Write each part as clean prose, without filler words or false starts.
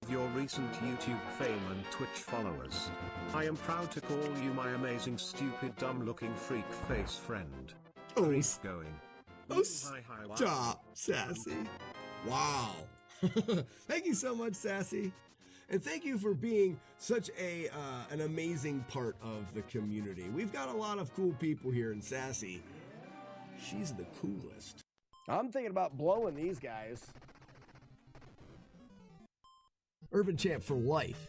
your recent YouTube fame and Twitch followers. I am proud to call you my amazing stupid dumb looking freak face friend. Oh, Keep going. Oh, Hi, wow. stop, Sassy. Wow. Thank you so much, Sassy. And thank you for being such an amazing part of the community. We've got a lot of cool people here, and Sassy, she's the coolest. I'm thinking about blowing these guys. Urban Champ for life.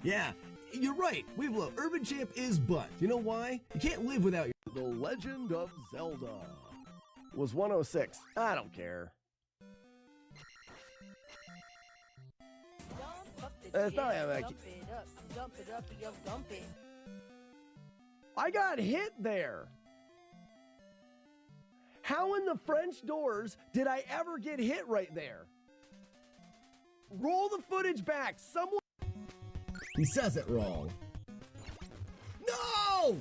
Yeah, you're right. Weeblo, Urban Champ is butt. You know why? You can't live without your... The Legend of Zelda was 106. I don't care. It's not like I got hit there. How in the French doors did I ever get hit right there? Roll the footage back. Someone. He says it wrong. No!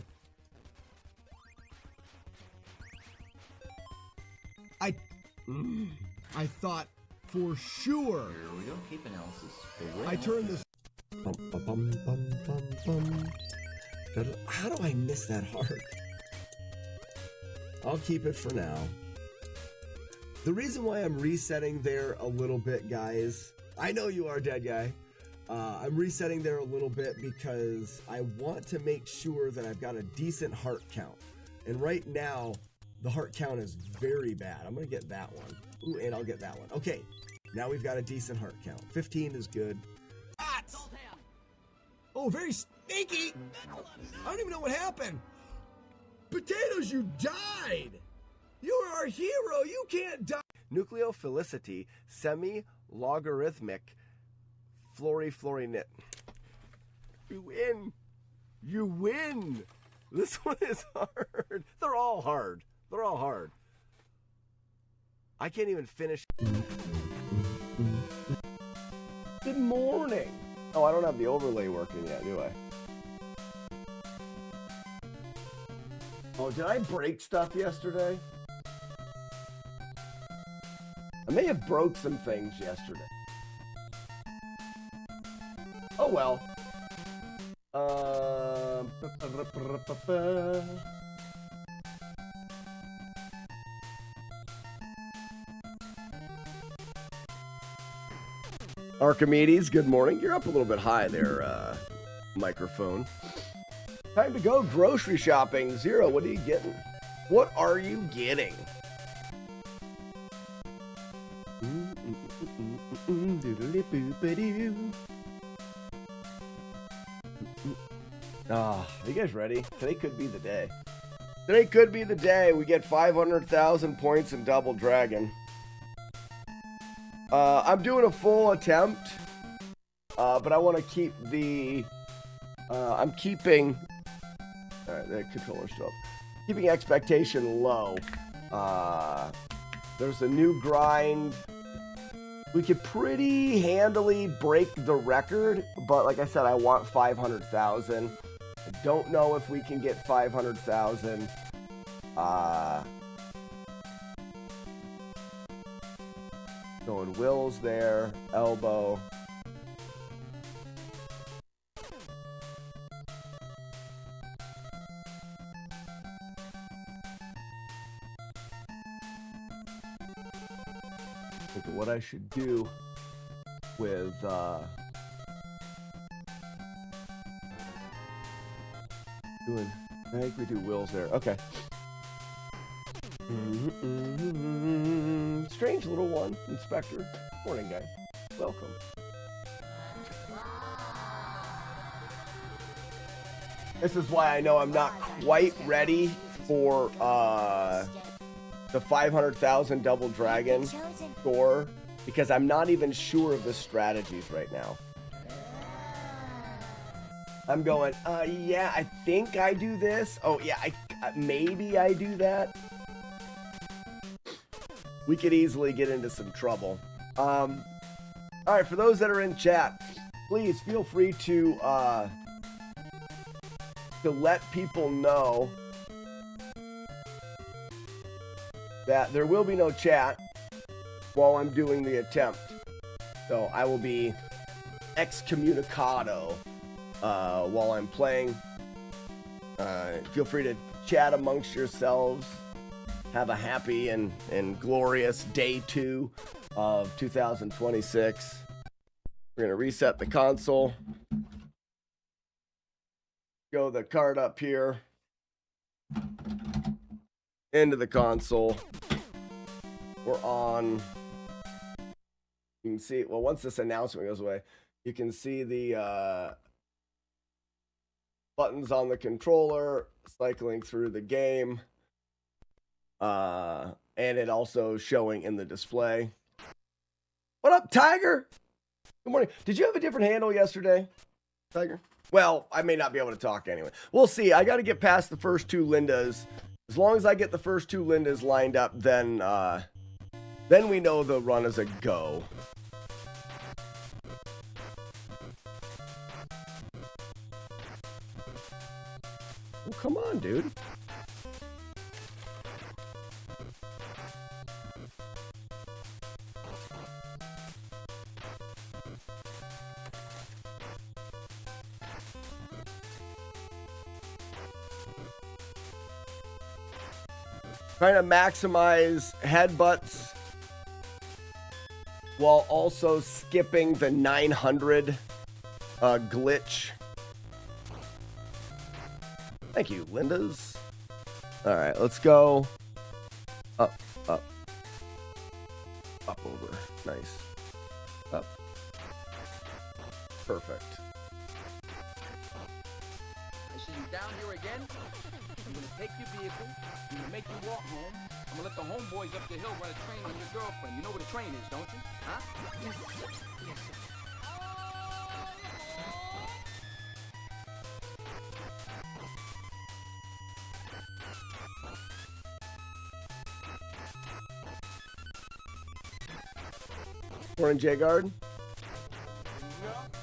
I thought for sure. Here we go. Keep analysis. I turned this. How do I miss that heart? I'll keep it for now. The reason why I'm resetting there a little bit, guys, I know you are, dead guy. I'm resetting there a little bit because I want to make sure that I've got a decent heart count. And right now, the heart count is very bad. I'm going to get that one. Ooh, and I'll get that one. Okay, now we've got a decent heart count. 15 is good. Oh, very sneaky. I don't even know what happened. Potatoes, you died. You're our hero. You can't die. Nucleophilicity, semi-logarithmic, flori-florinit. You win. You win. This one is hard. They're all hard. They're all hard. I can't even finish. Good morning. Oh, I don't have the overlay working yet, do I? Oh, did I break stuff yesterday? I may have broke some things yesterday. Oh well. Archimedes, good morning. You're up a little bit high there, microphone. Time to go grocery shopping. Zero, what are you getting? What are you getting? Are you guys ready? Today could be the day. Today could be the day we get 500,000 points in Double Dragon. I'm doing a full attempt, but I want to keep the... I'm keeping... Alright, the controller's still up. Keeping expectation low. There's a new grind. We could pretty handily break the record, but like I said, I want 500,000. I don't know if we can get 500,000. Going Will's there, elbow. Think of what I should do with doing. I think we do Will's there. Okay. Strange little one, Inspector. Morning, guys. Welcome. This is why I know I'm not quite ready for the 500,000 Double Dragon score, because I'm not even sure of the strategies right now. I'm going, yeah, I think I do this. Oh, yeah, maybe I do that. We could easily get into some trouble. All right, for those that are in chat, please feel free to let people know that there will be no chat while I'm doing the attempt. So I will be excommunicado while I'm playing. Feel free to chat amongst yourselves. Have a happy and glorious day 2 of 2026. We're going to reset the console. Go the card up here. Into the console. We're on. You can see, well, once this announcement goes away, you can see the buttons on the controller cycling through the game. And it also showing in the display. What up, Tiger? Good morning. Did you have a different handle yesterday, Tiger? Well, I may not be able to talk anyway. We'll see. I got to get past the first 2 Lindas. As long as I get the first 2 Lindas lined up, then we know the run is a go. Well, come on, dude. Trying to maximize headbutts while also skipping the 900 glitch. Thank you, Linda's. All right, let's go up, up, up over. Nice. Up. Perfect. I see you down here again. I'm gonna take your vehicle. I'm gonna make you walk home. I'm gonna let the homeboys up the hill run a train on your girlfriend. You know what a train is, don't you? Huh? Yes, sir. Yes, sir. Morning, J-Guard. Enough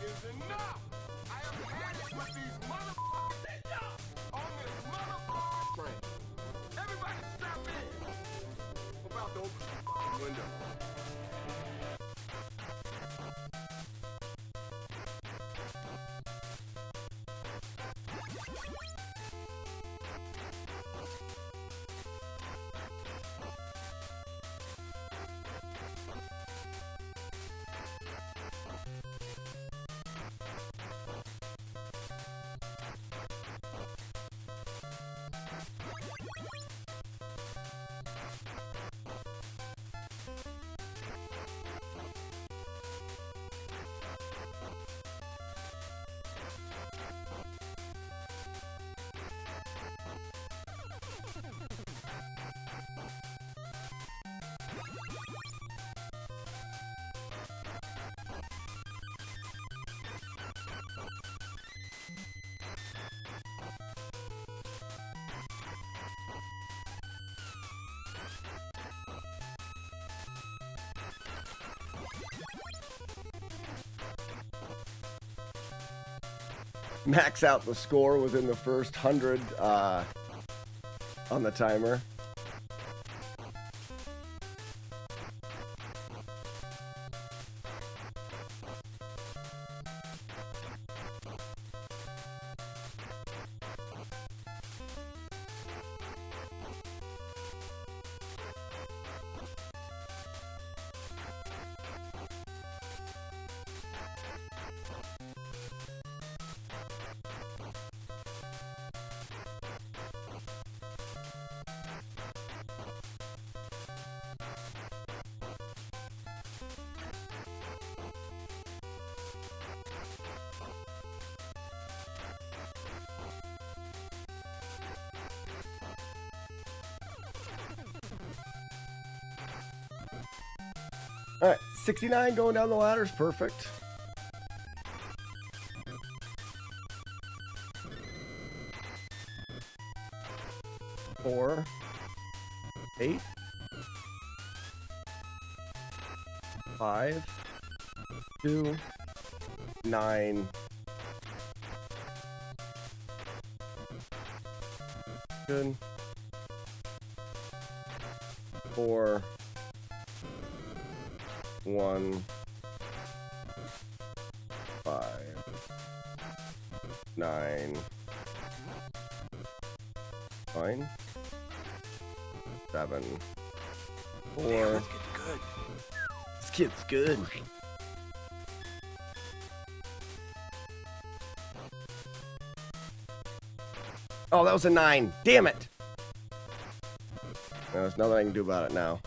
is enough. I have had it with these motherfuckers on this motherfucking train. Everybody strap in. About to open the window. Max out the score within the first 100 on the timer. All right, 69 going down the ladder is perfect. Four, 8, 5, 2, 9, 10, 4, 1, 5. 9. Fine. 7. 4. Damn, this kid's good. This kid's good. Oh, that was a 9. Damn it. No, there's nothing I can do about it now.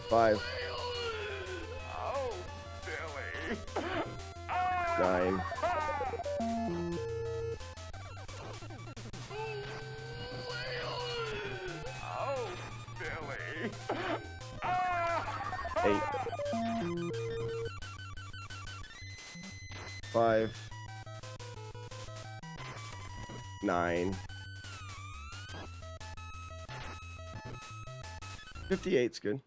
Five. Oh, Billy. 9. Oh, Billy. 8. 5. 9. 58's good.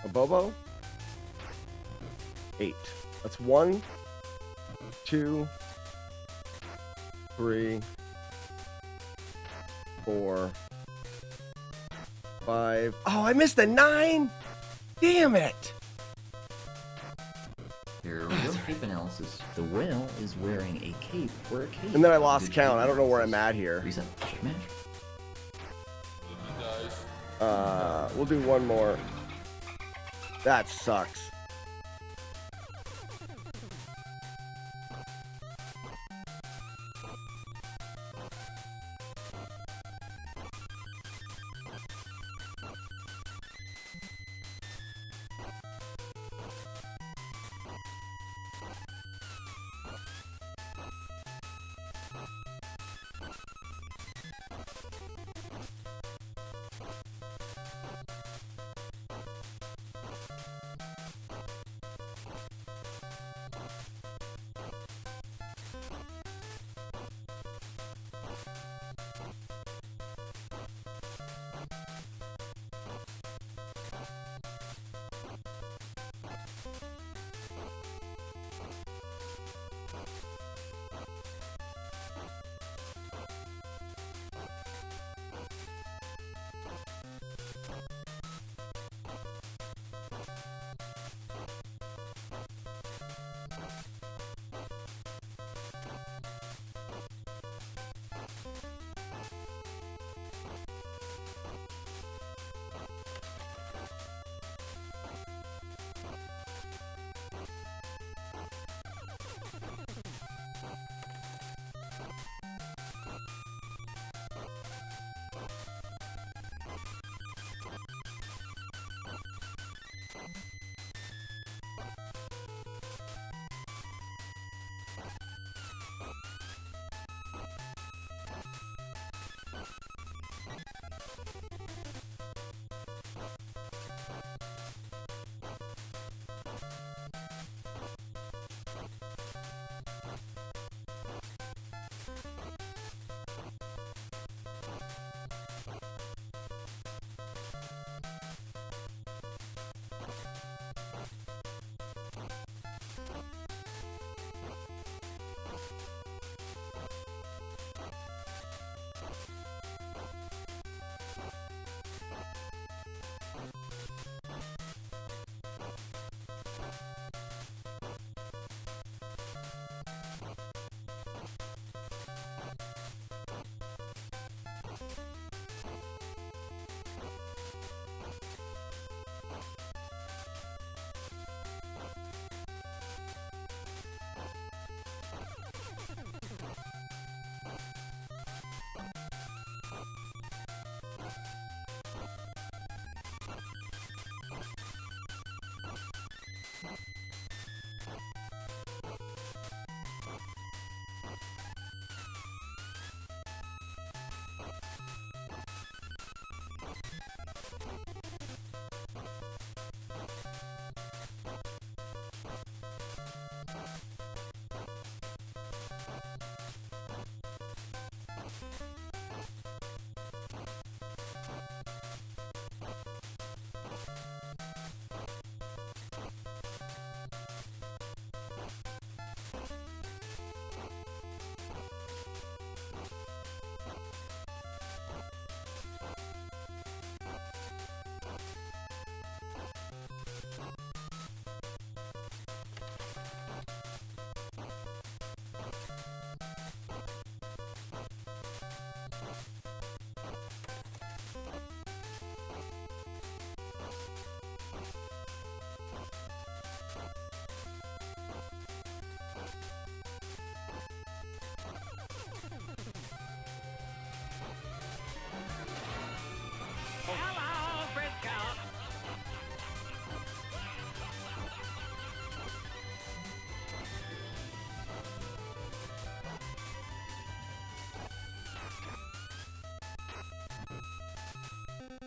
A Bobo? 8. That's 1, 2, 3, 4, 5. Oh, I missed a 9! Damn it! Your real cape analysis. The whale is wearing a cape or a cape. And then I lost Good count. cape I don't know where I'm analysis. at here. Reset. Match. We'll do one more. That sucks.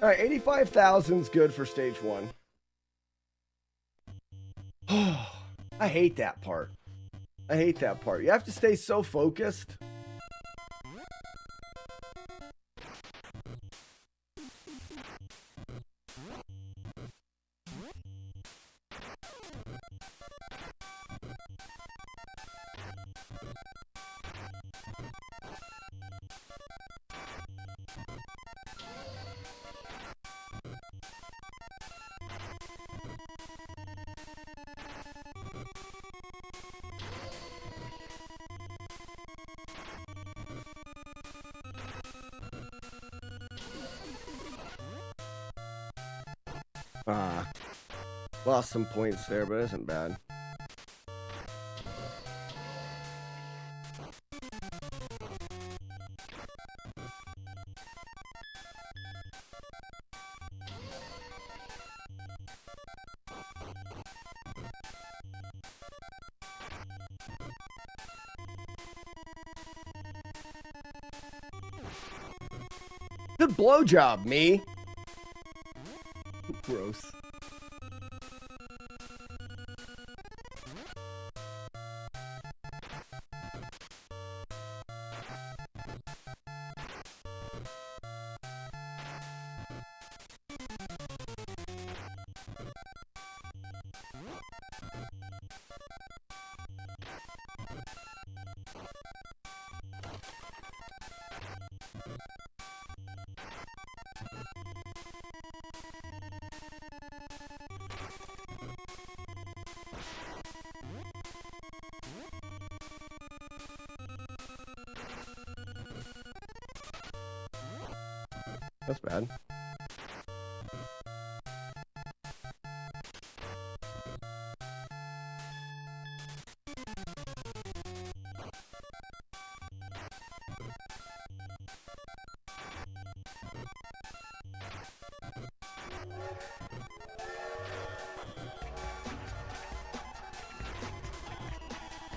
All right, 85,000's good for stage 1. I hate that part. I hate that part. You have to stay so focused. Lost some points there, but it isn't bad. Good blowjob, me. Gross. That's bad.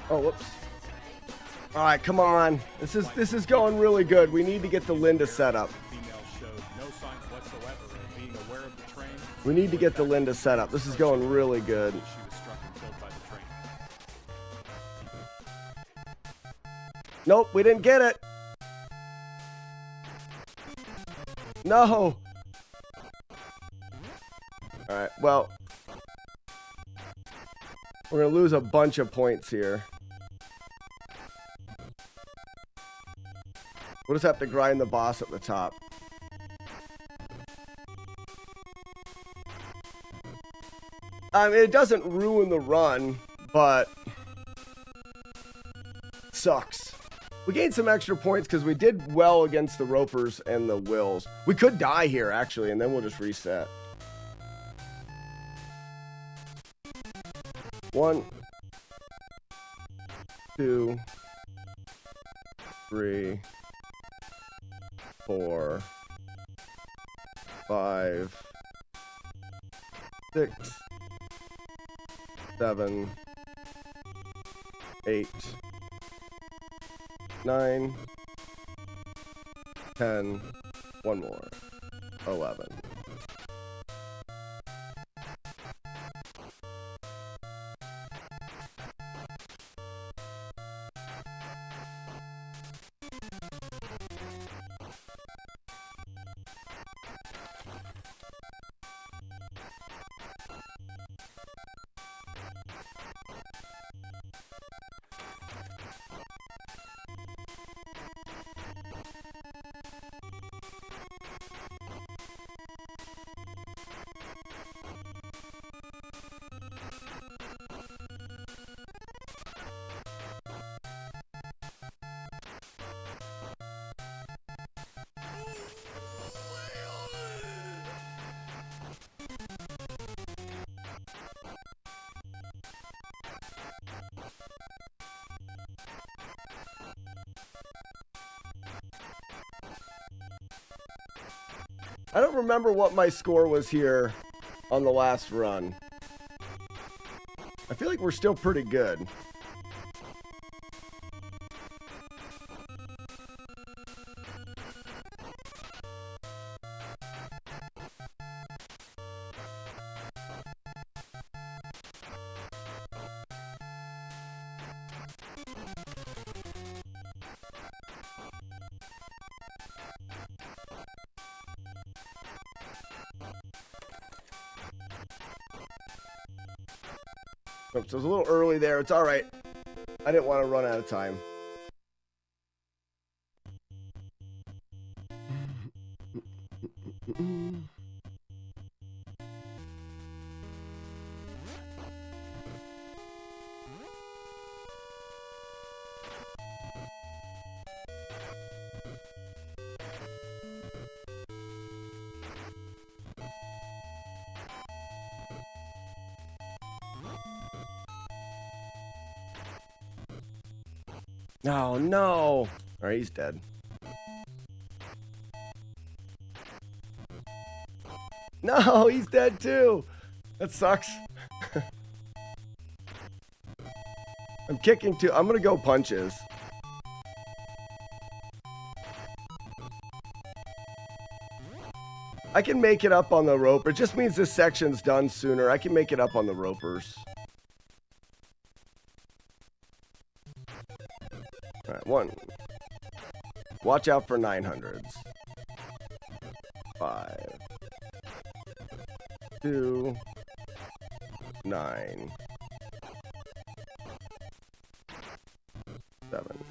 Oh, whoops. All right, come on. This is going really good. We need to get the Linda set up. We need to get the Linda set up. This is going really good. Nope, we didn't get it. No. All right, well, we're going to lose a bunch of points here. We'll just have to grind the boss at the top. I mean, it doesn't ruin the run, but sucks. We gained some extra points because we did well against the Ropers and the Wills. We could die here, actually, and then we'll just reset. 1, 2, 3, 4, 5, 6, 7, 8, 9, 10, one more, 11. I don't remember what my score was here on the last run. I feel like we're still pretty good. Oops, I was a little early there. It's all right. I didn't want to run out of time. Oh, no. All right, he's dead. No, he's dead too. That sucks. I'm kicking too. I'm going to go punches. I can make it up on the rope. It just means this section's done sooner. I can make it up on the ropers. All right, 1. Watch out for 900s. 5. 2. 9. 7.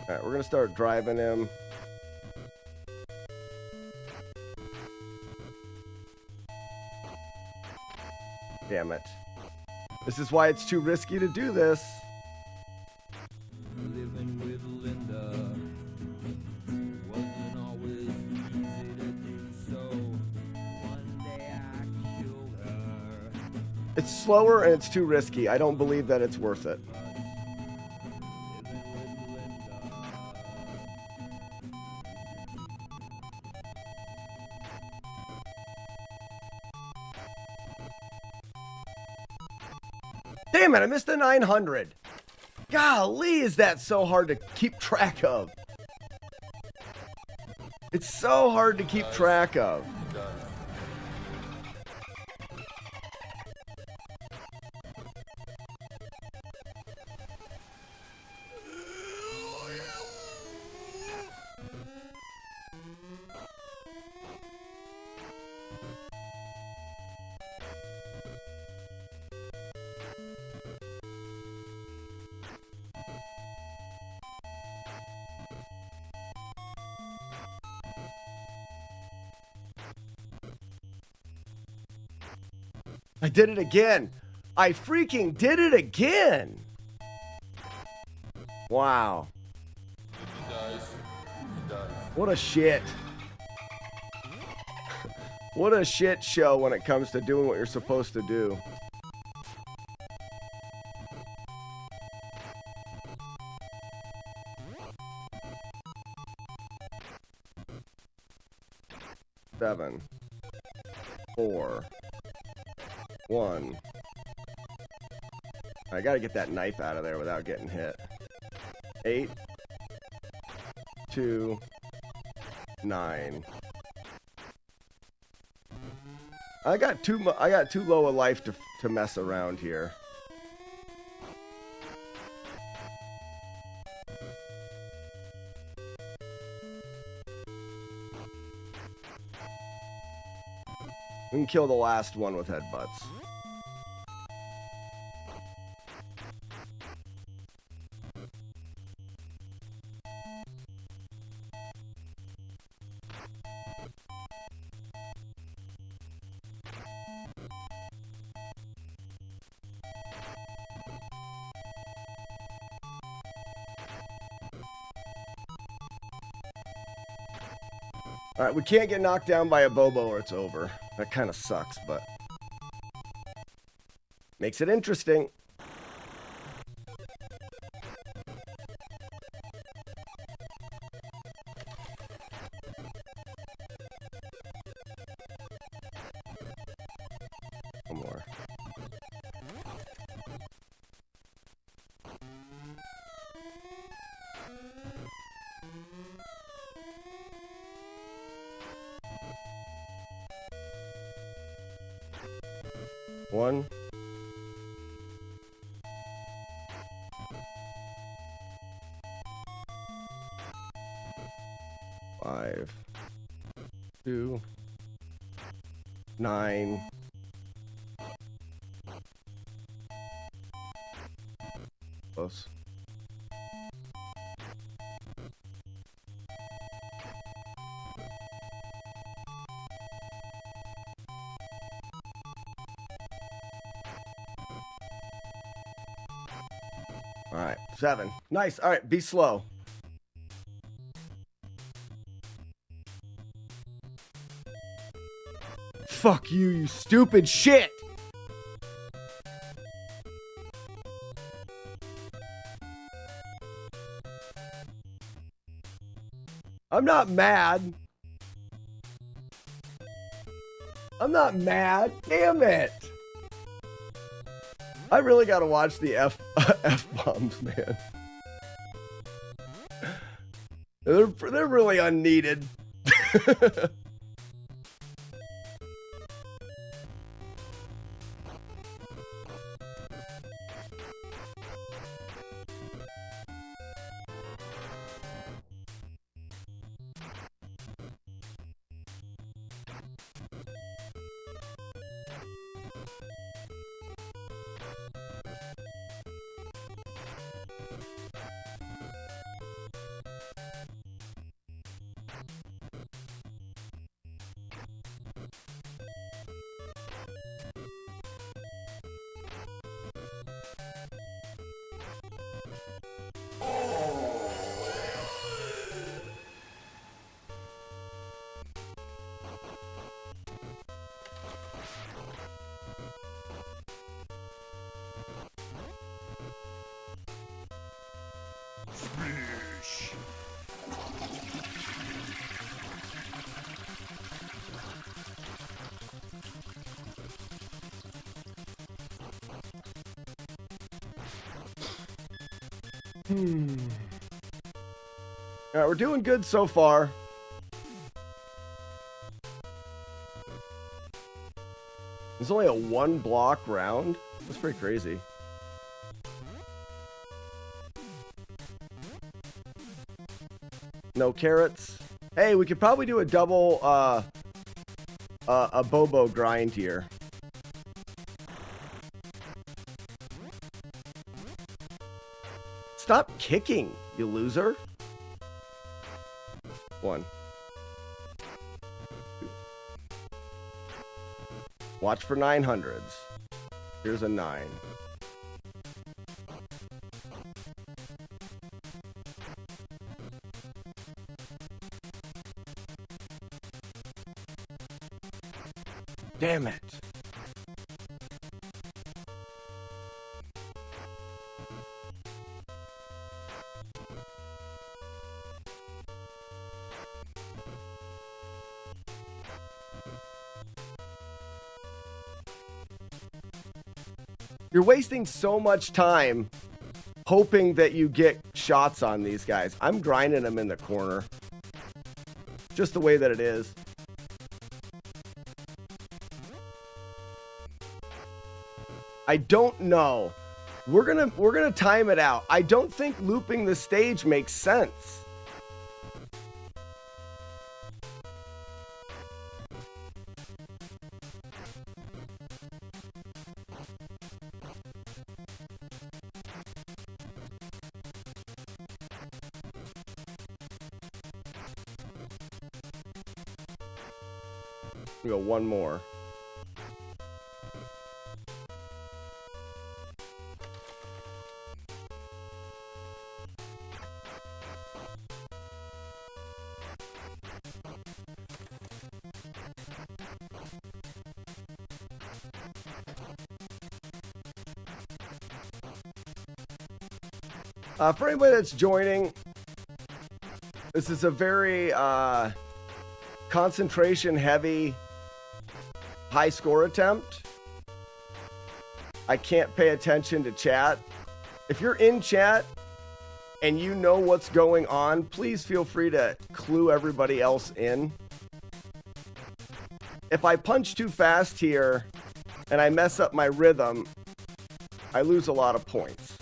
All right, we're gonna start driving him. Damn it. This is why it's too risky to do this. Living with Linda wasn't always easy to do so. One day I killed her. It's slower and it's too risky. I don't believe that it's worth it. Damn it, I missed the 900. Golly, is that so hard to keep track of? It's so hard to keep track of. I did it again. I freaking did it again. Wow. What a shit. What a shit show when it comes to doing what you're supposed to do. Seven. 4. 1. I gotta get that knife out of there without getting hit. 8. 2. 9. I got too low a life to mess around here. We can kill the last one with headbutts. All right, we can't get knocked down by a Bobo or it's over. That kind of sucks, but makes it interesting. One more. One. Five. 2. 9. Close. All right, 7. Nice. All right, be slow. Fuck you, you stupid shit. I'm not mad. I'm not mad. Damn it. I really gotta watch the F-bombs, man. They're really unneeded. All right, we're doing good so far. It's only a 1 block round. That's pretty crazy. No carrots. Hey, we could probably do a double a Bobo grind here. Stop kicking, you loser. 1. 2. Watch for 900s. Here's a 9. Damn it. You're wasting so much time hoping that you get shots on these guys. I'm grinding them in the corner. Just the way that it is. I don't know. We're gonna time it out. I don't think looping the stage makes sense. We go 1 more. For anybody that's joining, this is a very concentration heavy high score attempt. I can't pay attention to chat. If you're in chat and you know what's going on, please feel free to clue everybody else in. If I punch too fast here and I mess up my rhythm, I lose a lot of points.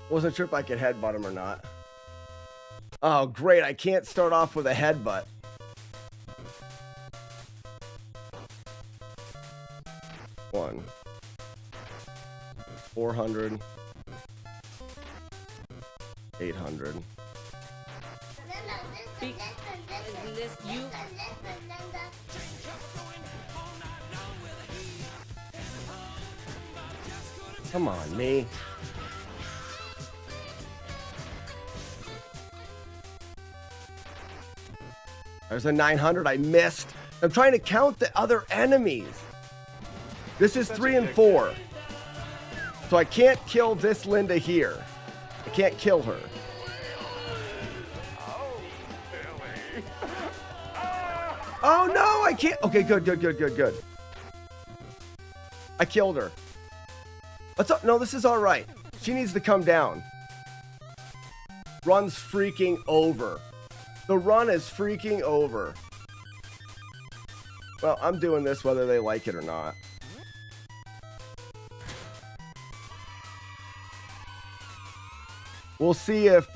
Wasn't sure if I could headbutt him or not. Oh, great. I can't start off with a headbutt. One. 400. 800. Come on, me. There's a 900. I missed. I'm trying to count the other enemies. This is 3 and 4. So I can't kill this Linda here. I can't kill her. Oh no, I can't. Okay, good. I killed her. No, this is all right. She needs to come down. Run's freaking over. The run is freaking over. Well, I'm doing this whether they like it or not. We'll see if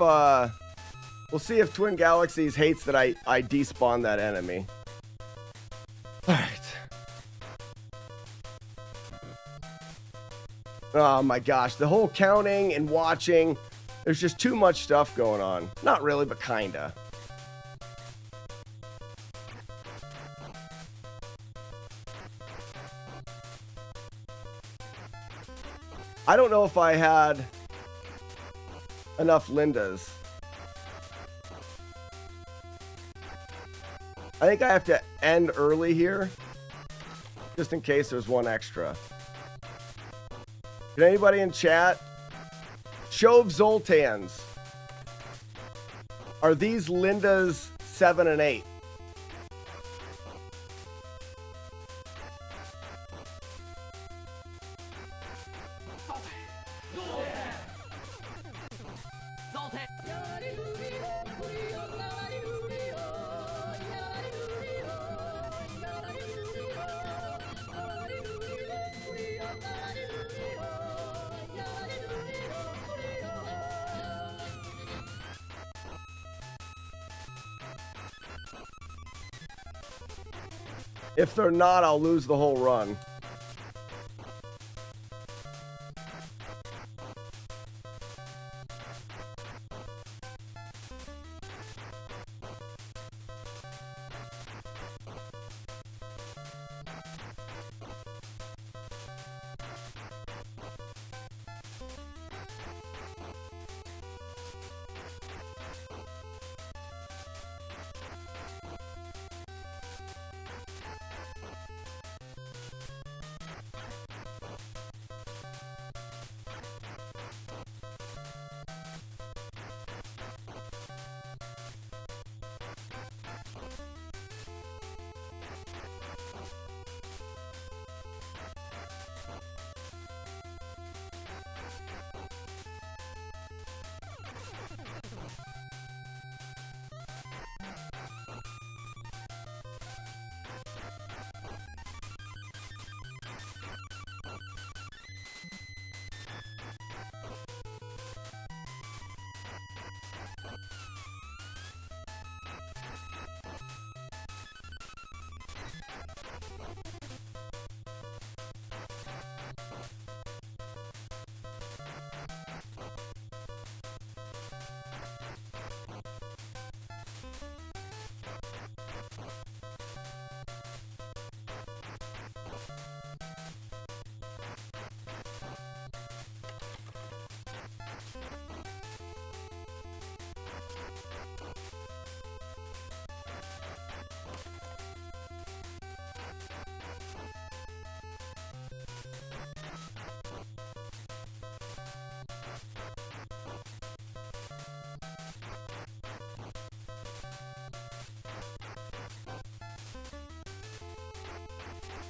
Twin Galaxies hates that I despawn that enemy. All right. Oh my gosh, the whole counting and watching, there's just too much stuff going on. Not really, but kinda. I don't know if I had enough Lindas. I think I have to end early here, just in case there's one extra. Can anybody in chat? Show of Zoltans. Are these Lindas 7 and 8? If they're not, I'll lose the whole run.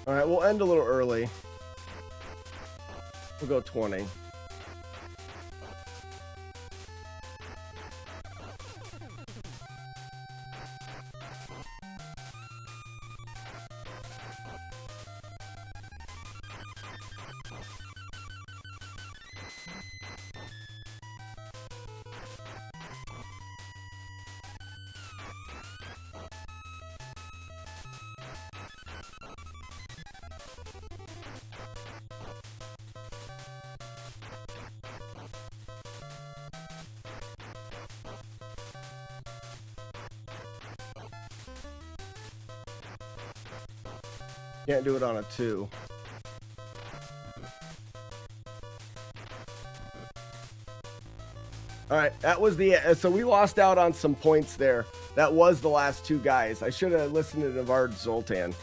All right, we'll end a little early. We'll go 20. Can't do it on a 2. All right, that was the so we lost out on some points there. That was the last 2 guys. I should have listened to Navard Zoltan.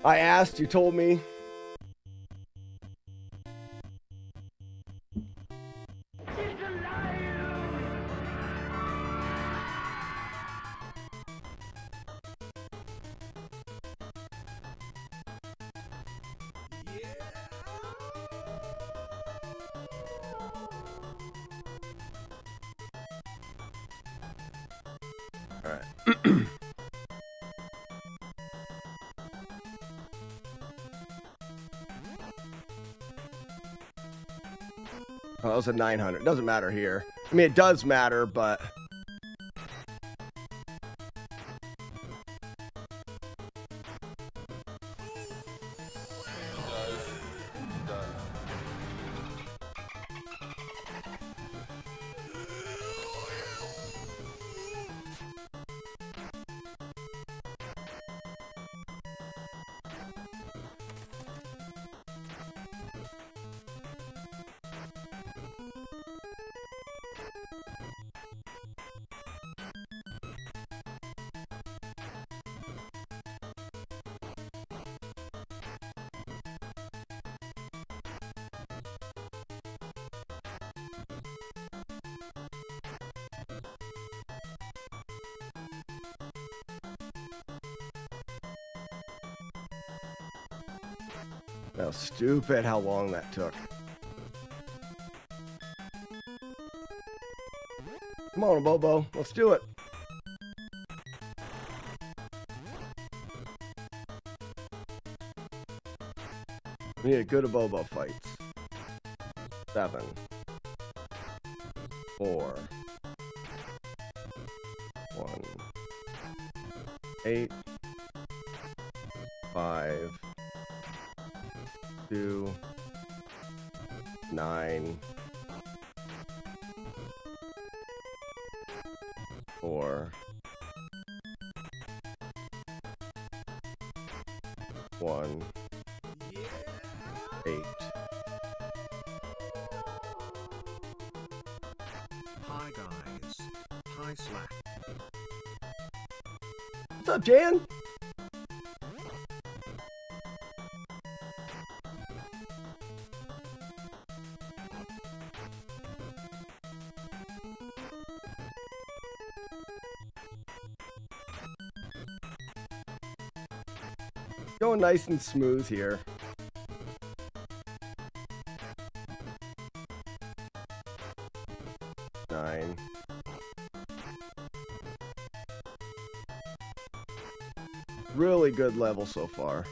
I asked, you told me. All right. Oh, that was a 900. Doesn't matter here. I mean, it does matter, but... That was stupid how long that took. Come on, Bobo. Let's do it. We need a good Bobo fights. 7. 4. 1. 8. 5. 2, 9, 4, 1, 8. Hi guys. Hi Slack. What's up, Jan? Going nice and smooth here. Nine. Really good level so far.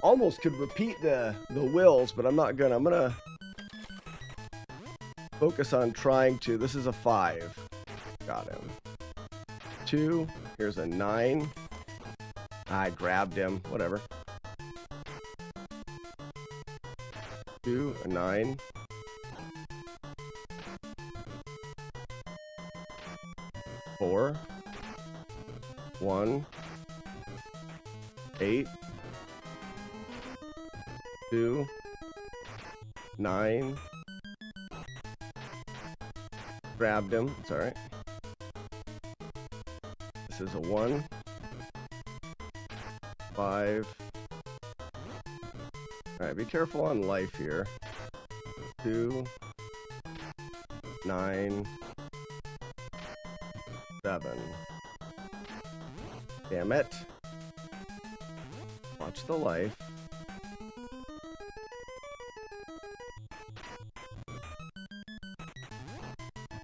Almost could repeat the wills, but I'm not gonna. I'm gonna focus on trying to. This is a 5. Got him. 2. Here's a 9. I grabbed him. Whatever. 2, a 9. 4. 1. 8. 2. 9. Grabbed him. It's alright. This is a 1. 5. Alright, be careful on life here. 2. 9. 7. Damn it. Watch the life.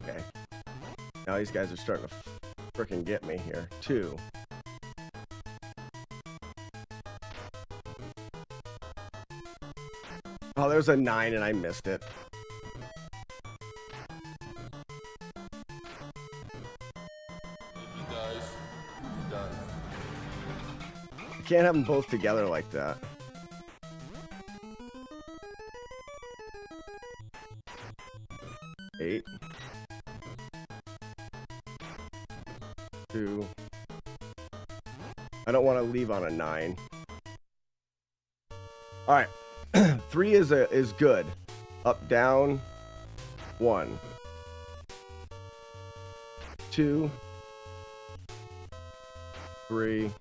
Okay. Now these guys are starting to frickin' get me here. 2. Oh, there's a 9 and I missed it. You can't have them both together like that. 2. I don't want to leave on a 9. All right. 3 is good. Up, down. 1. 2. 3.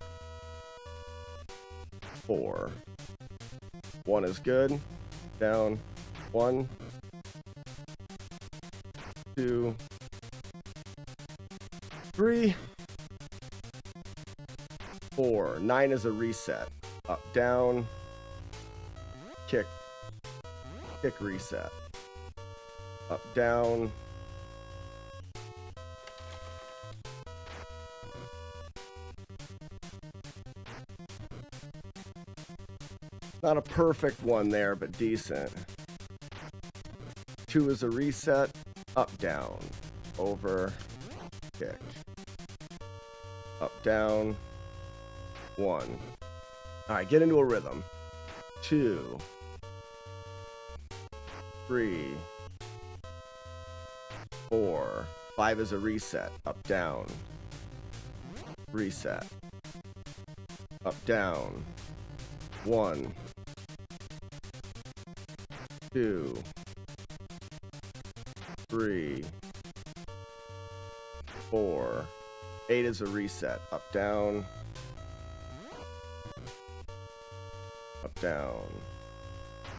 4. 1 is good. Down. 1. 2. 3. 4. 9 is a reset. Up, down. Kick. Kick, reset. Up, down. Not a perfect one there, but decent. 2 is a reset. Up, down. Over. Kick. Up, down. 1. Alright, get into a rhythm. 2. 3. 4. 5 is a reset. Up, down. Reset. Up, down. 1. 2. 3. 4. 8 is a reset. Up, down. Up, down.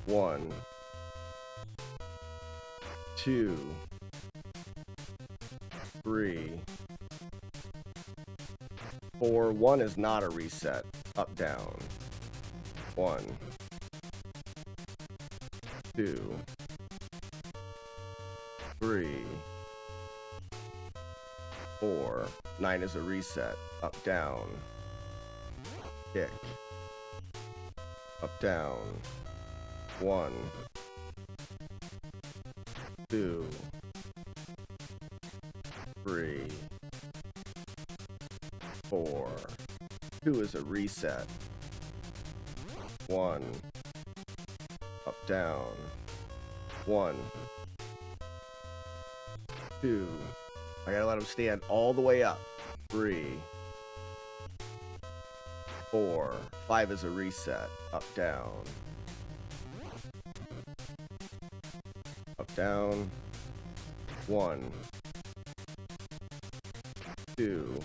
1. 2. 3. 4. 1 is not a reset. Up, down. 1. 2. 3. 4. 9 is a reset. Up, down. Kick. Up, down. 1. 2. 3. 4. 2 is a reset. 1. Up, down. 1. 2. I gotta let him stand all the way up. 3. 4. 5 is a reset. Up, down. Up, down. 1. 2.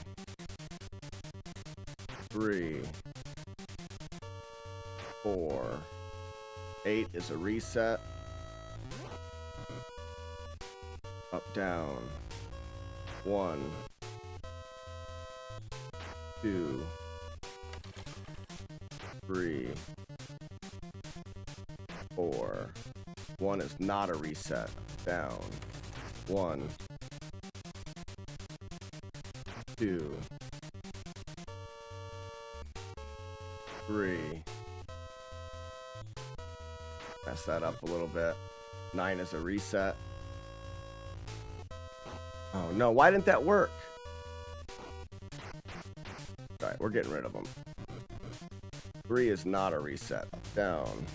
3. 4. 8 is a reset. Up, down. 1. 2. 3. 4. 1 is not a reset. Down. 1. 2. 3. Mess that up a little bit. 9 is a reset. Oh no, why didn't that work? Alright, we're getting rid of them. 3 is not a reset. Down.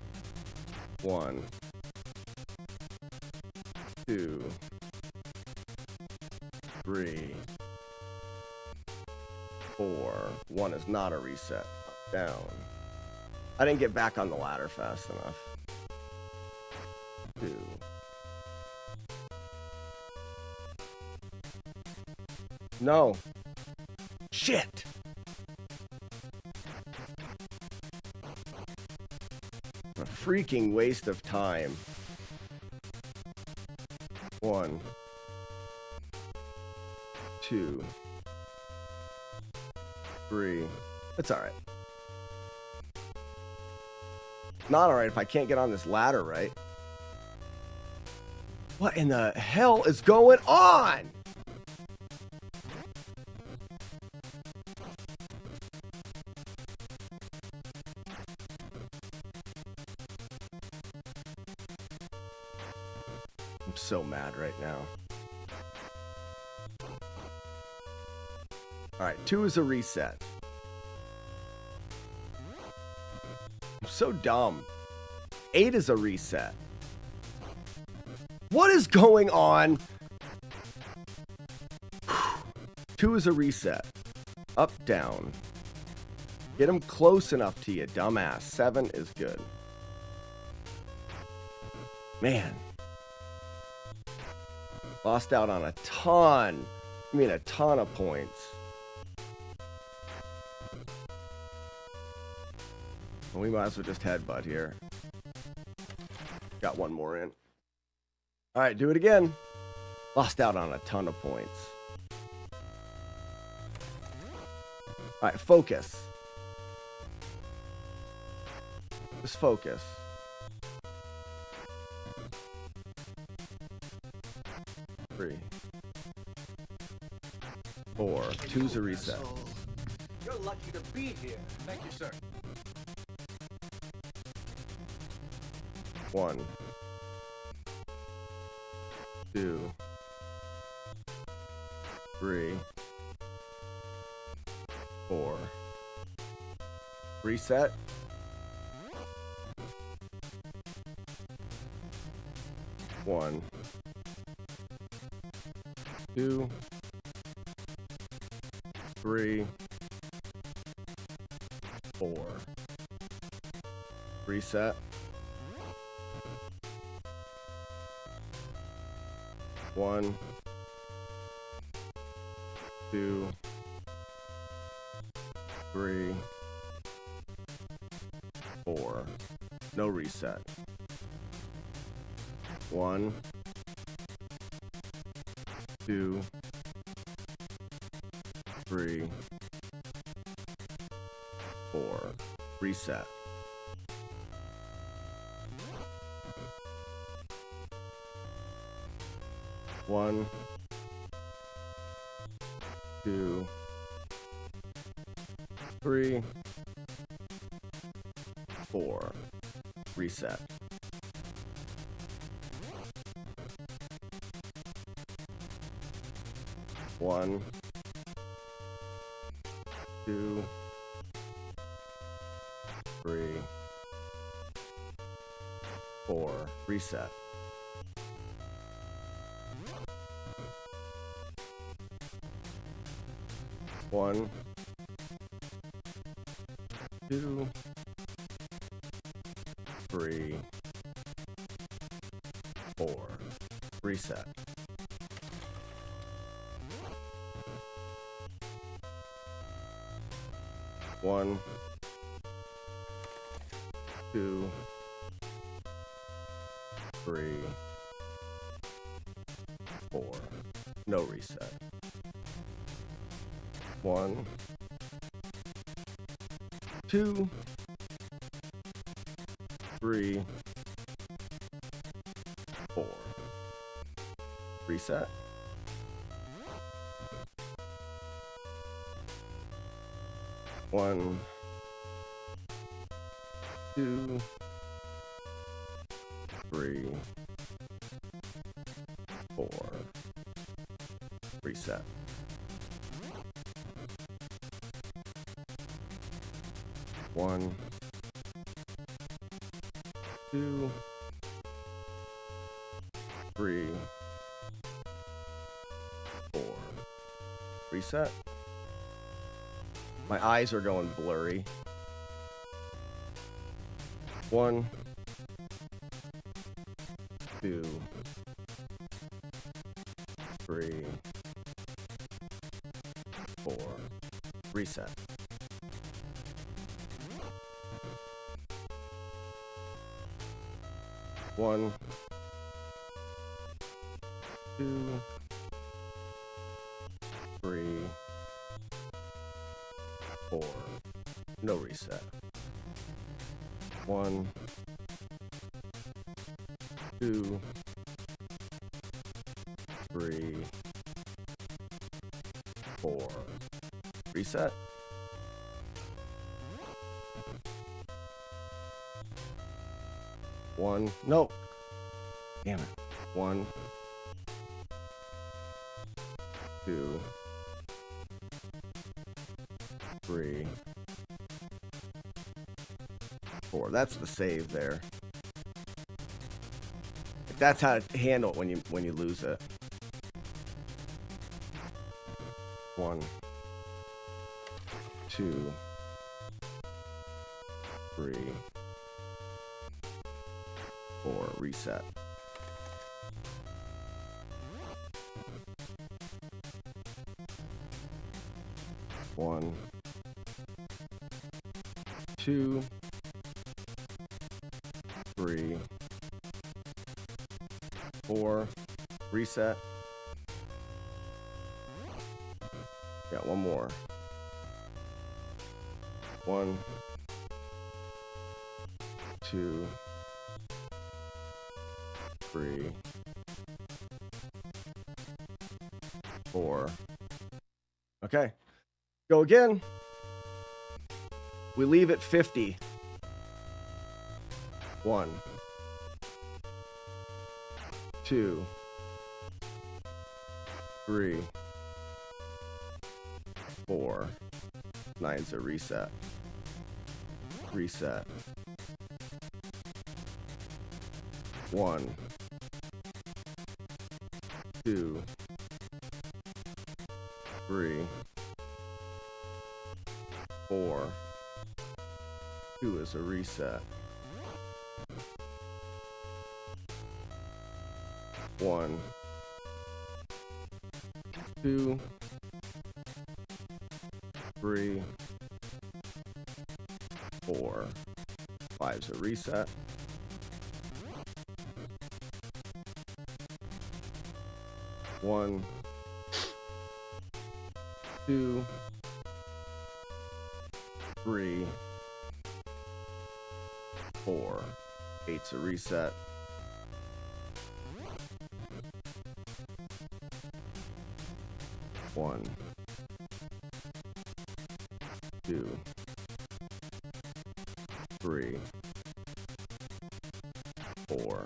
1. 2. 3. 4. 1 is not a reset. Down. I didn't get back on the ladder fast enough. 2. 'No. Shit! A freaking waste of time. 1. 2. 3. It's alright. Not alright if I can't get on this ladder, right? What in the hell is going on? I'm so mad right now. Alright, 2 is a reset. I'm so dumb. 8 is a reset. What is going on? 2 is a reset. Up, down. Get him close enough to you, dumbass. 7 is good. Man. Lost out on a ton. I mean, a ton of points. Well, we might as well just headbutt here. Got one more in. All right, do it again. Lost out on a ton of points. All right, focus. Just focus. Three. 4. 2's a reset. You're lucky to be here. Thank you, sir. 1. 2. 3. 4. Reset. 1. 2. 3. 4. Reset. 1. 2. 3. 4. No reset. 1. 2. 3. 4. Reset. 1. 2. 3. 4. Reset. 1. 2. 3. 4. Reset. 1. 2. 3. 4. Reset. 1. 2. 3. 4. No reset. 1. 2. 3. 4. Reset. 1. 2. 3. 4. Reset. 1. 2. 3. 4. Reset. My eyes are going blurry. 1. 2. 3. 4. Reset. 1. 2. 3. 4. No reset. 1. 2. 3. 4. Reset. 1. No. Damn it. 1. 2. 3. 4. That's the save there. That's how to handle it when you lose it. 1. 2, 3, 4, reset. One, 2, 3, 4, reset. Got one more. 1, 2, 3, 4. Okay. Go again. We leave at 50. 1, 2, 3, 4. 9's a reset. Reset. 1, 2, 3, 4. 2 is a reset. 1, 2, 3, 4. 5's a reset. 1, 2, 3, 4. 8's a reset. 1, 2, 3, 4.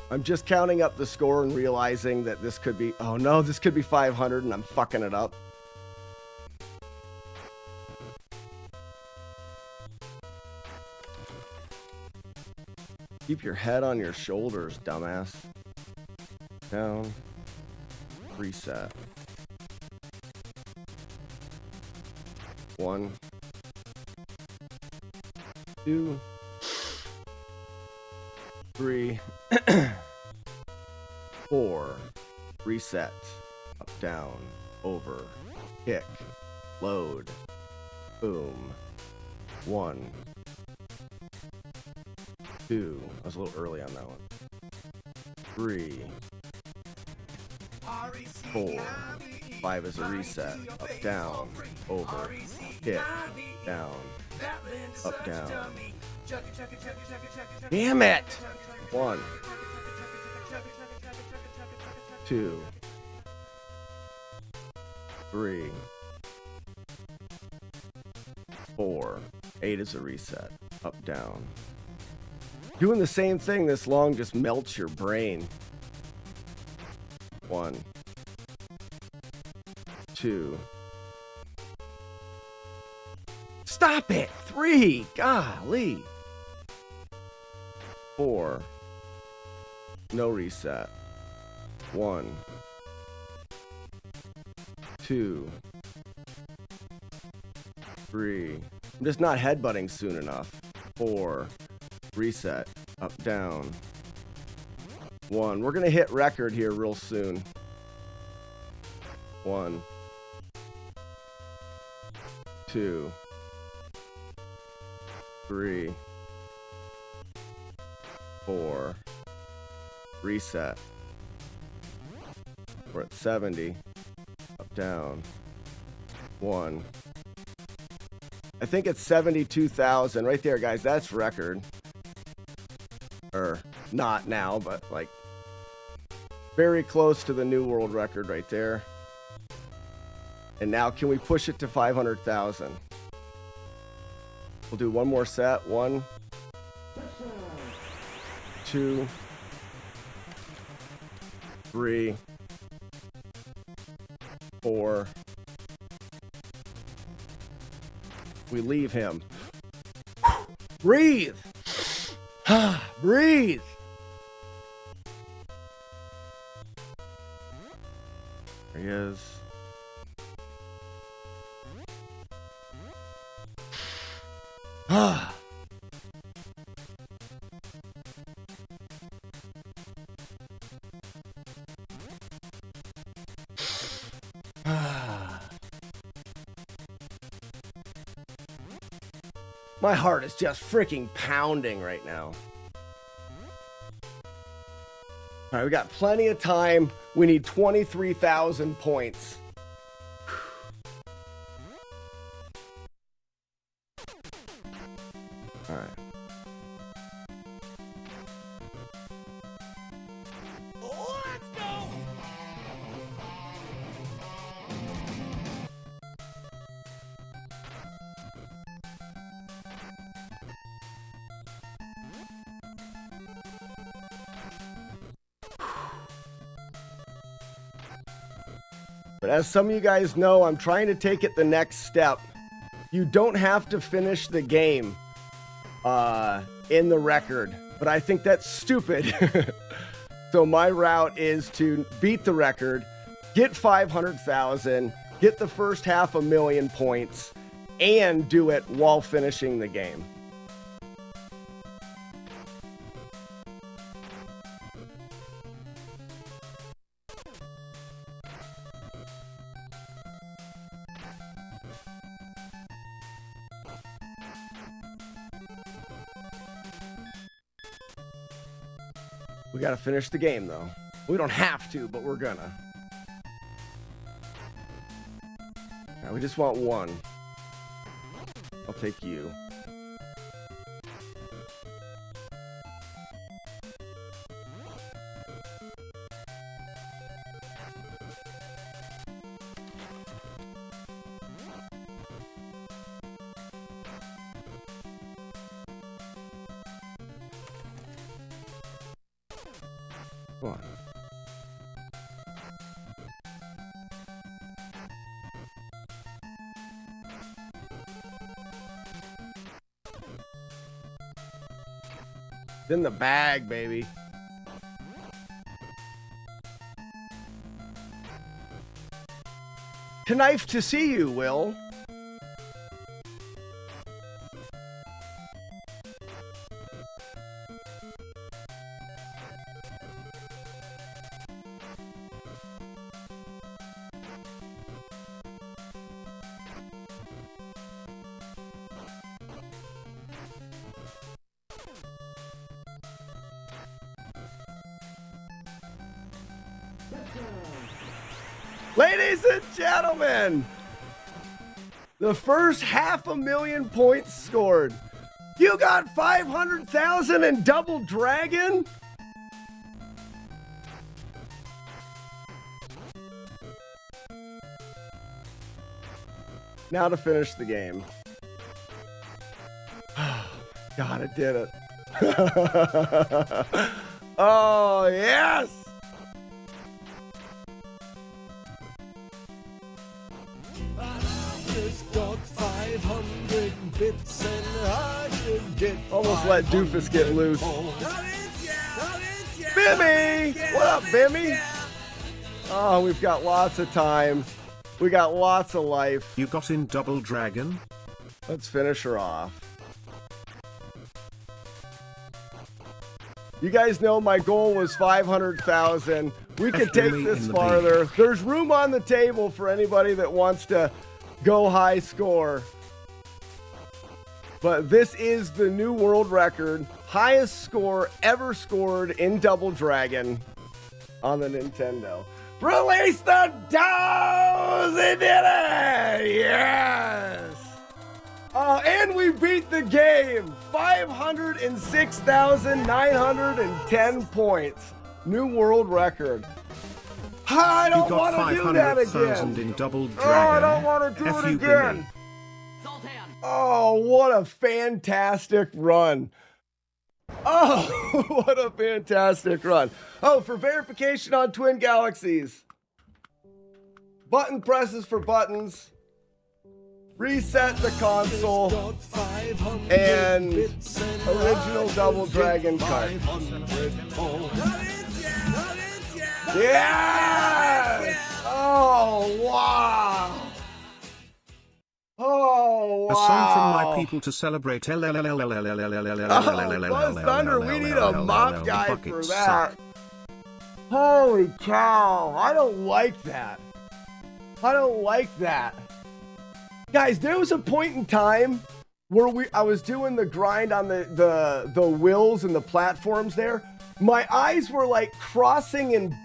I'm just counting up the score and realizing that this could be, oh no, this could be 500 and I'm fucking it up. Keep your head on your shoulders, dumbass. Down. Reset. 1, 2, 3, 4. Reset. Up, down, over, kick, load, boom. 1, 2. I was a little early on that one. 3, 4. 5 is a reset. Up, down, over, kick, down, up, down. Damn it! 1, 2, 3, 4. 8 is a reset. Up, down. Doing the same thing this long just melts your brain. 1, 2. Stop it! 3! Golly! 4. No reset. 1, 2, 3. I'm just not headbutting soon enough. 4. Reset. Up, down. 1. We're gonna hit record here real soon. 1, 2, 3, 4. Reset. We're at 70. Up, down. 1. I think it's 72,000 right there, guys. That's record. Or not now, but like very close to the new world record right there. And now can we push it to 500,000? We'll do one more set. 1, 2, 3, 4. We leave him. Breathe. Breathe. There he is. My heart is just freaking pounding right now. All right, we got plenty of time. We need 23,000 points. All right. Let's go! But as some of you guys know, I'm trying to take it the next step. You don't have to finish the game in the record, but I think that's stupid. So my route is to beat the record, get 500,000, get the first 500,000 points, and do it while finishing the game. We gotta finish the game, though. We don't have to, but we're gonna. Now, we just want one. I'll take you. Come on. It's in the bag, baby. Knife to see you, Will. Ladies and gentlemen, the first 500,000 points scored. You got 500,000 in Double Dragon? Now to finish the game. God, I did it. Oh, yes! Got 500 bits and I should get Almost let Doofus get loose. Bimmy! What up, Bimmy? Oh, we've got lots of time. We got lots of life. You got in Double Dragon? Let's finish her off. You guys know my goal was 500,000. We could take Bimmy this in the farther. There's room on the table for anybody that wants to go high score. But this is the new world record. Highest score ever scored in Double Dragon on the Nintendo. Release the doors! It did it! Yes! And we beat the game. 506,910 points. New world record. I don't want to do that again. 500,000 in Double Dragon. Oh, I don't want to do it again. Oh, what a fantastic run. Oh, what a fantastic run. Oh, for verification on Twin Galaxies. Button presses for buttons. Reset the console. And original Double Dragon card. Yes! Oh, wow. Oh, wow. A song from my people to celebrate. Buzz Thunder, we need a mop guy for that. Holy cow. I don't like that. I don't like that. Guys, there was a point in time where I was doing the grind on the wheels and the platforms there. My eyes were like crossing and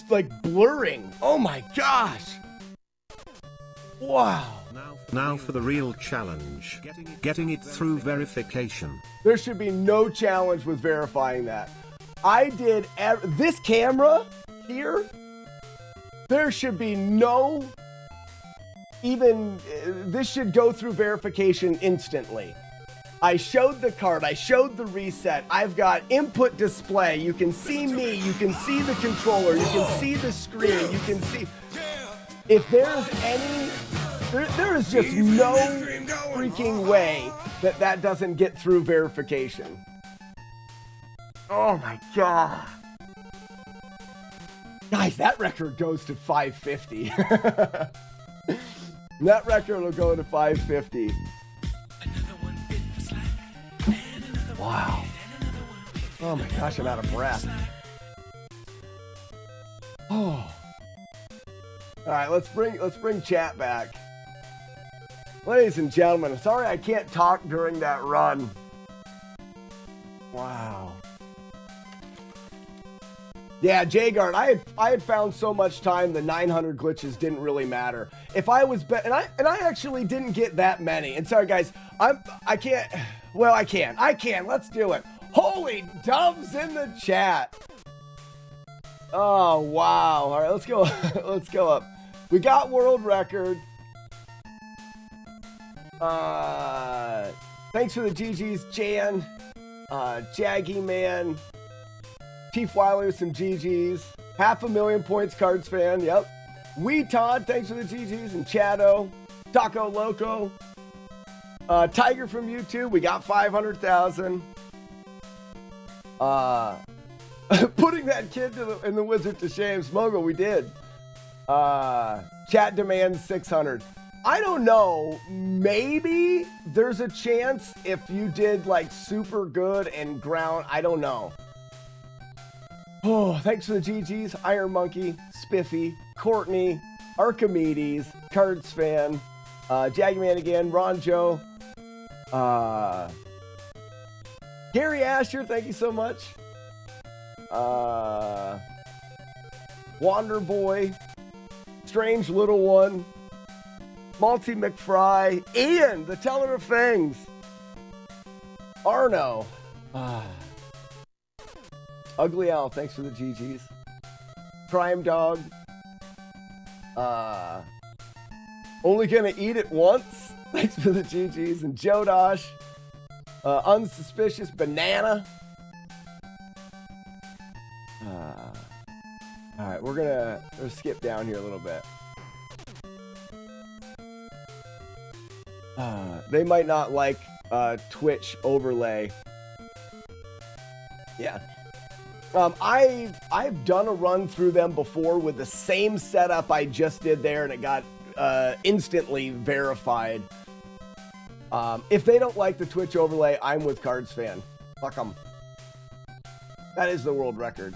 like blurring. Oh my gosh. Wow. Now for the real challenge. Getting it through verification. There should be no challenge with verifying that. I did this camera here. There should be no this should go through verification instantly. I showed the card, I showed the reset. I've got input display. You can see me, you can see the controller, you can see the screen, you can see. If there's any, there is just no freaking way that doesn't get through verification. Oh my God. Guys, that record goes to 550. That record will go to 550. Wow. Oh my gosh, I'm out of breath. Oh. All right, let's bring chat back. Ladies and gentlemen, sorry I can't talk during that run. Wow. Yeah, Jagard, I had found so much time the 900 glitches didn't really matter. If I was and I actually didn't get that many. And sorry guys, I can't. Well, I can. Let's do it. Holy doves in the chat. Oh wow. All right, let's go. Let's go up. We got world record. Thanks for the GGs, Jan, Jaggy Man. Chief Wiley with some GGs. 500,000 points, Cards fan. Yep. Wee Todd, thanks for the GGs. And Chado. Taco Loco. Tiger from YouTube. We got 500,000. Putting that kid in the wizard to shame. Smoggle, we did. Chat demands 600. I don't know. Maybe there's a chance if you did like super good and ground. I don't know. Oh, thanks for the GGs. Iron Monkey, Spiffy, Courtney, Archimedes, Cards fan, Jagman again, Ron Joe, Gary Asher, thank you so much. Wander Boy, Strange Little One, Malty McFry, Ian, the Teller of Fangs, Arno, Ugly Owl, thanks for the GGs. Crime Dog. Only gonna eat it once. Thanks for the GGs. And Jodosh. Unsuspicious Banana. Alright, we're gonna skip down here a little bit. They might not like Twitch overlay. Yeah. I've done a run through them before with the same setup I just did there, and it got instantly verified. If they don't like the Twitch overlay, I'm with Cards fan. Fuck them. That is the world record.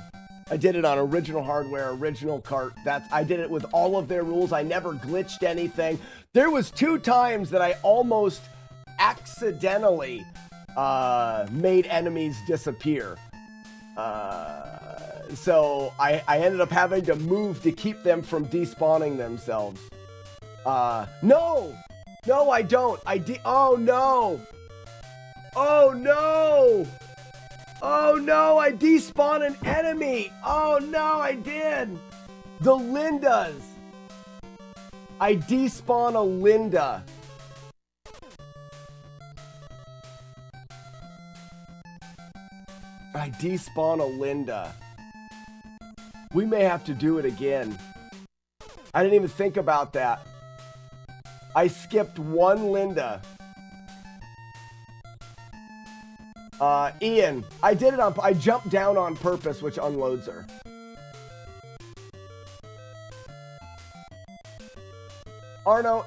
I did it on original hardware, original cart. I did it with all of their rules. I never glitched anything. There was 2 times that I almost accidentally made enemies disappear. So I ended up having to move to keep them from despawning themselves. No, I don't. Oh no. Oh no. Oh no, I despawned an enemy. Oh no, I did. The Lindas. I despawn a Linda. I despawn a Linda. We may have to do it again. I didn't even think about that. I skipped one Linda. Ian, I did it I jumped down on purpose, which unloads her. Arno,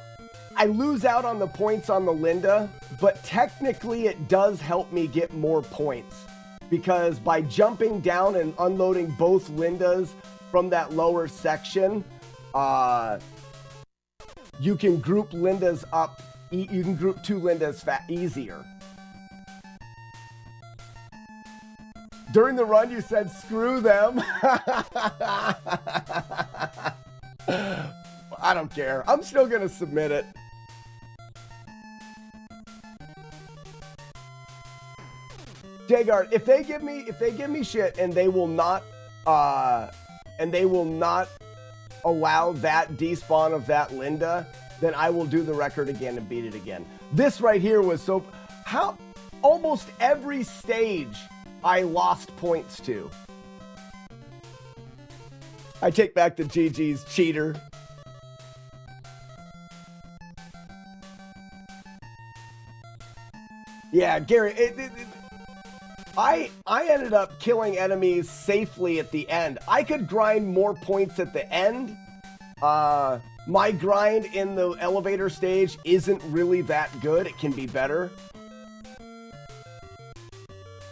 I lose out on the points on the Linda, but technically it does help me get more points because by jumping down and unloading both Lindas from that lower section, you can group Lindas up. You can group 2 Lindas easier. During the run, you said, screw them. I don't care. I'm still going to submit it. Jagard, if they give me shit and they will not allow that despawn of that Linda, then I will do the record again and beat it again. This right here was so... How... Almost every stage I lost points to. I take back the GG's cheater. Yeah, Gary, I ended up killing enemies safely at the end. I could grind more points at the end. My grind in the elevator stage isn't really that good. It can be better.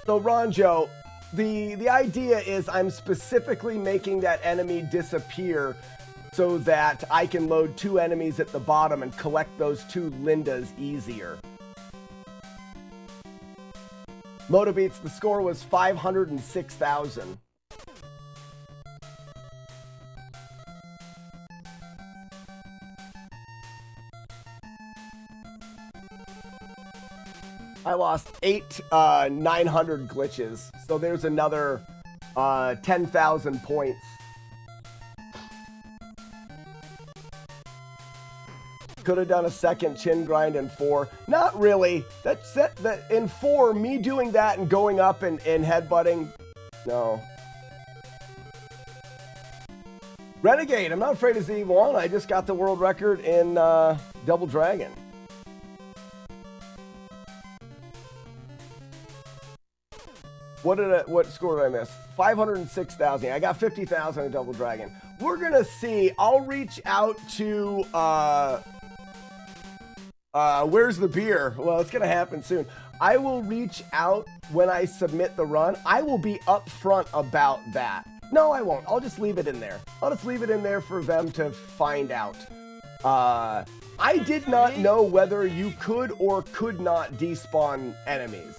So Ronjo, the idea is I'm specifically making that enemy disappear so that I can load 2 enemies at the bottom and collect those 2 Lindas easier. Motobeats, the score was 506,000. I lost 900 glitches, so there's another 10,000 points. Could have done a second chin grind in 4. Not really. That's that in 4, me doing that and going up and headbutting. No. Renegade, I'm not afraid of Z1. I just got the world record in Double Dragon. What score did I miss? 506,000. I got 50,000 in Double Dragon. We're gonna see. I'll reach out to where's the beer? Well, it's gonna happen soon. I will reach out when I submit the run. I will be upfront about that. No, I won't. I'll just leave it in there. I'll just leave it in there for them to find out. I did not know whether you could or could not despawn enemies.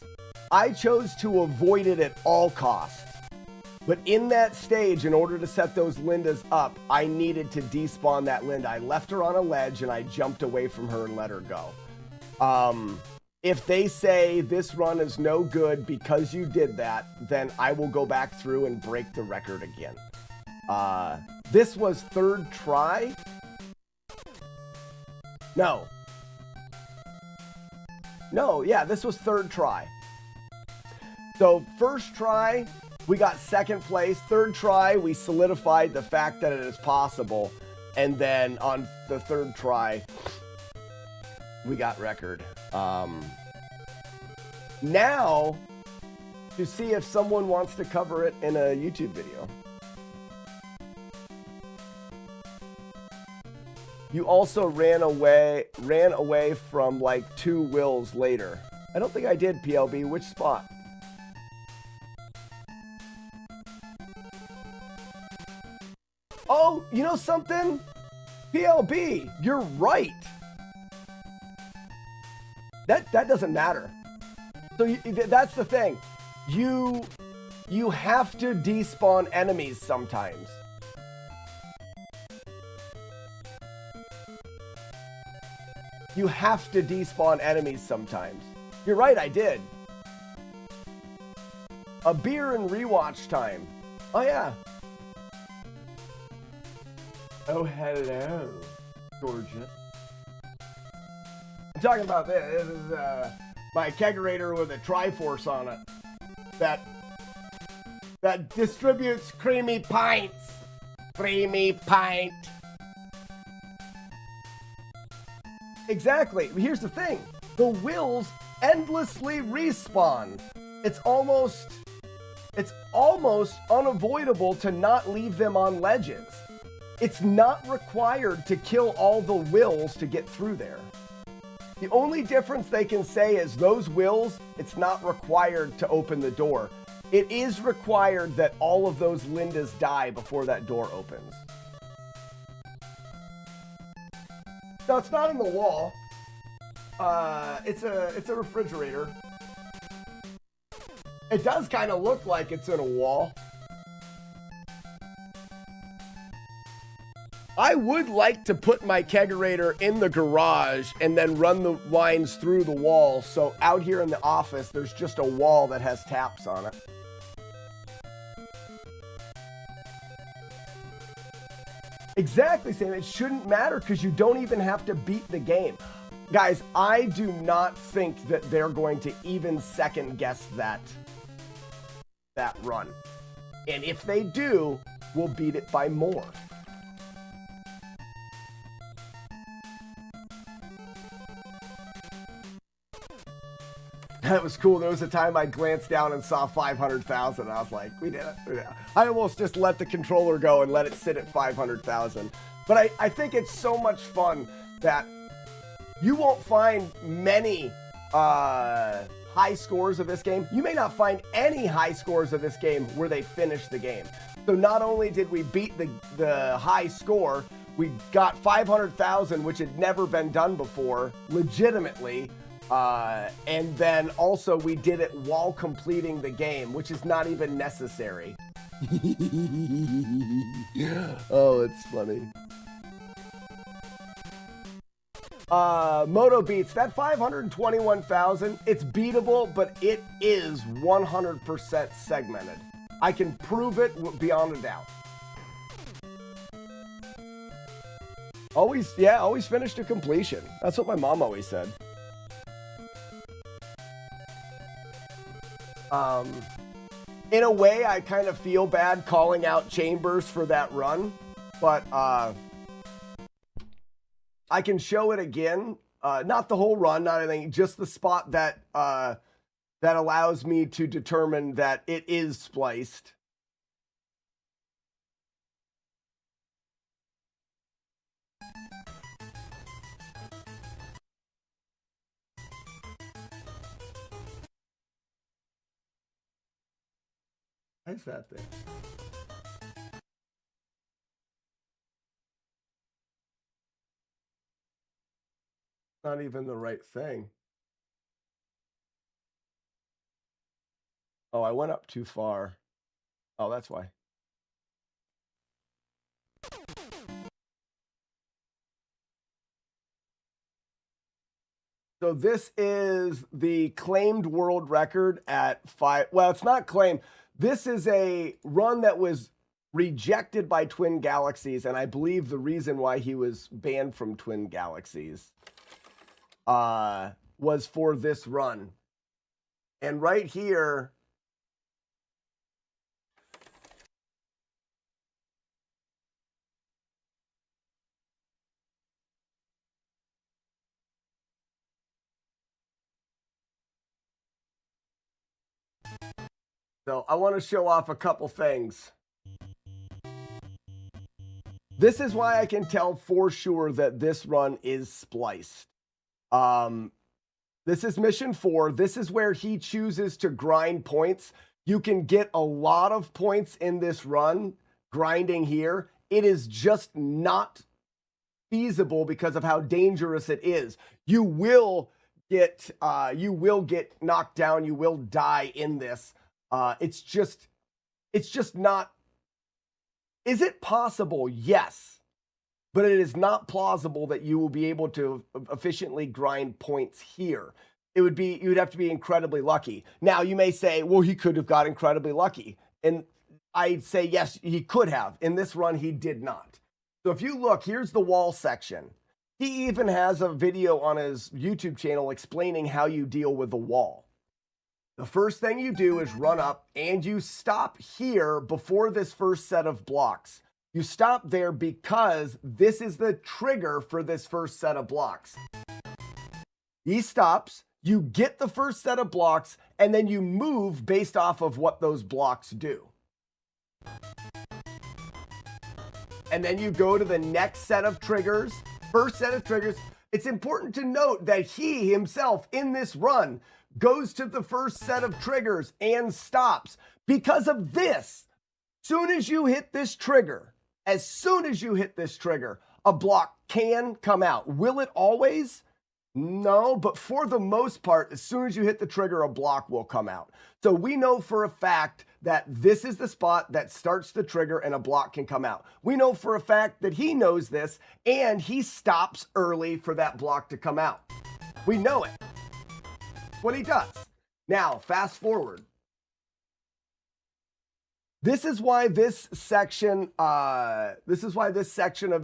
I chose to avoid it at all costs. But in that stage, in order to set those Lindas up, I needed to despawn that Linda. I left her on a ledge and I jumped away from her and let her go. If they say this run is no good because you did that, then I will go back through and break the record again. This was 3rd try? No. No, yeah, this was 3rd try. So 1st try, we got 2nd place. 3rd try, we solidified the fact that it is possible. And then on the 3rd try, we got record. Now, to see if someone wants to cover it in a YouTube video. You also ran away from like 2 wills later. I don't think I did, PLB. Which spot? Oh, you know something? PLB, you're right. That doesn't matter. So that's the thing. You have to despawn enemies sometimes. You have to despawn enemies sometimes. You're right, I did. A beer and rewatch time. Oh yeah. Oh, hello, gorgeous. I'm talking about this. This is my kegerator with a Triforce on it. That distributes creamy pints. Creamy pint. Exactly. Here's the thing. The wills endlessly respawn. It's almost unavoidable to not leave them on ledges. It's not required to kill all the wills to get through there. The only difference they can say is those wills, it's not required to open the door. It is required that all of those Lindas die before that door opens. No, it's not in the wall. It's a refrigerator. It does kind of look like it's in a wall. I would like to put my kegerator in the garage and then run the lines through the wall. So out here in the office, there's just a wall that has taps on it. Exactly, Sam. It shouldn't matter because you don't even have to beat the game. Guys, I do not think that they're going to even second guess that run. And if they do, we'll beat it by more. That was cool. There was a time I glanced down and saw 500,000. I was like, we did it. I almost just let the controller go and let it sit at 500,000. But I think it's so much fun that you won't find many high scores of this game. You may not find any high scores of this game where they finish the game. So not only did we beat the high score, we got 500,000, which had never been done before, legitimately. And then also we did it while completing the game, which is not even necessary. Oh, it's funny. Moto Beats, that 521,000, it's beatable, but it is 100% segmented. I can prove it beyond a doubt. Always finish to completion. That's what my mom always said. In a way, I kind of feel bad calling out Chambers for that run, but I can show it again. Not the whole run, not anything, just the spot that that allows me to determine that it is spliced. Why is that there? Not even the right thing. Oh, I went up too far. Oh, that's why. So this is the claimed world record at 5. Well, it's not claimed. This is a run that was rejected by Twin Galaxies, and I believe the reason why he was banned from Twin Galaxies was for this run. And right here, so I want to show off a couple things. This is why I can tell for sure that this run is spliced. This is mission 4. This is where he chooses to grind points. You can get a lot of points in this run grinding here. It is just not feasible because of how dangerous it is. You will get knocked down. You will die in this. It's just not. Is it possible? Yes. But it is not plausible that you will be able to efficiently grind points here. You'd have to be incredibly lucky. Now, you may say, well, he could have got incredibly lucky. And I'd say, yes, he could have. In this run, he did not. So if you look, here's the wall section. He even has a video on his YouTube channel explaining how you deal with the wall. The first thing you do is run up and you stop here before this first set of blocks. You stop there because this is the trigger for this first set of blocks. He stops, you get the first set of blocks, and then you move based off of what those blocks do. And then you go to the next set of triggers, first set of triggers. It's important to note that he himself in this run goes to the first set of triggers and stops because of this. Soon as you hit this trigger, as soon as you hit this trigger, a block can come out. Will it always? No, but for the most part, as soon as you hit the trigger, a block will come out. So we know for a fact that this is the spot that starts the trigger and a block can come out. We know for a fact that he knows this and he stops early for that block to come out. We know it. What he does. Now, fast forward. This is why this section of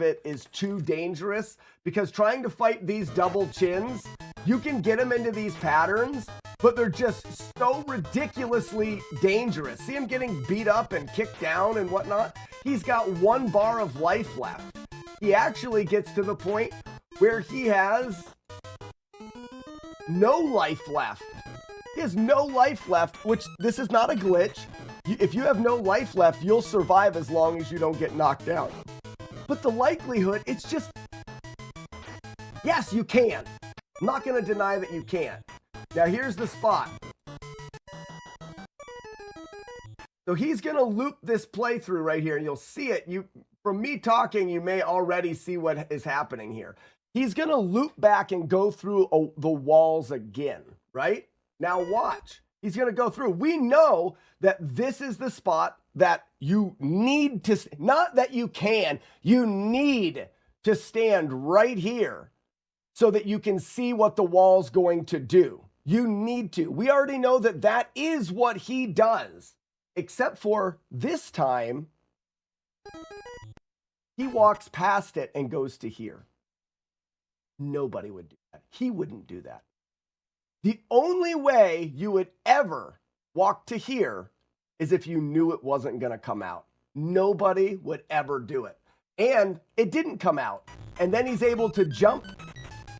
it is too dangerous, because trying to fight these double chins, you can get them into these patterns, but they're just so ridiculously dangerous. See him getting beat up and kicked down and whatnot? He's got 1 bar of life left. He actually gets to the point where he has no life left. He has no life left, which this is not a glitch. If you have no life left, you'll survive as long as you don't get knocked out. But the likelihood, it's just, yes, you can. I'm not going to deny that you can. Now, here's the spot. So he's going to loop this playthrough right here, and you'll see it. From me talking, you may already see what is happening here. He's going to loop back and go through the walls again, right? Now watch. He's going to go through. We know that this is the spot that you need to, not that you can, you need to stand right here so that you can see what the wall's going to do. You need to. We already know that that is what he does, except for this time, he walks past it and goes to here. Nobody would do that. He wouldn't do that. The only way you would ever walk to here is if you knew it wasn't going to come out. Nobody would ever do it. And it didn't come out. And then he's able to jump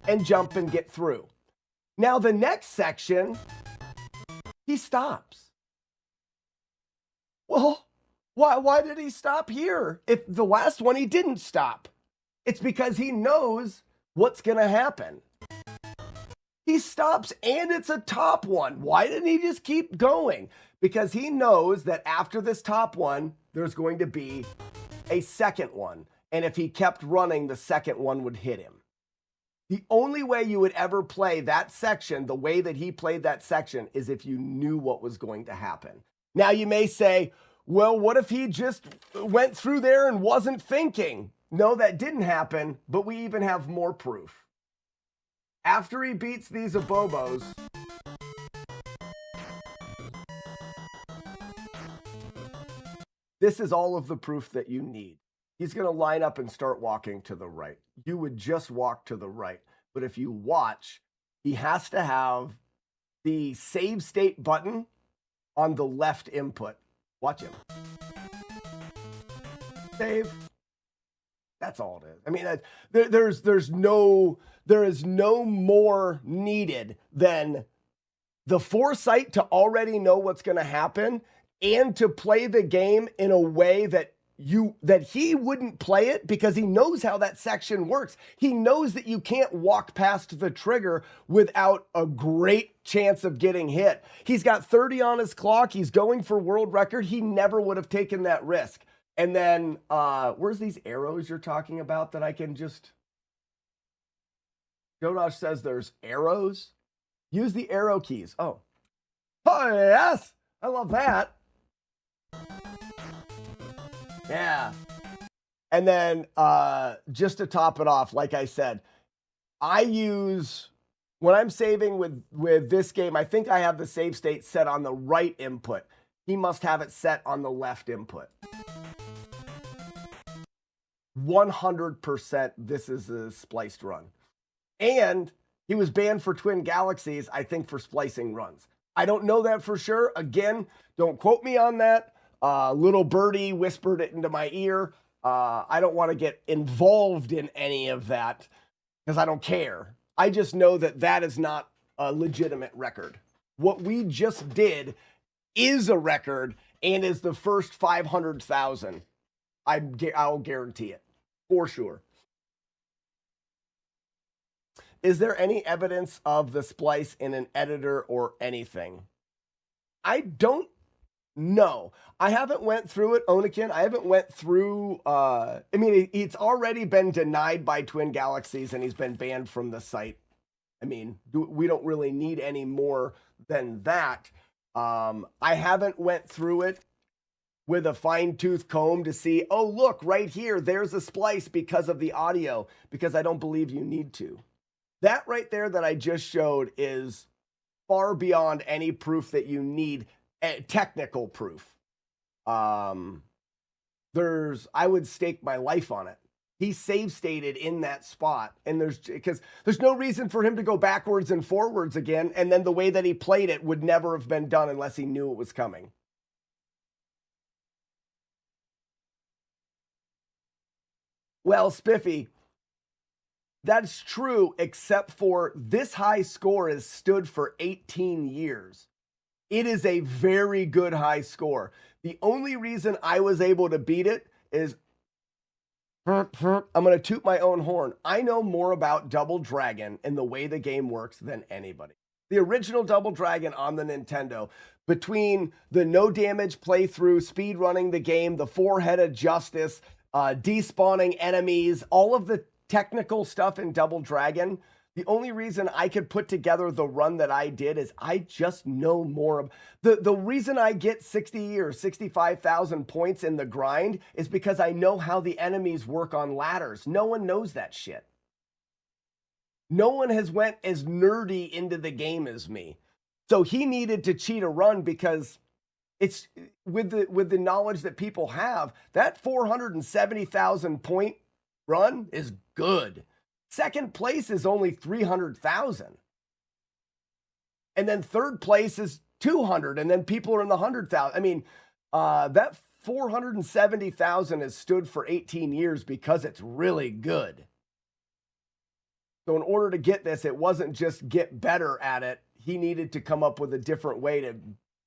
and get through. Now the next section, he stops. Well, why did he stop here? If the last one he didn't stop. It's because he knows what's going to happen. He stops and it's a top one. Why didn't he just keep going? Because he knows that after this top one, there's going to be a second one. And if he kept running, the second one would hit him. The only way you would ever play that section, the way that he played that section, is if you knew what was going to happen. Now you may say, well, what if he just went through there and wasn't thinking? No, that didn't happen, but we even have more proof. After he beats these abobos, this is all of the proof that you need. He's going to line up and start walking to the right. You would just walk to the right. But if you watch, he has to have the save state button on the left input. Watch him. Save. That's all it is. I mean, there is no more needed than the foresight to already know what's going to happen and to play the game in a way that he wouldn't play it, because he knows how that section works. He knows that you can't walk past the trigger without a great chance of getting hit. He's got 30 on his clock. He's going for world record. He never would have taken that risk. And then, where's these arrows you're talking about that I can just... Jodosh says there's arrows. Use the arrow keys. Oh, yes. I love that. Yeah. And then, just to top it off, like I said, when I'm saving with this game, I think I have the save state set on the right input. He must have it set on the left input. 100% this is a spliced run. And he was banned for Twin Galaxies, I think, for splicing runs. I don't know that for sure. Again, don't quote me on that. Little birdie whispered it into my ear. I don't want to get involved in any of that because I don't care. I just know that that is not a legitimate record. What we just did is a record and is the first 500,000. I'll guarantee it for sure. Is there any evidence of the splice in an editor or anything? I don't know. I haven't went through it, Onikin. I haven't went through, I mean, it's already been denied by Twin Galaxies and he's been banned from the site. I mean, we don't really need any more than that. I haven't went through it with a fine-tooth comb to see, oh, look, right here, there's a splice because of the audio, because I don't believe you need to. That right there that I just showed is far beyond any proof that you need, technical proof. I would stake my life on it. He save stated in that spot, and because there's no reason for him to go backwards and forwards again, and then the way that he played it would never have been done unless he knew it was coming. Well, Spiffy, that's true, except for this high score has stood for 18 years. It is a very good high score. The only reason I was able to beat it is, I'm going to toot my own horn. I know more about Double Dragon and the way the game works than anybody. The original Double Dragon on the Nintendo, between the no damage playthrough, speed running the game, the four-headed justice, despawning enemies, all of the technical stuff in Double Dragon, the only reason I could put together the run that I did is I just know more. The reason I get 60 or 65,000 points in the grind is because I know how the enemies work on ladders. No one knows that shit. No one has went as nerdy into the game as me. So he needed to cheat a run because it's with the knowledge that people have, that 470,000 point run is good. Second place is only 300,000. And then third place is 200. And then people are in the 100,000. I mean, that 470,000 has stood for 18 years because it's really good. So in order to get this, it wasn't just get better at it. He needed to come up with a different way to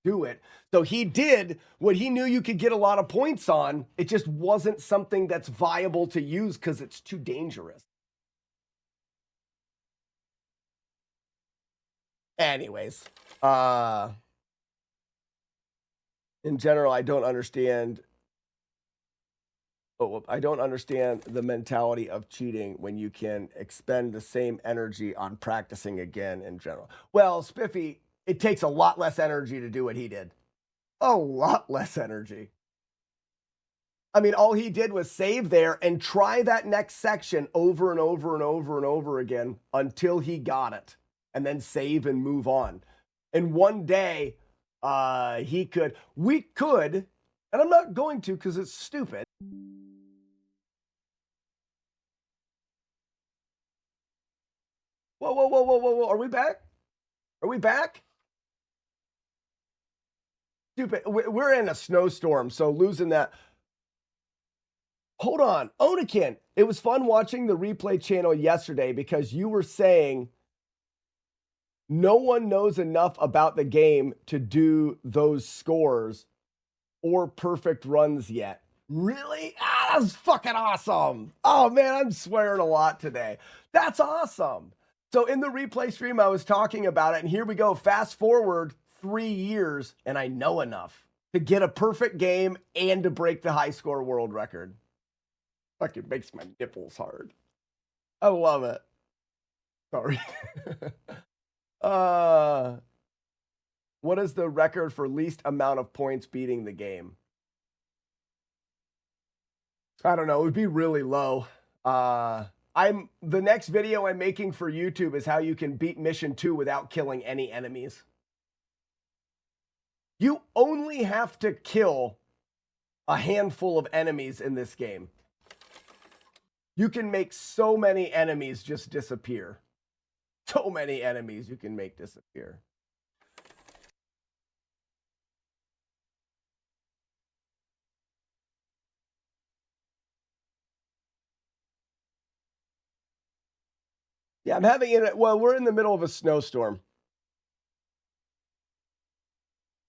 do it. So he did what he knew you could get a lot of points on. It just wasn't something that's viable to use because it's too dangerous. Anyways, in general, I don't understand. I don't understand the mentality of cheating when you can expend the same energy on practicing again in general. Well, Spiffy, it takes a lot less energy to do what he did. A lot less energy. I mean, all he did was save there and try that next section over and over and over and over again until he got it. And then save and move on. And one day, we could, and I'm not going to because it's stupid. Whoa. Are we back? Are we back? Stupid. We're in a snowstorm, so losing that. Hold on. Onikin, it was fun watching the replay channel yesterday because you were saying no one knows enough about the game to do those scores or perfect runs yet. Really? That's fucking awesome. Oh man, I'm swearing a lot today. That's awesome. So in the replay stream, I was talking about it, and here we go. Fast forward 3 years, and I know enough to get a perfect game and to break the high score world record. Fucking makes my nipples hard. I love it. Sorry. What is the record for least amount of points beating the game? I don't know. It would be really low. The next video I'm making for YouTube is how you can beat Mission 2 without killing any enemies. You only have to kill a handful of enemies in this game. You can make so many enemies just disappear. So many enemies you can make disappear. Yeah, I'm having it. Well, we're in the middle of a snowstorm.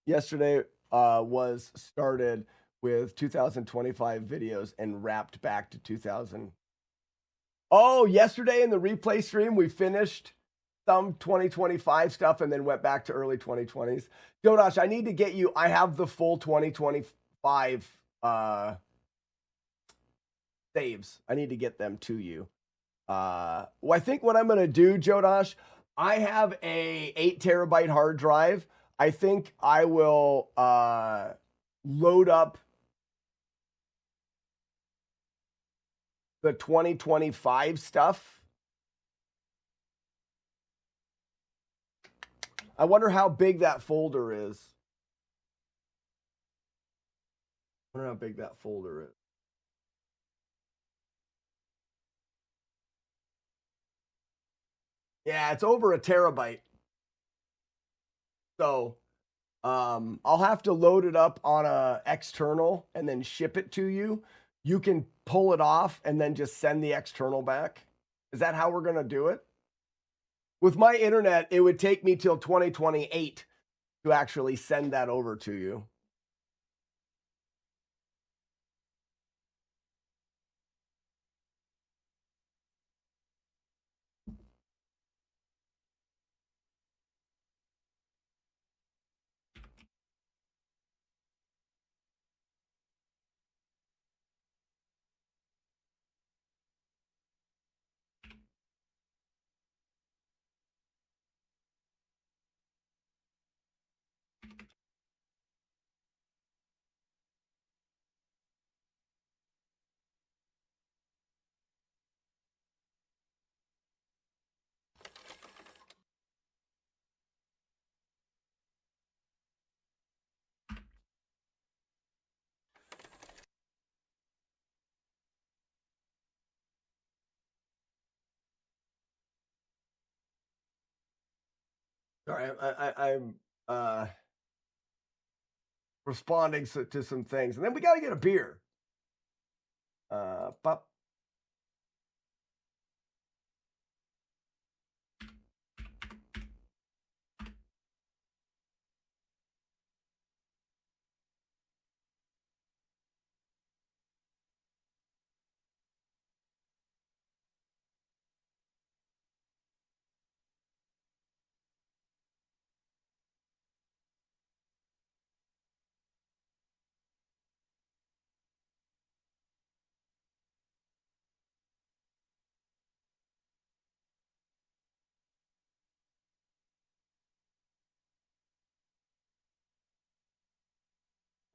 Yesterday was started with 2025 videos and wrapped back to 2000. Oh, yesterday in the replay stream, we finished some 2025 stuff and then went back to early 2020s. Jodosh, I need to get you. I have the full 2025 saves. I need to get them to you. Well, I think what I'm going to do, Jodosh, I have a 8 terabyte hard drive. I think I will load up the 2025 stuff. I wonder how big that folder is. I wonder how big that folder is. Yeah, it's over a terabyte. So I'll have to load it up on a external and then ship it to you. You can pull it off and then just send the external back. Is that how we're going to do it? With my internet, it would take me till 2028 to actually send that over to you. Sorry, I'm responding to some things, and then we got to get a beer. But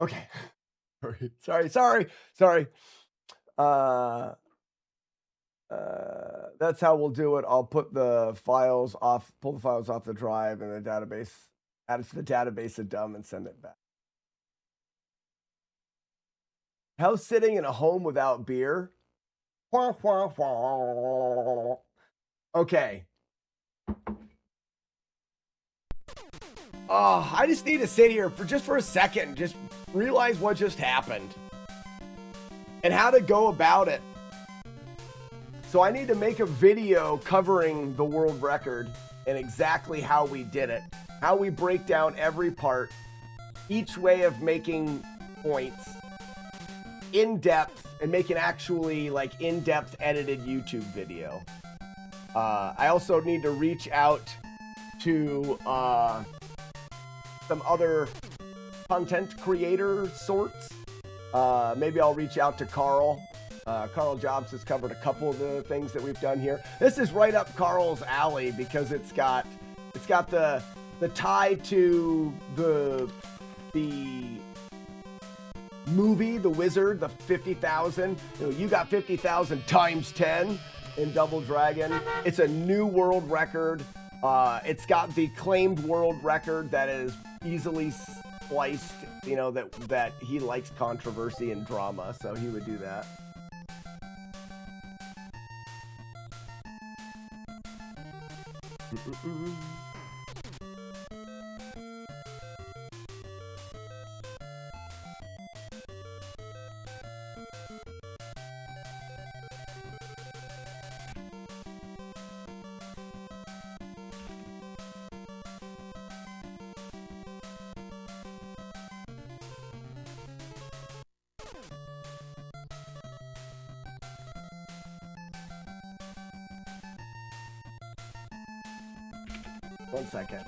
okay. Sorry. That's how we'll do it. I'll put the files off, pull the files off the drive and the database, add it to the database of dumb and send it back. How's sitting in a home without beer? Okay. Oh, I just need to sit here for a second, just realize what just happened and how to go about it. So I need to make a video covering the world record and exactly how we did it, how we break down every part, each way of making points in depth and make an actually like in-depth edited YouTube video. I also need to reach out to some other content creator sorts. Maybe I'll reach out to Carl. Carl Jobs has covered a couple of the things that we've done here. This is right up Carl's alley because it's got the tie to the movie, The Wizard, the 50,000. You got 50,000 times 10 in Double Dragon. It's a new world record. It's got the claimed world record that is easily spliced, that he likes controversy and drama, so he would do that. 1 second.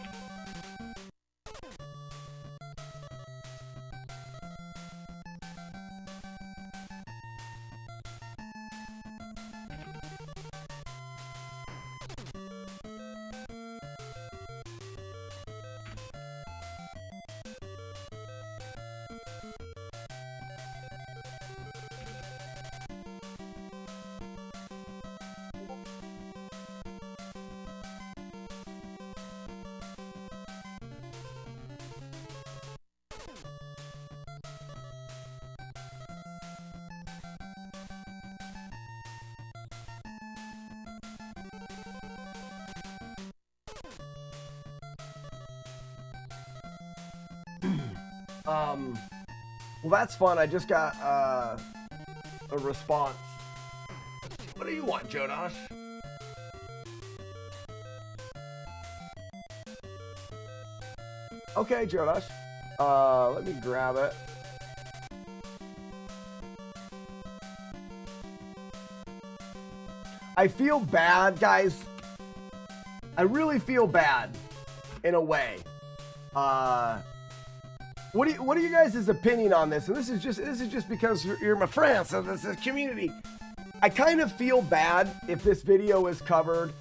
Well, that's fun. I just got a response. What do you want, Jodosh? Okay, Jodosh. Let me grab it. I feel bad, guys. I really feel bad, in a way. What are you guys' opinion on this? And this is just because you're my friends, so this is community. I kind of feel bad if this video is covered.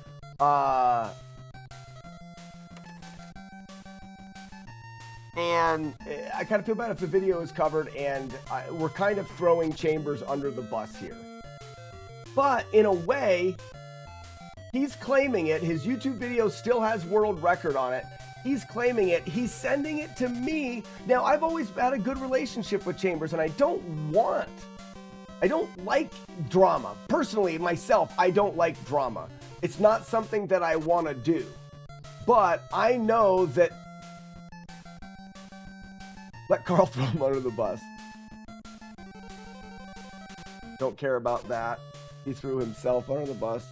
And I kind of feel bad if the video is covered and we're kind of throwing Chambers under the bus here. But in a way, he's claiming it. His YouTube video still has world record on it. He's claiming it. He's sending it to me. Now, I've always had a good relationship with Chambers, and I don't like drama. Personally, myself, I don't like drama. It's not something that I want to do. But I know that... Let Carl throw him under the bus. Don't care about that. He threw himself under the bus.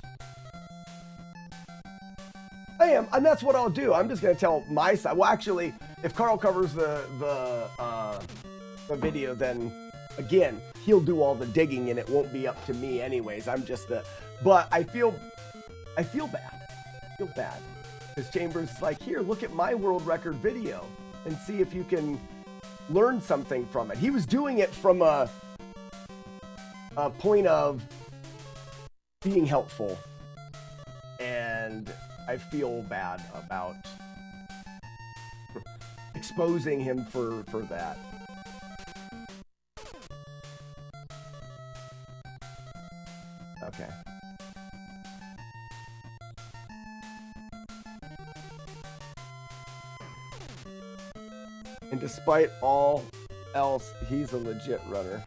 I am, and that's what I'll do. I'm just going to tell my side. Well, actually, if Carl covers the video, then again, he'll do all the digging, and it won't be up to me, anyways. I'm just the. But I feel bad. I feel bad because Chambers is like, here, look at my world record video, and see if you can learn something from it. He was doing it from a point of being helpful, and I feel bad about exposing him for that. Okay. And despite all else, he's a legit runner.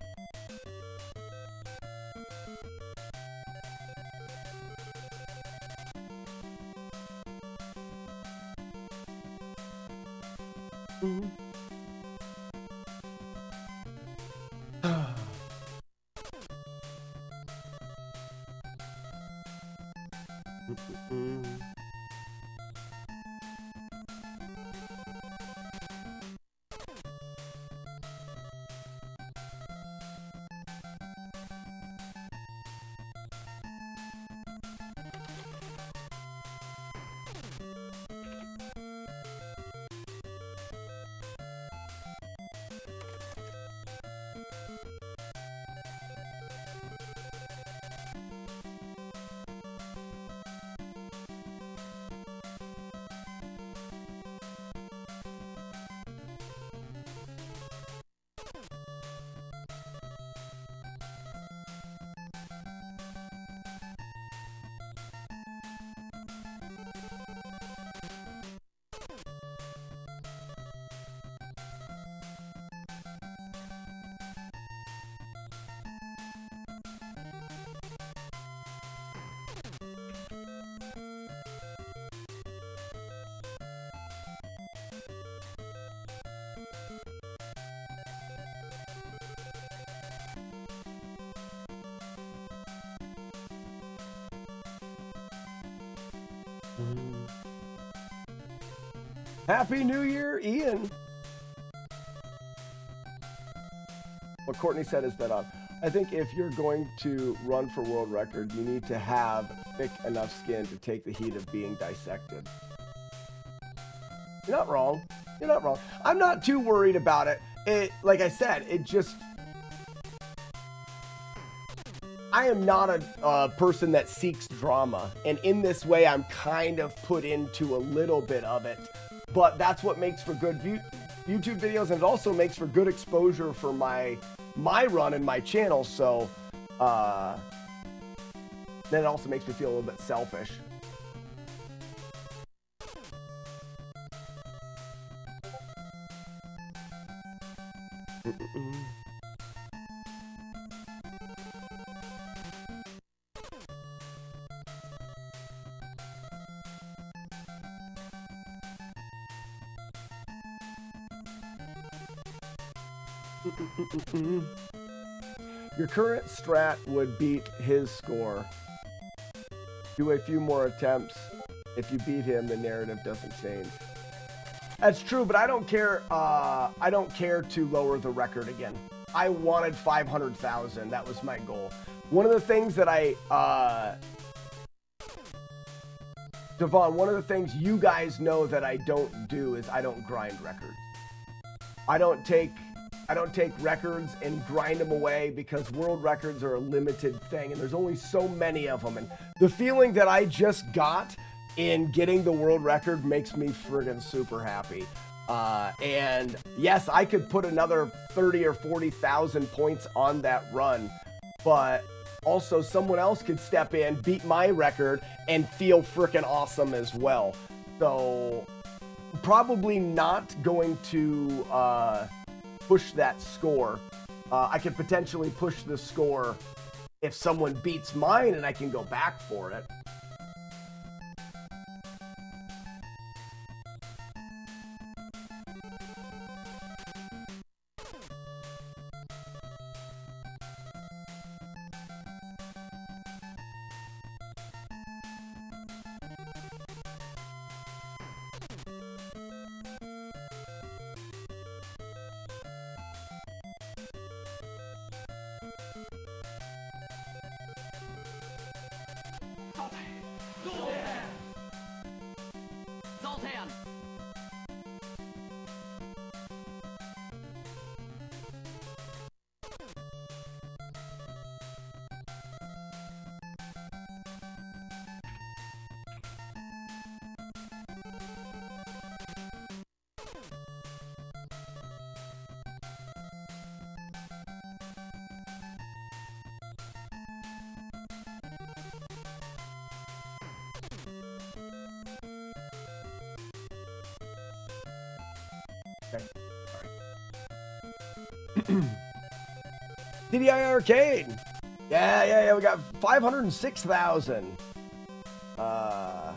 Happy New Year, Ian. What Courtney said is that I think if you're going to run for world record, you need to have thick enough skin to take the heat of being dissected. You're not wrong. You're not wrong. I'm not too worried about it. Like I said, it just... I am not a person that seeks drama. And in this way, I'm kind of put into a little bit of it. But that's what makes for good YouTube videos. And it also makes for good exposure for my run and my channel. So then it also makes me feel a little bit selfish. Your current strat would beat his score. Do a few more attempts. If you beat him, the narrative doesn't change. That's true, but I don't care. I don't care to lower the record again. I wanted 500,000. That was my goal. One of the things that Devon, one of the things you guys know that I don't do is I don't grind records. I don't take records and grind them away because world records are a limited thing and there's only so many of them. And the feeling that I just got in getting the world record makes me friggin' super happy. And yes, I could put another 30 or 40,000 points on that run, but also someone else could step in, beat my record, and feel frickin' awesome as well. So probably not going to push that score. I could potentially push the score if someone beats mine and I can go back for it. Zoltan! DDI Arcade. Yeah. We got 506,000. I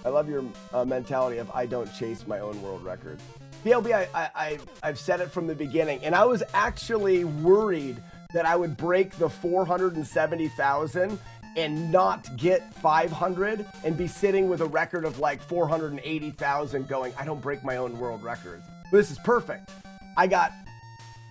love your mentality of I don't chase my own world record. PLB, I've said it from the beginning, and I was actually worried that I would break the 470,000 and not get 500 and be sitting with a record of like 480,000 going, I don't break my own world records. But this is perfect. I got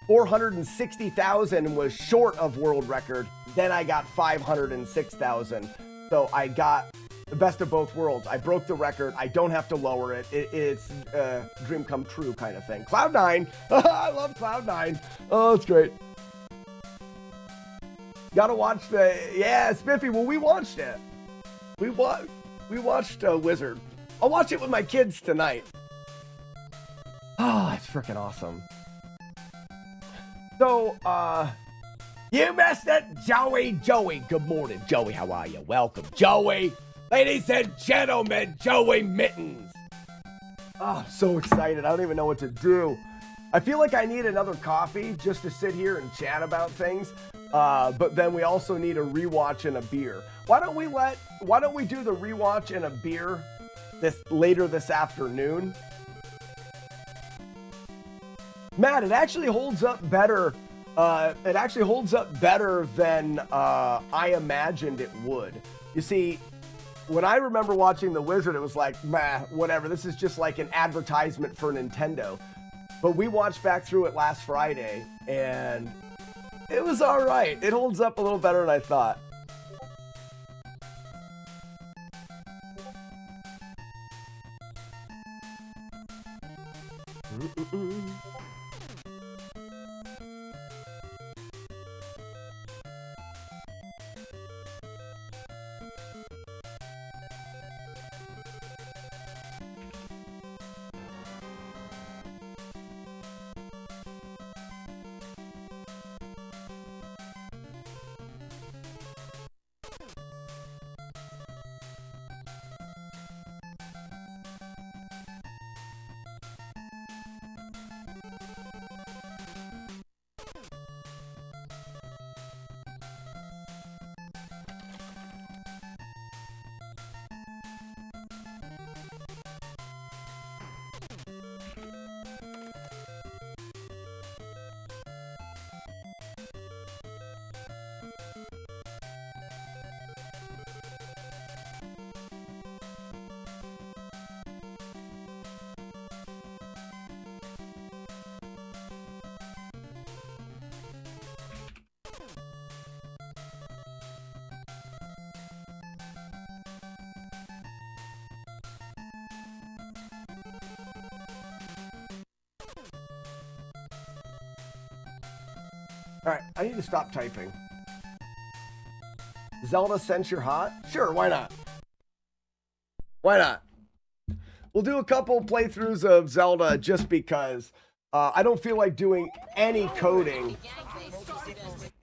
460,000 and was short of world record. Then I got 506,000. So I got the best of both worlds. I broke the record. I don't have to lower it. It's a dream come true kind of thing. Cloud9. I love Cloud9. Oh, it's great. Gotta watch the, yeah, Spiffy. Well, we watched it. We watched Wizard. I'll watch it with my kids tonight. Oh, it's freaking awesome. So, you missed it, Joey. Good morning, Joey. How are you? Welcome, Joey. Ladies and gentlemen, Joey Mittens. Oh, I'm so excited. I don't even know what to do. I feel like I need another coffee just to sit here and chat about things. But then we also need a rewatch and a beer. Why don't we do the rewatch and a beer later this afternoon? Matt, it actually holds up better. It actually holds up better than I imagined it would. You see, when I remember watching The Wizard, it was like, meh, whatever. This is just like an advertisement for Nintendo. But we watched back through it last Friday, and it was all right. It holds up a little better than I thought. All right, I need to stop typing. Zelda Sense You're Hot? Sure, why not? Why not? We'll do a couple playthroughs of Zelda just because I don't feel like doing any coding.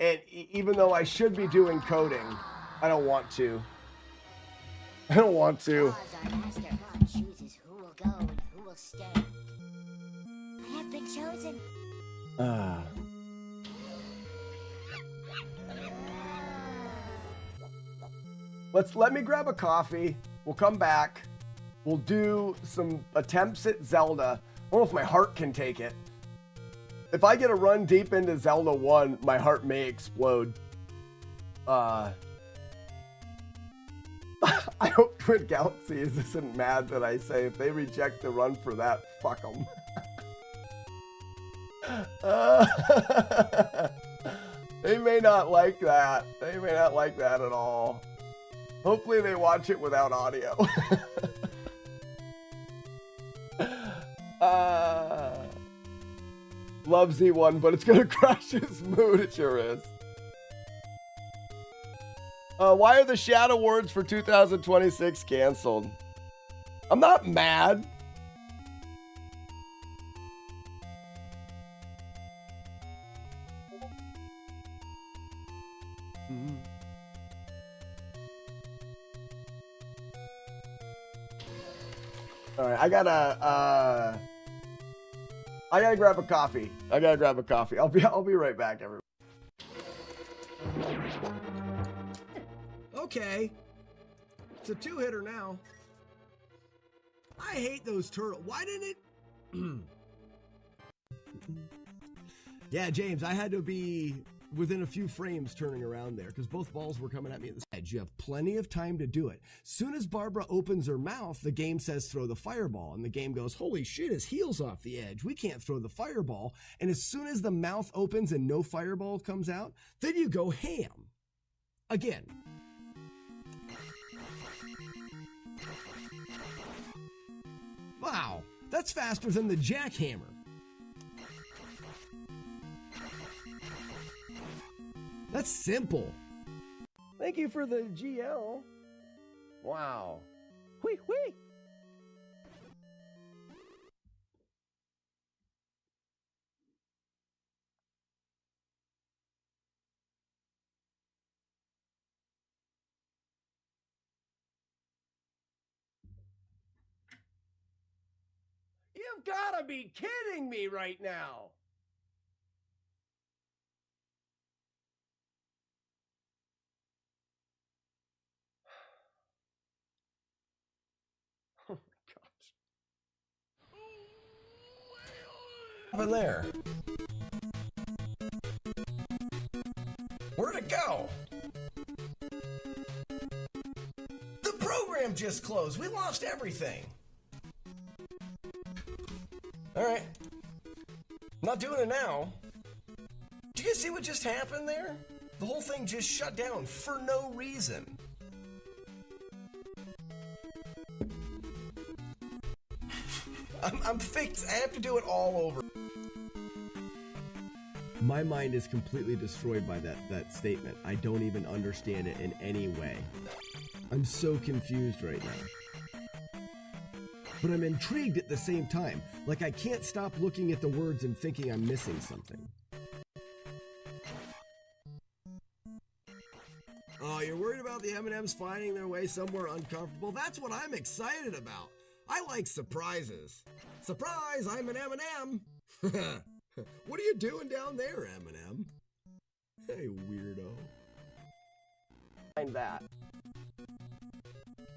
And even though I should be doing coding, I don't want to. I don't want to. Our master God chooses who will go and who will stay. I have been chosen. Let me grab a coffee. We'll come back. We'll do some attempts at Zelda. I don't know if my heart can take it. If I get a run deep into Zelda 1, my heart may explode. I hope Twin Galaxies isn't mad that I say if they reject the run for that, fuck them. They may not like that. They may not like that at all. Hopefully they watch it without audio. Love Z1, but it's gonna crash his mood. It sure is. Why are the Shadow Awards for 2026 canceled? I'm not mad. All right, I gotta grab a coffee. I'll be right back, everyone. Okay, it's a two-hitter now. I hate those turtles. Why didn't it? Yeah, James, I had to be within a few frames turning around there because both balls were coming at me at the edge. You have plenty of time to do it. Soon as Barbara opens her mouth, the game says throw the fireball, and the game goes, holy shit, his heel's off the edge. We can't throw the fireball. And as soon as the mouth opens and no fireball comes out, then you go ham. Again. Wow, that's faster than the jackhammer. That's simple. Thank you for the GL. Wow. Whee whee. You've got to be kidding me right now. Oh my gosh. What happened there? Where'd it go? The program just closed. We lost everything. All right. I'm not doing it now. Did you guys see what just happened there? The whole thing just shut down for no reason. I'm fixed. I have to do it all over. My mind is completely destroyed by that statement. I don't even understand it in any way. I'm so confused right now. But I'm intrigued at the same time. Like I can't stop looking at the words and thinking I'm missing something. Oh, you're worried about the M&Ms finding their way somewhere uncomfortable? That's what I'm excited about. I like surprises. Surprise, I'm an M&M. What are you doing down there, M&M? Hey, weirdo. Find that.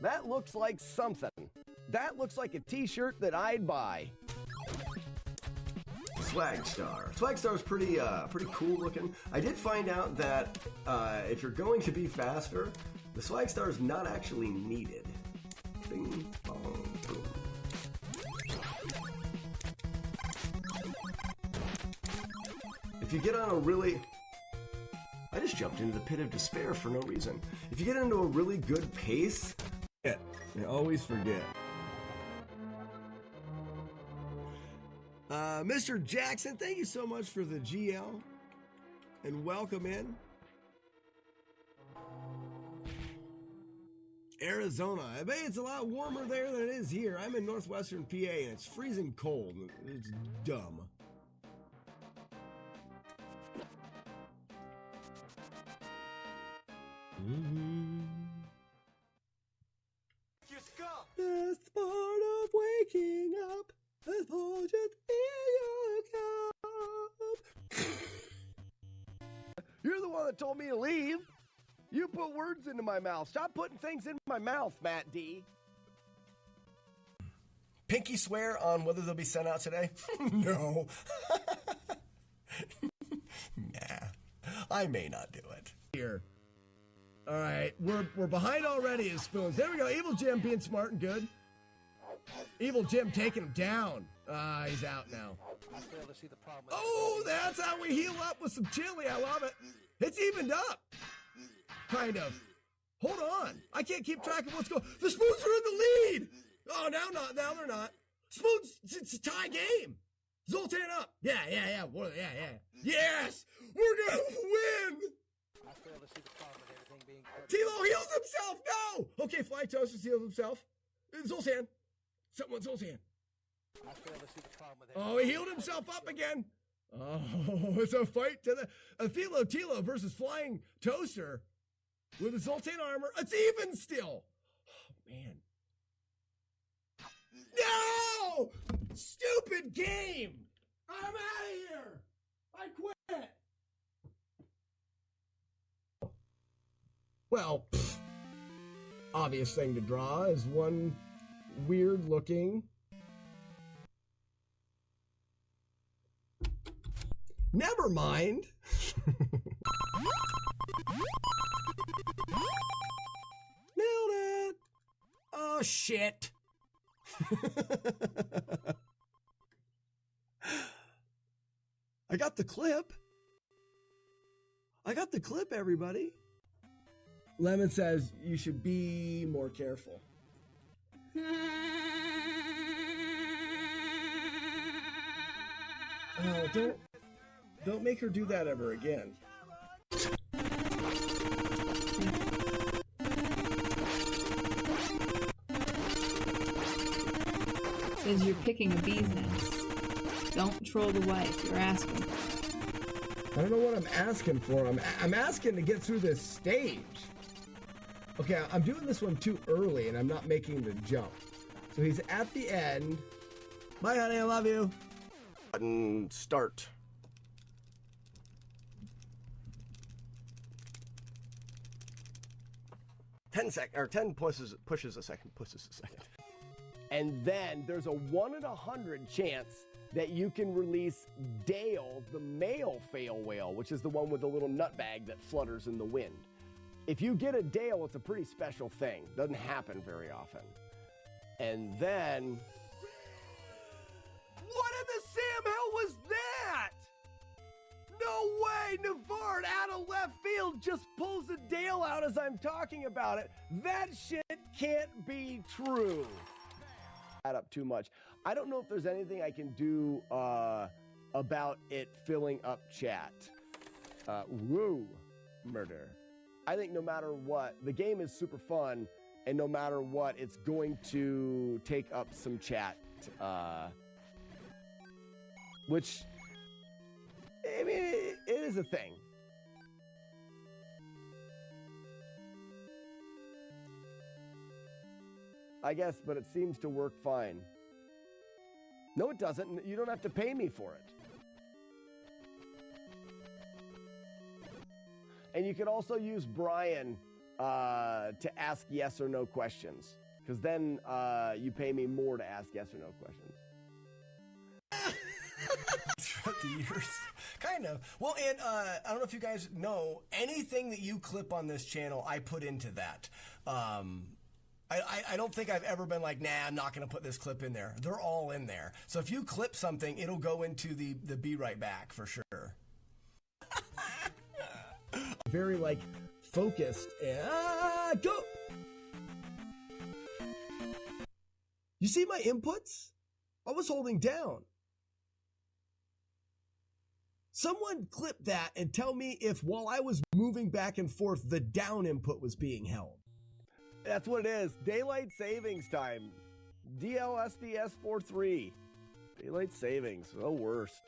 That looks like something. That looks like a t-shirt that I'd buy. Swag Star. Swag Star is pretty cool looking. I did find out that if you're going to be faster, the Swag Star is not actually needed. Bing, bong, boom. If you get on a really... I just jumped into the pit of despair for no reason. If you get into a really good pace... I always forget. Mr. Jackson, thank you so much for the GL. And welcome in. Arizona. I bet it's a lot warmer there than it is here. I'm in northwestern PA and it's freezing cold. It's dumb. Best part of waking up is just in your cup. You're the one that told me to leave. You put words into my mouth. Stop putting things in my mouth, Matt D. Pinky swear on whether they'll be sent out today? No. Nah. I may not do it. Here. All right, we're behind already as Spoons. There we go. Evil Jim being smart and good. Evil Jim taking him down. He's out now. Oh, that's how we heal up with some chili. I love it. It's evened up. Kind of. Hold on. I can't keep track of what's going on. The Spoons are in the lead. Oh, now they're not. Spoons, it's a tie game. Zoltan up. Yeah. Yes, we're going to win. I fail to see the problem with everything being... Tilo heals himself! No! Okay, Fly Toast heals himself. Zoltan. Someone, Zoltan. I fail to see the problem with everything. Oh, he healed himself up again. Oh, it's a fight to the... Tilo versus Flying Toaster with a Zoltan armor. It's even still. Oh, man. No! Stupid game! I'm out of here! I quit! Well, obvious thing to draw is one weird looking. Never mind. Nailed it. Oh, shit. I got the clip. Everybody. Lemon says you should be more careful. Oh, don't make her do that ever again. Says you're picking a bee's nest. Don't troll the wife. You're asking for it. I don't know what I'm asking for. I'm asking to get through this stage. Okay, I'm doing this one too early, and I'm not making the jump. So he's at the end. Bye, honey. I love you. Button start. Ten pushes a second. And then there's a 1 in 100 chance that you can release Dale, the male fail whale, which is the one with the little nutbag that flutters in the wind. If you get a Dale, it's a pretty special thing. Doesn't happen very often. And then... What in the Sam hell was that? No way! Navard out of left field just pulls a Dale out as I'm talking about it. That shit can't be true. add up too much. I don't know if there's anything I can do about it filling up chat. Woo, murder. I think no matter what, the game is super fun, and no matter what, it's going to take up some chat. Which, I mean, it is a thing. I guess, but it seems to work fine. No, it doesn't. You don't have to pay me for it. And you can also use Brian to ask yes or no questions, because then you pay me more to ask yes or no questions. Throughout the years. Kind of. Well, and I don't know if you guys know, anything that you clip on this channel, I put into that. I don't think I've ever been like, nah, I'm not going to put this clip in there. They're all in there. So if you clip something, it'll go into the Be Right Back for sure. Very, like, focused. Go! You see my inputs? I was holding down. Someone clip that and tell me if while I was moving back and forth, the down input was being held. That's what it is. Daylight savings time. DLSDS 43. Daylight savings. The worst.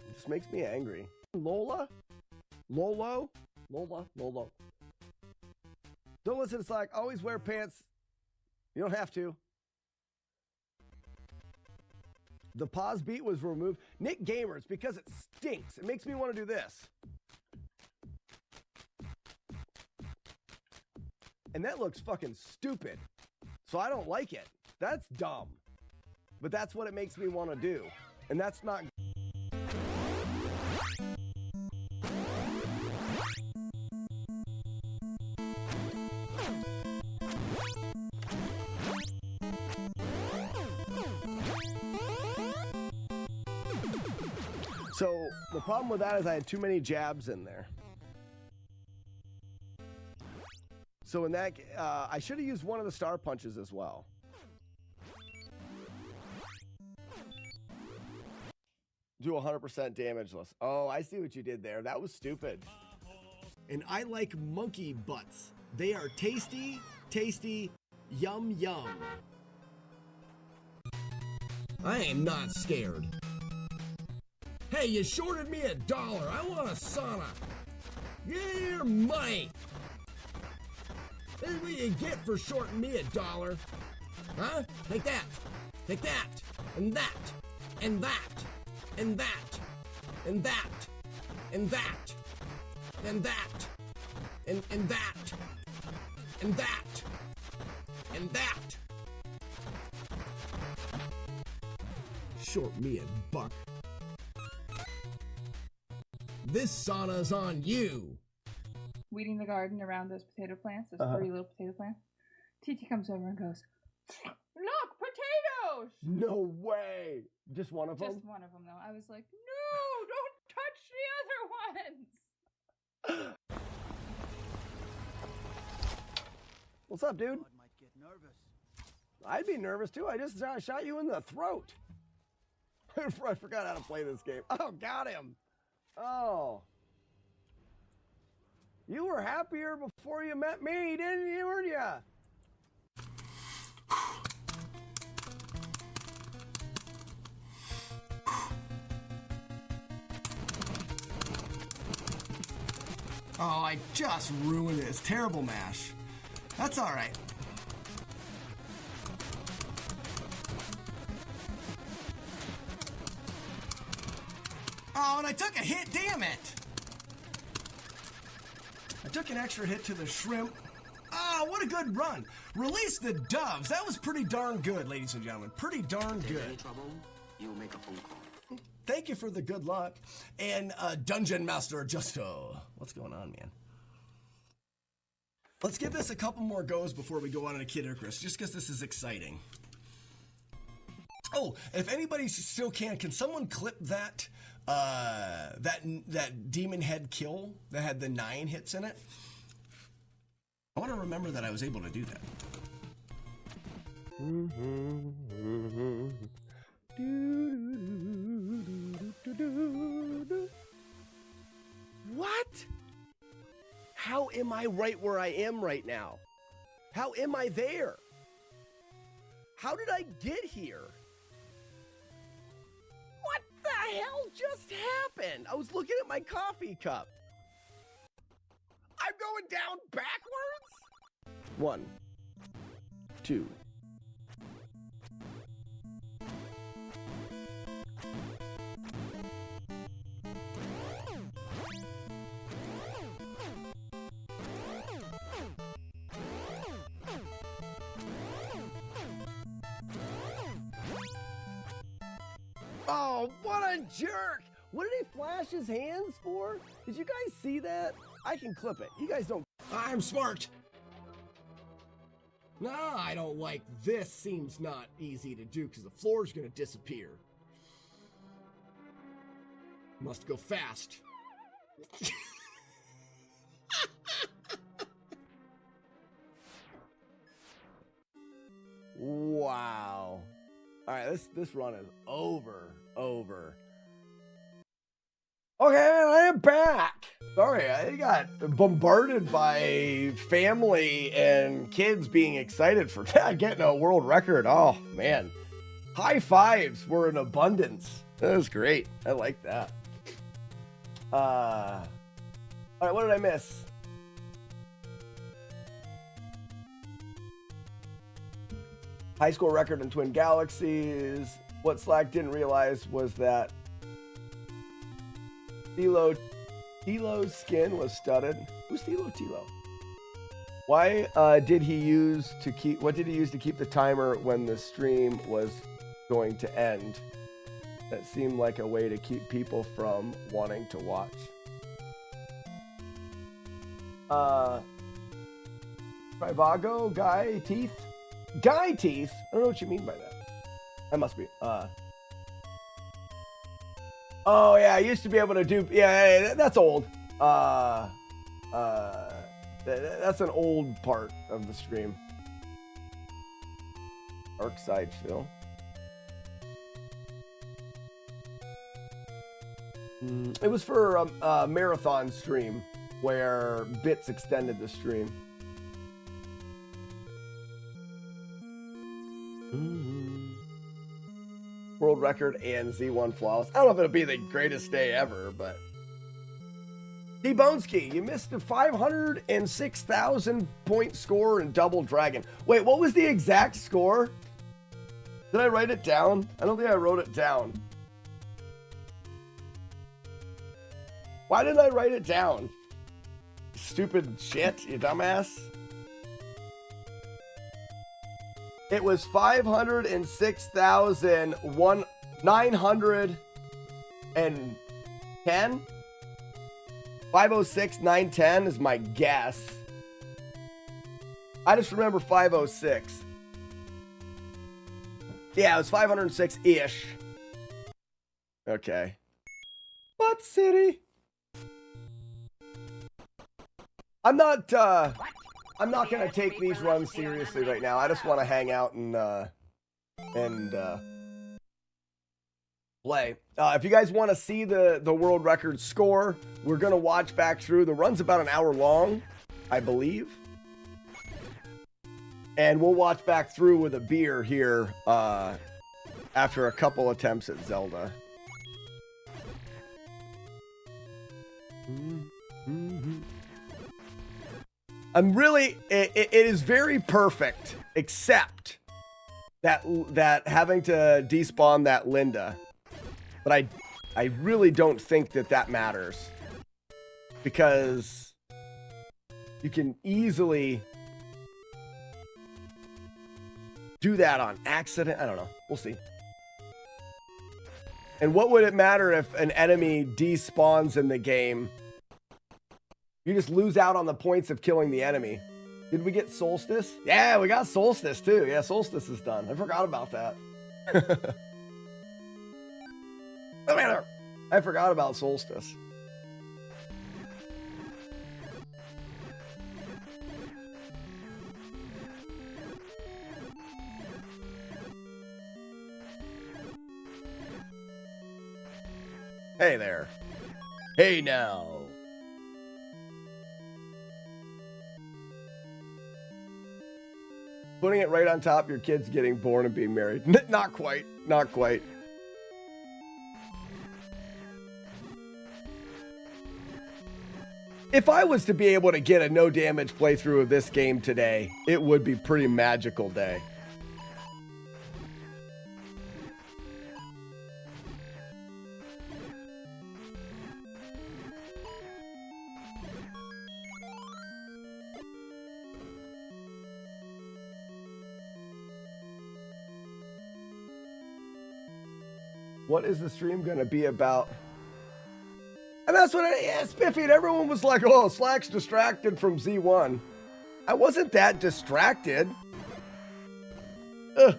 It just makes me angry. Lola? Lolo? Lola? Lolo. Don't listen to Slack. Always wear pants. You don't have to. The pause beat was removed. Nick Gamers, because it stinks. It makes me want to do this. And that looks fucking stupid. So I don't like it. That's dumb. But that's what it makes me want to do. And that's not... So the problem with that is I had too many jabs in there. So in that, I should have used one of the star punches as well. Do 100% damageless. Oh, I see what you did there. That was stupid. And I like monkey butts. They are tasty, tasty, yum, yum. I am not scared. Hey, you shorted me $1. I want a sauna. Give me your money. This is what you get for shorting me $1. Huh? Take that. Take that. And that. And that. And that. And that. And that. And that. And that. And that. And that. Short me $1. This sauna's on you. Weeding the garden around those potato plants, those 3 little potato plants. TT comes over and goes, "Look, potatoes!" No way. Just one of them? Just one of them, though. I was like, no, don't touch the other ones. What's up, dude? Might get nervous. I'd be nervous too. I just shot you in the throat. I forgot how to play this game. Oh, got him. Oh. You were happier before you met me, didn't you, weren't ya? Oh, I just ruined it. It's terrible mash. That's all right. Oh, and I took a hit, damn it! I took an extra hit to the shrimp. Oh, what a good run. Release the doves. That was pretty darn good, ladies and gentlemen. Pretty darn good. Any trouble, you make a phone call. Thank you for the good luck. And Dungeon Master Justo. What's going on, man? Let's give this a couple more goes before we go on to Kid Icarus, just because this is exciting. Oh, if anybody still can someone clip that that demon head kill that had the 9 hits in it? I want to remember that I was able to do that. What? How am I right where I am right now? How am I there? How did I get here? What the hell just happened? I was looking at my coffee cup. I'm going down backwards? 1, 2. Oh, what a jerk! What did he flash his hands for? Did you guys see that? I can clip it. You guys don't. I'm smart. No, I don't like this. Seems not easy to do because the floor's gonna disappear. Must go fast. Wow. All right, this run is over. Okay, I am back. Sorry, I got bombarded by family and kids being excited for getting a world record. Oh, man. High fives were in abundance. That was great. I like that. All right, what did I miss? High score record in Twin Galaxies. What Slack didn't realize was that Tilo's skin was studded. Who's Tilo? Why did he use to keep? What did he use to keep the timer when the stream was going to end? That seemed like a way to keep people from wanting to watch. Trivago guy teeth. Guy teeth? I don't know what you mean by that. That must be. Oh yeah, I used to be able to do. Yeah, that's old. That's an old part of the stream. Dark side Phil. It was for a marathon stream where bits extended the stream. World record and Z1 flawless. I don't know if it'll be the greatest day ever, but T-Boneski, you missed a 506,000 point score in Double Dragon. Wait, what was the exact score? Did I write it down? I don't think I wrote it down. Why didn't I write it down? Stupid shit, you dumbass. It was 506,910. 506,910 is my guess. I just remember 506. Yeah, it was 506-ish. Okay. Butt City. I'm not gonna take these runs seriously right now. I just want to hang out and play. If you guys want to see the world record score, we're gonna watch back through. The run's about an hour long, I believe, and we'll watch back through with a beer here after a couple attempts at Zelda. I'm really, it is very perfect, except that having to despawn that Linda. But I really don't think that matters, because you can easily do that on accident. I don't know. We'll see. And what would it matter if an enemy despawns in the game? You just lose out on the points of killing the enemy. Did we get Solstice? Yeah, we got Solstice too. Yeah, Solstice is done. I forgot about that. I forgot about Solstice. Hey there. Hey now. Putting it right on top, your kid's getting born and being married. Not quite. Not quite. If I was to be able to get a no damage playthrough of this game today, it would be pretty magical day. What is the stream going to be about? And that's what Spiffy and everyone was like, oh, Slack's distracted from Z1. I wasn't that distracted. Ugh.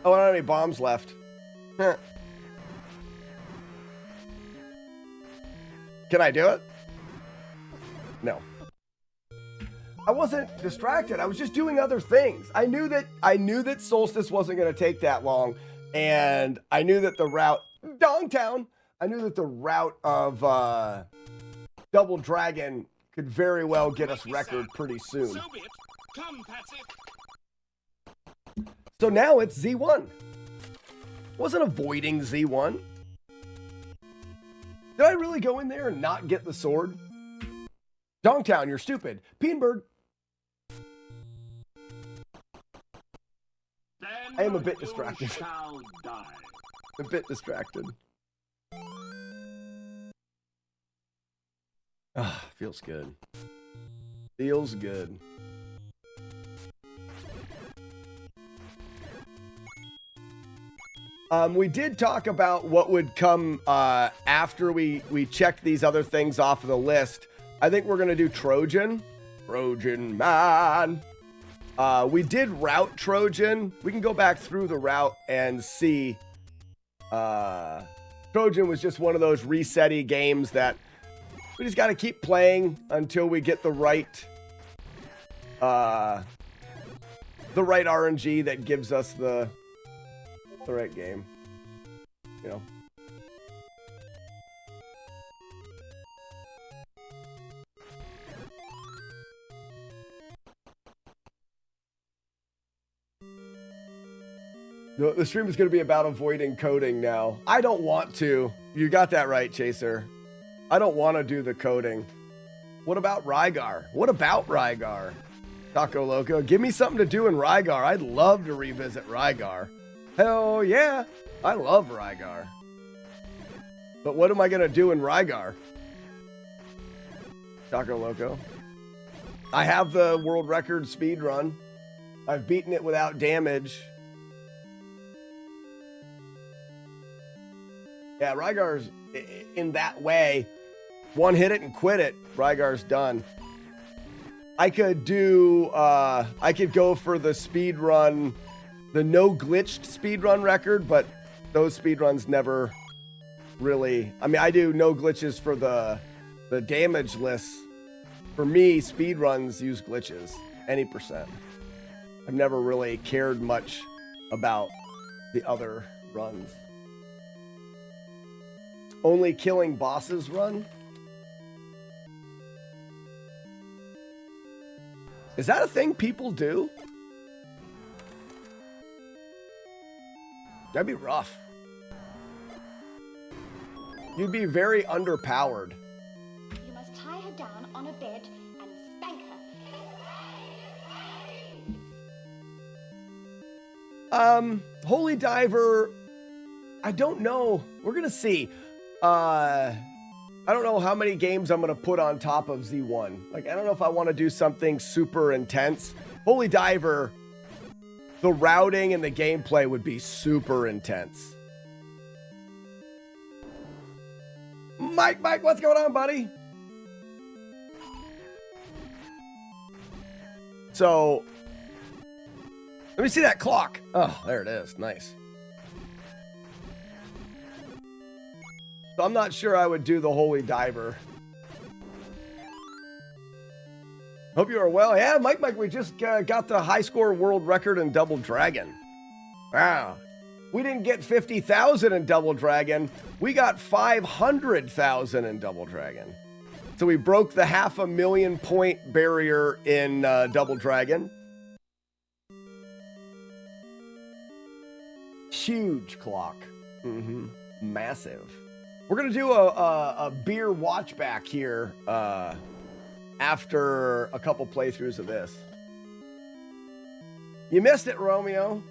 Oh, I don't have any bombs left. Huh. Can I do it? No. I wasn't distracted. I was just doing other things. I knew that Solstice wasn't going to take that long. And I knew that the route, Dongtown, I knew that the route of Double Dragon could very well get us record pretty soon. So now it's Z1. Wasn't avoiding Z1. Did I really go in there and not get the sword? Dongtown, you're stupid. Peenberg. I am a bit distracted. A bit distracted. Ah, feels good. Feels good. We did talk about what would come after we checked these other things off of the list. I think we're gonna do Trojan. Trojan man. We did route Trojan. We can go back through the route and see. Trojan was just one of those reset-y games that we just got to keep playing until we get the right RNG that gives us the right game. You know. The stream is going to be about avoiding coding now. I don't want to. You got that right, Chaser. I don't want to do the coding. What about Rygar? What about Rygar? Taco Loco, give me something to do in Rygar. I'd love to revisit Rygar. Hell yeah. I love Rygar. But what am I going to do in Rygar? Taco Loco. I have the world record speed run. I've beaten it without damage. Yeah, Rygar's in that way. One hit it and quit it. Rygar's done. I could do, I could go for the speed run, the no glitched speed run record, but those speed runs never really, I mean, I do no glitches for the damage lists. For me, speed runs use glitches, any percent. I've never really cared much about the other runs. Only killing bosses run? Is that a thing people do? That'd be rough. You'd be very underpowered. You must tie her down on a bed and spank her. Holy Diver, I don't know. We're gonna see. I don't know how many games I'm going to put on top of Z1. Like, I don't know if I want to do something super intense. Holy Diver, the routing and the gameplay would be super intense. Mike, what's going on, buddy? So, let me see that clock. Oh, there it is. Nice. So I'm not sure I would do the Holy Diver. Hope you are well. Yeah, Mike, we just got the high score world record in Double Dragon. Wow. We didn't get 50,000 in Double Dragon. We got 500,000 in Double Dragon. So we broke the 500,000 point barrier in Double Dragon. Huge clock. Massive. We're going to do a beer watch back here after a couple playthroughs of this. You missed it, Romeo.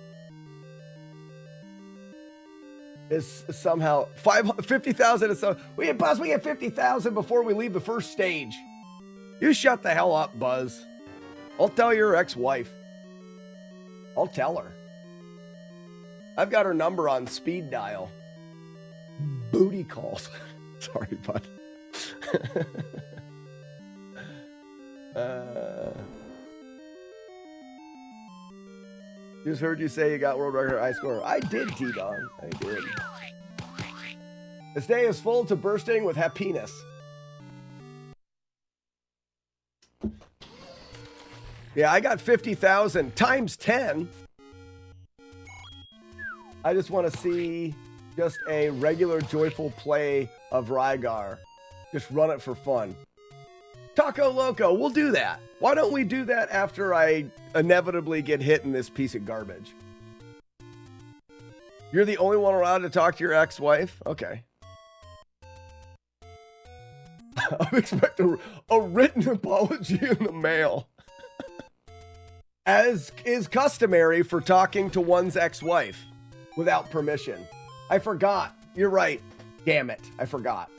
Is somehow 50,000 is so we get Buzz, we get 50,000 before we leave the first stage. You shut the hell up, Buzz. I'll tell your ex-wife. I'll tell her. I've got her number on speed dial. Booty calls. Sorry, bud. Just heard you say you got world record high score. I did, T-Don. I did. This day is full to bursting with happiness. Yeah, I got 50,000 times 10. I just want to see just a regular joyful play of Rygar. Just run it for fun. Taco Loco, we'll do that. Why don't we do that after I inevitably get hit in this piece of garbage? You're the only one allowed to talk to your ex-wife? Okay. I expect a written apology in the mail. As is customary for talking to one's ex-wife without permission. I forgot. You're right. Damn it. I forgot.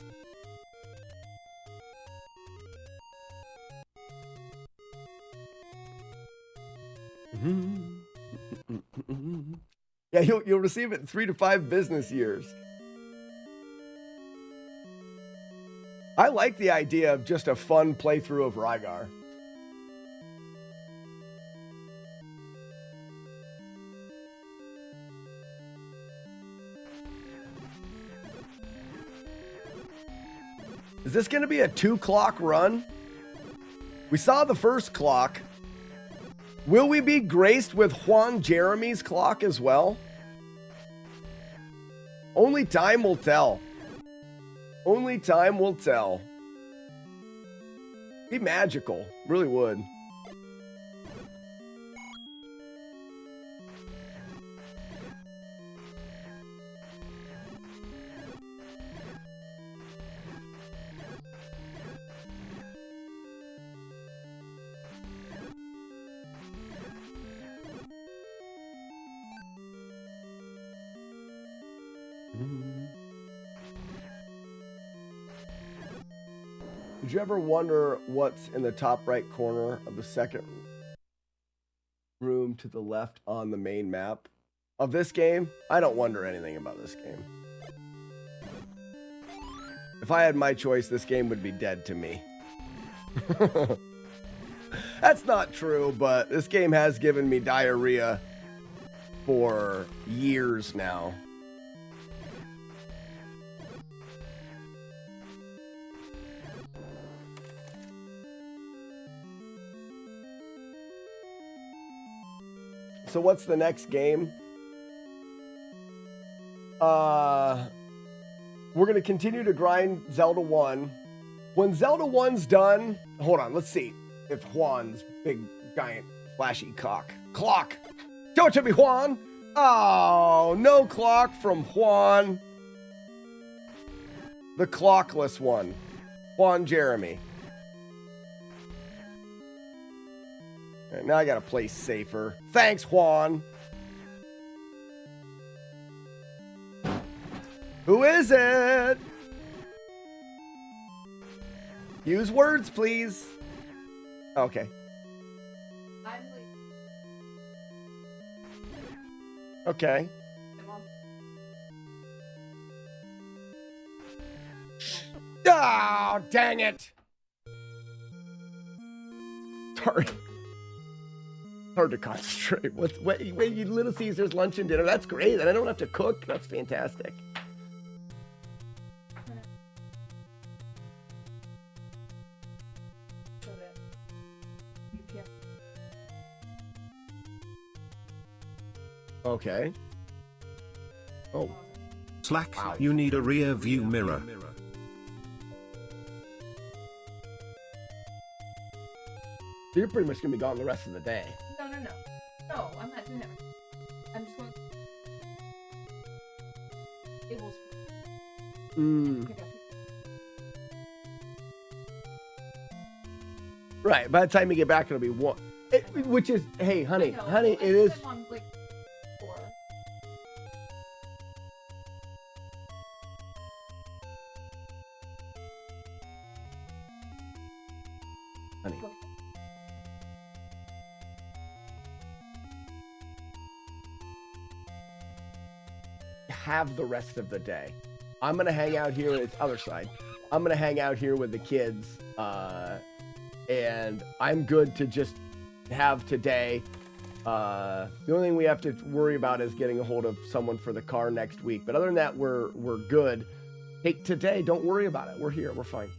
Yeah, you'll receive it in 3 to 5 business years. I like the idea of just a fun playthrough of Rygar. Is this going to be a 2-clock run? We saw the first clock. Will we be graced with Juan Jeremy's clock as well? Only time will tell. Only time will tell. Be magical. Really would. Did you ever wonder what's in the top right corner of the second room to the left on the main map of this game? I don't wonder anything about this game. If I had my choice, this game would be dead to me. That's not true, but this game has given me diarrhea for years now. So what's the next game? We're going to continue to grind Zelda 1. When Zelda 1's done, hold on, let's see if Juan's big, giant, flashy clock. Show it to me, Juan. Oh, no clock from Juan. The clockless one. Juan Jeremy. Right, now I gotta play safer. Thanks, Juan. Who is it? Use words, please. Okay. Okay. Oh, dang it. Sorry. Hard to concentrate. Wait, you Little Caesars lunch and dinner. That's great. And I don't have to cook. That's fantastic. Okay. Oh. Slack, Wow. you need a rear view mirror. So you're pretty much gonna be gone the rest of the day. No, no, no. No, I'm not doing that. I'm just going. Tables. Pick up. Right. By the time you get back, it'll be one. Which is, hey, honey, No, honey, I it is. put them on, like, 4. Honey. Go. Have the rest of the day. I'm gonna hang out here. It's other side. I'm gonna hang out here with the kids, and I'm good to just have today. The only thing we have to worry about is getting a hold of someone for the car next week. But other than that, we're good. Take today. Don't worry about it. We're here. We're fine.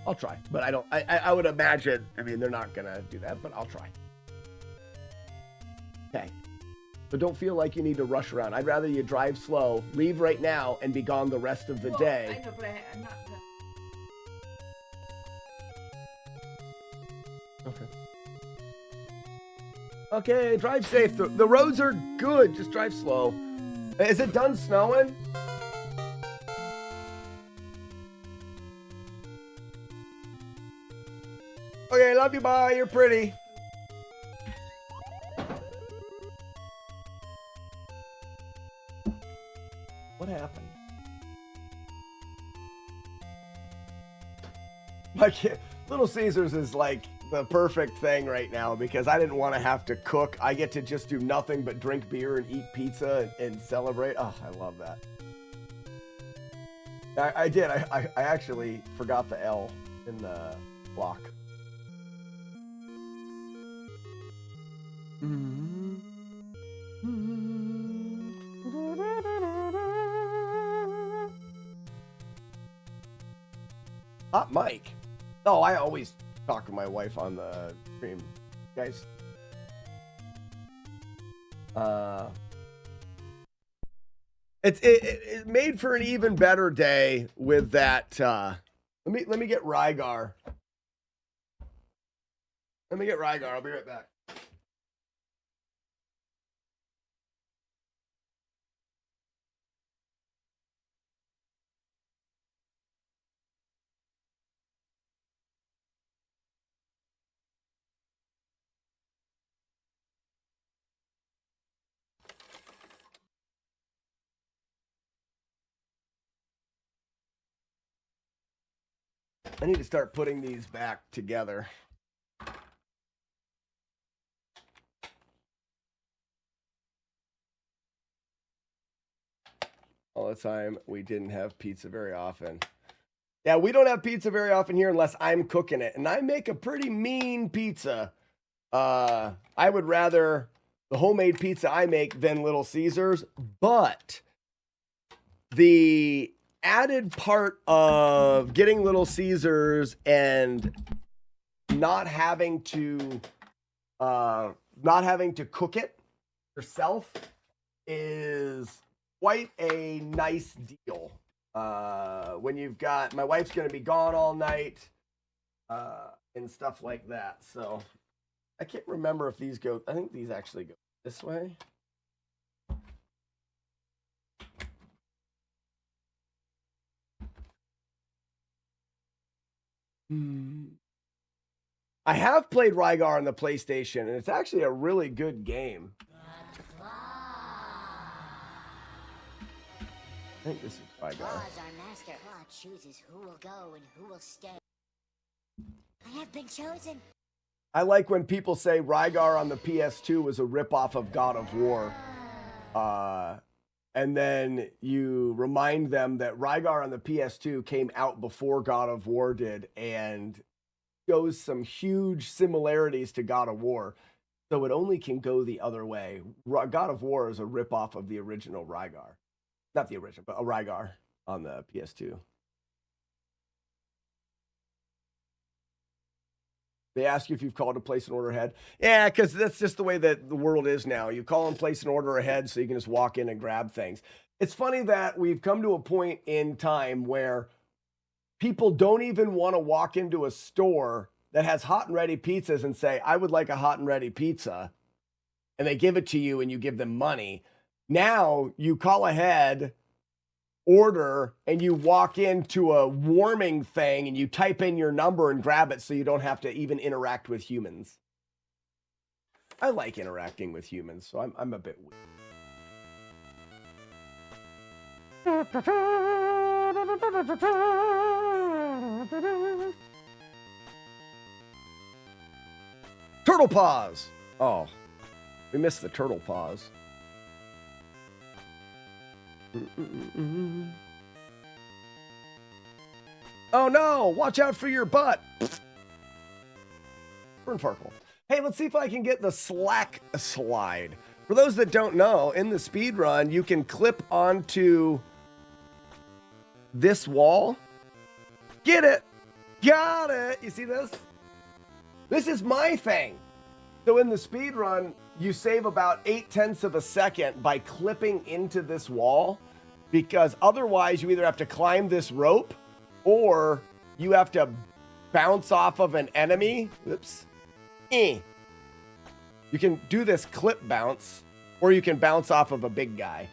I'll try, but I don't. I would imagine. I mean, they're not gonna do that, but I'll try. Okay. But don't feel like you need to rush around. I'd rather you drive slow, leave right now, and be gone the rest of the day. I know, but I'm not. Okay. Okay, drive safe. The roads are good. Just drive slow. Is it done snowing? Okay, love you, bye. You're pretty. What happened? My kid, Little Caesars is like the perfect thing right now because I didn't want to have to cook. I get to just do nothing but drink beer and eat pizza and celebrate. Oh, I love that. I did. I actually forgot the L in the block. Hot mic. Oh, I always talk to my wife on the stream, guys. It made for an even better day with that. Let me get Rygar. Let me get Rygar. I'll be right back. I need to start putting these back together. All the time, we didn't have pizza very often. Yeah, we don't have pizza very often here unless I'm cooking it. And I make a pretty mean pizza. I would rather the homemade pizza I make than Little Caesars. But the added part of getting Little Caesars and not having to cook it yourself is quite a nice deal. When you've got my wife's going to be gone all night and stuff like that. So I can't remember if these go. I think these actually go this way. I have played Rygar on the PlayStation, and it's actually a really good game. I think this is Rygar. Claw is our master. Claw chooses who will go and who will stay. I have been chosen. I like when people say Rygar on the PS2 was a ripoff of God of War. And then you remind them that Rygar on the PS2 came out before God of War did and shows some huge similarities to God of War. So it only can go the other way. God of War is a ripoff of the original Rygar. Not the original, but a Rygar on the PS2. They ask you if you've called to place an order ahead. Yeah, because that's just the way that the world is now. You call and place an order ahead so you can just walk in and grab things. It's funny that we've come to a point in time where people don't even want to walk into a store that has hot and ready pizzas and say, I would like a hot and ready pizza. And they give it to you and you give them money. Now you call ahead, order, and you walk into a warming thing and you type in your number and grab it so you don't have to even interact with humans. I like interacting with humans, so I'm a bit weird. Turtle paws. Oh, we missed the turtle paws. Oh no, watch out for your butt. Burn Farkle. Hey, let's see if I can get the slack slide. For those that don't know, in the speed run, you can clip onto this wall. Get it. Got it. You see this? This is my thing. So in the speed run, you save about 0.8 of a second by clipping into this wall, because otherwise you either have to climb this rope or you have to bounce off of an enemy. Oops. You can do this clip bounce, or you can bounce off of a big guy.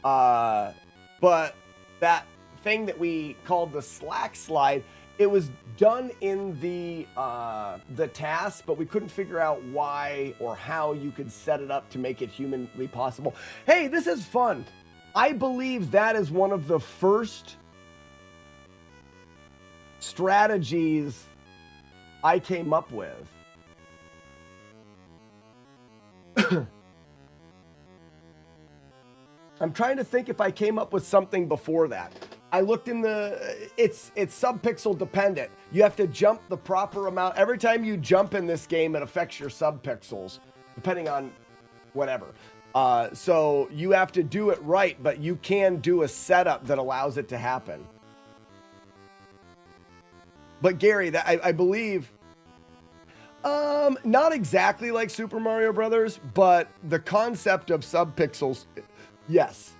But that thing that we called the slack slide, it was done in the task, but we couldn't figure out why or how you could set it up to make it humanly possible. Hey, this is fun. I believe that is one of the first strategies I came up with. I'm trying to think if I came up with something before that. I looked in it's subpixel dependent. You have to jump the proper amount. Every time you jump in this game, it affects your subpixels, depending on whatever. So you have to do it right, but you can do a setup that allows it to happen. But Gary, that I believe, not exactly like Super Mario Brothers, but the concept of subpixels, yes.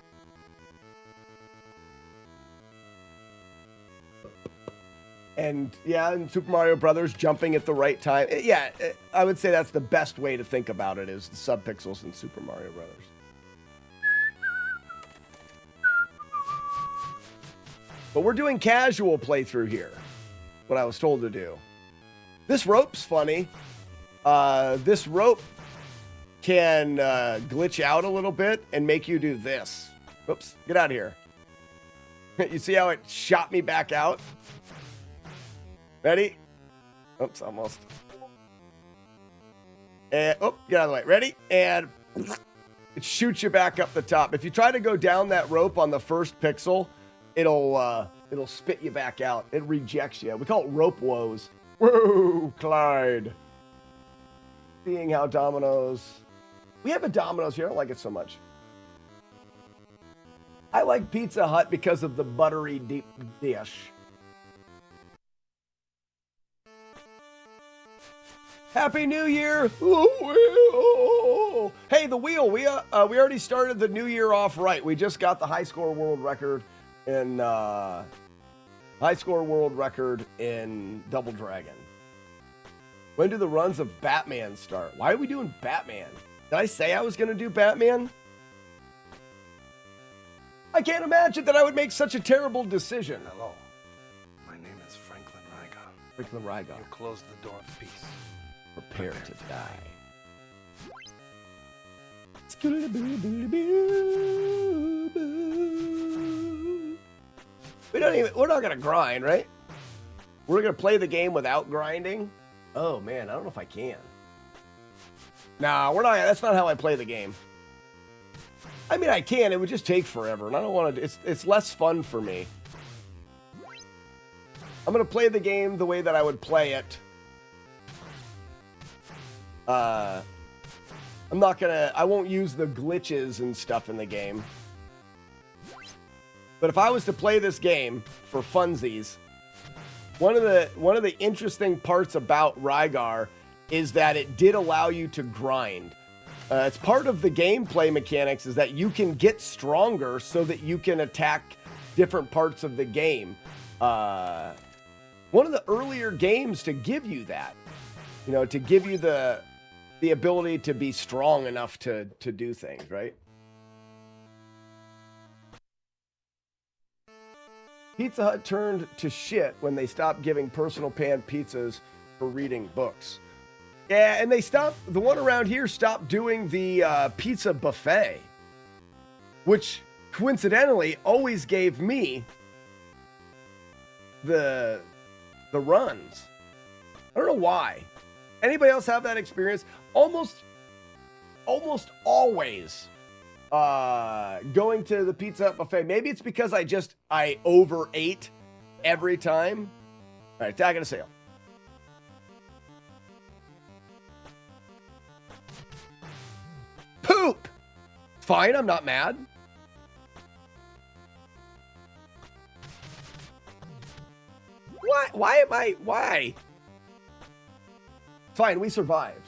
And yeah, in Super Mario Brothers, jumping at the right time. Yeah, I would say that's the best way to think about it, is the subpixels in Super Mario Brothers. But we're doing casual playthrough here. What I was told to do. This rope's funny. This rope can glitch out a little bit and make you do this. Oops, get out of here. You see how it shot me back out? Ready? Oops, almost. And, oh, get out of the way. Ready? And it shoots you back up the top. If you try to go down that rope on the first pixel, it'll spit you back out. It rejects you. We call it rope woes. Whoa, Clyde. Seeing how Domino's... We have a Domino's here. I don't like it so much. I like Pizza Hut because of the buttery deep dish. Happy New Year! Hey, the wheel. We already started the new year off right. We just got the high score world record in Double Dragon. When do the runs of Batman start? Why are we doing Batman? Did I say I was going to do Batman? I can't imagine that I would make such a terrible decision. Hello. My name is Franklin Rygon. Franklin Rygon. You close the door of peace. Prepare to die. We're not gonna grind, right? We're gonna play the game without grinding. Oh man, I don't know if I can. Nah, we're not. That's not how I play the game. I mean, I can. It would just take forever, and I don't want to. It's less fun for me. I'm gonna play the game the way that I would play it. I won't use the glitches and stuff in the game. But if I was to play this game for funsies, one of the interesting parts about Rygar is that it did allow you to grind. It's part of the gameplay mechanics is that you can get stronger so that you can attack different parts of the game. One of the earlier games to give you that, you know, to give you the ability to be strong enough to do things, right? Pizza Hut turned to shit when they stopped giving personal pan pizzas for reading books. Yeah, and they stopped, the one around here stopped doing the pizza buffet, which coincidentally always gave me the runs. I don't know why. Anybody else have that experience? Almost always going to the Pizza Hut buffet. Maybe it's because I overate every time. All right, tag and a sale. Poop! Fine, I'm not mad. Why? Fine, we survived.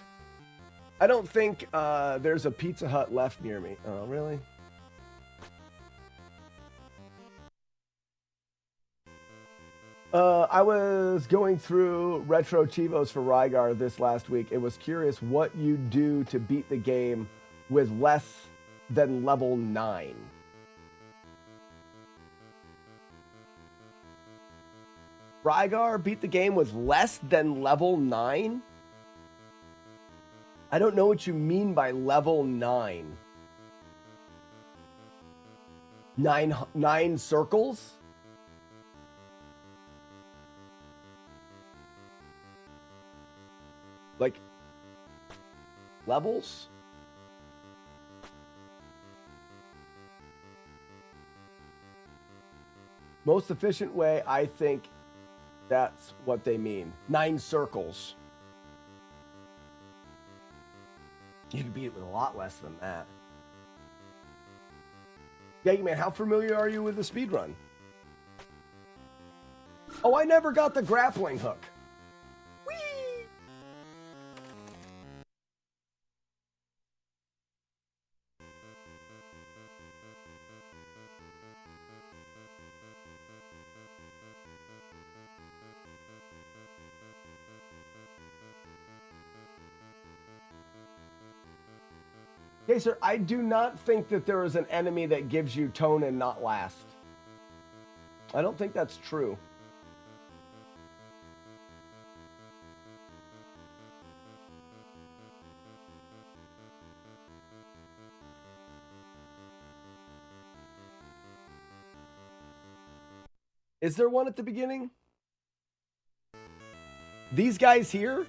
I don't think there's a Pizza Hut left near me. Oh, really? I was going through Retro Chivos for Rygar this last week. It was curious what you do to beat the game with less than level 9. Rygar beat the game with less than level 9? I don't know what you mean by level 9. Nine circles? Like levels? Most efficient way, I think that's what they mean. 9 circles. You can beat it with a lot less than that. Yeah, man, how familiar are you with the speedrun? Oh, I never got the grappling hook. Whee! Okay, sir, I do not think that there is an enemy that gives you tone and not last. I don't think that's true. Is there one at the beginning? These guys here?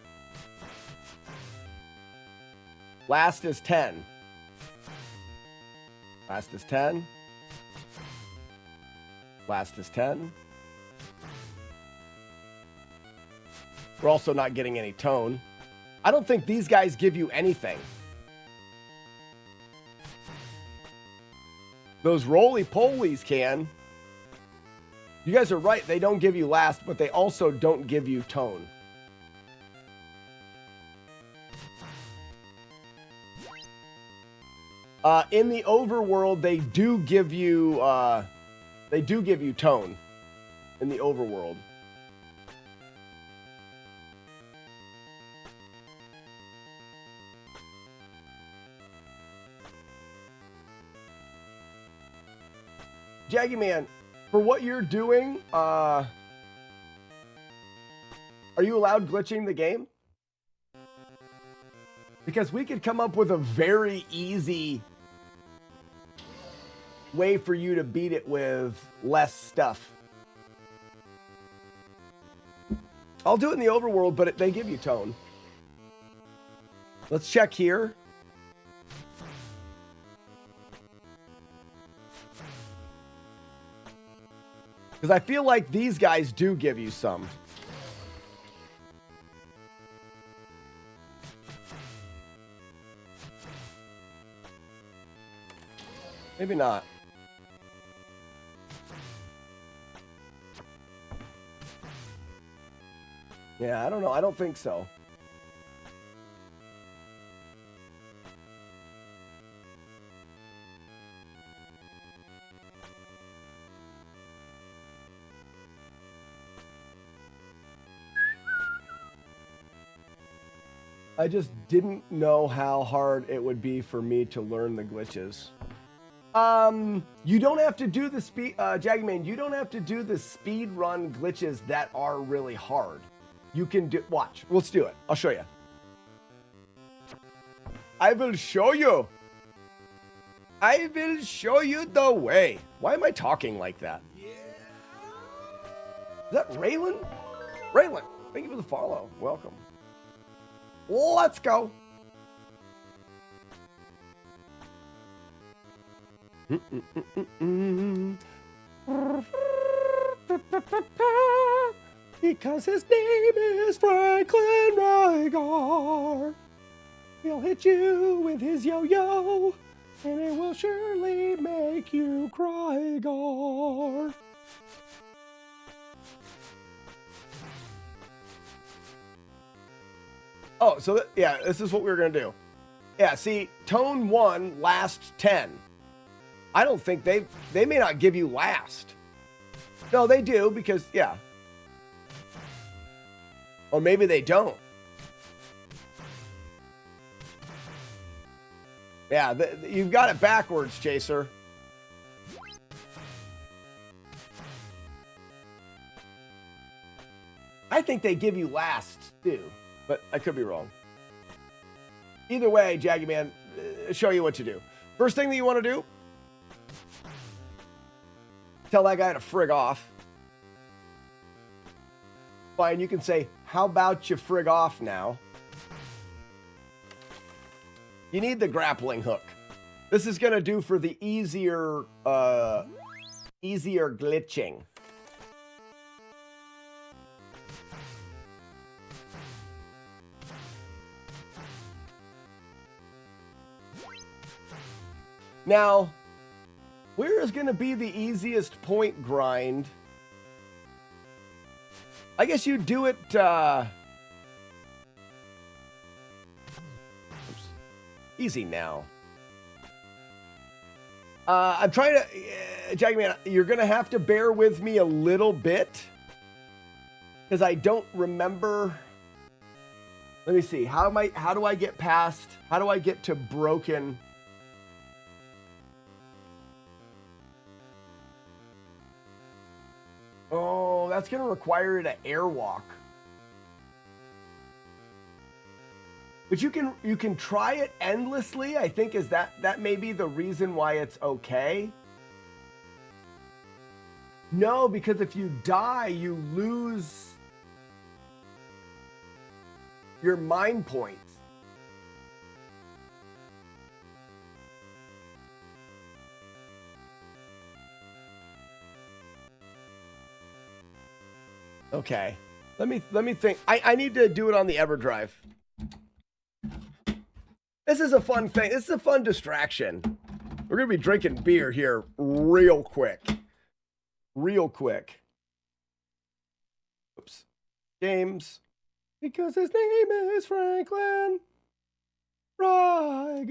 Last is 10. Last is 10. Last is 10. We're also not getting any tone. I don't think these guys give you anything. Those roly-polies can. You guys are right, they don't give you last, but they also don't give you tone. In the overworld, they do give you tone. In the overworld. Jaggy Man, for what you're doing, are you allowed glitching the game? Because we could come up with a very easy way for you to beat it with less stuff. I'll do it in the overworld, but they give you tone. Let's check here. Because I feel like these guys do give you some. Maybe not. Yeah, I don't know. I don't think so. I just didn't know how hard it would be for me to learn the glitches. You don't have to do the speed, Jagman, you don't have to do the speed run glitches that are really hard. You can do, watch, let's do it. I'll show you. I will show you. I will show you the way. Why am I talking like that? Yeah. Is that Raylan? Raylan, thank you for the follow. Welcome. Let's go. Because his name is Franklin Rygar. He'll hit you with his yo-yo, and it will surely make you cry, Gar. Oh, so yeah, this is what we were gonna do. Yeah, see, Tone 1, last 10. I don't think they may not give you last. No, they do because, yeah. Or maybe they don't. Yeah, you've got it backwards, Chaser. I think they give you last, too. But I could be wrong. Either way, Jaggy Man, show you what to do. First thing that you want to do, tell that guy to frig off. Fine, you can say, how about you frig off now? You need the grappling hook. This is going to do for the easier glitching. Now, where is going to be the easiest point grind? I guess you do it, easy now. I'm trying to, Jackie Man, you're going to have to bear with me a little bit because I don't remember. Let me see. How do I get past, how do I get to broken? Oh, that's going to require it an airwalk. But you can try it endlessly. I think is that may be the reason why it's okay. No, because if you die, you lose your mind points. Okay. Let me think. I need to do it on the EverDrive. This is a fun thing. This is a fun distraction. We're going to be drinking beer here real quick. Real quick. Oops. James. Because his name is Franklin Rygar.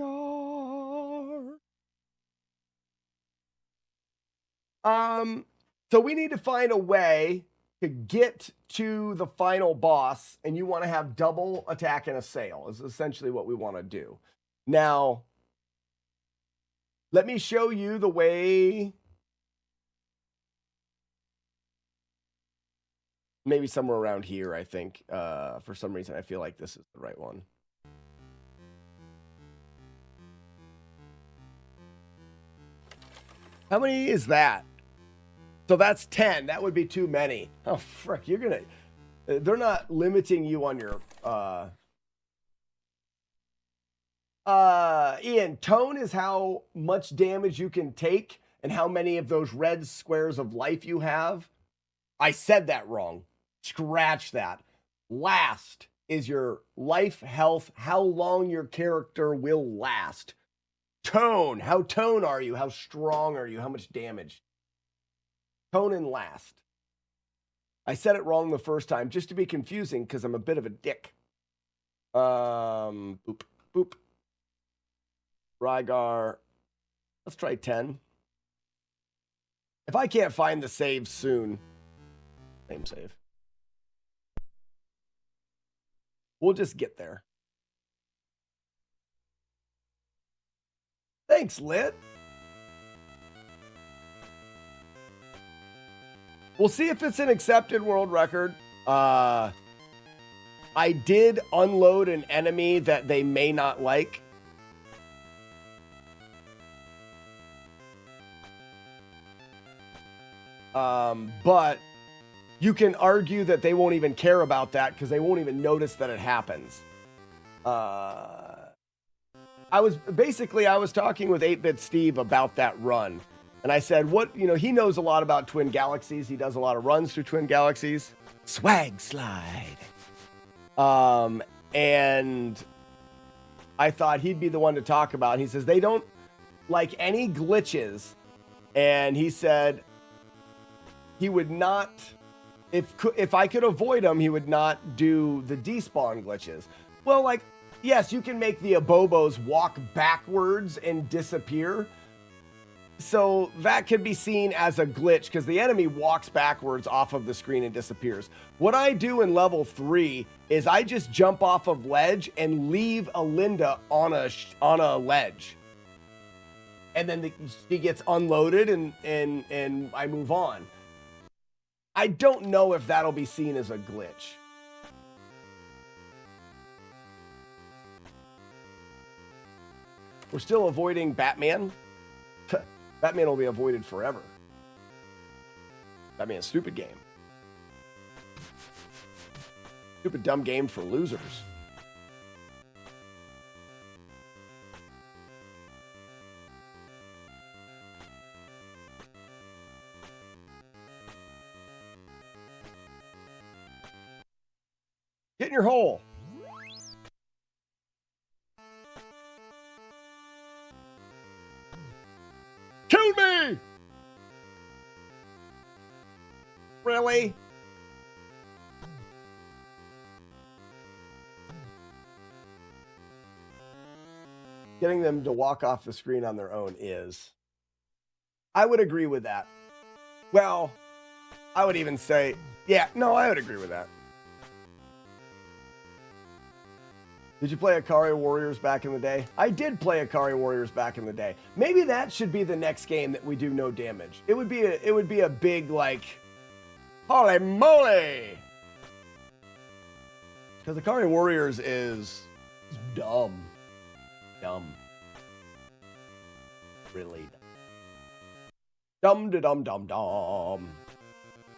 So we need to find a way to get to the final boss, and you want to have double attack and assail is essentially what we want to do. Now, let me show you the way. Maybe somewhere around here, I think. For some reason, I feel like this is the right one. How many is that? So that's 10. That would be too many. Oh, frick. You're going to... They're not limiting you on your... Ian, tone is how much damage you can take and how many of those red squares of life you have. I said that wrong. Scratch that. Last is your life, health, how long your character will last. Tone. How tone are you? How strong are you? How much damage? Tone and last. I said it wrong the first time just to be confusing because I'm a bit of a dick. Boop, boop. Rygar. Let's try 10. If I can't find the save soon, same save. We'll just get there. Thanks, Lit. We'll see if it's an accepted world record. I did unload an enemy that they may not like. But you can argue that they won't even care about that because they won't even notice that it happens. I was talking with 8-Bit Steve about that run. And I said, he knows a lot about Twin Galaxies. He does a lot of runs through Twin Galaxies. Swag slide. And I thought he'd be the one to talk about. He says, they don't like any glitches. And he said he would not, if I could avoid them, he would not do the despawn glitches. Well, yes, you can make the Abobos walk backwards and disappear. So that could be seen as a glitch because the enemy walks backwards off of the screen and disappears. What I do in level 3 is I just jump off of ledge and leave Alinda on a ledge. And then she gets unloaded and I move on. I don't know if that'll be seen as a glitch. We're still avoiding Batman. Batman will be avoided forever. Batman's a stupid game. Stupid dumb game for losers. Get in your hole. Kill me! Really? Getting them to walk off the screen on their own is. I would agree with that. Well, I would even say, yeah, no, I would agree with that. Did you play Akari Warriors back in the day? I did play Akari Warriors back in the day. Maybe that should be the next game that we do no damage. It would be a big holy moly. Because Akari Warriors is dumb. Dumb. Really dumb. Dumb.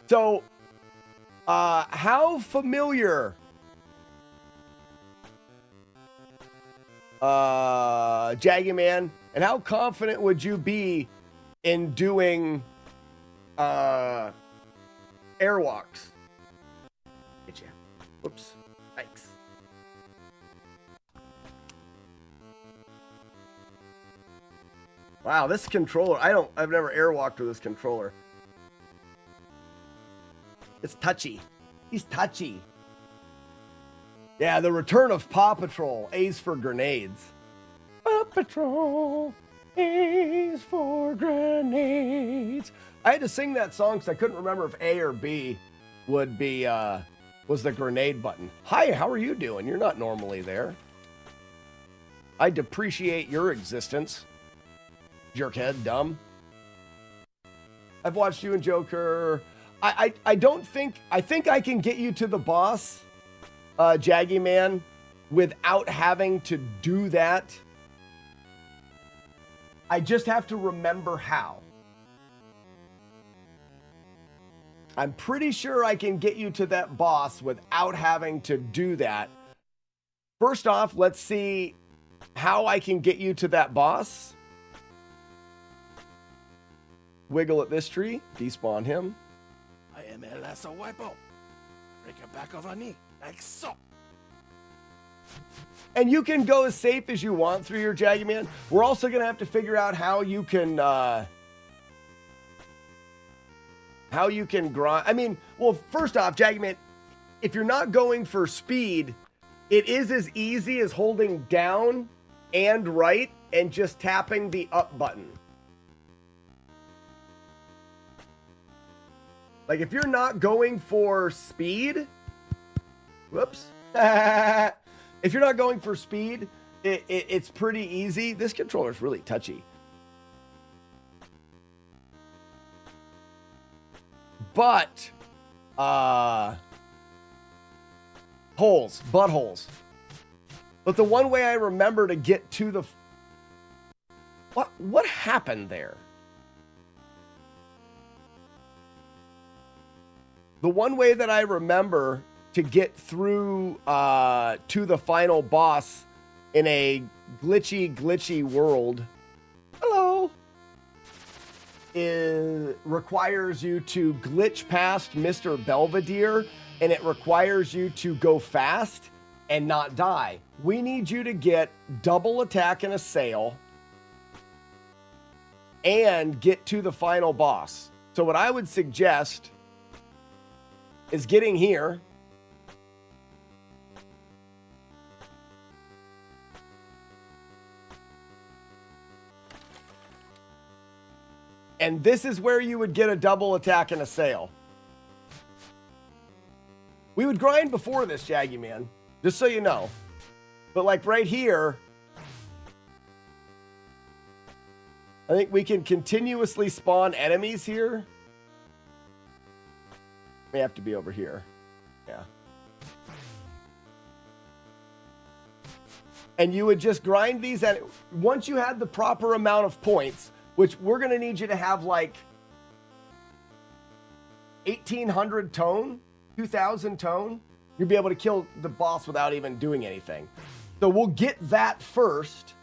So, how familiar Jaggy Man, and how confident would you be in doing airwalks? Get you. Whoops. Thanks. Wow, this controller, I've never airwalked with this controller. It's touchy. He's touchy. Yeah, the return of Paw Patrol. A's for grenades. Paw Patrol. A's for grenades. I had to sing that song because I couldn't remember if A or B would be, was the grenade button. Hi, how are you doing? You're not normally there. I depreciate your existence. Jerkhead, dumb. I've watched you and Joker. I think I can get you to the boss, Jaggy Man, without having to do that. I just have to remember how. I'm pretty sure I can get you to that boss without having to do that. First off, let's see how I can get you to that boss. Wiggle at this tree, despawn him. I am El Lasso Wipo. Break your back of a knee, like so. And you can go as safe as you want through your Jaggy Man. We're also going to have to figure out how you can how you can grind. I mean, well, first off, Jagman, if you're not going for speed, it is as easy as holding down and right and just tapping the up button. Like, if you're not going for speed, whoops. If you're not going for speed, it's pretty easy. This controller's really touchy. But, buttholes. But the one way I remember to get to the... What happened there? The one way that I remember to get through to the final boss in a glitchy world, hello, requires you to glitch past Mr. Belvedere, and it requires you to go fast and not die. We need you to get double attack and assail and get to the final boss. So what I would suggest is getting here, and this is where you would get a double attack and assail. We would grind before this, Jaggy Man, just so you know. But like right here, I think we can continuously spawn enemies here. May have to be over here. Yeah. And you would just grind these, and once you had the proper amount of points, which we're going to need you to have like 1,800 tone, 2,000 tone, you'll be able to kill the boss without even doing anything. So we'll get that first,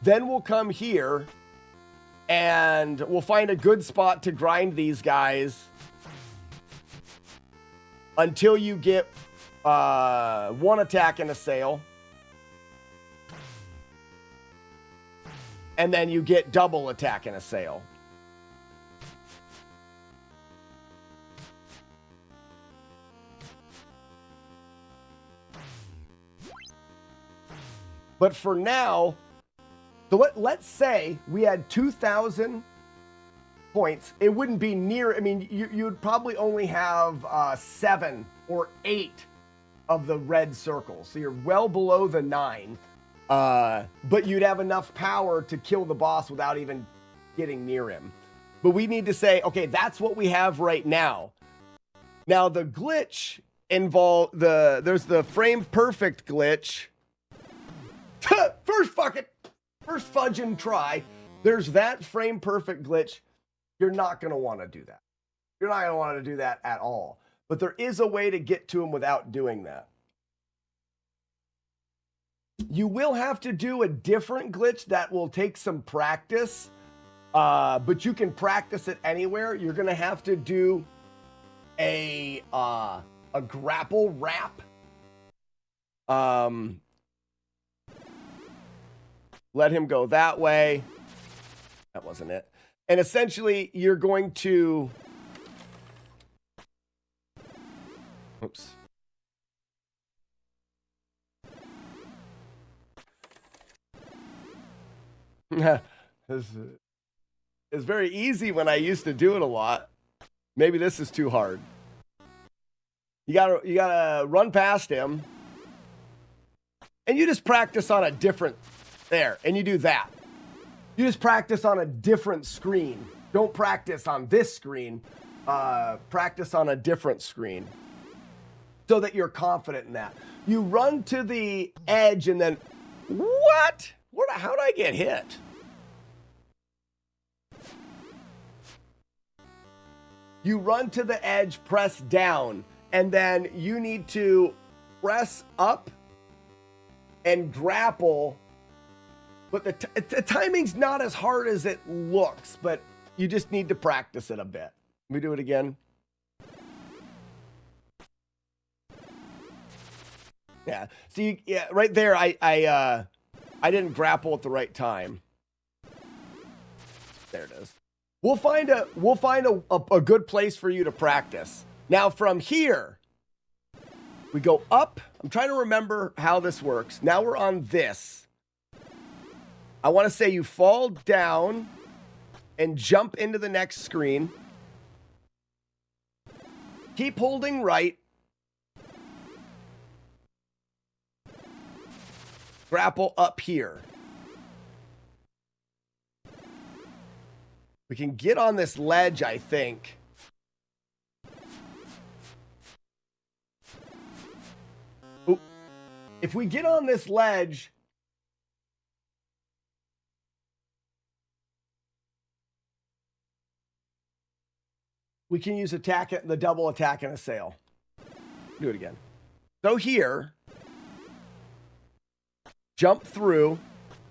then we'll come here, and we'll find a good spot to grind these guys until you get one attack and assail. And then you get double attack and assail. But for now, so let's say we had 2,000 points. It wouldn't be near, I mean, you'd probably only have 7 or 8 of the red circles. So you're well below the 9. But you'd have enough power to kill the boss without even getting near him. But we need to say, okay, that's what we have right now. Now the glitch there's the frame perfect glitch. First fudging try. There's that frame perfect glitch. You're not going to want to do that. You're not going to want to do that at all. But there is a way to get to him without doing that. You will have to do a different glitch that will take some practice, but you can practice it anywhere. You're going to have to do a grapple wrap. Let him go that way. That wasn't it. And essentially, you're going to... Oops. It's very easy when I used to do it a lot. Maybe this is too hard. You gotta run past him, and you just practice on a different there, and you do that. You just practice on a different screen. Don't practice on this screen. Practice on a different screen, so that you're confident in that. You run to the edge, and then what? How'd I get hit? You run to the edge, press down, and then you need to press up and grapple. But the timing's not as hard as it looks, but you just need to practice it a bit. Let me do it again. Yeah. See, yeah, right there, I didn't grapple at the right time. There it is. We'll find a good place for you to practice. Now from here, we go up. I'm trying to remember how this works. Now we're on this. I want to say you fall down and jump into the next screen. Keep holding right. Grapple up here. We can get on this ledge, I think. Ooh. If we get on this ledge, we can use the double attack and assail. Do it again. So here, jump through,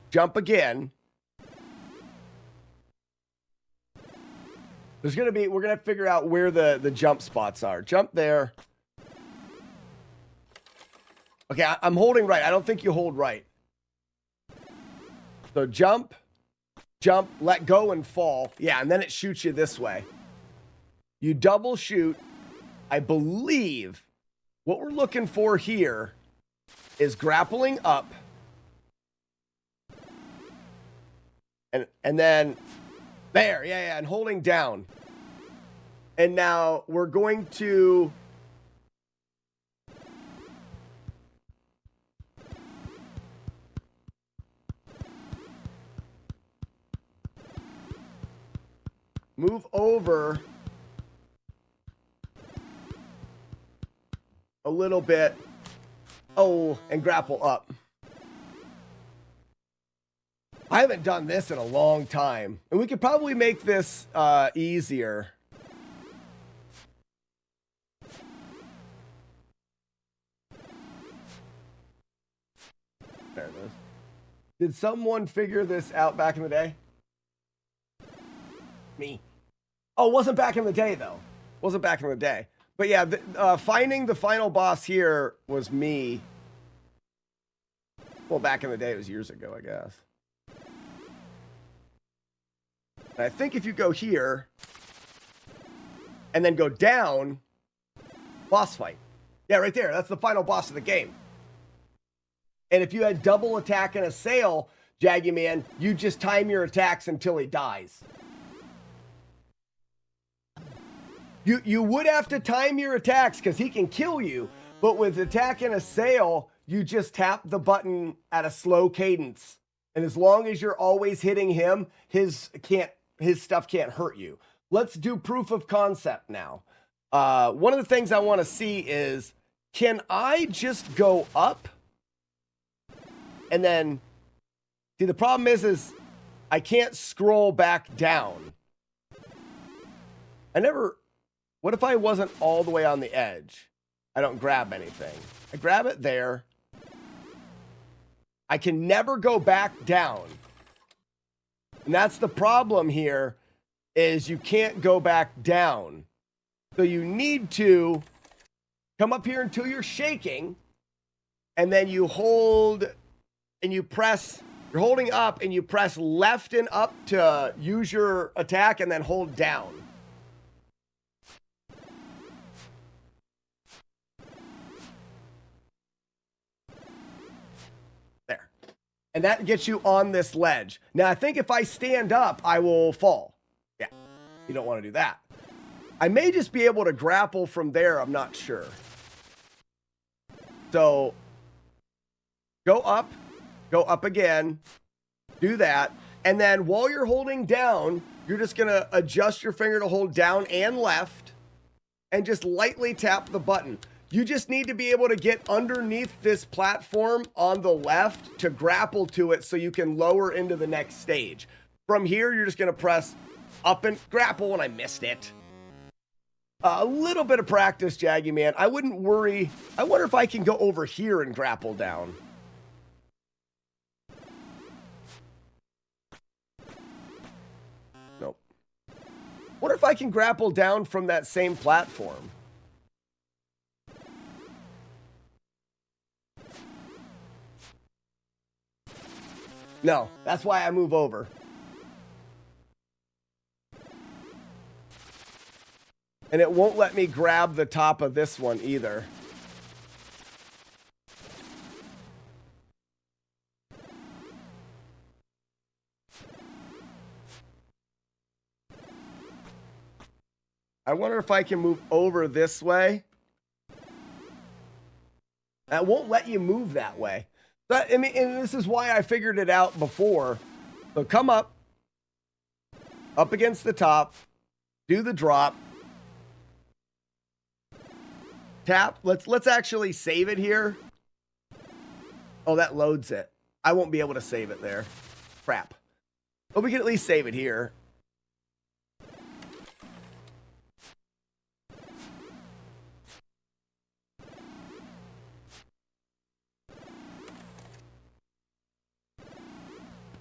jump again. There's going to be, we're going to figure out where the jump spots are. Jump there. Okay, I'm holding right. I don't think you hold right. So jump, jump, let go and fall. Yeah, and then it shoots you this way. You double shoot. I believe what we're looking for here is grappling up. And then there, yeah, and holding down. And now we're going to move over a little bit. Oh, and grapple up. I haven't done this in a long time. And we could probably make this easier. There it is. Did someone figure this out back in the day? Me. Oh, it wasn't back in the day, though. Wasn't back in the day. But yeah, finding the final boss here was me. Well, back in the day, it was years ago, I guess. And I think if you go here and then go down, boss fight. Yeah, right there. That's the final boss of the game. And if you had double attack and assail, Jaggy Man, you just time your attacks until he dies. You would have to time your attacks because he can kill you, but with attack and assail, you just tap the button at a slow cadence. And as long as you're always hitting him, his stuff can't hurt you. Let's do proof of concept now. One of the things I want to see is, can I just go up? And then, see, the problem is I can't scroll back down. What if I wasn't all the way on the edge? I don't grab anything. I grab it there. I can never go back down. And that's the problem here, is you can't go back down. So you need to come up here until you're shaking, and then you hold and you press, you're holding up and you press left and up to use your attack and then hold down. There. And that gets you on this ledge. Now, I think if I stand up, I will fall. Yeah, you don't want to do that. I may just be able to grapple from there. I'm not sure. So, go up again, do that. And then while you're holding down, you're just going to adjust your finger to hold down and left and just lightly tap the button. You just need to be able to get underneath this platform on the left to grapple to it so you can lower into the next stage. From here, you're just going to press up and grapple, and I missed it. A little bit of practice, Jaggy Man. I wouldn't worry. I wonder if I can go over here and grapple down. Nope. Wonder if I can grapple down from that same platform. No, that's why I move over. And it won't let me grab the top of this one either. I wonder if I can move over this way. That won't let you move that way. But, I mean, and this is why I figured it out before. So come up against the top, do the drop, tap. Let's actually save it here. Oh, that loads it. I won't be able to save it there. Crap. But we can at least save it here.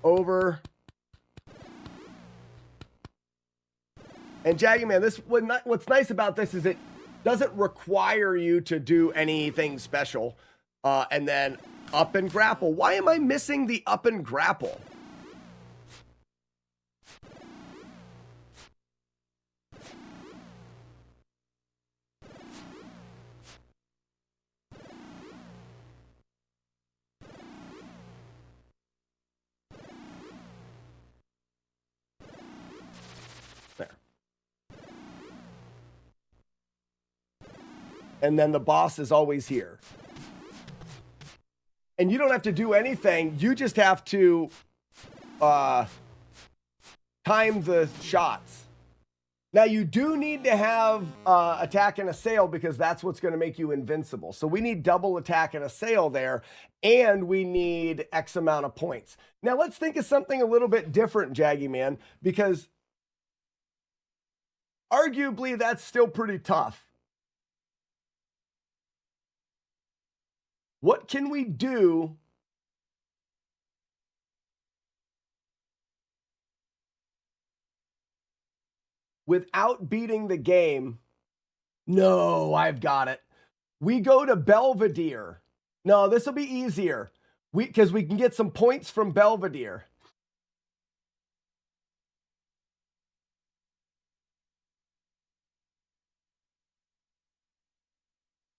Over. And Jaggy Man, what's nice about this is it doesn't require you to do anything special. And then up and grapple. Why am I missing the up and grapple? And then the boss is always here. And you don't have to do anything. You just have to time the shots. Now, you do need to have attack and assail because that's what's going to make you invincible. So we need double attack and assail there. And we need X amount of points. Now, let's think of something a little bit different, Jaggy Man, because arguably that's still pretty tough. What can we do without beating the game? No, I've got it. We go to Belvedere. No, this will be easier. Because we can get some points from Belvedere.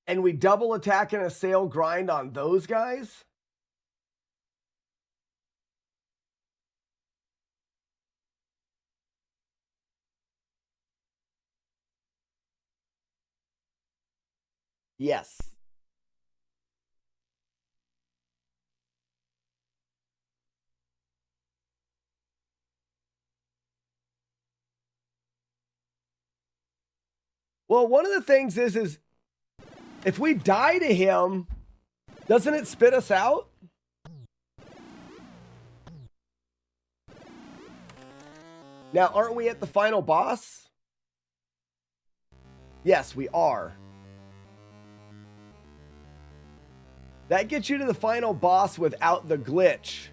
And we double attack and assail grind on those guys. Yes. Well, one of the things is if we die to him, doesn't it spit us out? Now, aren't we at the final boss? Yes, we are. That gets you to the final boss without the glitch.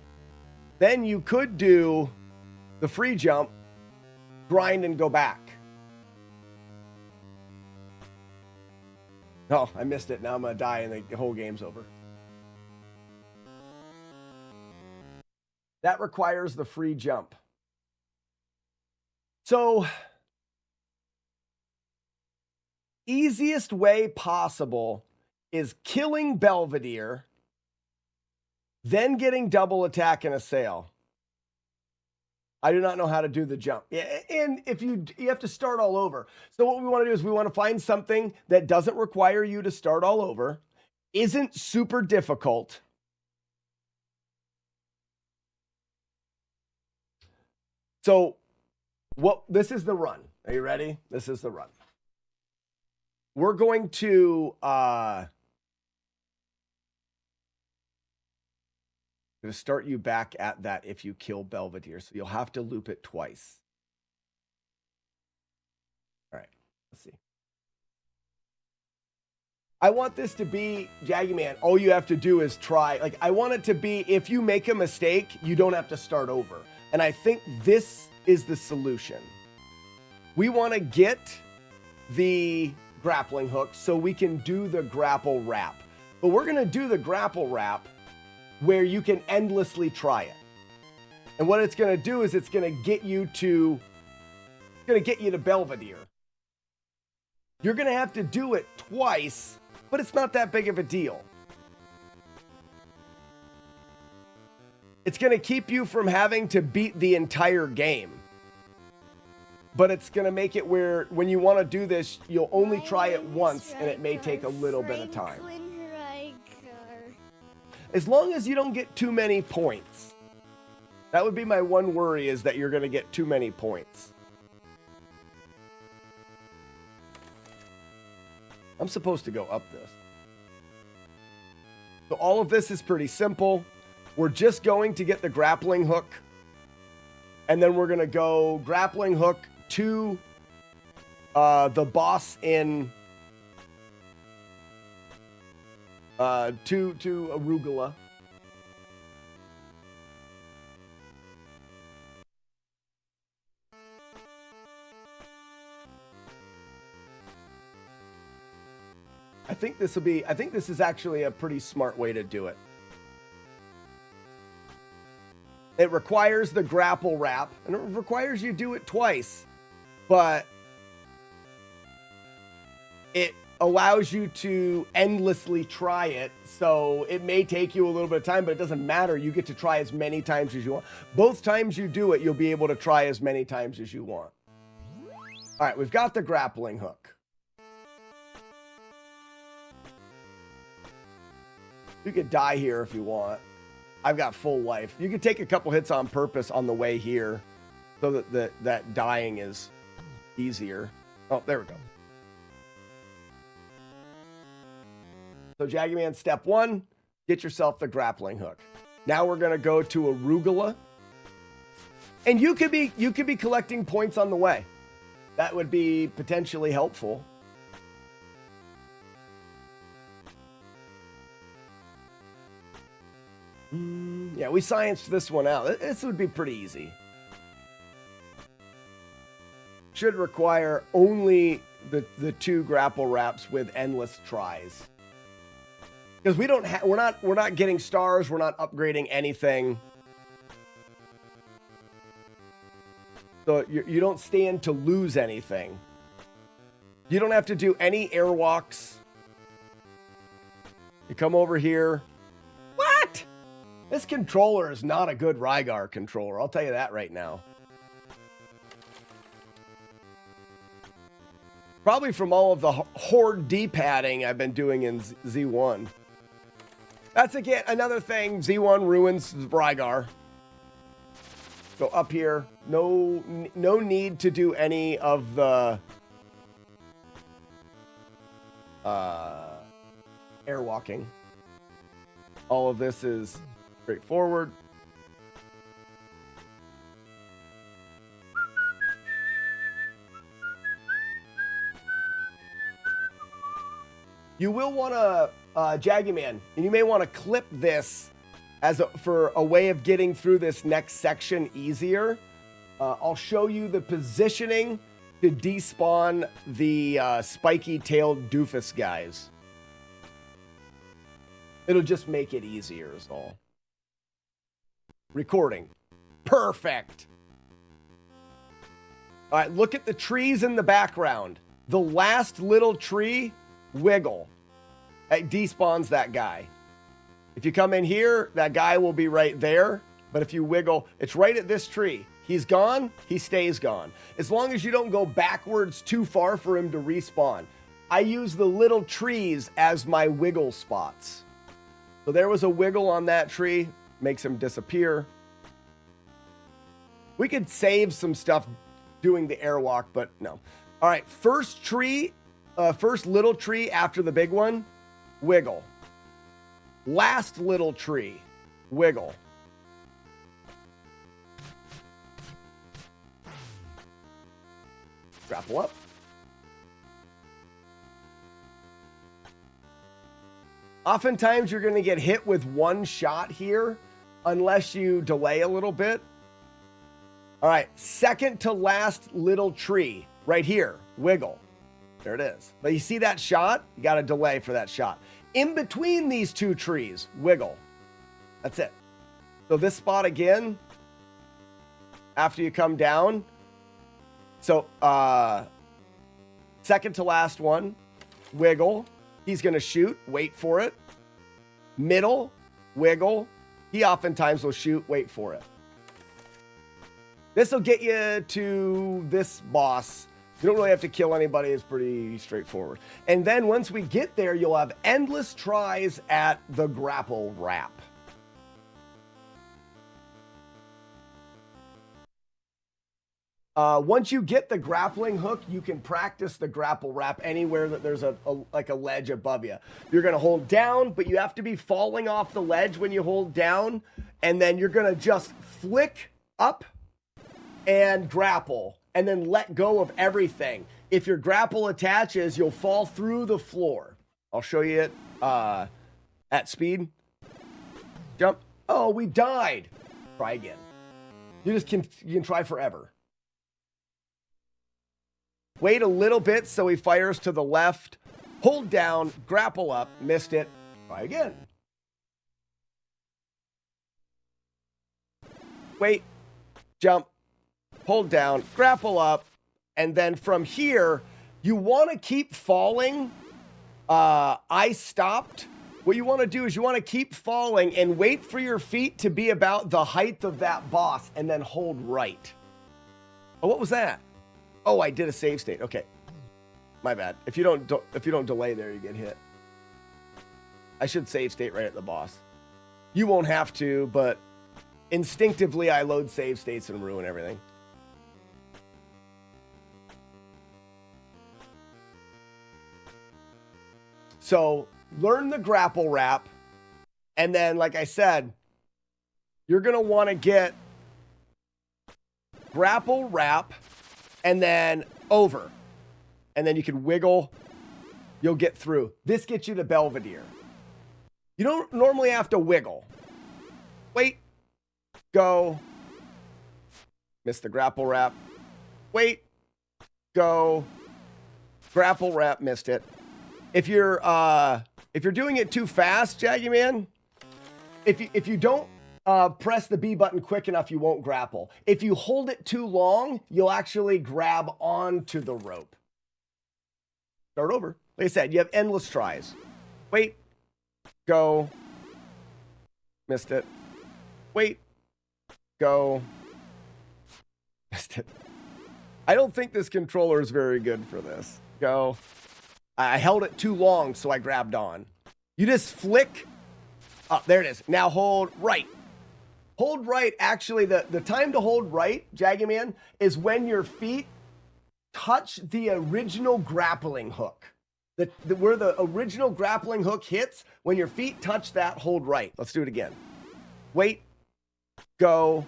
Then you could do the free jump, grind, and go back. Oh, I missed it. Now I'm going to die and the whole game's over. That requires the free jump. So, easiest way possible is killing Belvedere, then getting double attack and assail. I do not know how to do the jump. And if you have to start all over. So what we want to do is we want to find something that doesn't require you to start all over, isn't super difficult. So this is the run. Are you ready? This is the run. We're going to going to start you back at that if you kill Belvedere. So you'll have to loop it twice. All right, let's see. I want this to be, Jaggy Man, all you have to do is try. Like, I want it to be, if you make a mistake, you don't have to start over. And I think this is the solution. We want to get the grappling hook so we can do the grapple wrap. But we're going to do the grapple wrap where you can endlessly try it. And what it's going to do is it's going to get you to Belvedere. You're going to have to do it twice, but it's not that big of a deal. It's going to keep you from having to beat the entire game. But it's going to make it where when you want to do this, you'll only try it once, and it may take a little bit of time. As long as you don't get too many points. That would be my one worry, is that you're going to get too many points. I'm supposed to go up this. So all of this is pretty simple. We're just going to get the grappling hook. And then we're going to go grappling hook to the boss in to Arugula. I think this is actually a pretty smart way to do it. It requires the grapple wrap, and it requires you do it twice, but it allows you to endlessly try it, so it may take you a little bit of time, but it doesn't matter. You get to try as many times as you want. Both times you do it, you'll be able to try as many times as you want. All right, we've got the grappling hook. You could die here if you want. I've got full life. You could take a couple hits on purpose on the way here so that dying is easier. Oh, there we go. So Jaggy Man, step 1, get yourself the grappling hook. Now we're going to go to Arugula. And you could be collecting points on the way. That would be potentially helpful. Yeah, we scienced this one out. This would be pretty easy. Should require only the 2 grapple wraps with endless tries. Because we're not getting stars, we're not upgrading anything. So you don't stand to lose anything. You don't have to do any airwalks. You come over here. What? This controller is not a good Rygar controller. I'll tell you that right now. Probably from all of the horde D-padding I've been doing in Z1. That's again another thing. Z1 ruins Rygar. Go up here. No need to do any of the airwalking. All of this is straightforward. You will want to, Jaggy Man, and you may want to clip this as for a way of getting through this next section easier. I'll show you the positioning to despawn the spiky-tailed doofus guys. It'll just make it easier is all. Recording. Perfect. All right, look at the trees in the background. The last little tree, wiggle. It despawns that guy. If you come in here, that guy will be right there. But if you wiggle, it's right at this tree. He's gone, he stays gone. As long as you don't go backwards too far for him to respawn. I use the little trees as my wiggle spots. So there was a wiggle on that tree. Makes him disappear. We could save some stuff doing the airwalk, but no. All right, first tree, first little tree after the big one, wiggle. Last little tree, wiggle. Grapple up. Oftentimes you're going to get hit with one shot here unless you delay a little bit. All right, second to last little tree right here, wiggle. There it is. But you see that shot? You got to delay for that shot. In between these 2 trees, wiggle. That's it. So this spot again, after you come down. So Second to last one, wiggle. He's going to shoot, wait for it. Middle, wiggle. He oftentimes will shoot, wait for it. This will get you to this boss. You don't really have to kill anybody. It's pretty straightforward. And then once we get there, you'll have endless tries at the grapple wrap. Once you get the grappling hook, you can practice the grapple wrap anywhere that there's a ledge above you. You're going to hold down, but you have to be falling off the ledge when you hold down. And then you're going to just flick up and grapple and then let go of everything. If your grapple attaches, you'll fall through the floor. I'll show you it at speed. Jump. Oh, we died. Try again. You can try forever. Wait a little bit so he fires to the left. Hold down, grapple up, missed it. Try again. Wait, jump, hold down, grapple up, and then from here, you want to keep falling. I stopped. What you want to do is you want to keep falling and wait for your feet to be about the height of that boss, and then hold right. Oh, what was that? Oh, I did a save state. Okay, my bad. If you don't delay there, you get hit. I should save state right at the boss. You won't have to, but instinctively I load save states and ruin everything. So learn the grapple wrap, and then, like I said, you're gonna want to get grapple wrap. And then over. And then you can wiggle. You'll get through. This gets you to Belvedere. You don't normally have to wiggle. Wait. Go. Miss the grapple wrap. Wait. Go. Grapple wrap. Missed it. If you're doing it too fast, Jaggy Man, if you don't press the B button quick enough, you won't grapple. If you hold it too long, you'll actually grab onto the rope. Start over. Like I said, you have endless tries. Wait. Go. Missed it. Wait. Go. Missed it. I don't think this controller is very good for this. Go. I held it too long, so I grabbed on. You just flick. Oh, there it is. Now hold right. Hold right, actually, the time to hold right, Jaggy Man, is when your feet touch the original grappling hook. Where the original grappling hook hits, when your feet touch that, hold right. Let's do it again. Wait, go,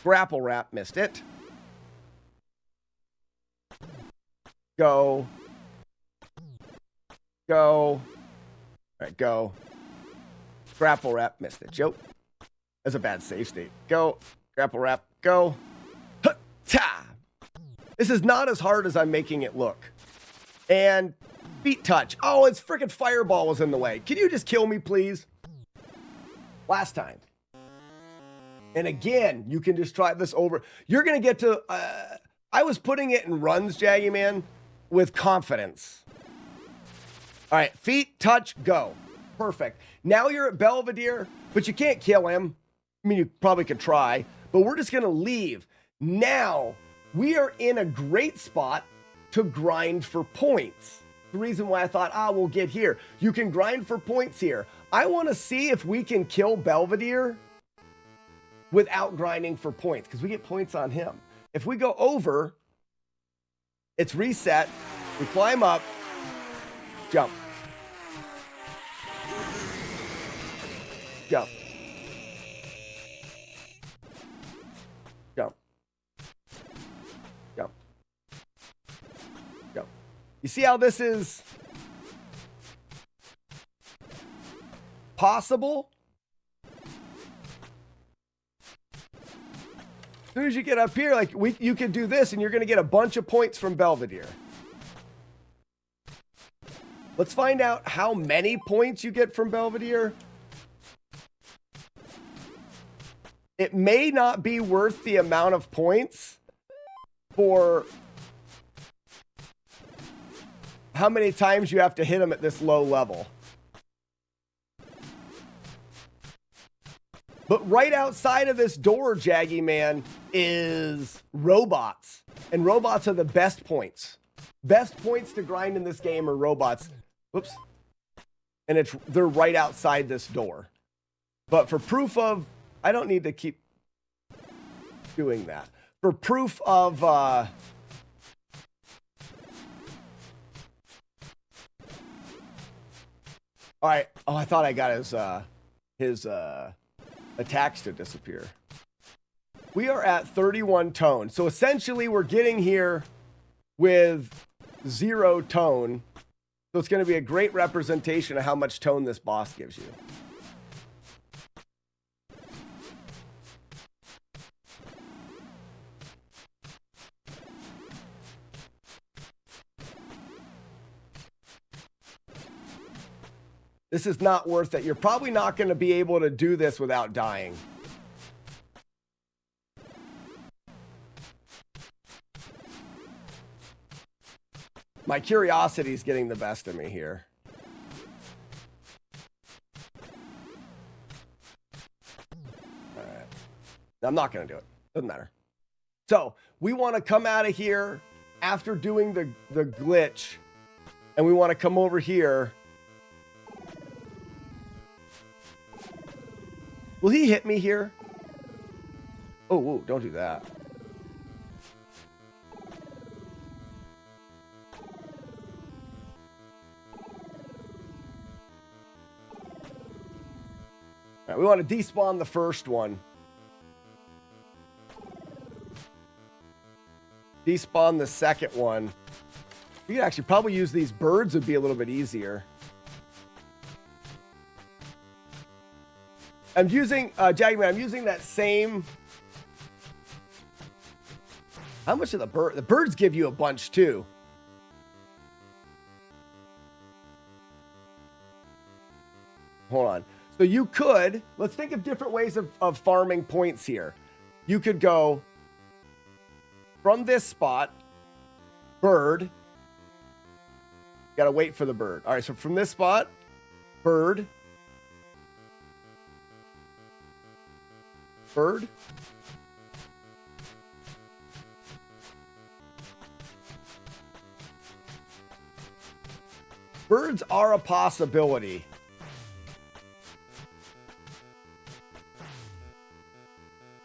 grapple wrap, missed it. Go, all right, go, grapple wrap, missed it. Joke. That's a bad save state. Go. Grapple wrap. Go. Ha-ta! This is not as hard as I'm making it look. And feet touch. Oh, it's freaking fireball was in the way. Can you just kill me, please? Last time. And again, you can just try this over. You're going to get to... I was putting it in runs, Jaggy Man, with confidence. All right. Feet touch. Go. Perfect. Now you're at Belvedere, but you can't kill him. I mean, you probably could try, but we're just going to leave. Now, we are in a great spot to grind for points. The reason why I thought, we'll get here. You can grind for points here. I want to see if we can kill Belvedere without grinding for points, because we get points on him. If we go over, it's reset. We climb up, jump. Jump. Jump. Jump. Jump. You see how this is possible? As soon as you get up here, like you can do this and you're going to get a bunch of points from Belvedere. Let's find out how many points you get from Belvedere. It may not be worth the amount of points for how many times you have to hit them at this low level. But right outside of this door, Jaggy Man, is robots. And robots are the best points. Best points to grind in this game are robots. Whoops. And they're right outside this door. But for proof of... I don't need to keep doing that. For proof of... all right. Oh, I thought I got his attacks to disappear. We are at 31 tone. So essentially we're getting here with 0 tone. So it's going to be a great representation of how much tone this boss gives you. This is not worth it. You're probably not going to be able to do this without dying. My curiosity is getting the best of me here. All right. I'm not going to do it. Doesn't matter. So we want to come out of here after doing the glitch, and we want to come over here. Will he hit me here? Oh, whoa, don't do that. All right, we want to despawn the first one. Despawn the second one. We could actually probably use these birds, would be a little bit easier. I'm using, Jagman, I'm using that same... How much of the bird? The birds give you a bunch, too. Hold on. So you could... Let's think of different ways of farming points here. You could go from this spot, bird. Gotta wait for the bird. All right, so from this spot, bird. Bird. Birds are a possibility.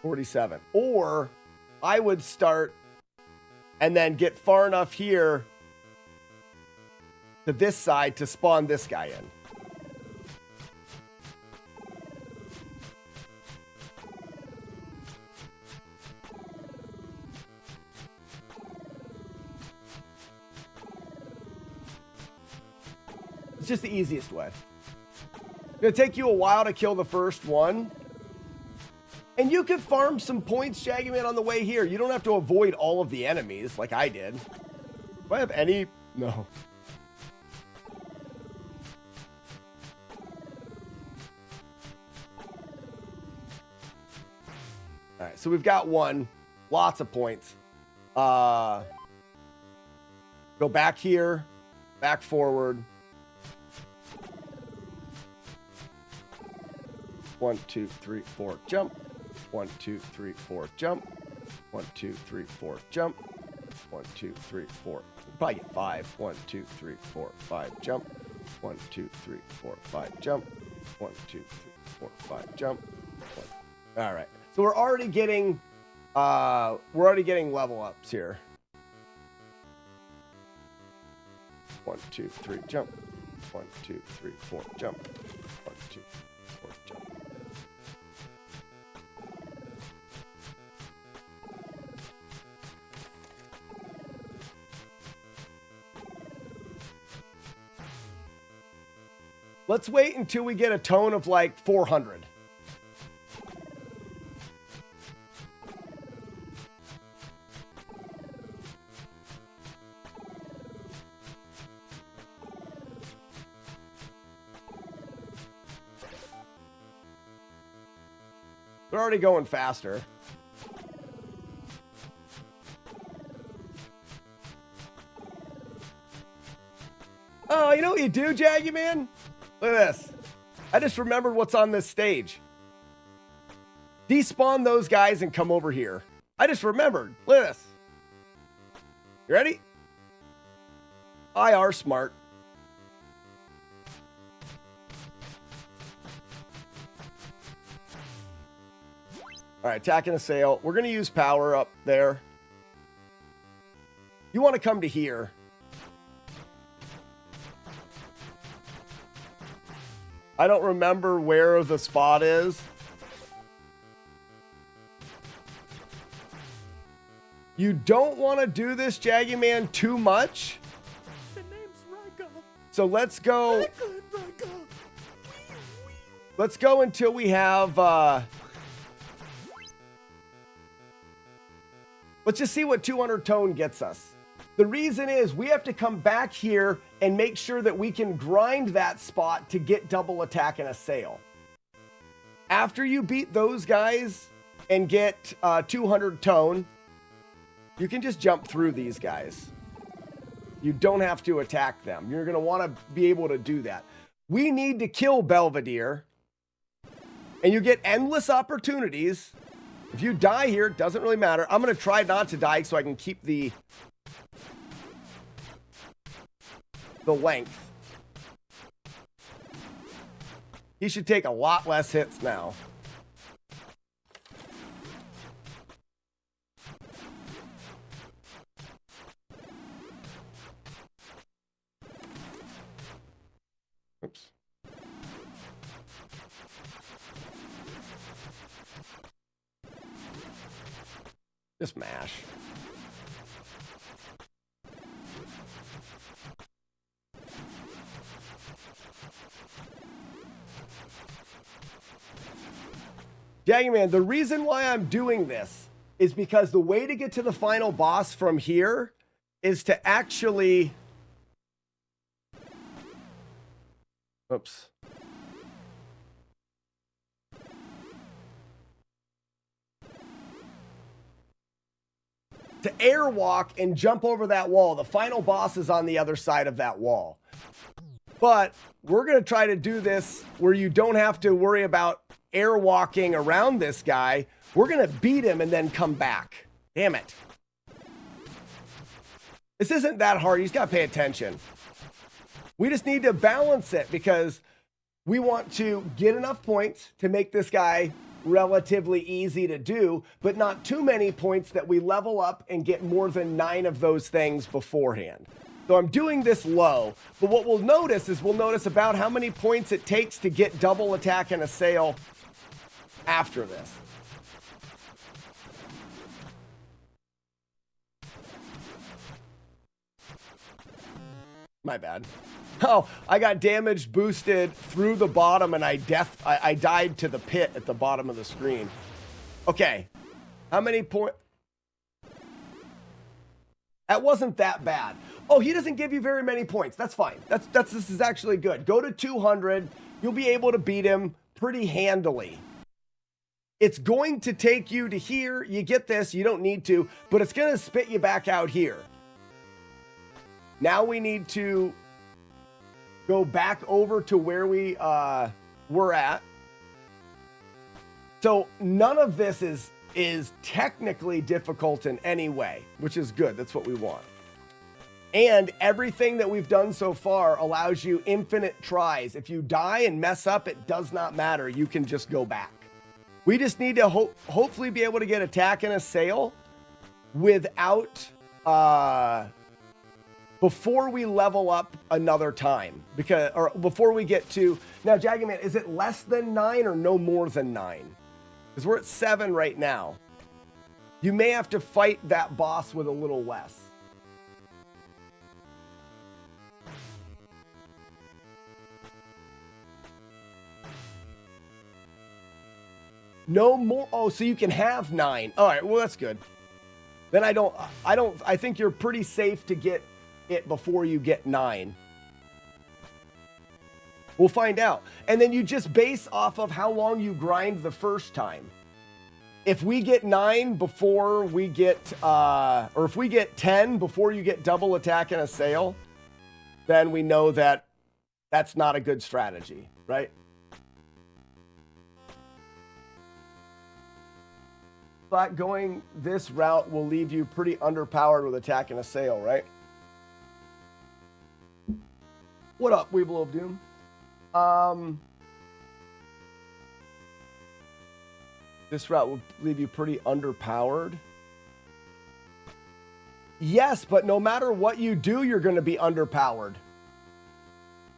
$47. Or I would start and then get far enough here to this side to spawn this guy in. It's just the easiest way. It's going to take you a while to kill the first one. And you could farm some points, Shaggy Man, on the way here. You don't have to avoid all of the enemies like I did. Do I have any? No. All right, so we've got one. Lots of points. Go back here. Back forward. 1, 2, 3, 4, jump. 1, 2, 3, 4, jump. 1, 2, 3, 4, jump. 1, 2, 3, 4. Probably get 5. 1, 2, 3, 4, 5, jump. 1, 2, 3, 4, 5, jump. 1, 2, 3, 4, 5, jump. All right. So we're already getting level ups here. 1, 2, 3, jump. 1, 2, 3, 4, jump. 1, 2, 4, jump. Let's wait until we get a tone of like 400. They're already going faster. Oh, you know what you do, Jaggy Man? Look at this. I just remembered what's on this stage. Despawn those guys and come over here. I just remembered. Look at this. You ready? I are smart. All right, attack and assail. We're going to use power up there. You want to come to here. I don't remember where the spot is. You don't want to do this, Jaggy Man, too much. The name's Ryko. So let's go. Ryko. Let's go until we have... let's just see what 200 tone gets us. The reason is we have to come back here and make sure that we can grind that spot to get double attack and assail. After you beat those guys and get 200 tone, you can just jump through these guys. You don't have to attack them. You're going to want to be able to do that. We need to kill Belvedere, and you get endless opportunities. If you die here, it doesn't really matter. I'm going to try not to die so I can keep the length. He should take a lot less hits now. Oops. Just mash. Jaggy Man, the reason why I'm doing this is because the way to get to the final boss from here is to actually... Oops. To airwalk and jump over that wall. The final boss is on the other side of that wall. But we're going to try to do this where you don't have to worry about airwalking around this guy. We're going to beat him and then come back. Damn it. This isn't that hard. You just got to pay attention. We just need to balance it because we want to get enough points to make this guy relatively easy to do, but not too many points that we level up and get more than 9 of those things beforehand. So I'm doing this low, but what we'll notice is we'll notice about how many points it takes to get double attack and assail after this. My bad. Oh, I got damage boosted through the bottom and I died to the pit at the bottom of the screen. Okay. How many points? That wasn't that bad. Oh, he doesn't give you very many points. That's fine. This is actually good. Go to 200. You'll be able to beat him pretty handily. It's going to take you to here. You get this. You don't need to, but it's going to spit you back out here. Now we need to go back over to where we were at. So none of this is technically difficult in any way, which is good. That's what we want. And everything that we've done so far allows you infinite tries. If you die and mess up, it does not matter. You can just go back. We just need to hopefully be able to get attack and assail without... before we level up another time, or before we get to... Now, Jaggy Man, is it less than 9 or no more than 9? Because we're at 7 right now. You may have to fight that boss with a little less. No more. Oh, so you can have 9. All right, well, that's good. Then I think you're pretty safe to get it before you get 9. We'll find out. And then you just base off of how long you grind the first time. If we get 9 before we get, or if we get 10 before you get double attack and assail, then we know that that's not a good strategy, right? But going this route will leave you pretty underpowered with attack and assail, right? What up, Weeble of Doom? This route will leave you pretty underpowered. Yes, but no matter what you do, you're going to be underpowered.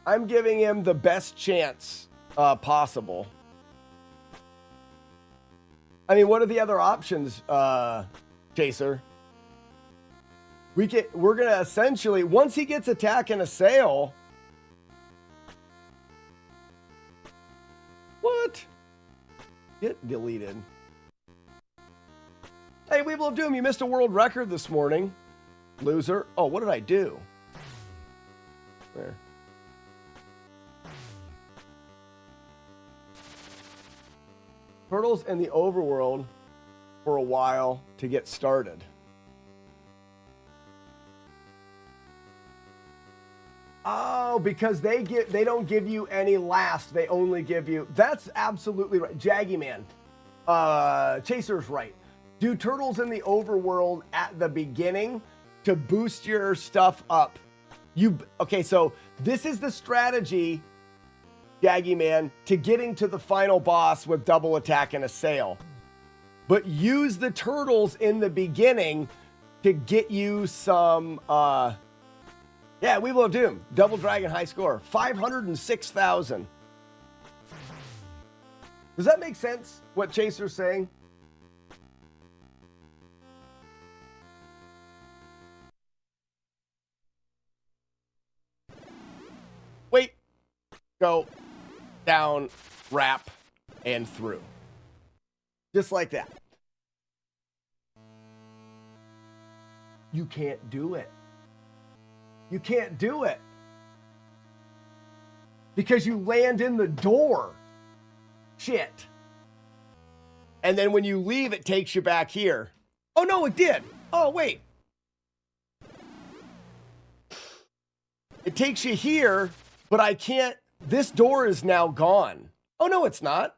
I'm giving him the best chance possible. I mean, what are the other options, Chaser? We're going to essentially, once he gets attack and assail... What? Get deleted. Hey, Weeble of Doom, you missed a world record this morning. Loser. Oh, what did I do? There. Turtles in the overworld for a while to get started. Oh, because they don't give you any last. They only give you. That's absolutely right. Jaggy Man. Chaser's right. Do turtles in the overworld at the beginning to boost your stuff up. Okay, so this is the strategy, Jaggy Man, to getting to the final boss with double attack and assail. But use the turtles in the beginning to get you some yeah, we will Doom. Double Dragon high score. 506,000. Does that make sense, what Chaser's saying? Wait. Go. Down. Wrap. And through. Just like that. You can't do it. You can't do it. Because you land in the door. Shit. And then when you leave, it takes you back here. Oh, no, it did. Oh, wait. It takes you here, but I can't. This door is now gone. Oh, no, it's not.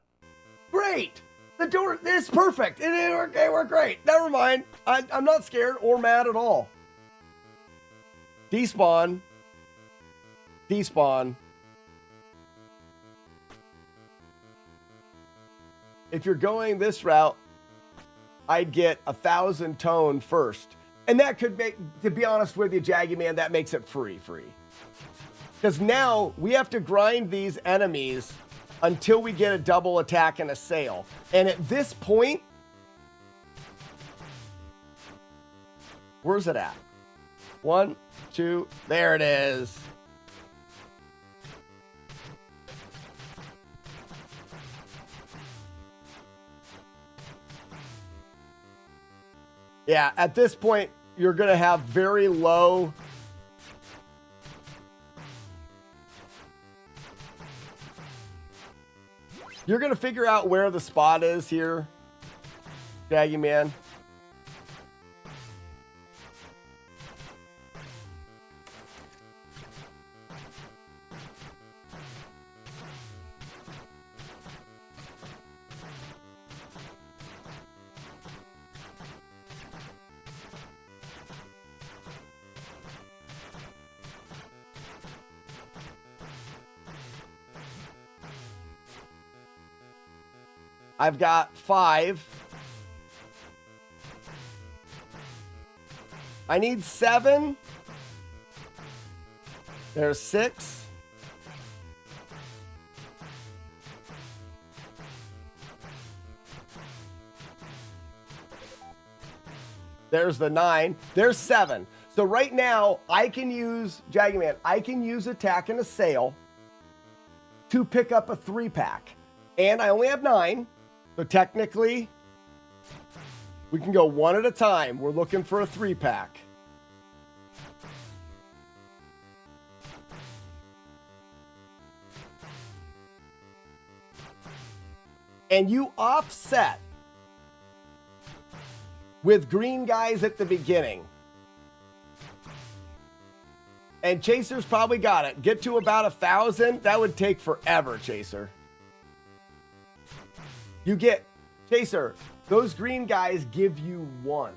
Great. The door is perfect. Okay, we're great. Never mind. I'm not scared or mad at all. Despawn. Despawn. If you're going this route, I'd get 1,000 tone first. And that could make, to be honest with you, Jaggy Man, that makes it free. Because now we have to grind these enemies until we get a double attack and assail. And at this point, where's it at? 1, 2, there it is. Yeah, at this point, you're going to have very low. You're going to figure out where the spot is here, Jaggy Man. I've got 5. I need 7. There's 6. There's the 9. There's 7. So right now, I can use, Jaggy Man, I can use attack and assail to pick up a 3-pack. And I only have 9. So technically, we can go one at a time. We're looking for a 3-pack. And you offset with green guys at the beginning. And Chaser's probably got it. Get to about 1,000. That would take forever, Chaser. You get, Chaser, those green guys give you 1.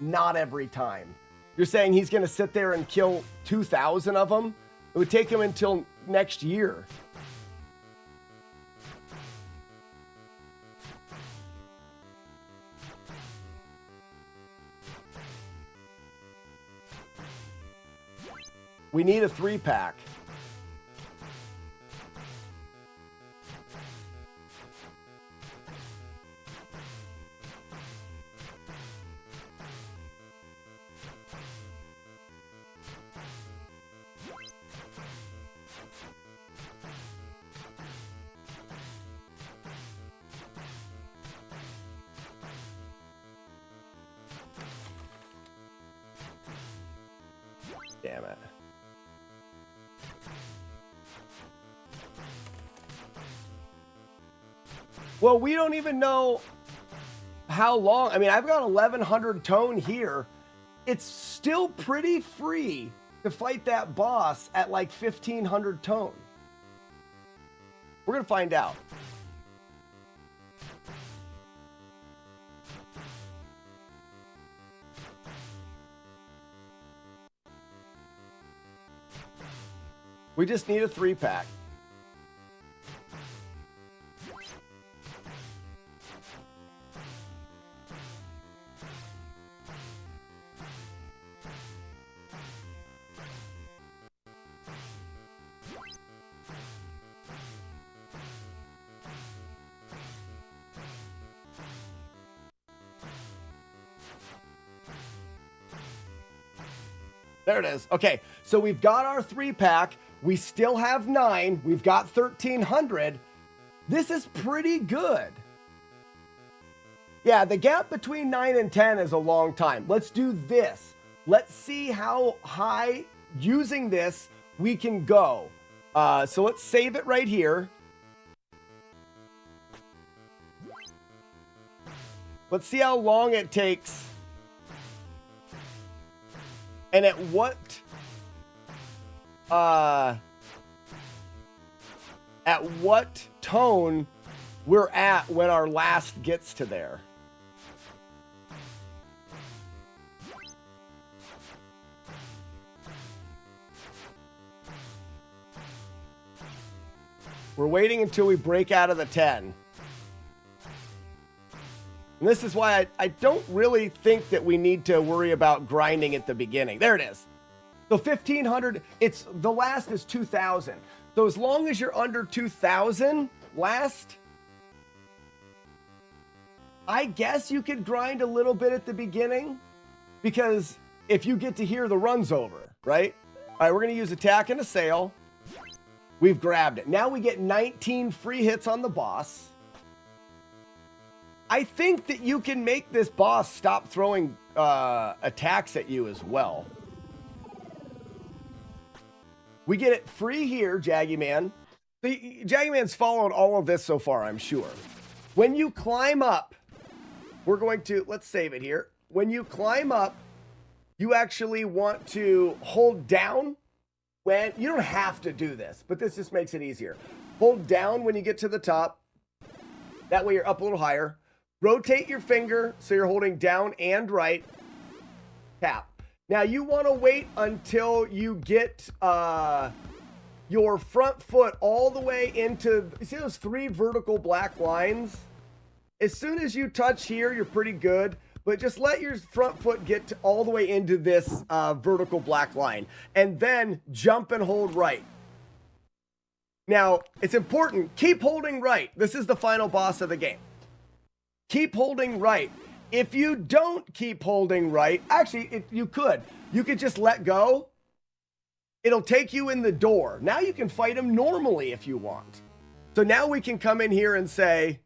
Not every time. You're saying he's going to sit there and kill 2,000 of them? It would take him until next year. We need a 3-pack. Damn it. Well, we don't even know how long. I mean, I've got 1,100 tone here. It's still pretty free to fight that boss at like 1,500 tone. We're going to find out. We just need a 3-pack. There it is. Okay, so we've got our 3-pack. We still have 9. We've got 1,300. This is pretty good. Yeah, the gap between 9 and 10 is a long time. Let's do this. Let's see how high using this we can go. So let's save it right here. Let's see how long it takes. And at what tone we're at when our last gets to there. We're waiting until we break out of the 10. And this is why I don't really think that we need to worry about grinding at the beginning. There it is. So 1,500, the last is 2,000. So as long as you're under 2,000 last, I guess you could grind a little bit at the beginning, because if you get to here, the run's over, right? All right, we're going to use attack and assail. We've grabbed it. Now we get 19 free hits on the boss. I think that you can make this boss stop throwing attacks at you as well. We get it free here, Jaggy Man. Jaggy Man's followed all of this so far, I'm sure. When you climb up, we're going to, let's save it here. When you climb up, you actually want to hold down when, you don't have to do this, but this just makes it easier. Hold down when you get to the top. That way you're up a little higher. Rotate your finger so you're holding down and right. Tap. Now you want to wait until you get your front foot all the way into, you see those 3 vertical black lines? As soon as you touch here, you're pretty good, but just let your front foot get all the way into this vertical black line, and then jump and hold right. Now, it's important, keep holding right. This is the final boss of the game. Keep holding right. If you don't keep holding right, actually, you could just let go. It'll take you in the door. Now you can fight him normally if you want. So now we can come in here and say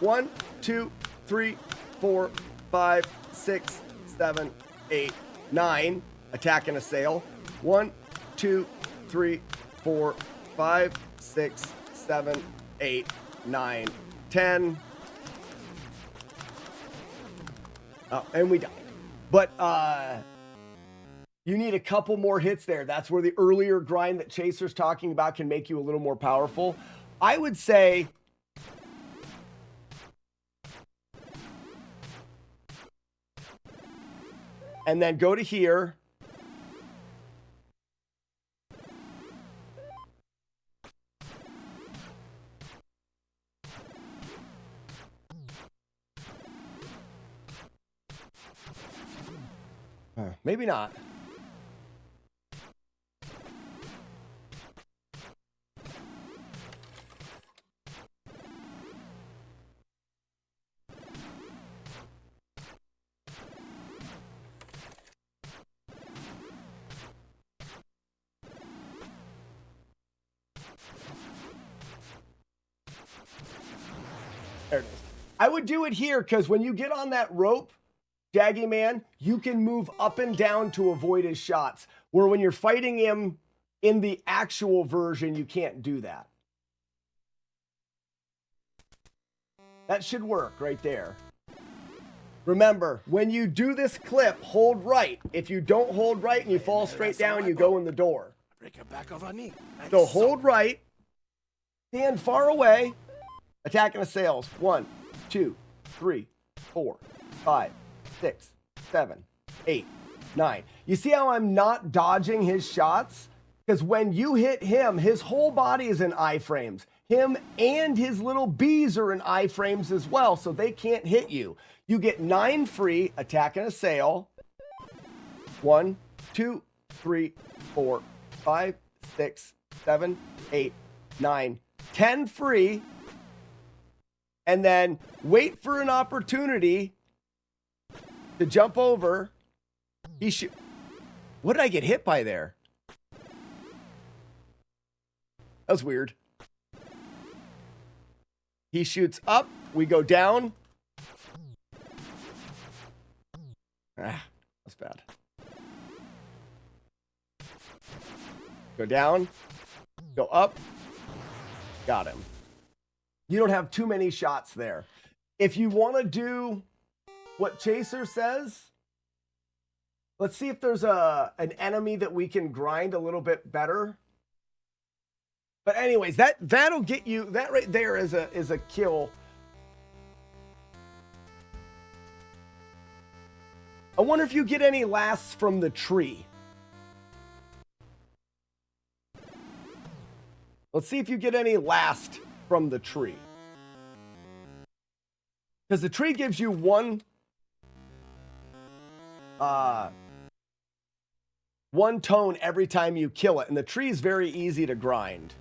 1, 2, 3, 4, 5, 6, 7, 8, 9. Attack and assail. 1, 2, 3, 4, 5, 6, 7, 8, 9, 10. Oh, and we died. But You need a couple more hits there. That's where the earlier grind that Chaser's talking about can make you a little more powerful. I would say and then go to here. Maybe not. There it is. I would do it here because when you get on that rope, Jaggy Man, you can move up and down to avoid his shots. Where when you're fighting him in the actual version, you can't do that. That should work right there. Remember, when you do this clip, hold right. If you don't hold right and you fall straight down, you go in the door. Break your back of a knee. So hold right, stand far away, attack and assails. 1, 2, 3, 4, 5, 6, 7, 8, 9. You see how I'm not dodging his shots? Because when you hit him, his whole body is in iframes. Him and his little bees are in iframes as well, so they can't hit you. You get 9 free, attack and assail. 1, 2, 3, 4, 5, 6, 7, 8, 9, 10 free. And then wait for an opportunity to jump over. What did I get hit by there? That was weird. He shoots up. We go down. That's bad. Go down. Go up. Got him. You don't have too many shots there. If you want to do what Chaser says, let's see if there's an enemy that we can grind a little bit better. But anyways, that'll get you, that right there is a kill. I wonder if you get any lasts from the tree. Let's see if you get any last from the tree. Because the tree gives you one tone every time you kill it, and the tree is very easy to grind.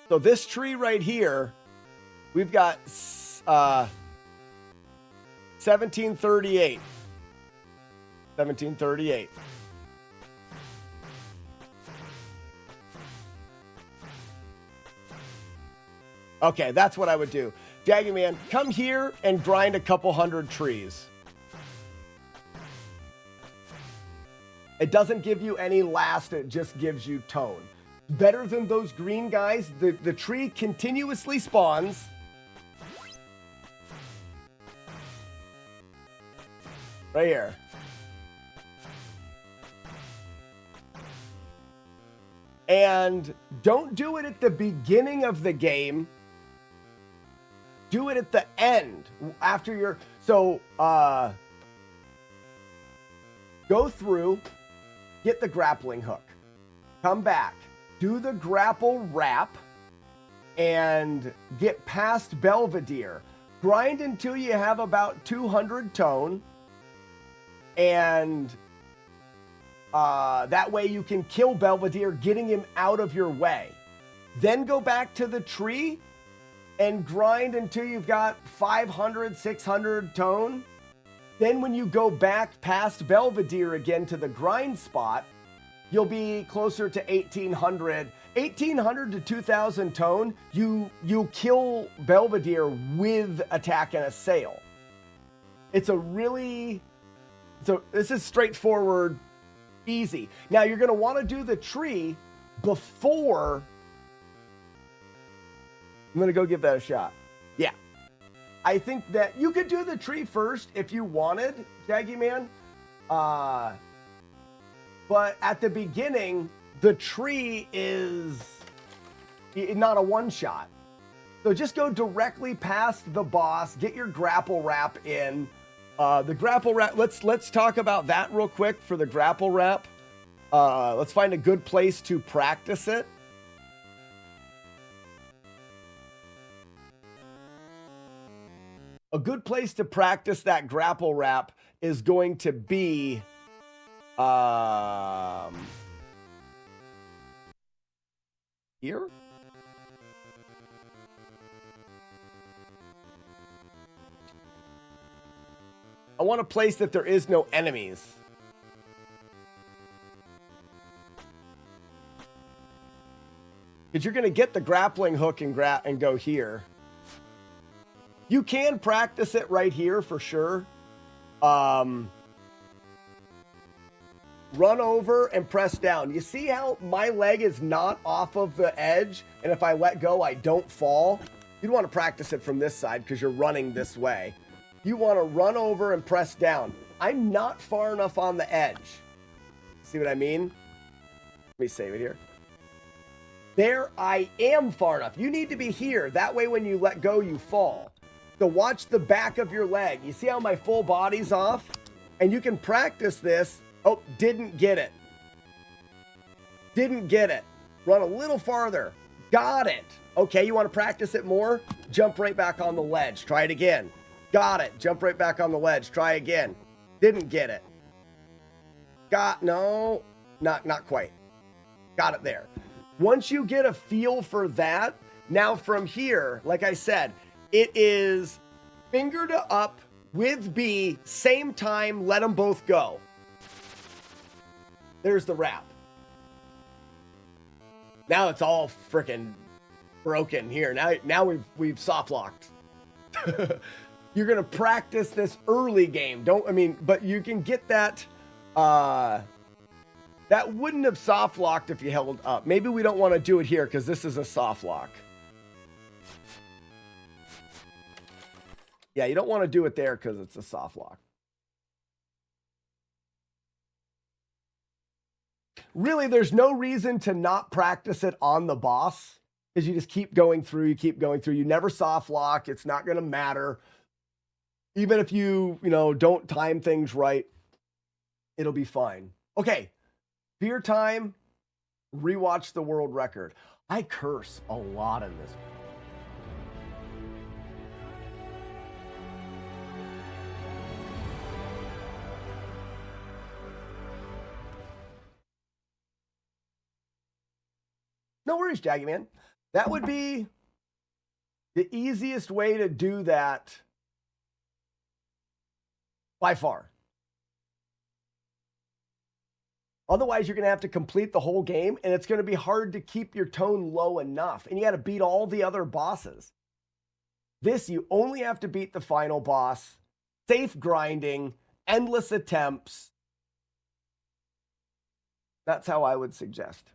So this tree right here, we've got 1738. 1738. Okay, that's what I would do. Jaggy Man, come here and grind a couple hundred trees. It doesn't give you any last, it just gives you tone. Better than those green guys. The tree continuously spawns. Right here. And don't do it at the beginning of the game. Do it at the end. After your... So, go through, get the grappling hook. Come back. Do the grapple wrap. And get past Belvedere. Grind until you have about 200 tone. And... that way you can kill Belvedere, getting him out of your way. Then go back to the tree and grind until you've got 500, 600 tone. Then when you go back past Belvedere again to the grind spot, you'll be closer to 1800. 1800 to 2000 tone, you kill Belvedere with attack and assail. It's a really... So this is straightforward. Easy. Now you're going to want to do the tree before I'm gonna go give that a shot. Yeah. I think that you could do the tree first if you wanted, Jaggy Man. But at the beginning, the tree is not a one-shot. So just go directly past the boss, get your grapple wrap in. The grapple wrap, let's talk about that real quick for the grapple wrap. Let's find a good place to practice it. A good place to practice that grapple wrap is going to be here. I want a place that there is no enemies. Because you're going to get the grappling hook and go here. You can practice it right here for sure. Run over and press down. You see how my leg is not off of the edge? And if I let go, I don't fall. You'd want to practice it from this side because you're running this way. You want to run over and press down. I'm not far enough on the edge. See what I mean? Let me save it here. There, I am far enough. You need to be here. That way when you let go, you fall. So watch the back of your leg. You see how my full body's off? And you can practice this. Oh, didn't get it. Didn't get it. Run a little farther. Got it. Okay, you want to practice it more? Jump right back on the ledge. Try it again. Got it. Jump right back on the ledge. Try again. Didn't get it. No, not quite. Got it there. Once you get a feel for that, now from here, like I said, it is finger to up with B, same time, let them both go. There's the wrap. Now it's all freaking broken here. Now we've soft locked. You're gonna practice this early game. But you can get that. That wouldn't have soft locked if you held up. Maybe we don't want to do it here because this is a soft lock. Yeah, you don't want to do it there because it's a soft lock. Really, there's no reason to not practice it on the boss because you just keep going through, You never soft lock. It's not going to matter. Even if you don't time things right, it'll be fine. Okay, beer time, rewatch the world record. I curse a lot in this. No worries, Jaggy Man. That would be the easiest way to do that by far. Otherwise, you're going to have to complete the whole game, and it's going to be hard to keep your tone low enough, and you got to beat all the other bosses. This, you only have to beat the final boss, safe grinding, endless attempts. That's how I would suggest.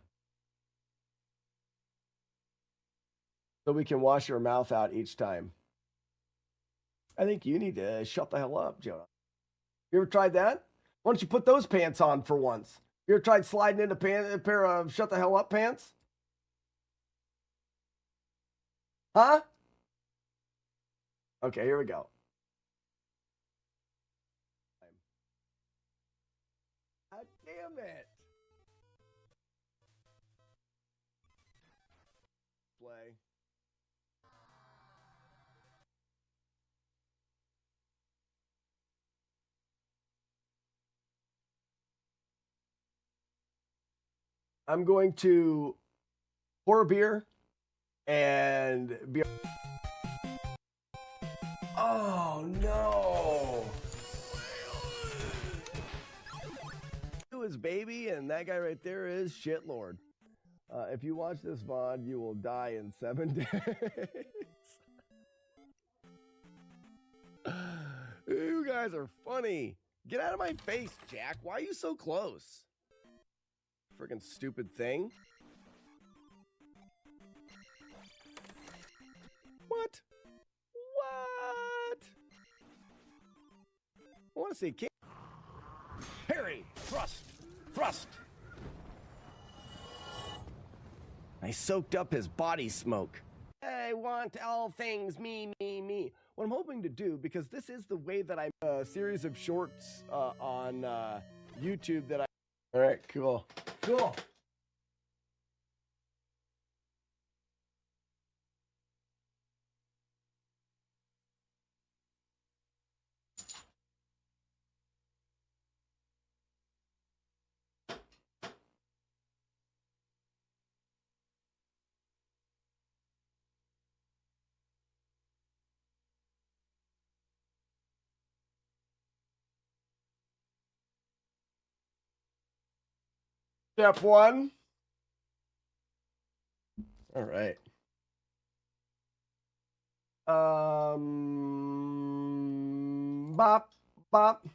So we can wash your mouth out each time. I think you need to shut the hell up, Jonah. You ever tried that? Why don't you put those pants on for once? You ever tried sliding into a pair of shut the hell up pants? Huh? Okay, here we go. God damn it. Play. I'm going to pour a beer and be. Oh no! It was baby, and that guy right there is shitlord. If you watch this VOD, you will die in 7 days. You guys are funny. Get out of my face, Jack. Why are you so close? Freaking stupid thing. What? What? I want to see King. Parry, thrust, thrust. I soaked up his body smoke. I want all things me, me, me. What I'm hoping to do, because this is the way that I a series of shorts on YouTube that I. All right, cool, cool. Step one. All right. Bop, bop.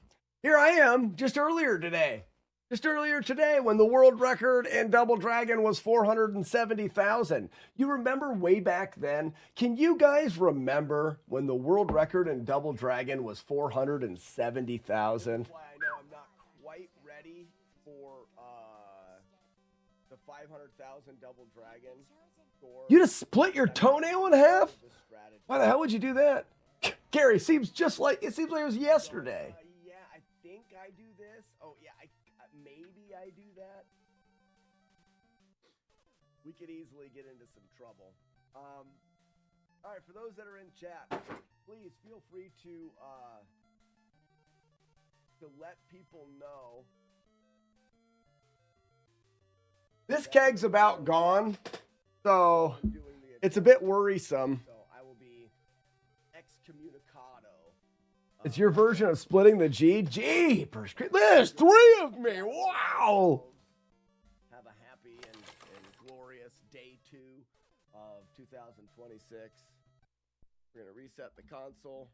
Here I am, just earlier today. Just earlier today when the world record in Double Dragon was 470,000. You remember way back then? Can you guys remember when the world record in Double Dragon was 470,000? That's why I know I'm not quite ready for the 500,000 Double Dragon score. You just split your toenail in half? Why the hell would you do that? Gary, seems like it was yesterday. Yeah, I think I do this. Oh, yeah, maybe I do that. We could easily get into some trouble. All right, for those that are in chat, please feel free to let people know. This keg's about gone, so it's a bit worrisome. So I will be excommunicado. It's your version of splitting the G? Jeepers, there's 3 of me. Wow. Have a happy and glorious day 2 of 2026. We're going to reset the console.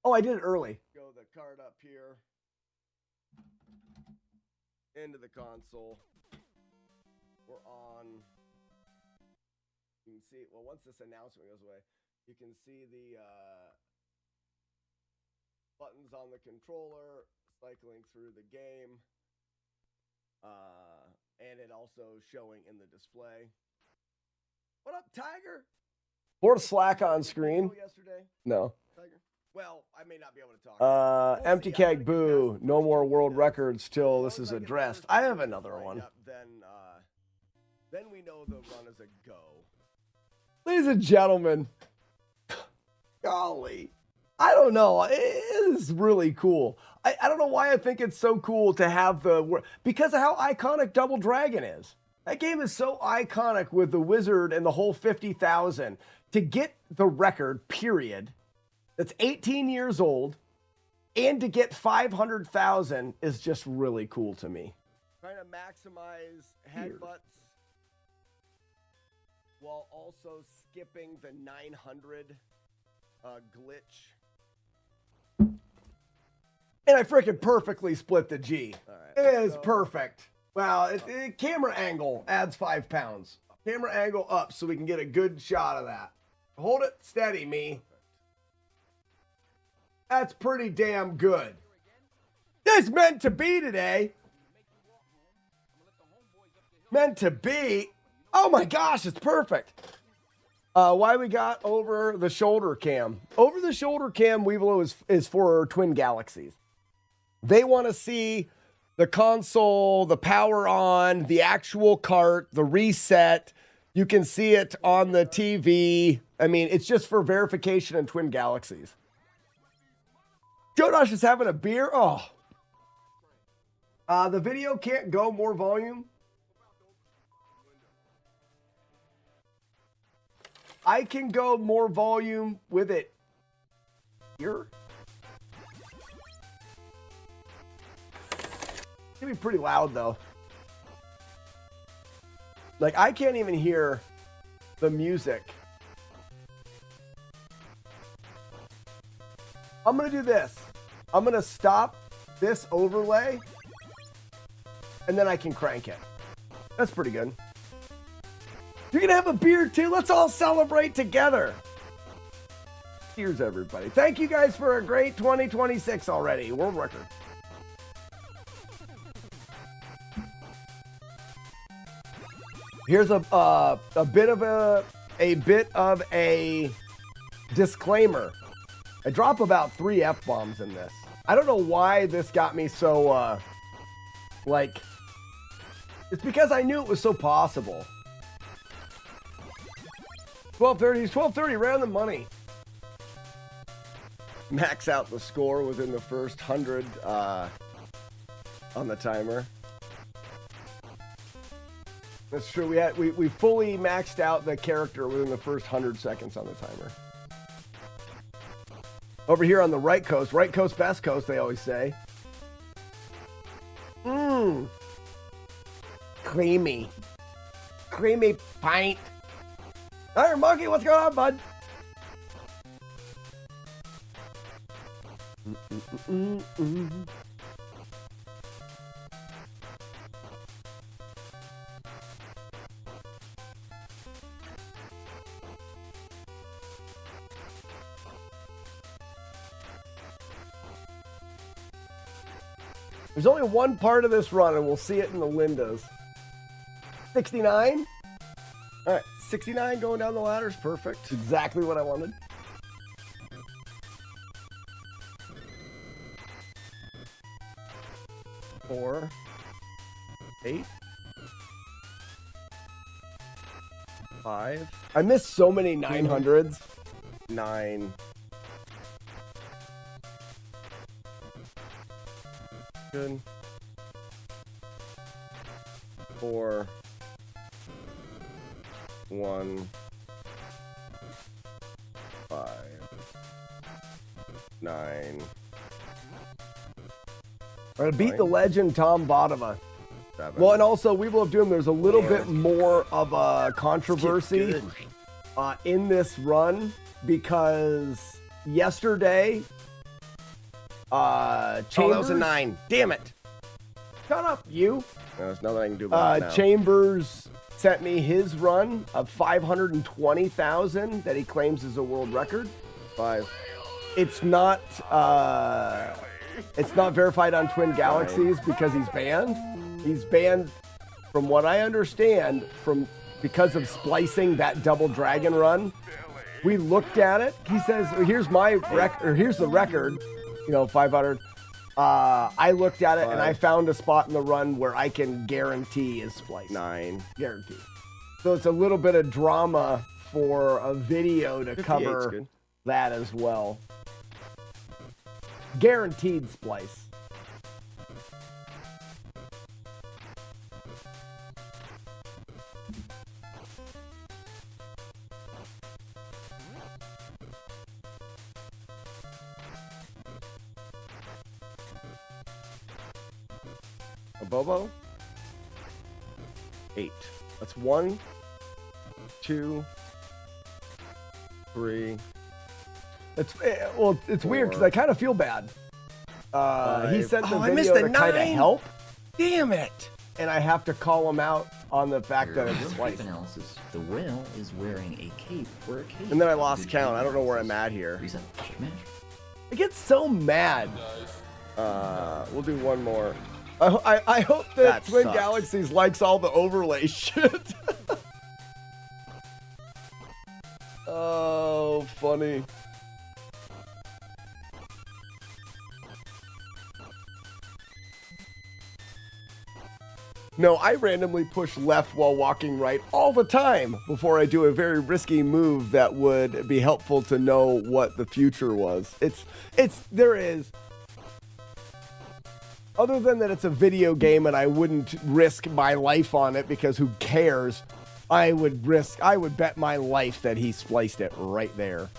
Oh, I did it early. Go the card up here. Into the console. We're on. You can see, well, once this announcement goes away, you can see the buttons on the controller cycling through the game. And it also showing in the display. What up, Tiger? More Slack on screen. Yesterday? No. Tiger? Well, I may not be able to talk. Empty keg, boo. No more world records till this is addressed. I have another one. Then we know the run is a go. Ladies and gentlemen, golly, I don't know. It is really cool. I don't know why I think it's so cool to have because of how iconic Double Dragon is. That game is so iconic with the wizard and the whole 50,000. To get the record, period, that's 18 years old, and to get 500,000 is just really cool to me. Trying to maximize headbutts while also skipping the 900 glitch. And I freaking perfectly split the G. All right, it is perfect. Well, camera angle adds 5 pounds. Camera angle up so we can get a good shot of that. Hold it steady, me. That's pretty damn good. It's meant to be today. Meant to be. Oh my gosh, it's perfect. Why we got over the shoulder cam? Over the shoulder cam, Weevilo is for Twin Galaxies. They want to see the console, the power on, the actual cart, the reset. You can see it on the TV. I mean, it's just for verification in Twin Galaxies. Jodosh is having a beer. Oh. The video can't go more volume. I can go more volume with it here. It's gonna be pretty loud though. Like I can't even hear the music. I'm gonna do this. I'm gonna stop this overlay and then I can crank it. That's pretty good. You're gonna have a beer too? Let's all celebrate together. Cheers, everybody. Thank you guys for a great 2026 already. World record. Here's a bit of a disclaimer. I drop about 3 F-bombs in this. I don't know why this got me so like, it's because I knew it was so possible. 1230, 1230, round the money. Max out the score within the first 100 on the timer. That's true. We fully maxed out the character within the first 100 seconds on the timer. Over here on the right coast, best coast, they always say. Creamy pint. Iron Monkey, what's going on, bud? There's only one part of this run, and we'll see it in the Lindas. 69? All right, 69 going down the ladder is perfect. Exactly what I wanted. Four, 8, 5. I missed so many 900s. 9. Good. 4, 1, 5, 9. All right, beat the legend Tom Bodova. 7. Well, and also we will have Doom. There's a little bit more of a controversy in this run because yesterday, Chambers, that was a 9. Damn it! Shut up, you. There's nothing I can do about it now. Chambers sent me his run of 520,000 that he claims is a world record. 5. It's not verified on Twin Galaxies because he's banned. He's banned, from what I understand, because of splicing that Double Dragon run. We looked at it. He says, "Here's my record. Here's the record. 500." I looked at it and I found a spot in the run where I can guarantee is spliced. 9. Guarantee. So it's a little bit of drama for a video to cover that as well. Guaranteed splice. A Bobo? 8. That's 1, 2, 3. It's weird because I kind of feel bad. He sent the video to kind of help. Damn it! And I have to call him out on the fact that it's spliced. Analysis. The whale is wearing a cape or a cape. And then I lost count. I don't know where I'm at here. Reset. I get so mad. We'll do one more. I hope that Twin Galaxies likes all the overlay shit. Oh, funny. No, I randomly push left while walking right all the time before I do a very risky move that would be helpful to know what the future was. There is. Other than that it's a video game and I wouldn't risk my life on it because who cares? I would bet my life that he spliced it right there.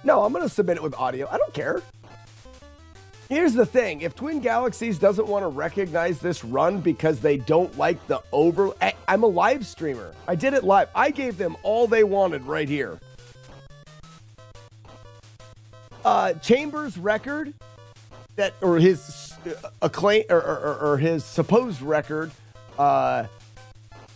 No, I'm going to submit it with audio. I don't care. Here's the thing. If Twin Galaxies doesn't want to recognize this run because they don't like the I'm a live streamer. I did it live. I gave them all they wanted right here. Chambers' record, or his acclaim or his supposed record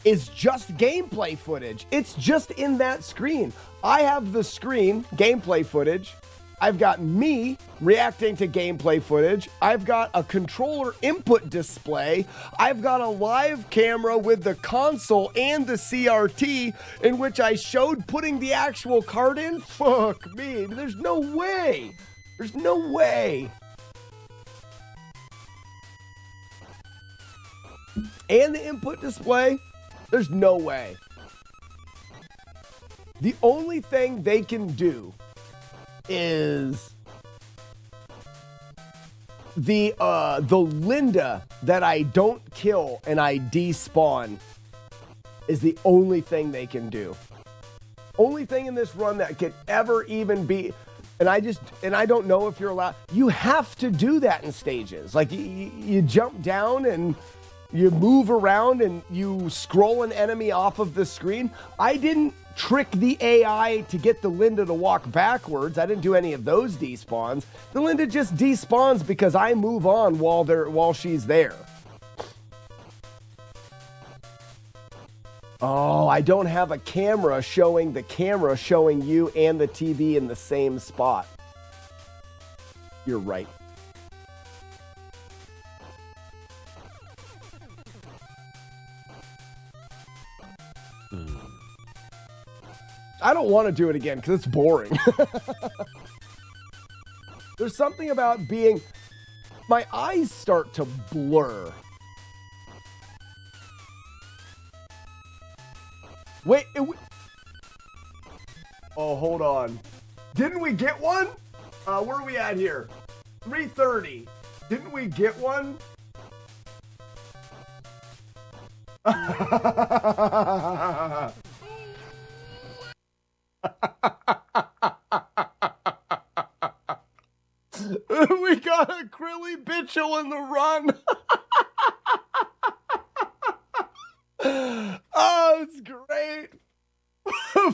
is just gameplay footage. It's just in that screen. I have the screen, gameplay footage. I've got me reacting to gameplay footage. I've got a controller input display. I've got a live camera with the console and the CRT in which I showed putting the actual card in. Fuck me. There's no way. There's no way. And the input display. There's no way. The only thing they can do is the Linda that I don't kill and I despawn is the only thing they can do. Only thing in this run that could ever even be, and I don't know if you're allowed. You have to do that in stages. Like you jump down and you move around and you scroll an enemy off of the screen. I didn't trick the AI to get the Linda to walk backwards. I didn't do any of those despawns. The Linda just despawns because I move on while she's there. Oh, I don't have a camera showing you and the TV in the same spot. You're right. I don't want to do it again because it's boring. There's something about my eyes start to blur. Wait, oh, hold on. Didn't we get one? Where are we at here? 3:30. Didn't we get one? We got a Krilly Bitchel in the run. Oh, it's great.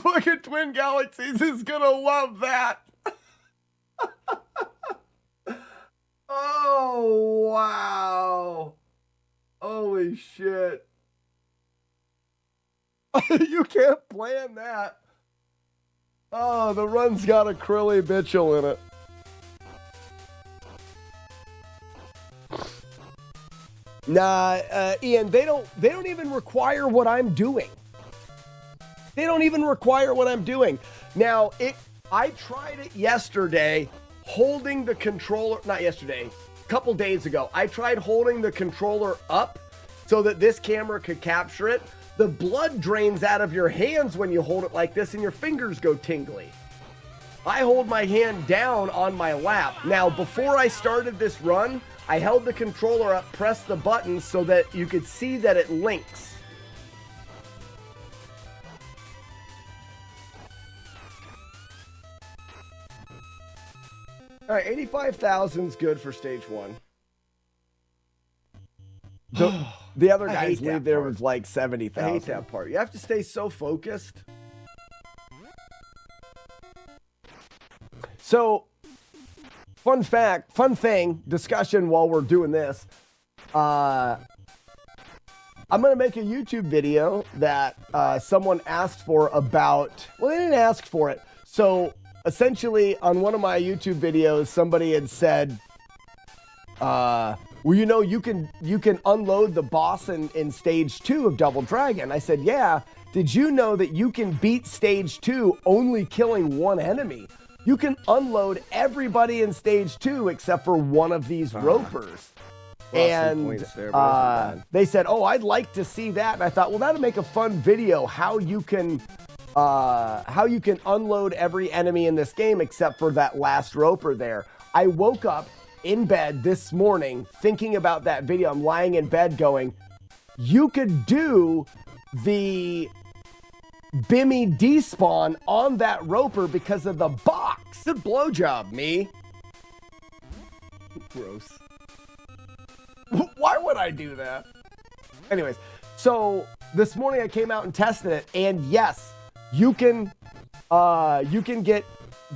Fucking Twin Galaxies is gonna love that. Oh, wow. Holy shit. You can't plan that. Oh, the run's got a Krilly Bitchel in it. Nah, Ian, they don't even require what I'm doing. They don't even require what I'm doing. Now, I tried it yesterday, holding the controller, not yesterday, a couple days ago. I tried holding the controller up so that this camera could capture it. The blood drains out of your hands when you hold it like this and your fingers go tingly. I hold my hand down on my lap. Now, before I started this run, I held the controller up, pressed the button so that you could see that it links. All right, 85,000 is good for stage 1. The other guys leave there with like 70,000. I hate that part. You have to stay so focused. So, fun thing, discussion while we're doing this. I'm going to make a YouTube video that someone asked for about, well, they didn't ask for it. So, essentially, on one of my YouTube videos, somebody had said, well, you know, you can unload the boss in stage 2 of Double Dragon. I said, yeah. Did you know that you can beat stage 2 only killing one enemy? You can unload everybody in stage 2 except for one of these ropers. And they said, oh, I'd like to see that. And I thought, well, that'll make a fun video how you can unload every enemy in this game except for that last roper there. I woke up in bed this morning thinking about that video. I'm lying in bed going, you could do the Bimmy despawn on that roper because of the box. Good blowjob, me. Gross. Why would I do that? Anyways, so this morning I came out and tested it, and yes, you can get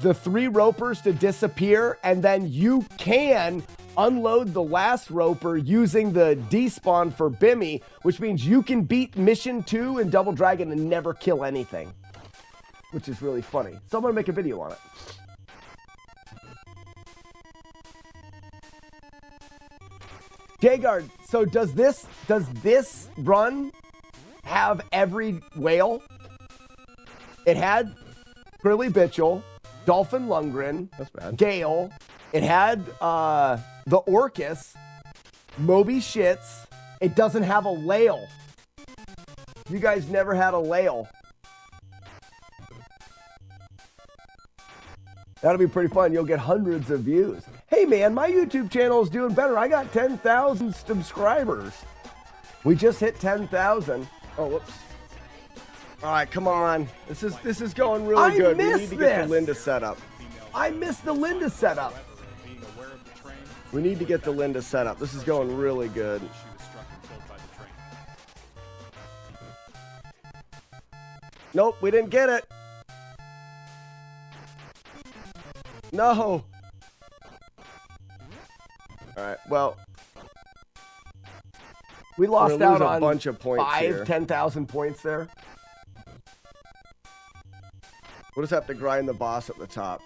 the 3 ropers to disappear, and then you can unload the last roper using the despawn for Bimmy, which means you can beat Mission 2 in Double Dragon and never kill anything. Which is really funny. So I'm going to make a video on it. Jagard, so does this run have every whale? It had Curly Bitchel, Dolphin Lundgren, that's bad. Gale. It had the Orcus, Moby Shits. It doesn't have a Lail. You guys never had a Lail. That'll be pretty fun. You'll get hundreds of views. Hey man, my YouTube channel is doing better. I got 10,000 subscribers. We just hit 10,000. Oh, whoops. All right, come on. This is going really good. We need to get the Linda set up. I missed the Linda setup. We need to get the Linda set up. This is going really good. Nope, we didn't get it. No. All right, well, we lost out on a bunch of points 10,000 points there. We'll just have to grind the boss at the top.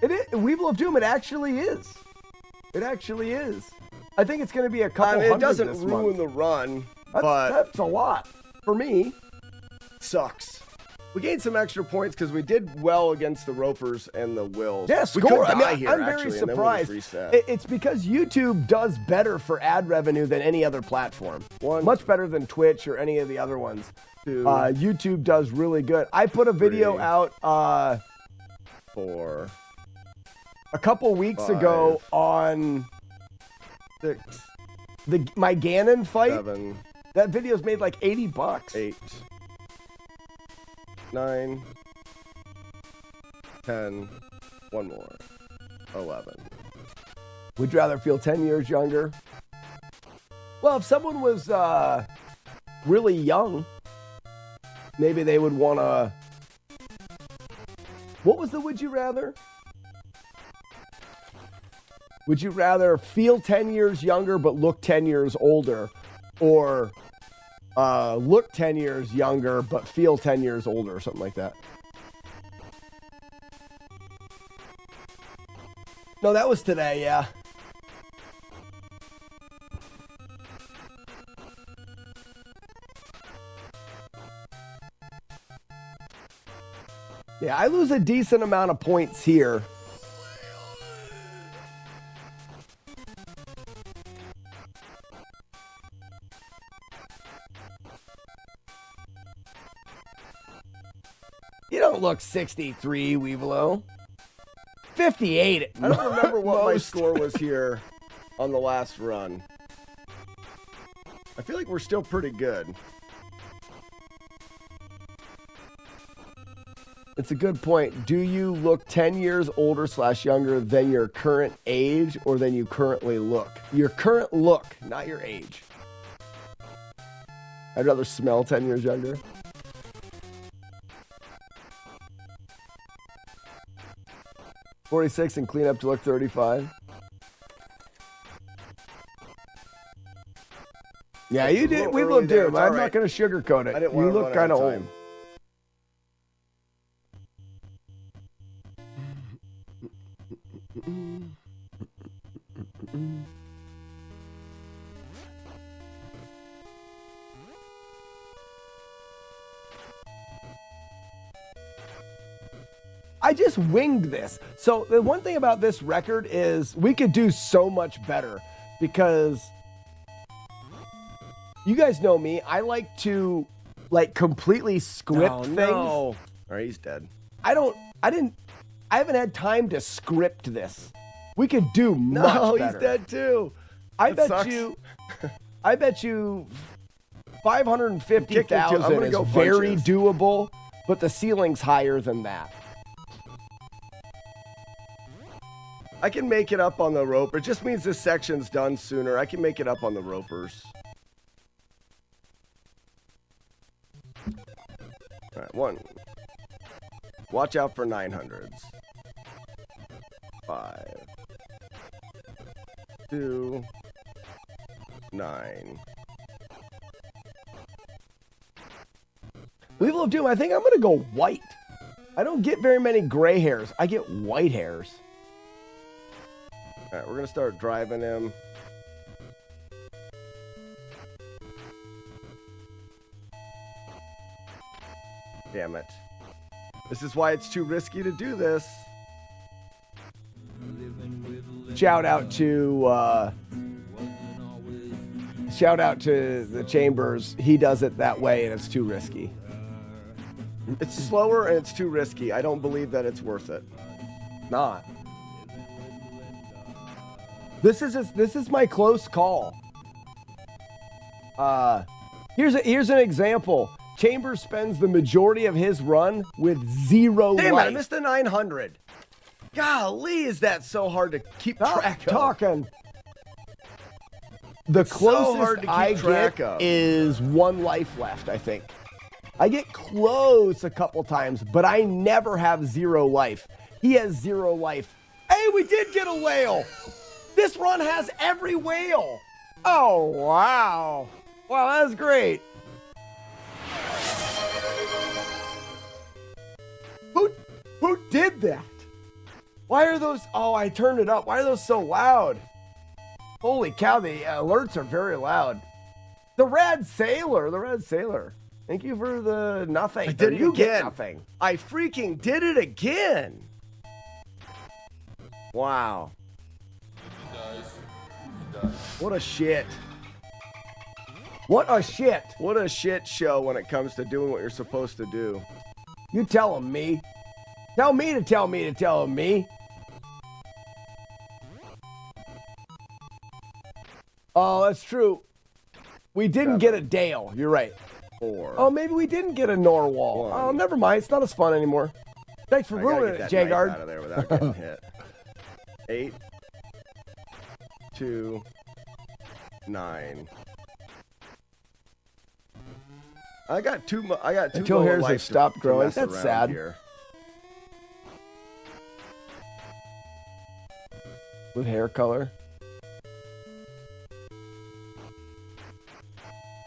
It is, Weevil of Doom, it actually is. It actually is. I think it's going to be a couple hundred. It doesn't ruin the run, but that's a lot. For me, sucks. We gained some extra points because we did well against the Ropers and the Wills. Yeah, score. I'm very surprised. It's because YouTube does better for ad revenue than any other platform. Much better than Twitch or any of the other ones. YouTube does really good. I put a video out 4 a couple weeks ago on 6 my Ganon fight. 7 That video's made like $80. 8 9 10 one more 11. Would you rather feel 10 years younger? Well, if someone was really young, maybe they would want to... What was the would you rather? Would you rather feel 10 years younger but look 10 years older, or look 10 years younger but feel 10 years older, or something like that? No, that was today, yeah. Yeah, I lose a decent amount of points here. You don't look 63, Weevilo. 58. I don't remember what my score was here on the last run. I feel like we're still pretty good. It's a good point. Do you look 10 years older / younger than your current age, or than you currently look? Your current look, not your age. I'd rather smell 10 years younger. $46 and clean up to look 35. Yeah, you did. We looked here. I'm not going to sugarcoat it. You look kind of old. I just winged this. So the one thing about this record is we could do so much better, because you guys know me. I like to completely script things. All right, he's dead. I haven't had time to script this. We could do much better. No, he's dead too. I bet you 550,000 is very doable, but the ceiling's higher than that. I can make it up on the roper. It just means this section's done sooner. I can make it up on the ropers. All right, 1. Watch out for 900s. 5. 2, 9. Weevil of Doom, I think I'm going to go white. I don't get very many gray hairs. I get white hairs. All right, we're going to start driving him. Damn it. This is why it's too risky to do this. Shout out to the Chambers. He does it that way, and it's too risky. It's slower and it's too risky. I don't believe that it's worth it. Not. This is my close call. Here's an example. Chambers spends the majority of his run with 0 Damn it, life. I missed the 900. Golly, is that so hard to keep track of? Talking. The so closest hard to keep I track get of. is 1 life left, I think. I get close a couple times, but I never have 0 life. He has 0 life. Hey, we did get a whale. This run has every whale. Oh, wow. Wow, that's great. Who did that? Why are those? Oh, I turned it up. Why are those so loud? Holy cow, the alerts are very loud. The Red Sailor. Thank you for the nothing. I did it You get again. nothing. I freaking did it again. Wow. What a shit. What a shit. What a shit show when it comes to doing what you're supposed to do. You telling me. Tell me to tell me to tell me. Oh, that's true. We didn't get a Dale. You're right. 4. Oh, maybe we didn't get a Norwal. 1. Oh, never mind. It's not as fun anymore. Thanks for I gotta ruining get it, that knife Jagard. out of there without getting hit. 8, 2, 9. I got two. Until lower hairs have life to- stopped to growing. mess That's around sad. Here. With hair color.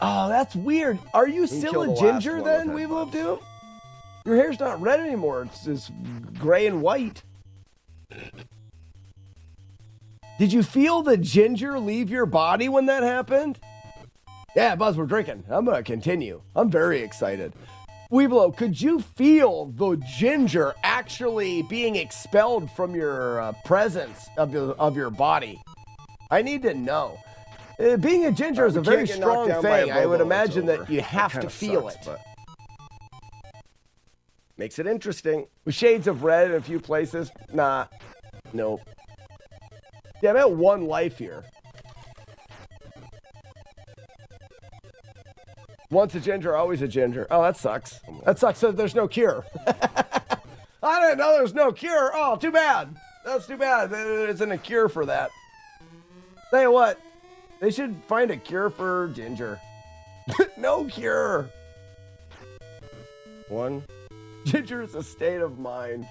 Oh, that's weird. Are you can still kill a the last ginger one then, with Weevil of Doom? Your hair's not red anymore. It's just gray and white. Did you feel the ginger leave your body when that happened? Yeah, Buzz, we're drinking. I'm going to continue. I'm very excited. Weevilo, could you feel the ginger actually being expelled from your presence of your body? I need to know. Being a ginger is a We very can't get knocked strong down by a thing. I would Bobo, it's imagine that over. you That have to kinda feel sucks, it. but makes it interesting. With shades of red in a few places? Nah. Nope. Yeah, I'm at 1 life here. Once a ginger, always a ginger. Oh, that sucks. That sucks. So there's no cure. I didn't know there's no cure. Oh, too bad. That's too bad. There isn't a cure for that. Tell you what, they should find a cure for ginger. No cure. 1. Ginger is a state of mind.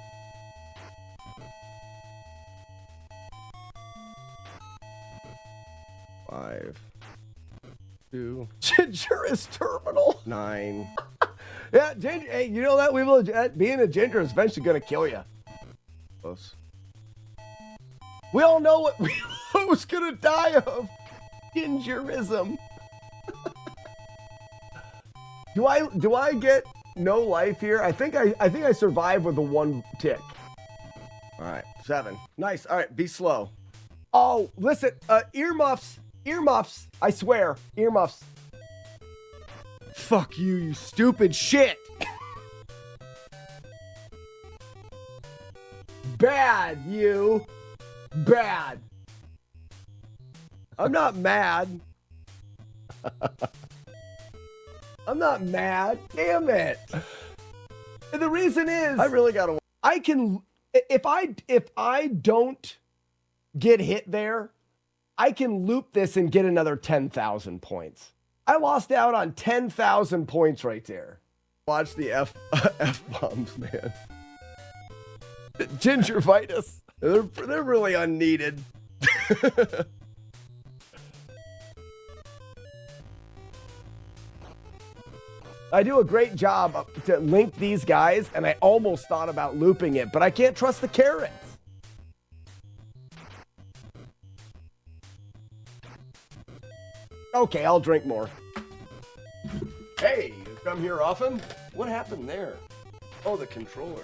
Five. 2. Ginger is terminal. 9. Yeah, ginger. Hey, you know that being a ginger is eventually going to kill you. Close. We all know what we was going to die of. Gingerism. Do I get no life here? I think I survive with the 1 tick. All right. 7. Nice. All right. Be slow. Oh, listen. Earmuffs. Earmuffs. I swear. Earmuffs. Fuck you, you stupid shit. Bad, you. Bad. I'm not mad. I'm not mad. Damn it. And the reason is I really gotta. I can if I don't get hit there, I can loop this and get another 10,000 points. I lost out on 10,000 points right there. Watch the F bombs, man. Gingivitis. They're really unneeded. I do a great job to link these guys, and I almost thought about looping it, but I can't trust the carrots. Okay, I'll drink more. Hey, you come here often? What happened there? Oh, the controller.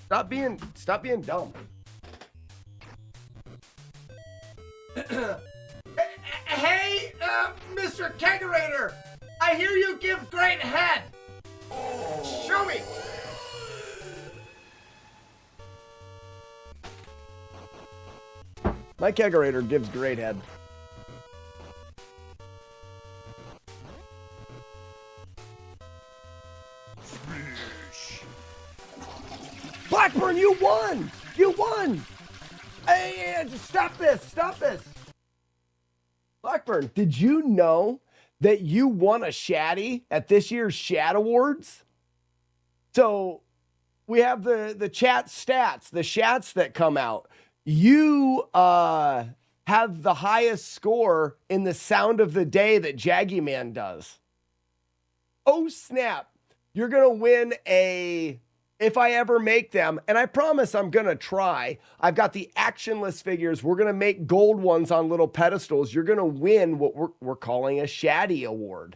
Stop being dumb. Hey, Mr. Kegerator, I hear you give great head. Show me. My kegerator gives great head. Blackburn, you won! You won! Hey, stop this! Stop this! Blackburn, did you know that you won a Shaddy at this year's Shad Awards? So we have the chat stats, the Shats that come out. You have the highest score in the sound of the day that Jaggy Man does. Oh, snap. You're going to win a... If I ever make them, and I promise I'm going to try. I've got the actionless figures. We're going to make gold ones on little pedestals. You're going to win what we're calling a Shaddy Award.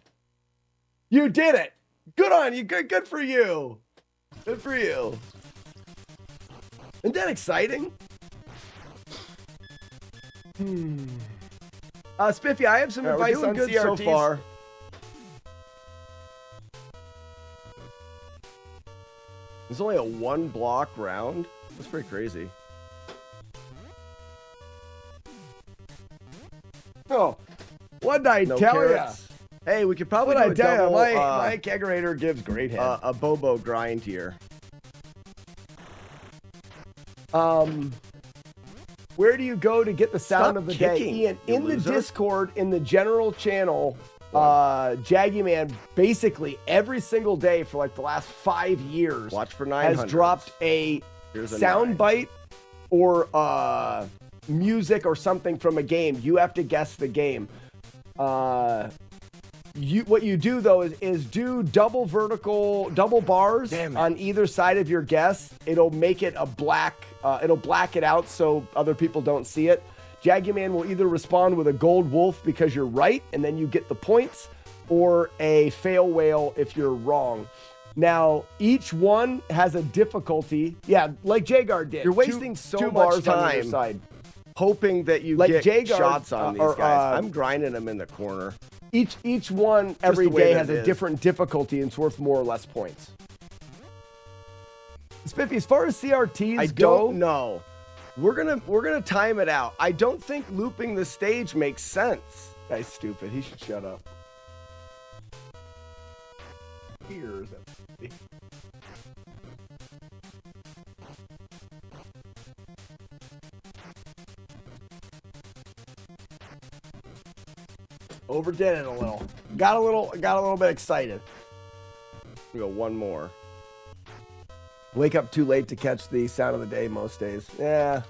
You did it. Good on you. Good for you. Good for you. Isn't that exciting? Spiffy, I have some advice on CRTs so far. It's only a 1 block round. That's pretty crazy. Oh, what did I tell you? Hey, we could probably do a double. My kegerator gives great head. A Bobo grind here. Where do you go to get the sound of the day? Ian, in the Discord, in the general channel, Jaggy Man basically every single day for like the last 5 years has dropped a sound bite or music or something from a game. You have to guess the game. What you do though is do double bars on either side of your guess. It'll make it a black. It'll black it out so other people don't see it. Jaggy Man will either respond with a gold wolf because you're right, and then you get the points, or a fail whale if you're wrong. Now, each one has a difficulty. Yeah, like Jagar did. You're wasting so much time hoping that you get Jagar, shots on these guys. I'm grinding them in the corner. Each one every day has a different difficulty and it's worth more or less points. Spiffy, as far as CRTs go, I don't know. We're gonna time it out. I don't think looping the stage makes sense. Guy's stupid. He should shut up. Here's it. Overdid it a little. Got a little bit excited. We go one more. Wake up too late to catch the sound of the day most days. Yeah,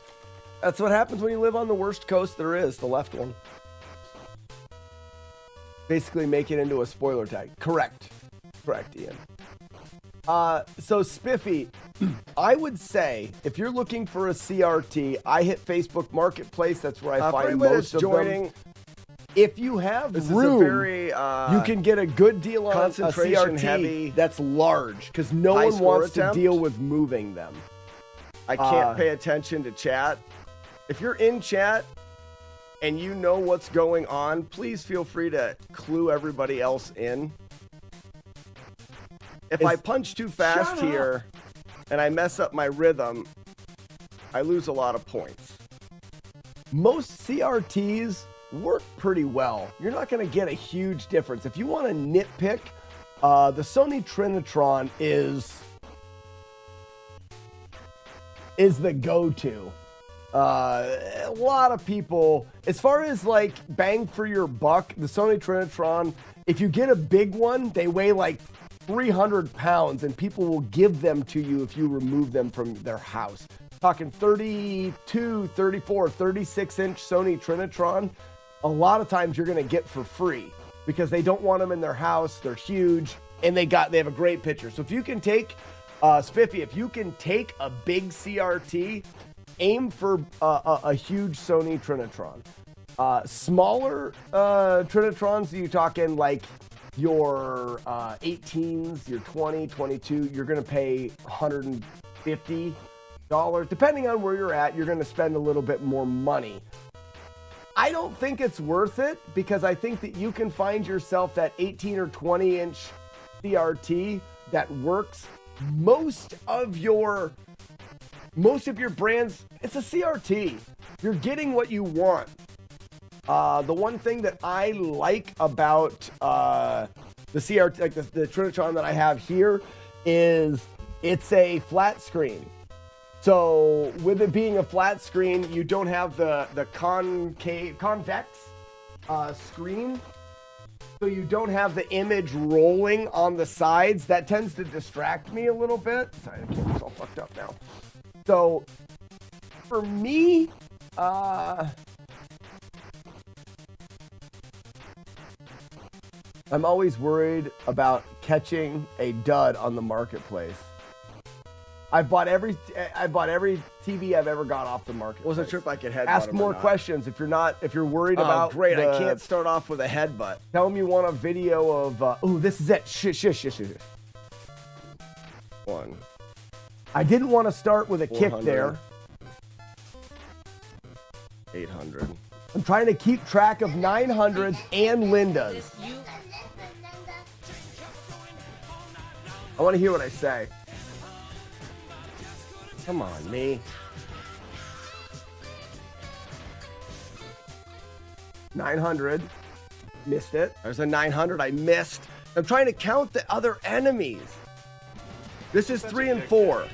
that's what happens when you live on the worst coast there is, the left one. Basically make it into a spoiler tag. Correct, Ian. So Spiffy, I would say if you're looking for a CRT, I hit Facebook Marketplace. That's where I find most of them. If you have room, you can get a good deal on a CRT heavy that's large because no one wants to deal with moving them. I can't pay attention to chat. If you're in chat and you know what's going on, please feel free to clue everybody else in. If I punch too fast here and I mess up my rhythm, I lose a lot of points. Most CRTs work pretty well. You're not going to get a huge difference. If you want to nitpick, the Sony Trinitron is the go-to. A lot of people, as far as like bang for your buck, the Sony Trinitron, if you get a big one, they weigh like 300 pounds and people will give them to you if you remove them from their house. Talking 32, 34, 36-inch Sony Trinitron, a lot of times you're going to get for free. because they don't want them in their house. They're huge, and they have a great picture. So if you can take, Spiffy, if you can take a big CRT, aim for a huge Sony Trinitron. Smaller Trinitrons, you talking like your 18s, your 20, 22, you're going to pay $150. Depending on where you're at, you're going to spend a little bit more money. I don't think it's worth it because I think that you can find yourself that 18 or 20 inch CRT that works. Most of your brands, it's a CRT. You're getting what you want. The one thing that I like about the CRT, like the Trinitron that I have here, is it's a flat screen. So with it being a flat screen, you don't have the convex screen. So you don't have the image rolling on the sides. That tends to distract me a little bit. Sorry, the camera's all fucked up now. So for me, I'm always worried about catching a dud on the marketplace. I bought every TV I've ever got off the market. Wasn't sure if I could headbutt. Ask more questions if you're worried about. Great, I can't start off with a headbutt. Tell them you want a video of. Oh, this is it. Shush. One. I didn't want to start with a kick there. 800. I'm trying to keep track of 900s and Lindas. I want to hear what I say. Come on, me. 900. Missed it. There's a 900 I missed. I'm trying to count the other enemies. This is 3 and 4.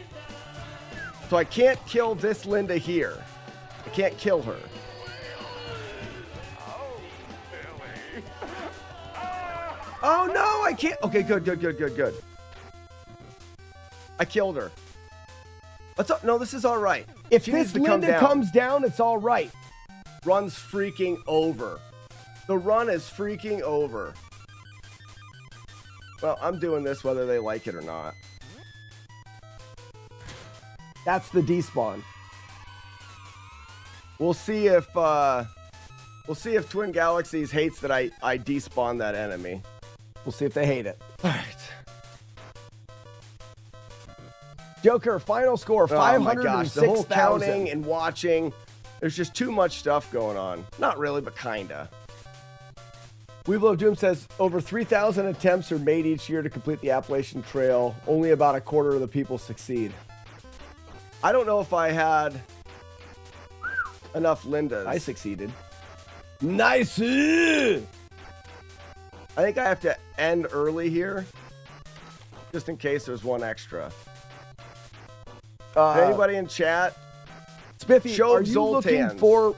So I can't kill this Linda here. I can't kill her. Oh no, I can't. Okay, good. I killed her. No, this is all right. If this Linda comes down, it's all right. Run's freaking over. The run is freaking over. Well, I'm doing this whether they like it or not. That's the despawn. We'll see if Twin Galaxies hates that I despawn that enemy. We'll see if they hate it. All right. Joker, final score, 506,000. The whole counting and watching, there's just too much stuff going on. Not really, but kinda. Weevil of Doom says, over 3,000 attempts are made each year to complete the Appalachian Trail. Only about a quarter of the people succeed. I don't know if I had enough Lindas. I succeeded. Nice! I think I have to end early here, just in case there's one extra. Anybody in chat? Spiffy, are you looking for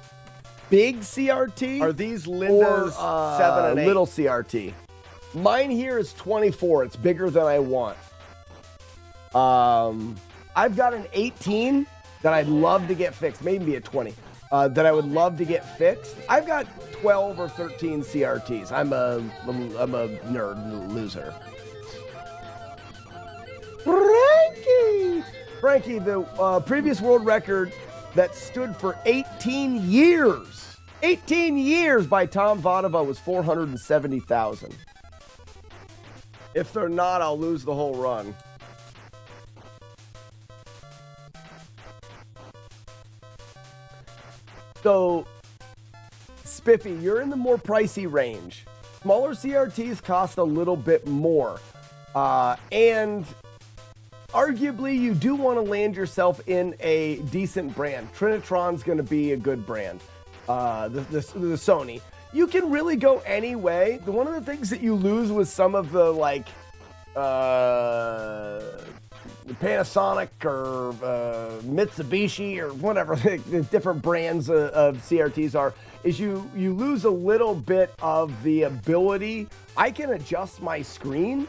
big CRT? Are these Lindas 7 and 8? Little CRT. Mine here is 24. It's bigger than I want. I've got an 18 that I'd love to get fixed. Maybe a 20 that I would love to get fixed. I've got 12 or 13 CRTs. I'm a nerd loser. Frankie, the previous world record that stood for 18 years by Tom Vadova was 470,000. If they're not, I'll lose the whole run. So, Spiffy, you're in the more pricey range. Smaller CRTs cost a little bit more. And arguably, you do want to land yourself in a decent brand. Trinitron's going to be a good brand. The Sony. You can really go any way. One of the things that you lose with some of the, like, Panasonic or Mitsubishi or whatever the different brands of CRTs are, is you lose a little bit of the ability. I can adjust my screen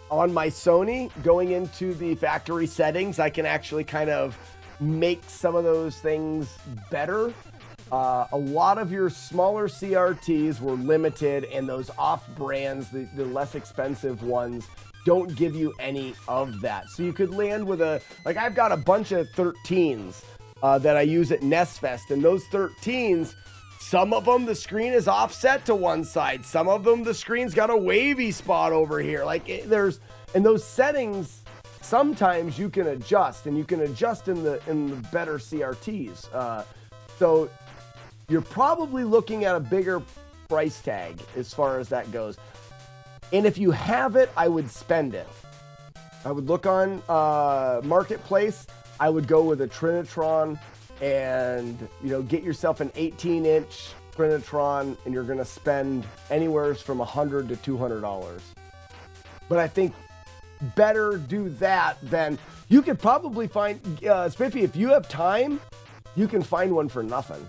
on my Sony going into the factory settings. I can actually kind of make some of those things better. A lot of your smaller CRTs were limited, and those off brands, the less expensive ones, don't give you any of that. So you could land with like I've got a bunch of 13s that I use at Nestfest, and those 13s, some of them the screen is offset to one side, some of them the screen's got a wavy spot over here. And those settings sometimes you can adjust, and you can adjust in the better CRTs. So you're probably looking at a bigger price tag as far as that goes. And if you have it, I would spend it. I would look on Marketplace. I would go with a Trinitron and, get yourself an 18-inch Trinitron, and you're going to spend anywhere from $100 to $200. But I think better do that than you could probably find, Spiffy, if you have time, you can find one for nothing.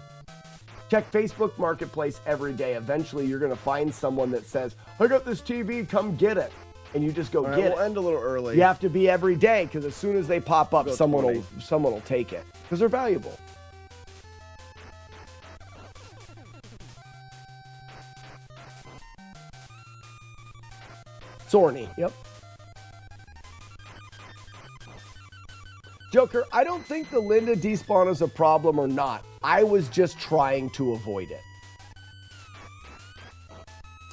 Check Facebook Marketplace every day. Eventually, you're going to find someone that says, I got this TV, come get it. And you just go get it. We'll end a little early. You have to be every day, because as soon as they pop up, someone will take it, because they're valuable. Sorny, yep. Joker, I don't think the Linda despawn is a problem or not. I was just trying to avoid it.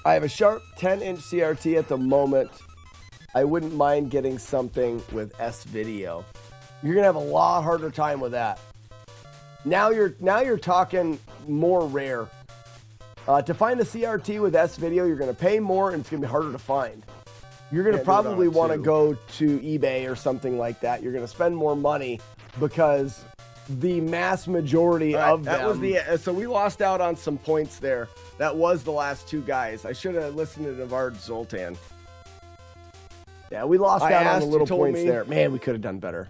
I have a sharp 10-inch CRT at the moment. I wouldn't mind getting something with S-Video. You're gonna have a lot harder time with that. Now you're talking more rare. To find a CRT with S-Video, you're gonna pay more, and it's gonna be harder to find. You're going to probably want to go to eBay or something like that. You're going to spend more money, because the mass majority of them... That was so we lost out on some points there. That was the last two guys. I should have listened to Navard Zoltan. Yeah, we lost out on the little points there. Man, we could have done better.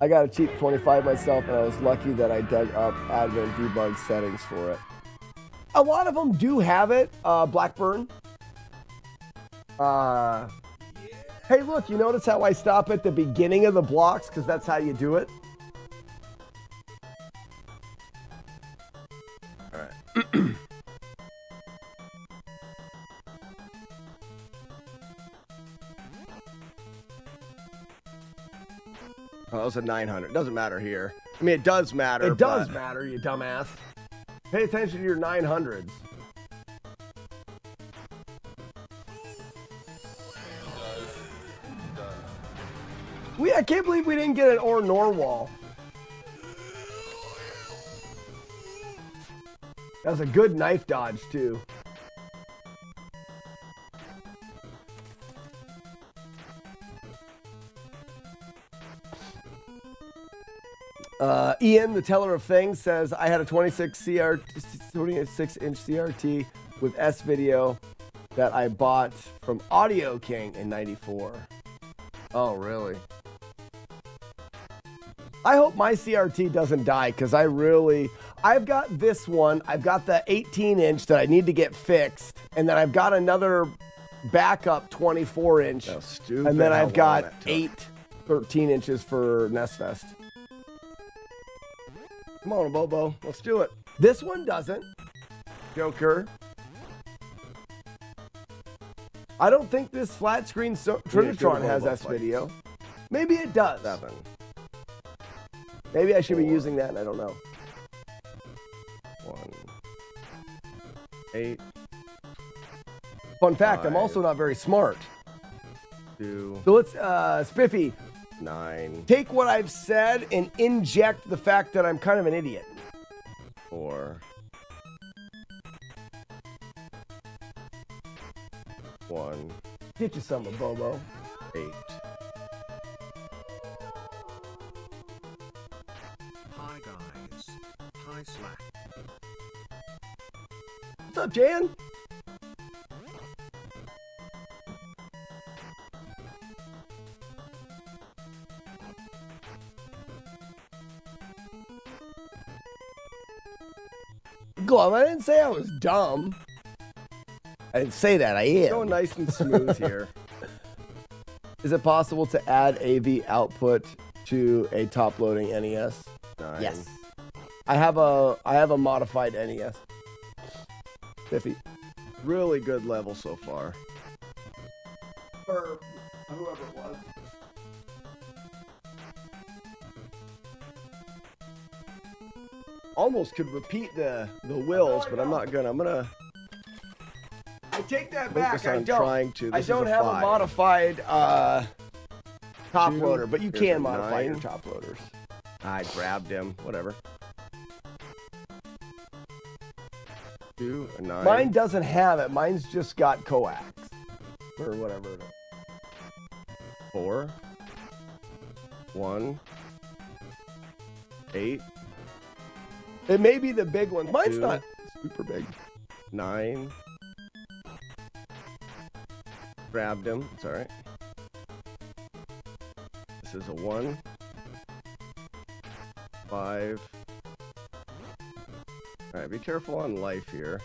I got a cheap 25 myself, and I was lucky that I dug up admin debug settings for it. A lot of them do have it, Blackburn. Hey, look, you notice how I stop at the beginning of the blocks? Because that's how you do it. All right. Oh, that was a 900. Doesn't matter here. I mean, it does matter. It does matter, you dumbass. Pay attention to your 900s. I can't believe we didn't get an or nor wall. That was a good knife dodge, too. Ian, the teller of things, says, I had a 26-inch CRT with S-Video that I bought from Audio King in '94. Oh, really? I hope my CRT doesn't die, because I've got this one. I've got the 18-inch that I need to get fixed, and then I've got another backup 24-inch, and then I've got 13 inches for Nestfest. Come on, Bobo. Let's do it. This one doesn't. Joker. I don't think this flat screen Trinitron has S-Video. Maybe it does. 7. Maybe I should be using that, and I don't know. 1. 8. Fun fact, I'm also not very smart. 2. So let's, Spiffy. 9. Take what I've said and inject the fact that I'm kind of an idiot. 4. 1. Get you some, Bobo. 8. Hi guys. Hi Slack. What's up, Jan? Glove, I didn't say I was dumb. I didn't say that, I am. Going nice and smooth here. Is it possible to add AV output to a top-loading NES? 9. Yes. I have a modified NES. 50. Really good level so far. Or whoever it was. Almost could repeat the wills, but I'm not gonna. I'm gonna. I take that back. Focus I on don't. trying to. I This don't is a have 5. a modified top 2, loader, but you here's can a modify 9. your top loaders. I grabbed him. Whatever. 2, a 9. Mine doesn't have it. Mine's just got coax or whatever it is. 4. 1. 8. It may be the big ones. Mine's 2, not super big. 9. Grabbed him. It's all right. This is a 1. 5. All right, be careful on life here.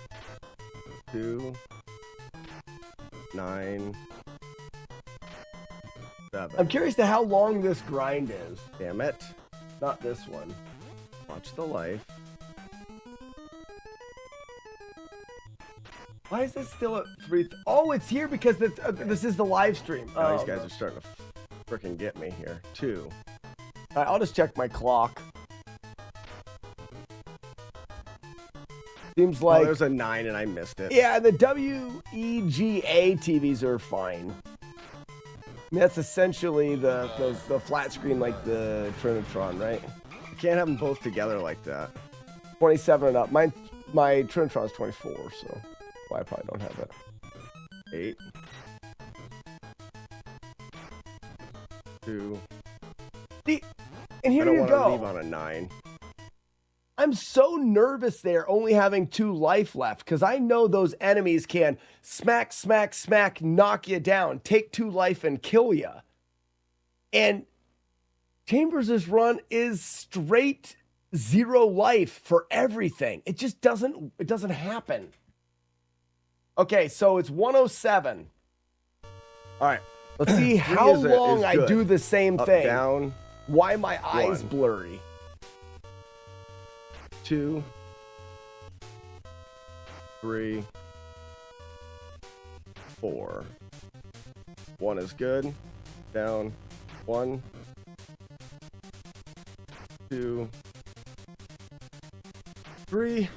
2. 9. 7. I'm curious to how long this grind is. Damn it. Not this one. Watch the life. Why is this still at 3? Oh, it's here because this is the live stream. Now these guys are starting to freaking get me here. 2. All right, I'll just check my clock. Seems like there's a 9 and I missed it. Yeah, the WEGA TVs are fine. I mean, that's essentially the flat screen like the Trinitron, right? You can't have them both together like that. 27 and up. My Trinitron's 24, so why I probably don't have it. 8. 2. See, and here I don't you want to go. leave on a 9. I'm so nervous there only having 2 life left because I know those enemies can smack, smack, smack, knock you down, take 2 life and kill you. And Chambers' run is straight 0 life for everything. It just doesn't happen. Okay, so it's 107. All right. Let's see how long I do the same Up, thing. Down. Why my eyes 1. blurry? 2. 3. 4. 1 is good. Down. 1. 2. 3.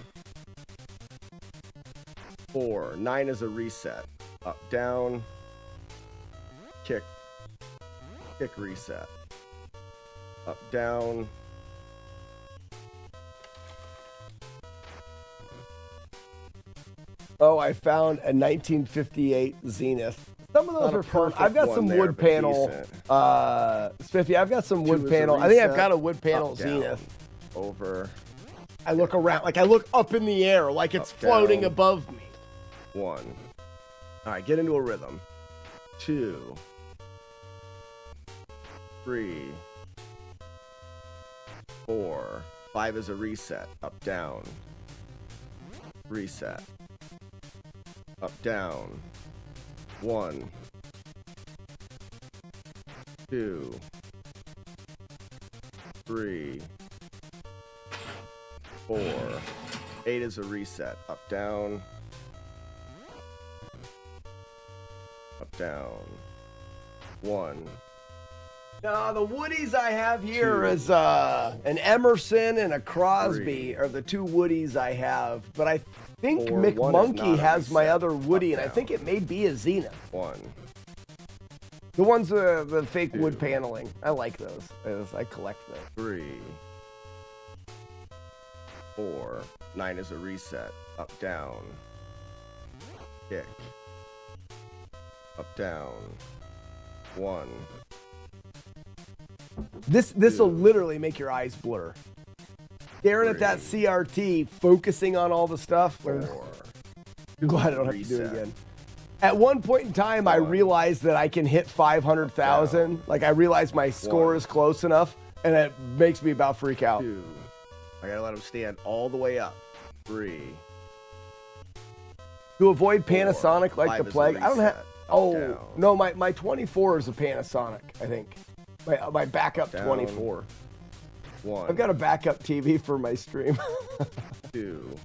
4. 9 is a reset. Up, down. Kick. Kick, reset. Up, down. Oh, I found a 1958 Zenith. Some of those Not a are fun. perfect I've got one some there, wood but panel. decent. Spiffy, I've got some 2 wood is a panel. I think I've reset. got a wood panel Up, down. Zenith. Over. I look around, like I look up in the air, like it's Up, floating down. above me. 1. All right, get into a rhythm. 2. 3. 4. 5 is a reset. Up, down. Reset. Up, down. 1. 2. 3. 4. 8 is a reset. Up, down. Up, down. 1. No, the Woodies I have here 2. is an Emerson and a Crosby 3. are the 2 Woodies I have. But I think 4. 1 is McMonkey not a has my reset. other Woody, Up, and I down. think it may be a Zenith. 1. The ones the fake 2. wood paneling. I like those. I collect those. 3. 4. 9 is a reset. Up, down. Kick. Up, down. 1. This will literally make your eyes blur. Staring at that 3. CRT, focusing on all the stuff. 4. I'm glad I don't have to do it Reset. again. At one point in time, I 1. realized that I can hit 500,000. Like I realized my score 1. is close enough, and it makes me about freak out. 2. I gotta let him stand all the way up. 3. To avoid 4. Panasonic like 5 the is a plague. I don't have. reset. Up, Oh down. no, my 24 is a Panasonic. I think my backup Down. 24. 1. I've got a backup TV for my stream. 2.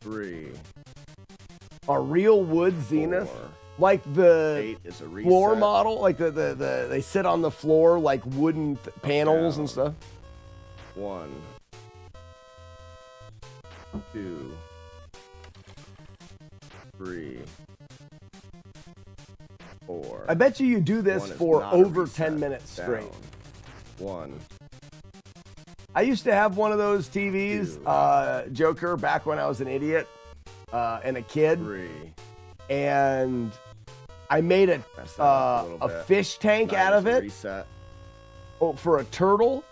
3. A real wood zenith, 4. like the 8 is a reset. floor model, like the they sit on the floor like wooden panels and stuff. 1. 2. 3. 4. I bet you do this 1 is for not a over reset. 10 minutes straight. Down. 1. I used to have one of those TVs, Joker, back when I was an idiot and a kid. 3. And I made a fish tank 9 out is of a it Reset. for a turtle.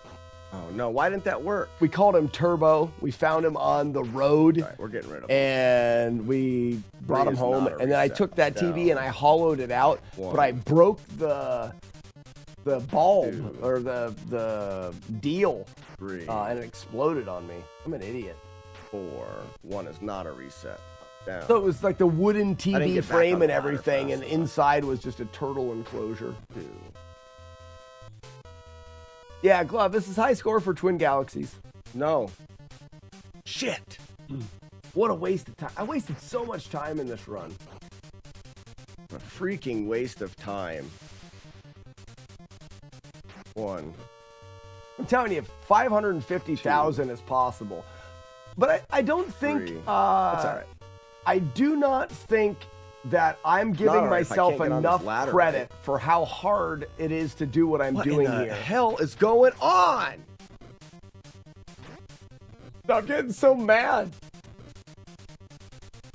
Oh no, why didn't that work? We called him Turbo. We found him on the road. All right, we're getting rid of him. And we brought him is home. not a And then I reset. took that TV Down. and I hollowed it out. 1. But I broke the bulb 2. or the deal. 3. And it exploded on me. I'm an idiot. 4. 1 is not a reset. Down. So it was like the wooden I didn't TV get back frame on and the ladder everything, fast and enough. inside was just a turtle enclosure. 2. Yeah, Glove, this is high score for Twin Galaxies. No. Shit. What a waste of time. I wasted so much time in this run. A freaking waste of time. 1. I'm telling you, 550,000 is possible. But I don't think... 3. That's all right. I do not think that I'm Not giving all right if I myself can't get on this enough ladder credit right. for how hard it is to do what I'm What doing in the here. hell is going on? I'm getting so mad.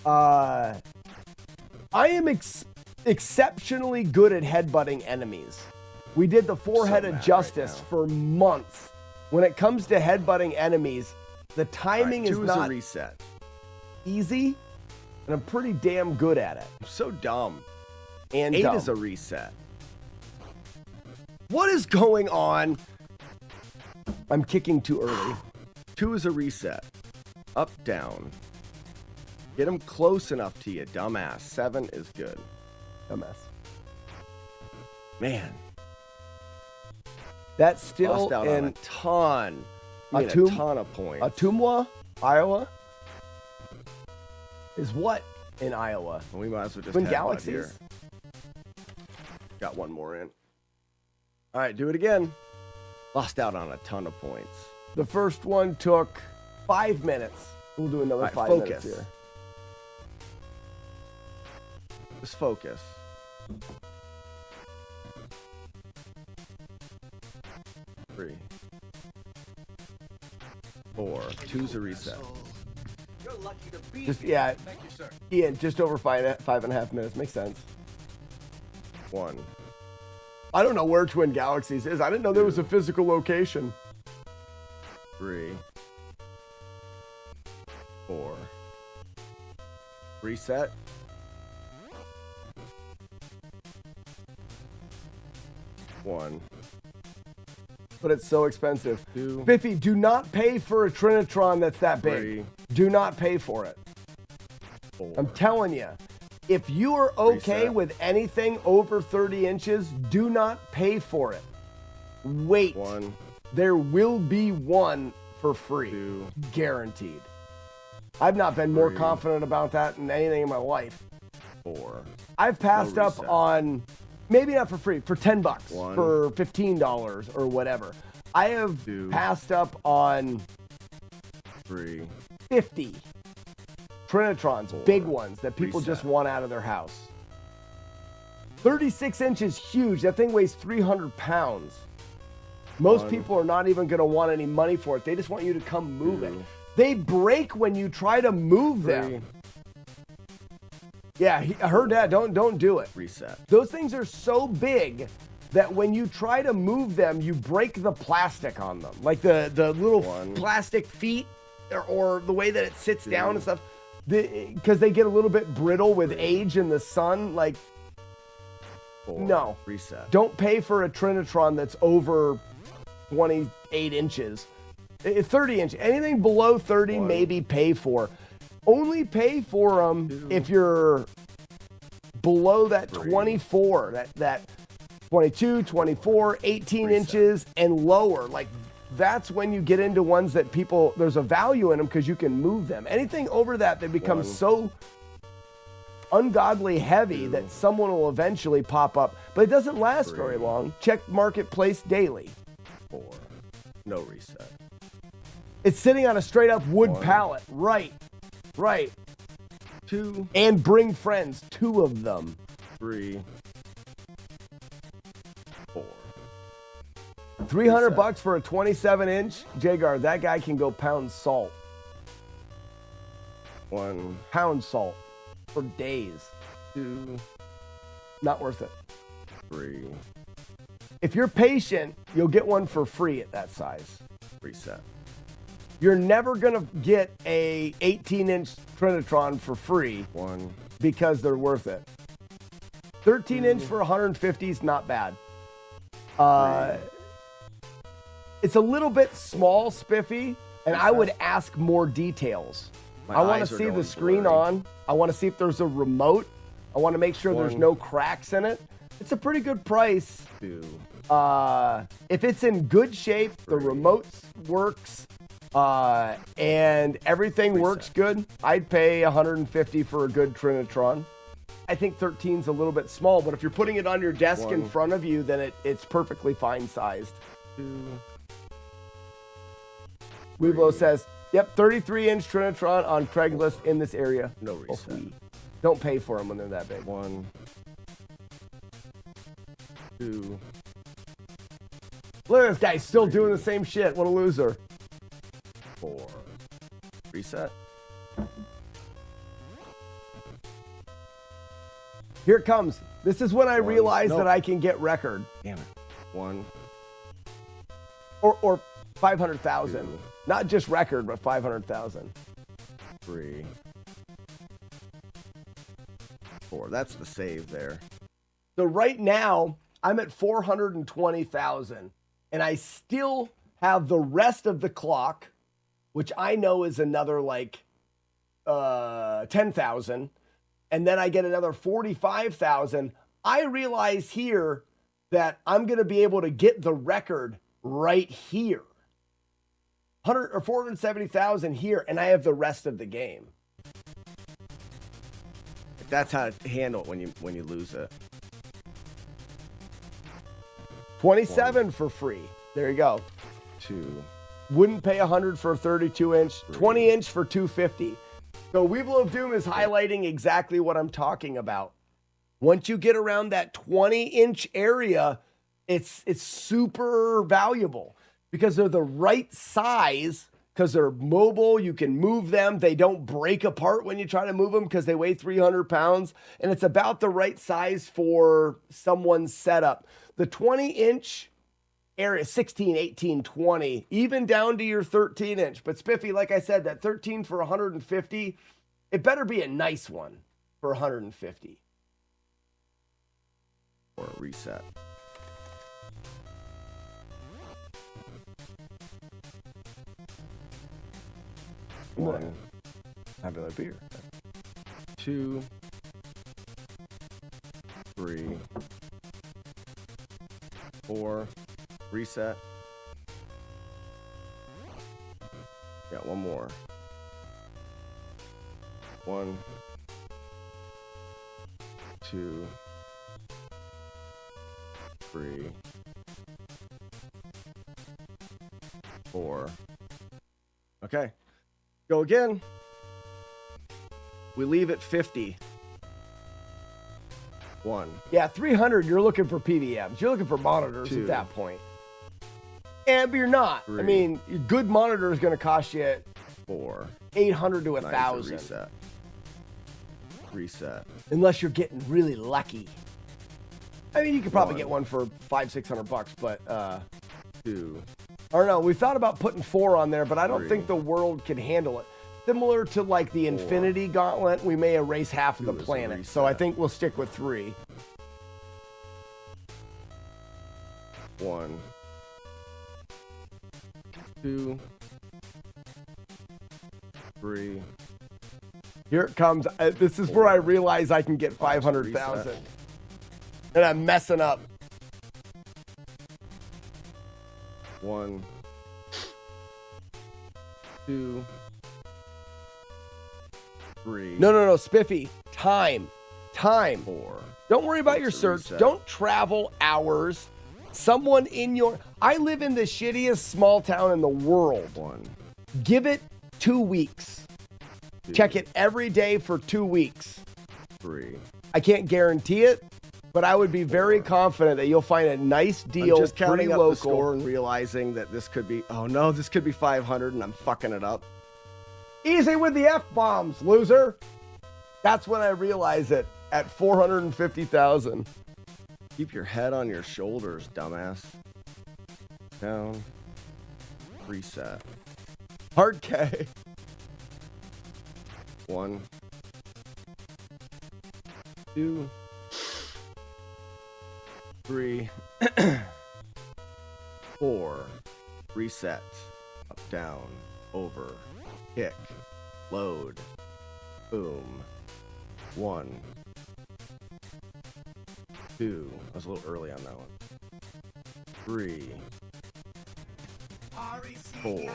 I am exceptionally good at headbutting enemies. We did the four-headed mad justice right now. for months. When it comes to headbutting enemies, the timing All right, is 2 not is a reset. easy, and I'm pretty damn good at it. I'm so dumb. And 8 dumb. is a reset. What is going on? I'm kicking too early. 2 is a reset. Up, down. Get him close enough to you, dumbass. 7 is good. Dumbass. Man. That's still Lost out on in a ton. I mean, a Atum- ton of points. Ottumwa, Iowa. Is what in Iowa? Well, we might as well just Twin headbutt Galaxies? here. Got one more in. All right, do it again. Lost out on a ton of points. The first one took 5 minutes. We'll do another All right, 5 focus. minutes here. Just focus. Three. 4. 2's a reset. You're lucky to be Just here. yeah, Thank you, sir. Ian, just over 5.5 minutes. Makes sense. 1. I don't know where Twin Galaxies is. I didn't know there was a physical location. 3. 4. Reset. 1. But it's so expensive. 2. Biffy, do not pay for a Trinitron that's that big. 3. Do not pay for it. 4. I'm telling you. If you are okay Reset. with anything over 30 inches, do not pay for it. Wait. 1. There will be one for free. 2. Guaranteed. I've not been more 3. confident about that in anything in my life. 4. I've passed No up reset. on, maybe not for free, for $10, 1. for $15 or whatever. I have 2. passed up on 3. 50 Trinitrons, 4. big ones that people just Reset. want out of their house. 36 inches, huge. That thing weighs 300 pounds. Most 1. people are not even going to want any money for it. They just want you to come move it. 2. They break when you try to move 3. them. Yeah, I heard that. Don't do it. Reset. Those things are so big that when you try to move them, you break the plastic on them. Like the little 1. plastic feet or the way that it sits 2. down and stuff. Because they get a little bit brittle with 3. age in the sun. Like, 4. no. Reset. Don't pay for a Trinitron that's over 28 inches. 30 inch. Anything below 30, 1. maybe pay for. Only pay for them 2. if you're below that 3. 24, that 22, 24, 18 Reset. inches and lower. Like that's when you get into ones that people, there's a value in them because you can move them. Anything over that, they become so ungodly heavy that someone will eventually pop up, but it doesn't last very long. Check Marketplace daily. 4. No reset. It's sitting on a straight up wood pallet. Right. 2. And bring friends, 2 of them. 3. 4. $300 for a 27 inch. Jagar, that guy can go pound salt. 1. Pound salt for days. 2. Not worth it. 3. If you're patient, you'll get one for free at that size. Reset. You're never gonna get a 18 inch Trinitron for free 1. because they're worth it. 13 inch for 150 is not bad. It's a little bit small, spiffy, and I would ask more details. I want to see the screen on. I want to see if there's a remote. I want to make sure there's no cracks in it. It's a pretty good price. 2. If it's in good shape, the remote works, and everything works good, I'd pay $150 for a good Trinitron. I think 13's a little bit small, but if you're putting it on your desk in front of you, then it's perfectly fine sized. 2. Weeblo says, yep, 33-inch Trinitron on Craigslist in this area. No reset. Don't pay for them when they're that big. 1. 2. Look at this guy still doing the same shit. What a loser. 4. Reset. Here it comes. This is when I realize that I can get record. Damn it. 1. Or 500,000. Not just record, but 500,000. 3. 4. That's the save there. So right now, I'm at 420,000. And I still have the rest of the clock, which I know is another like 10,000. And then I get another 45,000. I realize here that I'm going to be able to get the record right here. 100 or 470,000 here, and I have the rest of the game. That's how to handle it when you lose it. 27 for free. There you go. 2. Wouldn't pay 100 for a 32 inch, 20 inch for 250. So Weevil of Doom is highlighting exactly what I'm talking about. Once you get around that 20 inch area, it's super valuable because they're the right size, because they're mobile. You can move them. They don't break apart when you try to move them because they weigh 300 pounds. And it's about the right size for someone's setup. The 20 inch area, 16, 18, 20, even down to your 13 inch. But Spiffy, like I said, that 13 for 150, it better be a nice one for 150. Or a reset. One. Have another beer. 2. 3. 4. Reset. Got one more. 1. 2. 3. 4. Okay. Go again. We leave at 50. 1. Yeah, 300, you're looking for PVMs. You're looking for monitors 2. at that point. And but you're not. 3. I mean, a good monitor is going to cost you 4. 800 to Nice, 1,000. Reset. Reset. Unless you're getting really lucky. I mean, you could probably get one for $500-600, but 2. I don't know. We thought about putting 4 on there, but I don't 3. think the world can handle it. Similar to like the Infinity Gauntlet, we may erase half of the planet. So I think we'll stick with 3. 1. 2. 3. Here it comes. This is where I realize I can get 500,000. And I'm messing up. 1, 2, 3. No, Spiffy. Time. 4. Don't worry about your search. Reset. Don't travel hours. Someone in your... I live in the shittiest small town in the world. 1. Give it 2 weeks. 2, Check it every day for 2 weeks. 3. I can't guarantee it, but I would be very confident that you'll find a nice deal, I'm just counting pretty up local. the score and realizing that this could be, oh no, this could be 500 and I'm fucking it up. Easy with the F-bombs, loser. That's when I realize it, at 450,000. Keep your head on your shoulders, dumbass. Down. Reset. Hard K. 1, 2, 3, 4. Reset. Up, down, over, kick, load, boom. 1, 2. I was a little early on that one. 3, 4.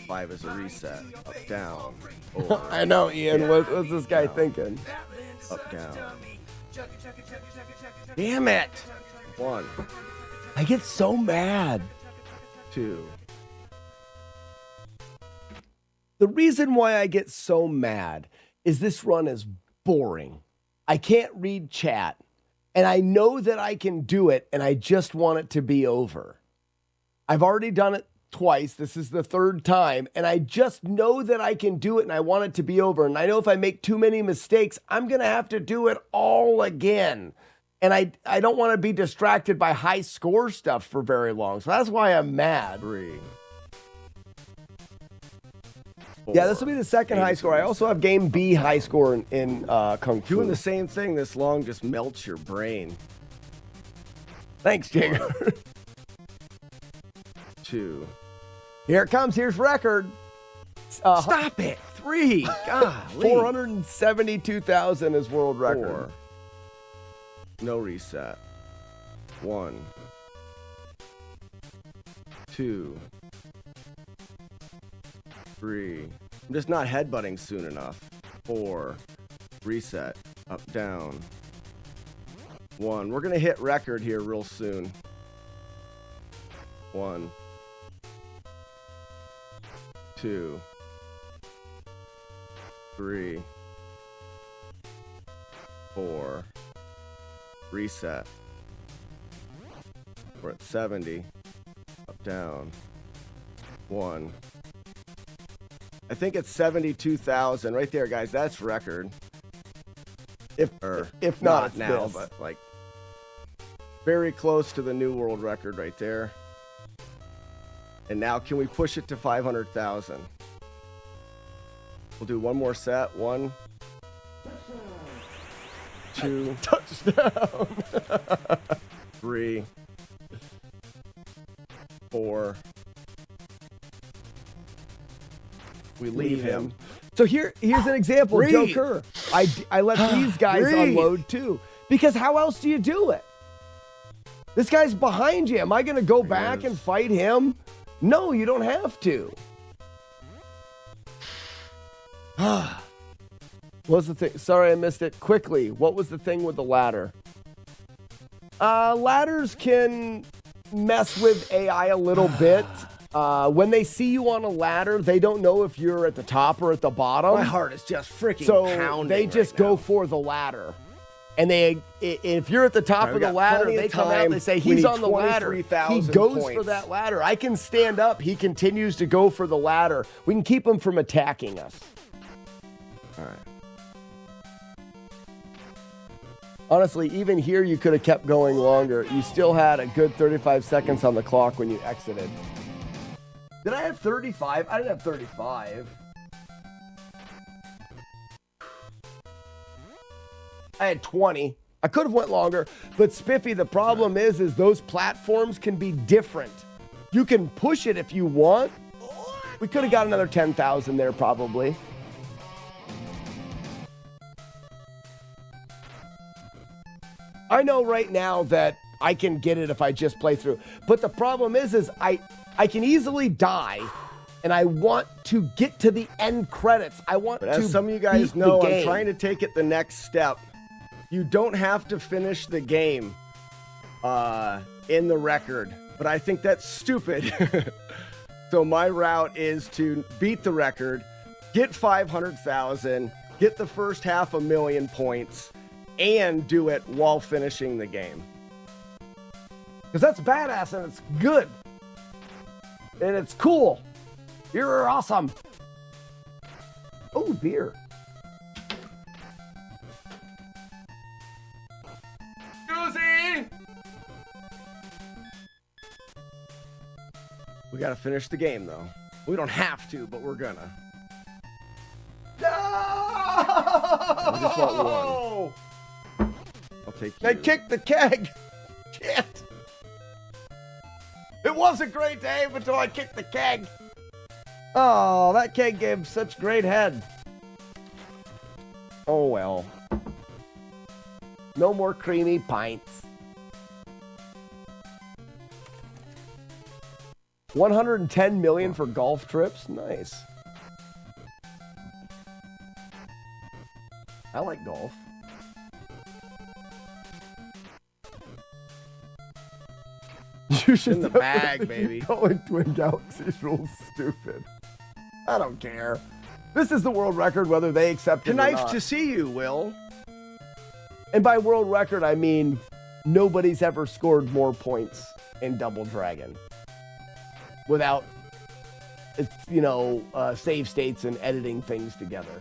5 is a reset. Up, down, over. I know, Ian. What's this guy thinking? Up, down. Damn it! 1, I get so mad. 2. The reason why I get so mad is this run is boring. I can't read chat, and I know that I can do it, and I just want it to be over. I've already done it twice. This is the 3rd time, and I just know that I can do it, and I want it to be over. And I know if I make too many mistakes, I'm going to have to do it all again. And I don't want to be distracted by high score stuff for very long. So that's why I'm mad. 3. Yeah, this will be the second high score. I also have game B high score in Kung Fu. Doing the same thing this long just melts your brain. Thanks, Jigger. 2. Here it comes. Here's record. Stop it. 3. God. 472,000 is world record. 4. No reset. 1, 2, 3. I'm just not headbutting soon enough. 4. Reset. Up, down. 1. We're going to hit record here real soon. 1, 2, 3, 4. Reset. We're at 70. Up, down. 1. I think it's 72,000 right there, guys. That's record. If not, it's now, this. but like very close to the new world record right there. And now, can we push it to 500,000? We'll do one more set. 1, 2, touchdown. 3, 4. We leave him. So here's an example. Reed. Joe Kerr. I let these guys Reed. unload too. Because how else do you do it? This guy's behind you. Am I going to go back and fight him? No, you don't have to. What was the thing? Sorry, I missed it. Quickly, what was the thing with the ladder? Ladders can mess with AI a little bit. When they see you on a ladder, they don't know if you're at the top or at the bottom. My heart is just freaking pounding. They just go for the ladder. And if you're at the top of the ladder, they come out, they say, he's on the ladder. He goes for that ladder. I can stand up. He continues to go for the ladder. We can keep him from attacking us. All right. Honestly, even here, you could have kept going longer. You still had a good 35 seconds on the clock when you exited. Did I have 35? I didn't have 35. I had 20. I could have went longer, but Spiffy, the problem is those platforms can be different. You can push it if you want. We could have got another 10,000 there probably. I know right now that I can get it if I just play through. But the problem is I can easily die, and I want to get to the end credits. I want But to as some of you guys beat know, the I'm game. trying to take it the next step. You don't have to finish the game in the record, but I think that's stupid. So my route is to beat the record, get 500,000, get the first 500,000 points, and do it while finishing the game. Because that's badass and it's good. And it's cool. You're awesome. Oh, beer. Susie! We gotta finish the game, though. We don't have to, but we're gonna. No! I just want one. I'll take you. They kicked the keg. Shit. It was a great day until I kicked the keg. Oh, that keg gave such great head. Oh, well. No more creamy pints. 110 million for golf trips? Nice. I like golf. You should In the bag, baby. Going Twin Galaxies rules stupid. I don't care. This is the world record, whether they accept it or Nice not. to see you, Will. And by world record, I mean nobody's ever scored more points in Double Dragon without, save states and editing things together.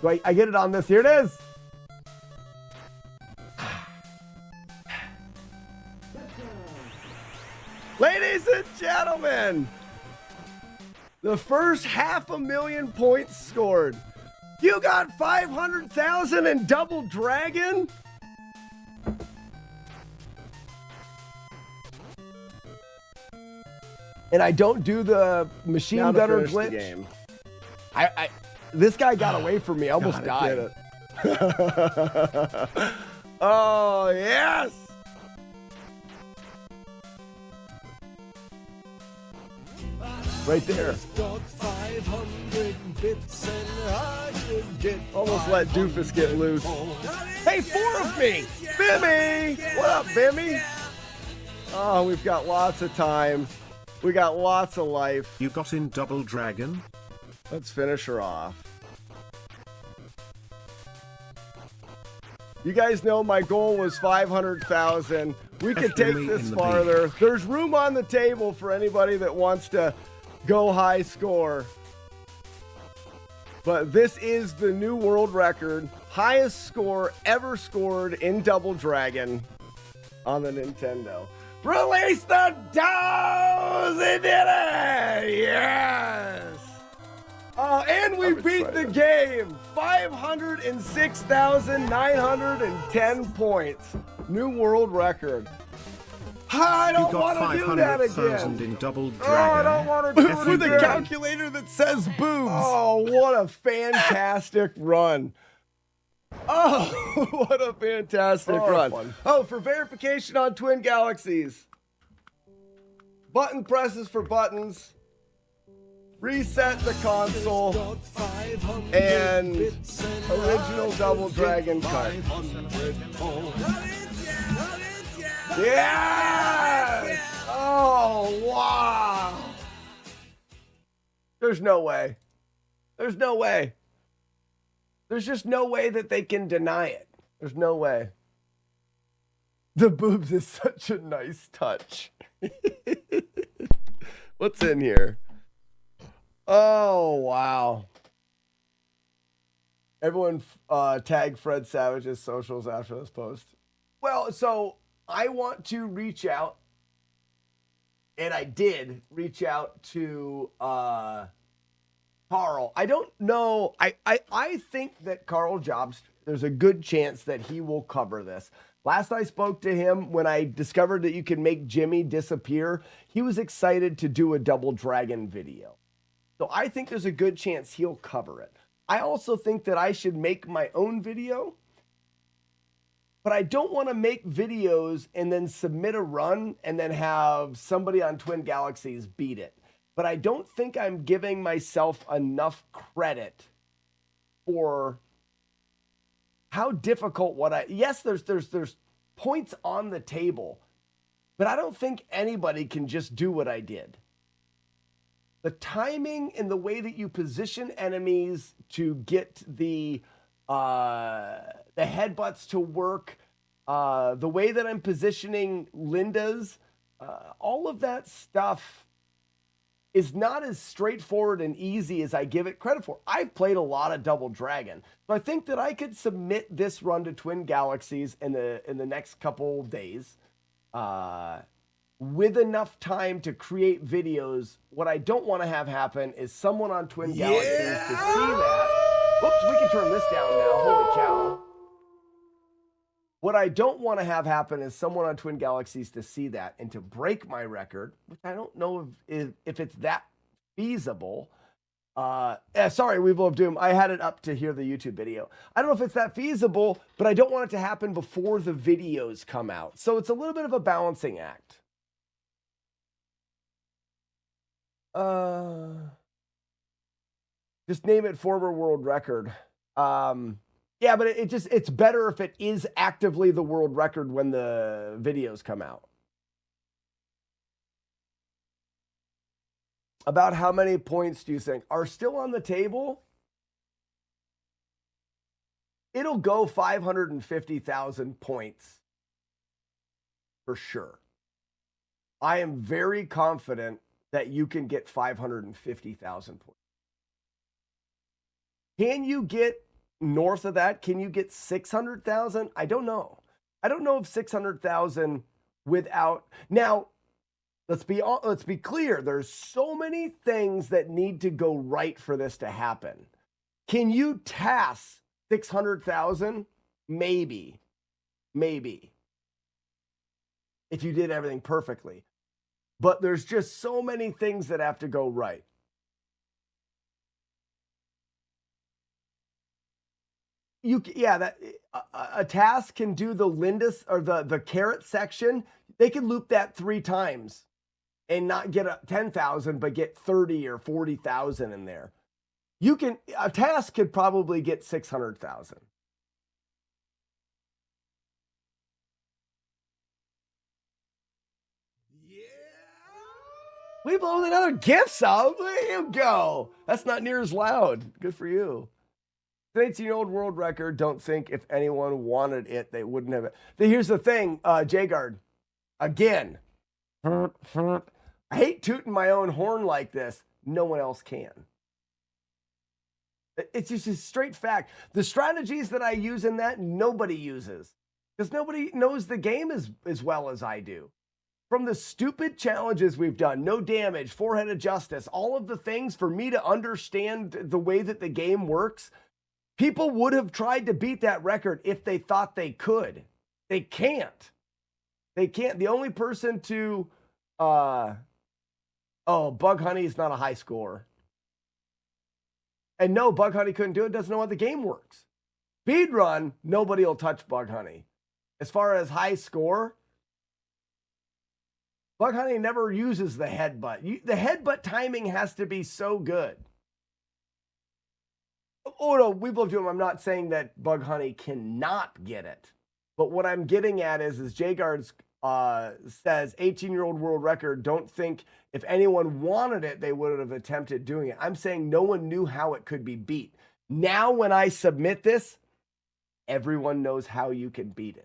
Do I get it on this? Here it is. Ladies and gentlemen, the first 500,000 points scored. You got 500,000 in Double Dragon? And I don't do the machine Now to gunner finish the glitch. game. This guy got away from me. I almost died. Oh, yes. Right there. Almost let Doofus get loose. Hey, 4 of me. Bimmy! What up, Bimmy? Oh, we've got lots of time. We got lots of life. You got in Double Dragon? Let's finish her off. You guys know my goal was 500,000. We could take this farther. There's room on the table for anybody that wants to go high score. But this is the new world record. Highest score ever scored in Double Dragon on the Nintendo. Release the doors! They did it! Yes! Oh, and we beat the game! 506,910 points. New world record. I don't want to do that again. In Double Dragon. Oh, I don't want to do it With a again. calculator that says boobs. Oh, what a fantastic run. Oh, what a fantastic run. Fun. Oh, for verification on Twin Galaxies. Button presses for buttons. Reset the console. And original Double Dragon card. Yes! Oh, wow. There's no way. There's no way. There's just no way that they can deny it. There's no way. The boobs is such a nice touch. What's in here? Oh, wow. Everyone tag Fred Savage's socials after this post. Well, so I want to reach out, and I did reach out to Carl. I don't know. I think that Carl Jobst, there's a good chance that he will cover this. Last I spoke to him, when I discovered that you can make Jimmy disappear, he was excited to do a Double Dragon video. So I think there's a good chance he'll cover it. I also think that I should make my own video but I don't want to make videos and then submit a run and then have somebody on Twin Galaxies beat it. But I don't think I'm giving myself enough credit for how difficult yes, there's points on the table, but I don't think anybody can just do what I did. The timing and the way that you position enemies to get the headbutts to work, the way that I'm positioning Linda's, all of that stuff is not as straightforward and easy as I give it credit for. I've played a lot of Double Dragon, so I think that I could submit this run to Twin Galaxies in the next couple days, with enough time to create videos. What I don't want to have happen is someone on Twin Galaxies to see that. Whoops, we can turn this down now. Holy cow. What I don't want to have happen is someone on Twin Galaxies to see that and to break my record, which I don't know if it's that feasible. Sorry, Weevil of Doom. I had it up to hear the YouTube video. I don't know if it's that feasible, but I don't want it to happen before the videos come out. So it's a little bit of a balancing act. Just name it former world record. Yeah, but it's better if it is actively the world record when the videos come out. About how many points do you think are still on the table? It'll go 550,000 points for sure. I am very confident that you can get 550,000 points. Can you get north of that? Can you get 600,000? I don't know. I don't know if 600,000 without. Now, let's be clear. There's so many things that need to go right for this to happen. Can you task 600,000? Maybe. If you did everything perfectly. But there's just so many things that have to go right. A task can do the Lindis or the carrot section. They can loop that 3 times and not get 10,000, but get 30 or 40,000 in there. A task could probably get 600,000. We blow another gift sub. There you go. That's not near as loud. Good for you. 18-year-old world record. Don't think if anyone wanted it, they wouldn't have it. Here's the thing, J-Guard. Again, I hate tooting my own horn like this. No one else can. It's just a straight fact. The strategies that I use in that, nobody uses. Because nobody knows the game as well as I do. From the stupid challenges we've done, no damage, forehead justice, all of the things for me to understand the way that the game works, people would have tried to beat that record if they thought they could. They can't. The only person to, Bug Honey is not a high scorer. And no, Bug Honey couldn't do it, doesn't know how the game works. Speedrun, nobody will touch Bug Honey. As far as high score, Bug Honey never uses the headbutt. The headbutt timing has to be so good. Oh no, we both do them. I'm not saying that Bug Honey cannot get it. But what I'm getting at is J-Guards says 18-year-old world record. Don't think if anyone wanted it, they would have attempted doing it. I'm saying no one knew how it could be beat. Now when I submit this, everyone knows how you can beat it.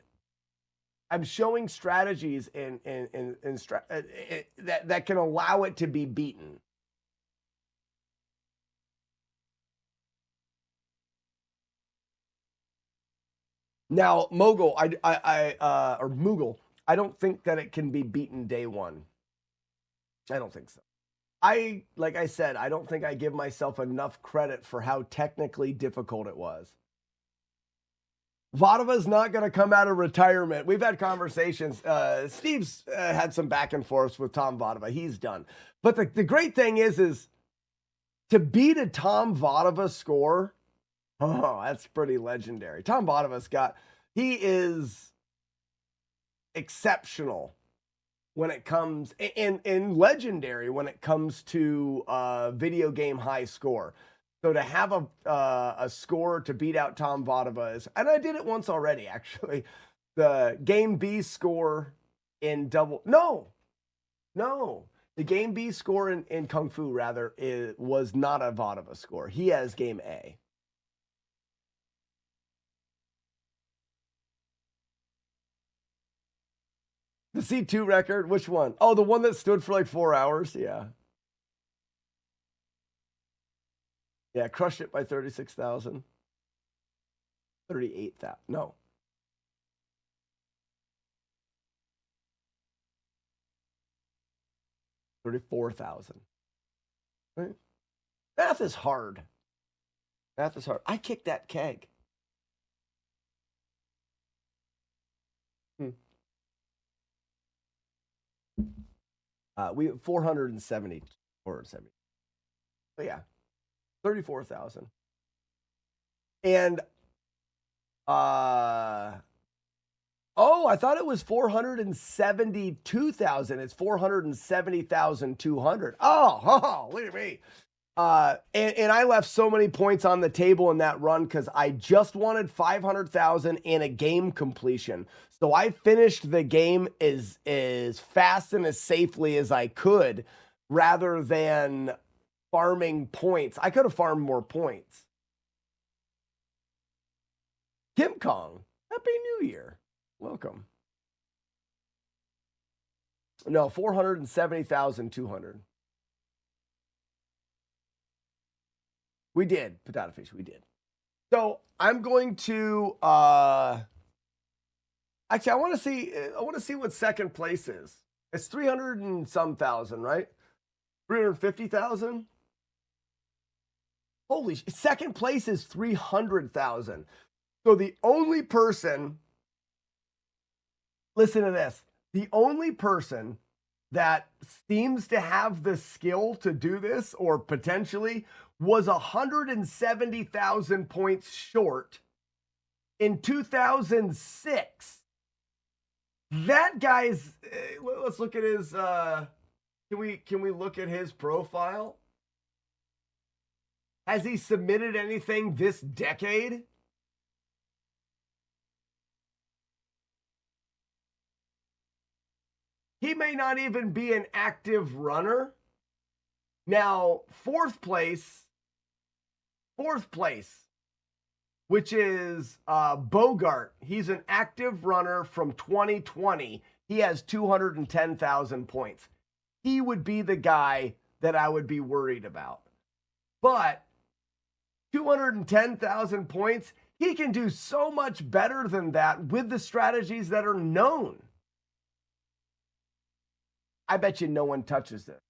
I'm showing strategies that can allow it to be beaten. Now, Mogul, or Moogle, I don't think that it can be beaten day one. I don't think so. Like I said, I don't think I give myself enough credit for how technically difficult it was. Vadava's not going to come out of retirement. We've had conversations. Steve's had some back and forth with Tom Vadava. He's done. But the great thing is to beat a Tom Vadava score, oh, that's pretty legendary. Tom Vadava's got, He is exceptional when it comes and legendary when it comes to video game high score. So to have a score to beat out Tom Vodova is, and I did it once already actually. The game B score in the game B score in Kung Fu rather was not a Vodova score. He has game A. The C2 record, which one? Oh, the one that stood for like 4 hours? Yeah. Yeah, crushed it by 36,000. 38,000. No. $34,000. Right? Math is hard. Math is hard. I kicked that keg. We 470. But yeah, 34,000. And oh, I thought it was 472,000. It's 470,200. Oh, look at me. And I left so many points on the table in that run because I just wanted 500,000 in a game completion. So I finished the game as fast and as safely as I could rather than farming points. I could have farmed more points. Kim Kong, Happy New Year. Welcome. No, 470,200. We did, Potato Fish, we did. So I'm going to actually I want to see what second place is. It's 300 and some thousand, right? 350,000? Holy second place is 300,000. So the only person, listen to this, the only person that seems to have the skill to do this, or potentially, was 170,000 points short in 2006. That guy's, let's look at his, can we look at his profile? Has he submitted anything this decade? He may not even be an active runner. Now, fourth place, which is Bogart. He's an active runner from 2020. He has 210,000 points. He would be the guy that I would be worried about. But 210,000 points, he can do so much better than that with the strategies that are known. I bet you no one touches this.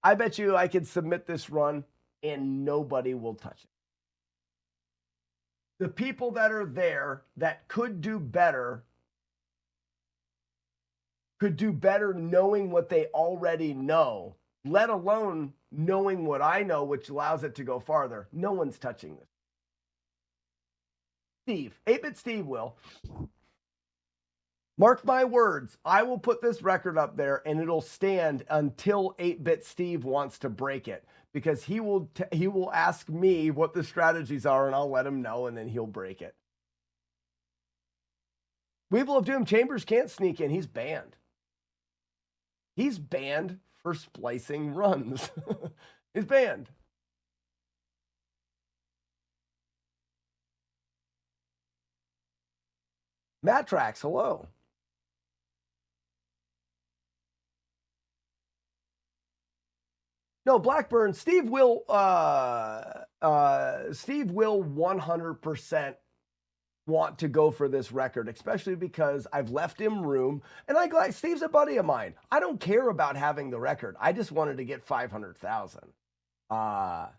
I bet you I could submit this run and nobody will touch it. The people that are there that could do better knowing what they already know, let alone knowing what I know, which allows it to go farther. No one's touching this. Steve, 8-Bit Steve will. Mark my words, I will put this record up there and it'll stand until 8-Bit Steve wants to break it, because he will ask me what the strategies are and I'll let him know and then he'll break it. Weevil of Doom, Chambers can't sneak in. He's banned. He's banned for splicing runs. He's banned. Matrax, hello. No, Blackburn, Steve will 100% want to go for this record, especially because I've left him room, and Steve's a buddy of mine. I don't care about having the record. I just wanted to get 500,000. I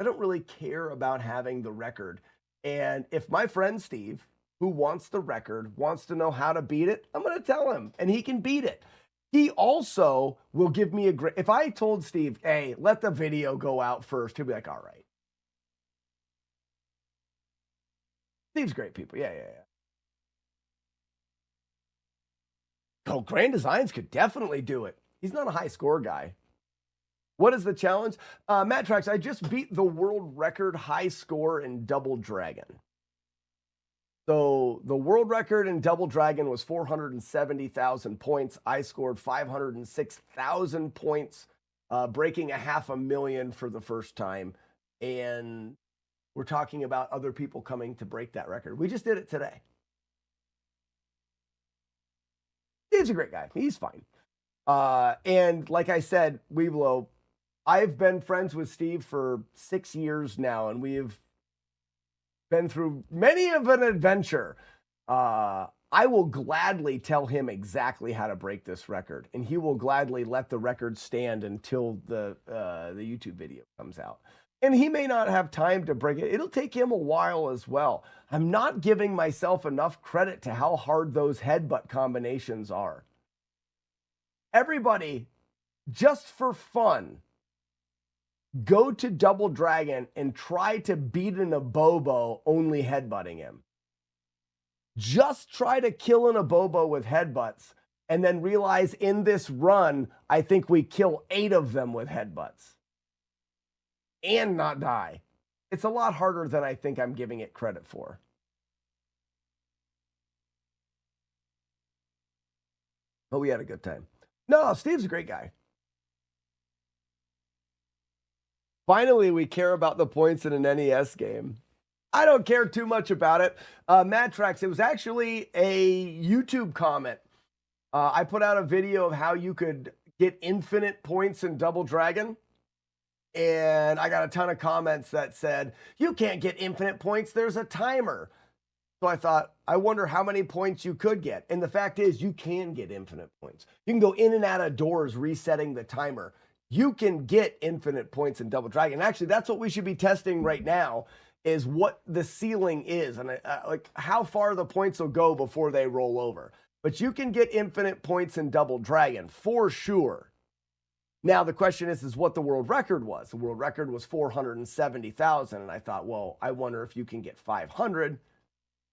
don't really care about having the record. And if my friend Steve, who wants the record, wants to know how to beat it, I'm going to tell him, and he can beat it. He also will give me if I told Steve, hey, let the video go out first, he'll be like, all right. Steve's great people. Yeah. Oh, Grand Designs could definitely do it. He's not a high score guy. What is the challenge? Matt Trax, I just beat the world record high score in Double Dragon. So the world record in Double Dragon was 470,000 points. I scored 506,000 points, breaking 500,000 for the first time. And we're talking about other people coming to break that record. We just did it today. He's a great guy. He's fine. And like I said, Weeblo, I've been friends with Steve for 6 years now, and we've been through many of an adventure. I will gladly tell him exactly how to break this record, and he will gladly let the record stand until the YouTube video comes out. And he may not have time to break it. It'll take him a while as well. I'm not giving myself enough credit to how hard those headbutt combinations are. Everybody, just for fun, go to Double Dragon and try to beat an Abobo only headbutting him. Just try to kill an Abobo with headbutts and then realize in this run, I think we kill 8 of them with headbutts and not die. It's a lot harder than I think I'm giving it credit for. But we had a good time. No, Steve's a great guy. Finally, we care about the points in an NES game. I don't care too much about it. Matrax, it was actually a YouTube comment. I put out a video of how you could get infinite points in Double Dragon. And I got a ton of comments that said, you can't get infinite points, there's a timer. So I thought, I wonder how many points you could get. And the fact is, you can get infinite points. You can go in and out of doors resetting the timer. You can get infinite points in Double Dragon. Actually, that's what we should be testing right now, is what the ceiling is and like how far the points will go before they roll over. But you can get infinite points in Double Dragon for sure. Now, the question is what the world record was. The world record was 470,000. And I thought, well, I wonder if you can get 500.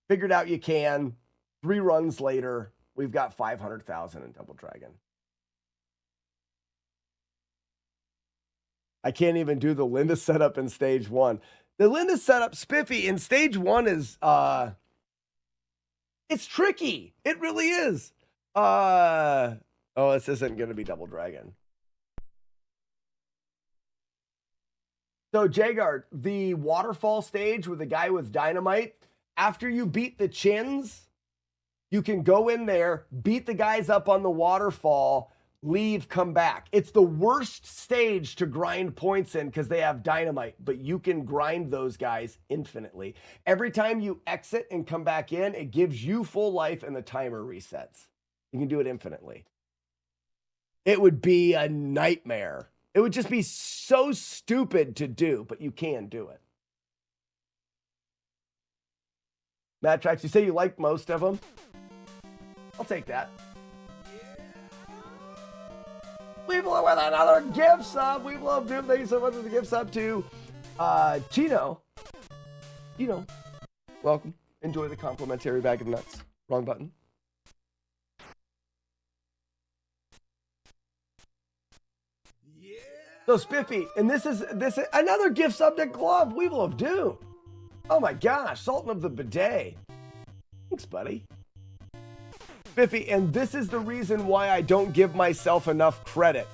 Figured out you can. 3 runs later, we've got 500,000 in Double Dragon. I can't even do the Linda setup in stage 1. The Linda setup, Spiffy, in stage 1 is, it's tricky. It really is. Oh, this isn't going to be Double Dragon. So, Jagard, the waterfall stage with the guy with dynamite, after you beat the chins, you can go in there, beat the guys up on the waterfall, leave, come back. It's the worst stage to grind points in because they have dynamite, but you can grind those guys infinitely. Every time you exit and come back in, it gives you full life and the timer resets. You can do it infinitely. It would be a nightmare. It would just be so stupid to do, but you can do it. Matt Trax, you say you like most of them? I'll take that. We blow with another gift sub. We love Doom. Thank you so much for the gift sub to Chino. Welcome. Enjoy the complimentary bag of nuts. Wrong button. So Spiffy, and this is another gift sub to Glove. We love Doom. Oh my gosh, Sultan of the Bidet. Thanks, buddy. Spiffy, and this is the reason why I don't give myself enough credit.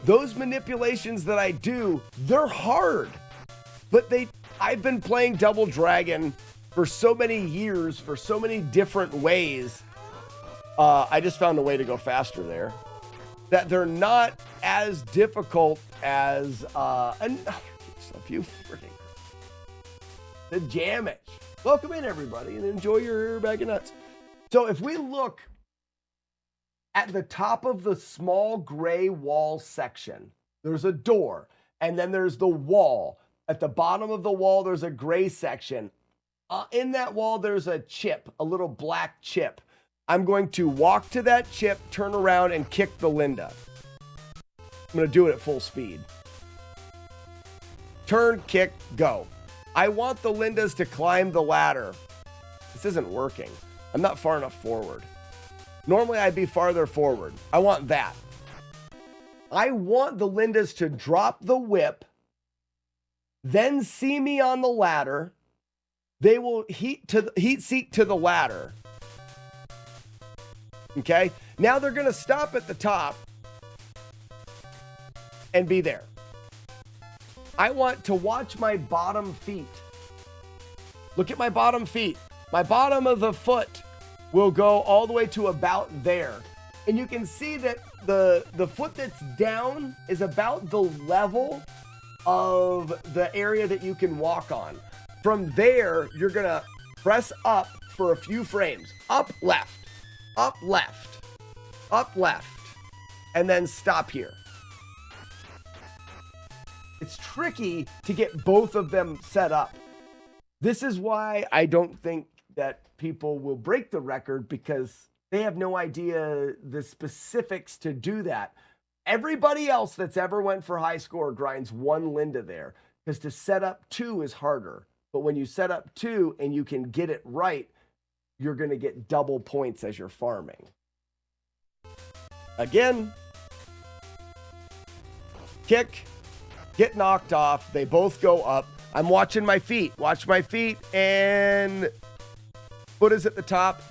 Those manipulations that I do, they're hard. But I've been playing Double Dragon for so many years, for so many different ways. I just found a way to go faster there. That they're not as difficult as a few freaking the Jamage. Welcome in, everybody, and enjoy your bag of nuts. So if we look at the top of the small gray wall section, there's a door, and then there's the wall. At the bottom of the wall, there's a gray section. In that wall, there's a chip, a little black chip. I'm going to walk to that chip, turn around, and kick the Linda. I'm going to do it at full speed. Turn, kick, go. I want the Lindas to climb the ladder. This isn't working. I'm not far enough forward. Normally I'd be farther forward. I want that. I want the Lindas to drop the whip, then see me on the ladder. They will heat seek to the ladder. Okay? Now they're going to stop at the top and be there. I want to watch my bottom feet. Look at my bottom feet. My bottom of the foot will go all the way to about there. And you can see that the foot that's down is about the level of the area that you can walk on. From there, you're going to press up for a few frames. Up, left, up, left, up, left, and then stop here. It's tricky to get both of them set up. This is why I don't think that people will break the record, because they have no idea the specifics to do that. Everybody else that's ever went for high score grinds one Linda there, because to set up two is harder. But when you set up two and you can get it right, you're going to get double points as you're farming. Again, kick, get knocked off. They both go up. I'm watching my feet. Watch my feet, and foot is at the top,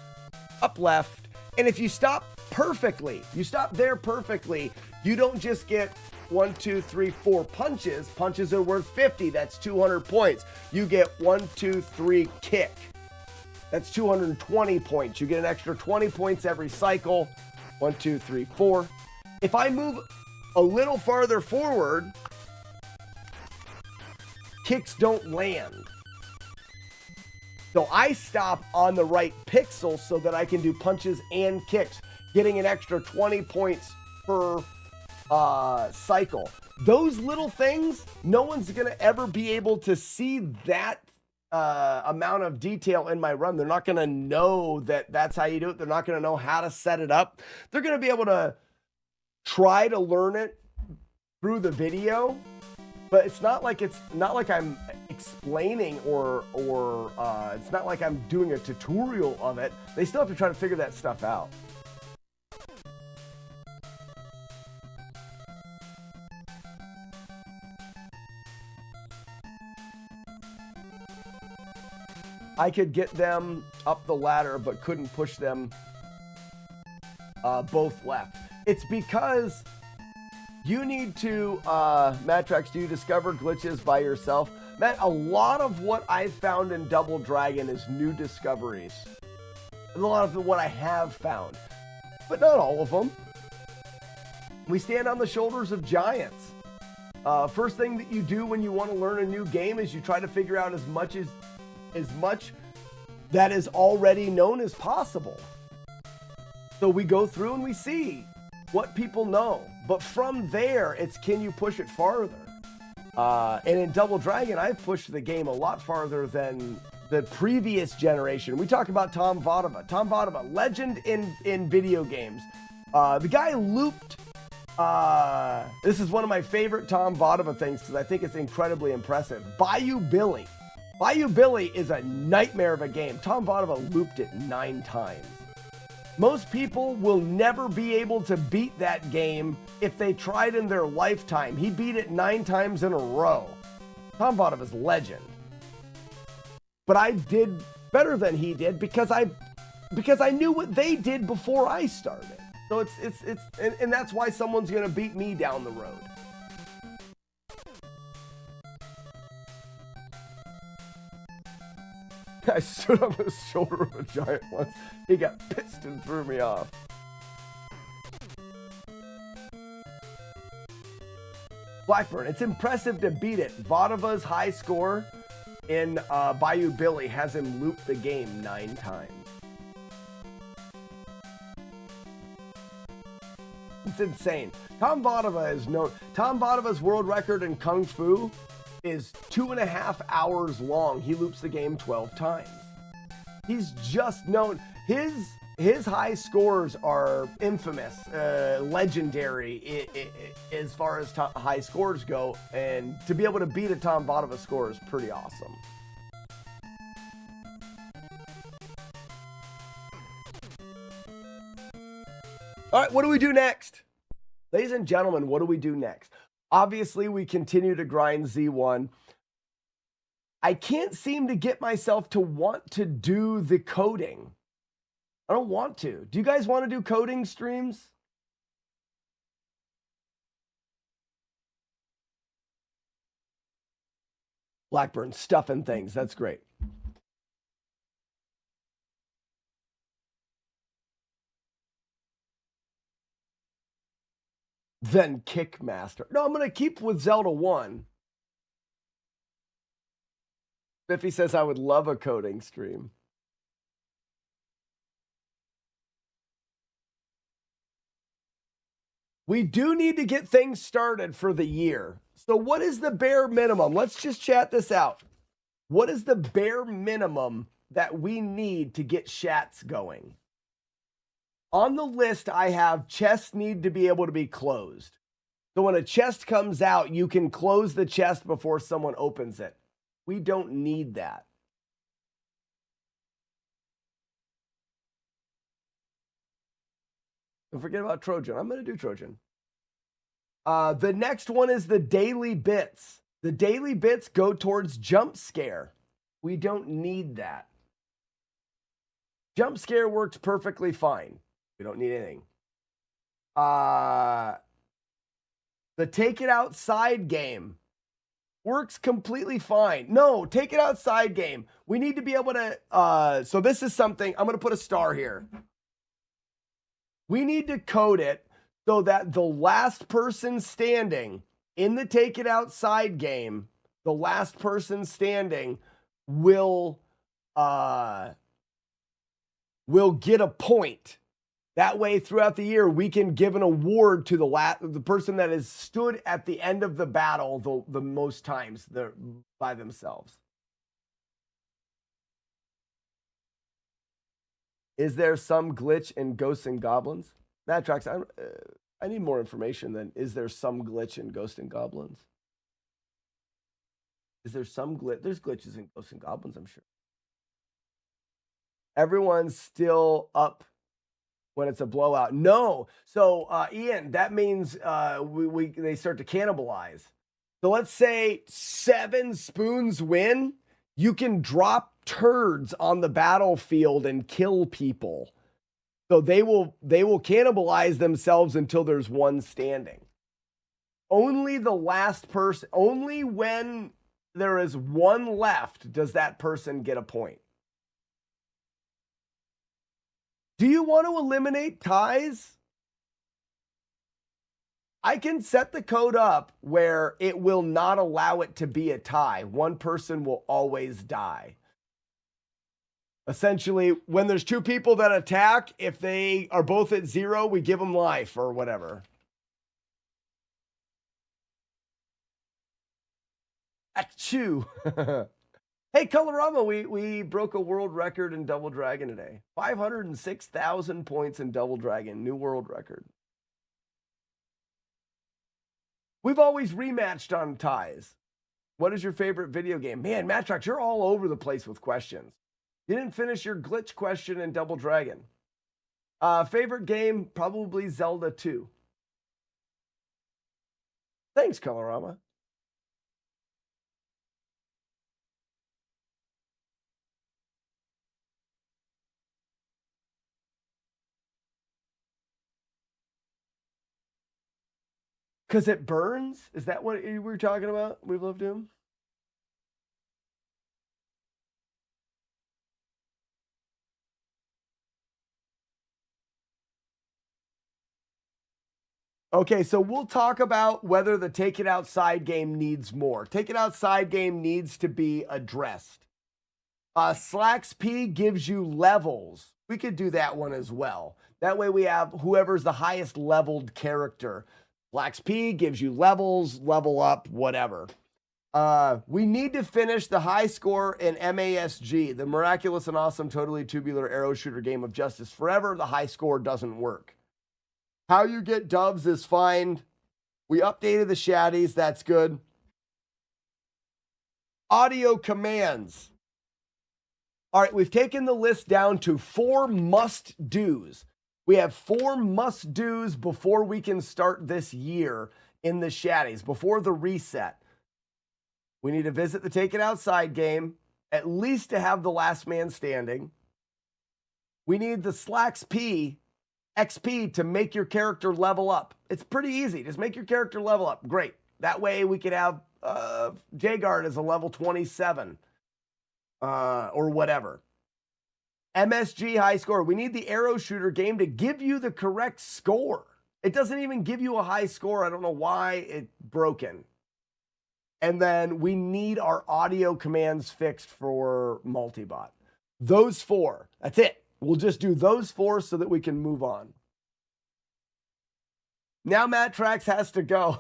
up left. And if you stop perfectly, you stop there perfectly, you don't just get 1, 2, 3, 4 punches. Punches are worth 50. That's 200 points. You get 1, 2, 3 kick. That's 220 points. You get an extra 20 points every cycle. 1, 2, 3, 4. If I move a little farther forward, kicks don't land. So I stop on the right pixel so that I can do punches and kicks, getting an extra 20 points per cycle. Those little things, no one's going to ever be able to see that amount of detail in my run. They're not going to know that that's how you do it. They're not going to know how to set it up. They're going to be able to try to learn it through the video, but it's not like I'm explaining or it's not like I'm doing a tutorial of it. They still have to try to figure that stuff out. I could get them up the ladder, but couldn't push them both left. It's because you need to, Matrax, do you discover glitches by yourself? Matt, a lot of what I've found in Double Dragon is new discoveries. And a lot of what I have found, but not all of them. We stand on the shoulders of giants. First thing that you do when you want to learn a new game is you try to figure out as much that is already known as possible. So we go through and we see what people know. But from there, it's can you push it farther? And in Double Dragon, I've pushed the game a lot farther than the previous generation. We talk about Tom Vodova. Tom Vodova, legend in video games. The guy looped. This is one of my favorite Tom Vodova things because I think it's incredibly impressive. Bayou Billy. Bayou Billy is a nightmare of a game. Tom Vodova looped it 9 times. Most people will never be able to beat that game if they tried in their lifetime. He beat it 9 times in a row. Tom Vodova's legend. But I did better than he did because I knew what they did before I started. So it's and that's why someone's gonna beat me down the road. I stood on the shoulder of a giant once. He got pissed and threw me off. Blackburn, it's impressive to beat it. Vodova's high score in Bayou Billy has him loop the game 9 times. It's insane. Tom Vodova is known. Tom Vodova's world record in Kung Fu is 2.5 hours long. He loops the game 12 times. He's just known. His high scores are infamous, legendary as far as high scores go. And to be able to beat a Tom Vodova score is pretty awesome. All right, what do we do next? Ladies and gentlemen, what do we do next? Obviously, we continue to grind Z1. I can't seem to get myself to want to do the coding. I don't want to. Do you guys want to do coding streams? Blackburn stuffing things. That's great. Then Kickmaster. No, I'm going to keep with Zelda 1. Biffy says I would love a coding stream. We do need to get things started for the year. So what is the bare minimum? Let's just chat this out. What is the bare minimum that we need to get chats going? On the list, I have chests need to be able to be closed. So when a chest comes out, you can close the chest before someone opens it. We don't need that. Don't forget about Trojan. I'm going to do Trojan. The next one is the daily bits. The daily bits go towards jump scare. We don't need that. Jump scare works perfectly fine. We don't need anything. The take it outside game works completely fine. No, take it outside game. We need to be able to, so this is something, I'm going to put a star here. We need to code it so that the last person standing in the take it outside game, the last person standing will get a point. That way, throughout the year, we can give an award to the person that has stood at the end of the battle the most times by themselves. Is there some glitch in Ghosts and Goblins? Matrax, I need more information than is there some glitch in Ghosts and Goblins? Is there some glitch? There's glitches in Ghosts and Goblins, I'm sure. Everyone's still up when it's a blowout. No. So, Ian, that means they start to cannibalize. So let's say 7 spoons win. You can drop turds on the battlefield and kill people. So they will cannibalize themselves until there's one standing. Only the last person, only when there is one left does that person get a point. Do you want to eliminate ties? I can set the code up where it will not allow it to be a tie. One person will always die. Essentially, when there's 2 people that attack, if they are both at 0, we give them life or whatever. Achoo. Hey, Colorama, we broke a world record in Double Dragon today. 506,000 points in Double Dragon, new world record. We've always rematched on ties. What is your favorite video game? Man, Matrax, you're all over the place with questions. You didn't finish your glitch question in Double Dragon. Favorite game, probably Zelda 2. Thanks, Colorama. Because it burns? Is that what we were talking about? We've loved him. Okay, so we'll talk about whether the Take It Outside game needs more. Take It Outside game needs to be addressed. Slacks P gives you levels. We could do that one as well. That way we have whoever's the highest leveled character. Slacks P gives you levels, level up, whatever. We need to finish the high score in MASG, the Miraculous and Awesome Totally Tubular Arrow Shooter Game of Justice Forever. The high score doesn't work. How you get dubs is fine. We updated the shaddies. That's good. Audio commands. All right, we've taken the list down to 4 must-dos. We have 4 must-dos before we can start this year in the Shaddies, before the reset. We need to visit the Take It Outside game, at least to have the last man standing. We need the Slacks P XP to make your character level up. It's pretty easy. Just make your character level up. Great. That way we could have J-Guard as a level 27 or whatever. MSG high score. We need the arrow shooter game to give you the correct score. It doesn't even give you a high score. I don't know why it's broken. And then we need our audio commands fixed for Multibot. Those 4. That's it. We'll just do those 4 so that we can move on. Now Matt Trax has to go.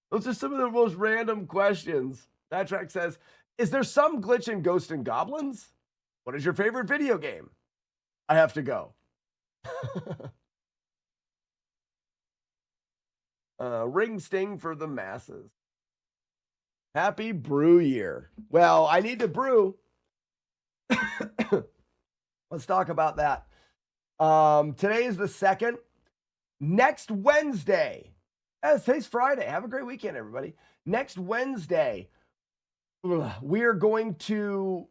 Those are some of the most random questions. Matt Trax says, is there some glitch in Ghosts and Goblins? What is your favorite video game? I have to go. Ring sting for the masses. Happy brew year. Well, I need to brew. Let's talk about that. Today is the 2nd. Next Wednesday. Today's Friday. Have a great weekend, everybody. Next Wednesday, we are going to...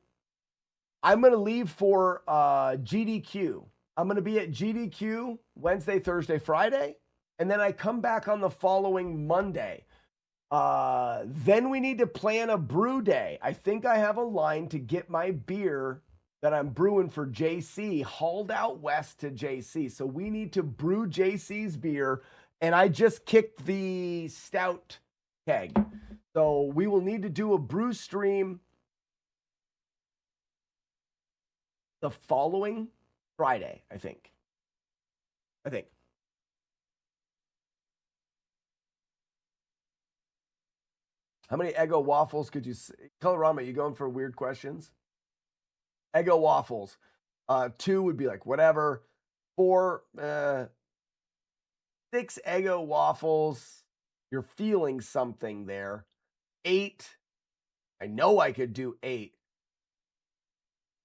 I'm going to leave for GDQ. I'm going to be at GDQ Wednesday, Thursday, Friday. And then I come back on the following Monday. Then we need to plan a brew day. I think I have a line to get my beer that I'm brewing for JC hauled out west to JC. So we need to brew JC's beer. And I just kicked the stout keg. So we will need to do a brew stream the following Friday, I think. How many Eggo waffles could you say? Colorama, you going for weird questions? Eggo waffles. 2 would be like whatever. 4, 6 Eggo waffles. You're feeling something there. 8. I know I could do 8.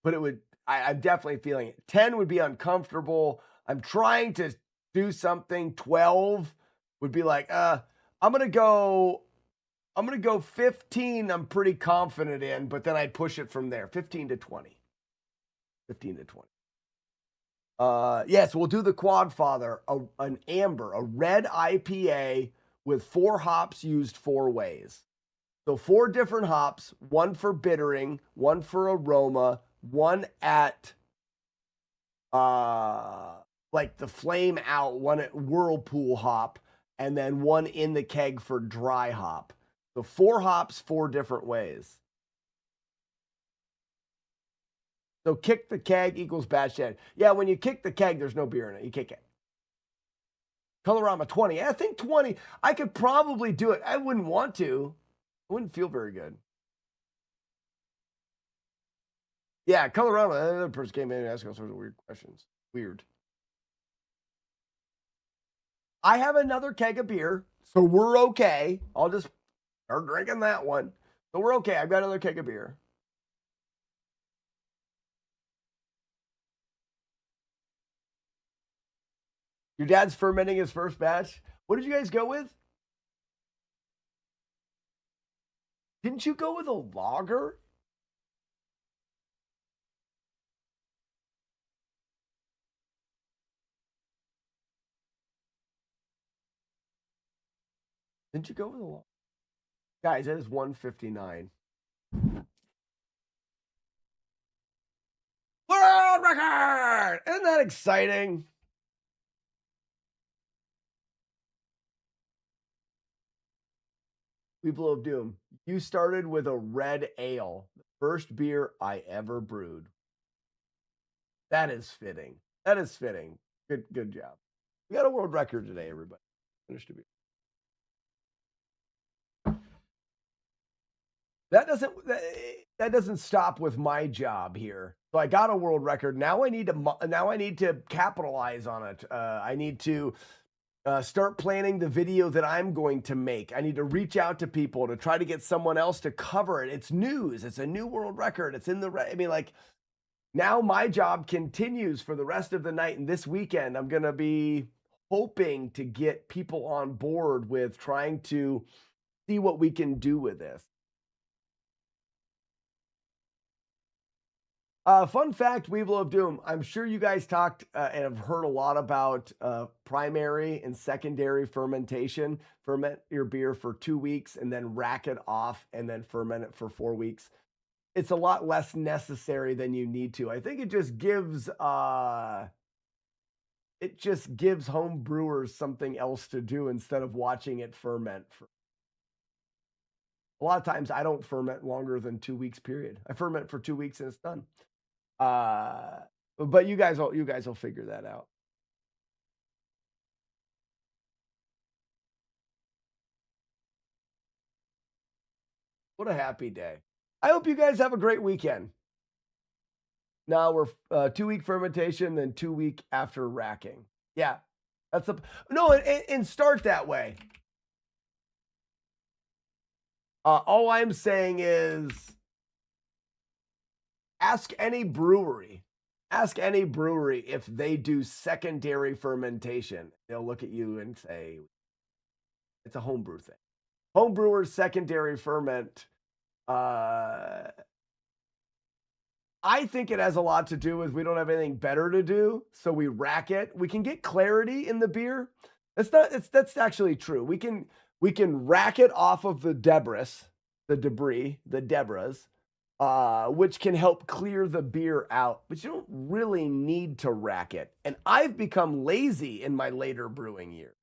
But it would, I'm definitely feeling it. 10 would be uncomfortable. I'm trying to do something. 12 would be like, I'm going to go 15, I'm pretty confident in, but then I'd push it from there. 15 to 20. 15 to 20. Yes, we'll do the Quadfather, an amber, a red IPA with 4 hops used 4 ways. So 4 different hops, 1 for bittering, 1 for aroma, 1 at like the flame out, 1 at whirlpool hop, and then 1 in the keg for dry hop. So 4 hops, 4 different ways. So kick the keg equals batch dead. Yeah, when you kick the keg, there's no beer in it. You kick it. Colorama 20. I think 20. I could probably do it. I wouldn't want to. It wouldn't feel very good. Yeah, Colorama. Another person came in and asked all sorts of weird questions. Weird. I have another keg of beer, so we're okay. I'll just start drinking that one. So we're okay. I've got another keg of beer. Your dad's fermenting his first batch. What did you guys go with? Didn't you go with a lager? Didn't you go with a lager? Guys, that is 159. World record! Isn't that exciting? People of Doom, you started with a red ale, the first beer I ever brewed. That is fitting. That is fitting. Good job. We got a world record today, everybody. Finished a beer. That doesn't stop with my job here. So I got a world record. Now I need to capitalize on it. I need to start planning the video that I'm going to make. I need to reach out to people to try to get someone else to cover it. It's news. It's a new world record. It's in the, I mean, like, Now my job continues for the rest of the night, and this weekend I'm going to be hoping to get people on board with trying to see what we can do with this. Fun fact, Weevil of Doom. I'm sure you guys talked and have heard a lot about primary and secondary fermentation. Ferment your beer for 2 weeks and then rack it off and then ferment it for 4 weeks. It's a lot less necessary than you need to. I think it just gives home brewers something else to do instead of watching it ferment. A lot of times I don't ferment longer than 2 weeks period. I ferment for 2 weeks and it's done. But you guys will figure that out. What a happy day. I hope you guys have a great weekend. Now we're 2 week fermentation, then 2 week after racking. Yeah, that's and start that way. All I'm saying is ask any brewery if they do secondary fermentation. They'll look at you and say, it's a homebrew thing. Homebrewers secondary ferment. I think it has a lot to do with we don't have anything better to do, so we rack it. We can get clarity in the beer. That's actually true. We can rack it off of the debris, which can help clear the beer out, but you don't really need to rack it. And I've become lazy in my later brewing years.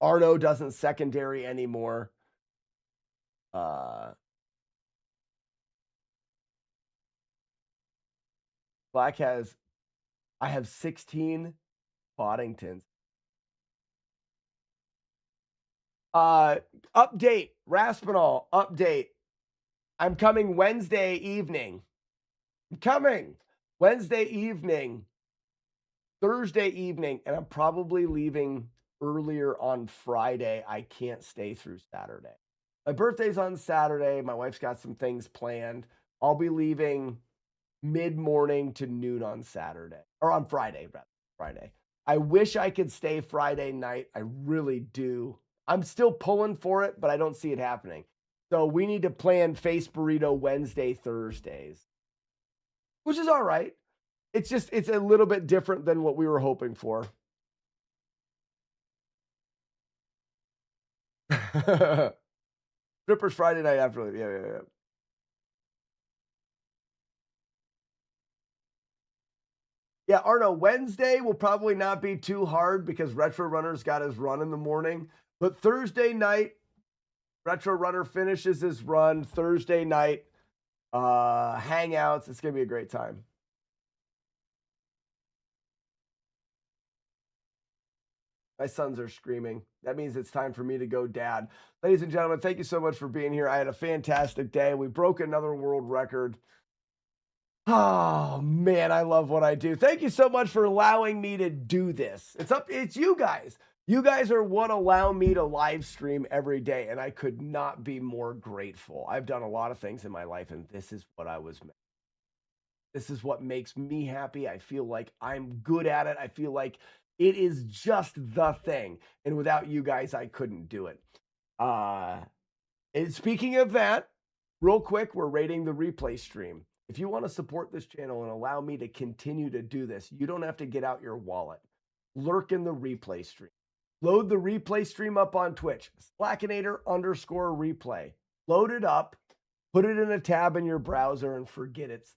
Arno doesn't secondary anymore. Black I have 16 Boddingtons. Update, Raspinall, update. I'm coming Wednesday evening. Thursday evening, and I'm probably leaving earlier on Friday. I can't stay through Saturday. My birthday's on Saturday. My wife's got some things planned. I'll be leaving mid-morning to noon on Saturday, or on Friday, rather. Friday. I wish I could stay Friday night. I really do. I'm still pulling for it, but I don't see it happening. So we need to plan Face Burrito Wednesday, Thursdays, which is all right. It's a little bit different than what we were hoping for. Strippers Friday night after. Yeah. Yeah, Arno, Wednesday will probably not be too hard because Retro Runner's got his run in the morning. But Thursday night, Retro Runner finishes his run. Thursday night, hangouts. It's going to be a great time. My sons are screaming. That means it's time for me to go, Dad. Ladies and gentlemen, thank you so much for being here. I had a fantastic day. We broke another world record. Oh, man, I love what I do. Thank you so much for allowing me to do this. It's you guys. You guys are what allow me to live stream every day, and I could not be more grateful. I've done a lot of things in my life, and this is what I was meant. This is what makes me happy. I feel like I'm good at it. I feel like it is just the thing, and without you guys, I couldn't do it. And speaking of that, real quick, we're rating the replay stream. If you want to support this channel and allow me to continue to do this, you don't have to get out your wallet. Lurk in the replay stream. Load the replay stream up on Twitch. Slackinator_replay. Load it up, put it in a tab in your browser, and forget it.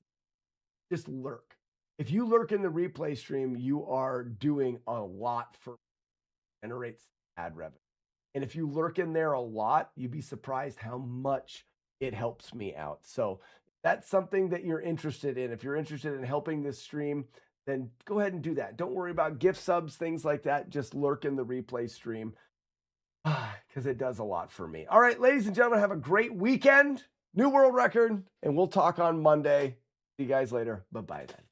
Just lurk. If you lurk in the replay stream, you are doing a lot for generates ad revenue. And if you lurk in there a lot, you'd be surprised how much it helps me out. So that's something that you're interested in. If you're interested in helping this stream, then go ahead and do that. Don't worry about gift subs, things like that. Just lurk in the replay stream because it does a lot for me. All right, ladies and gentlemen, have a great weekend. New world record, and we'll talk on Monday. See you guys later. Bye-bye then.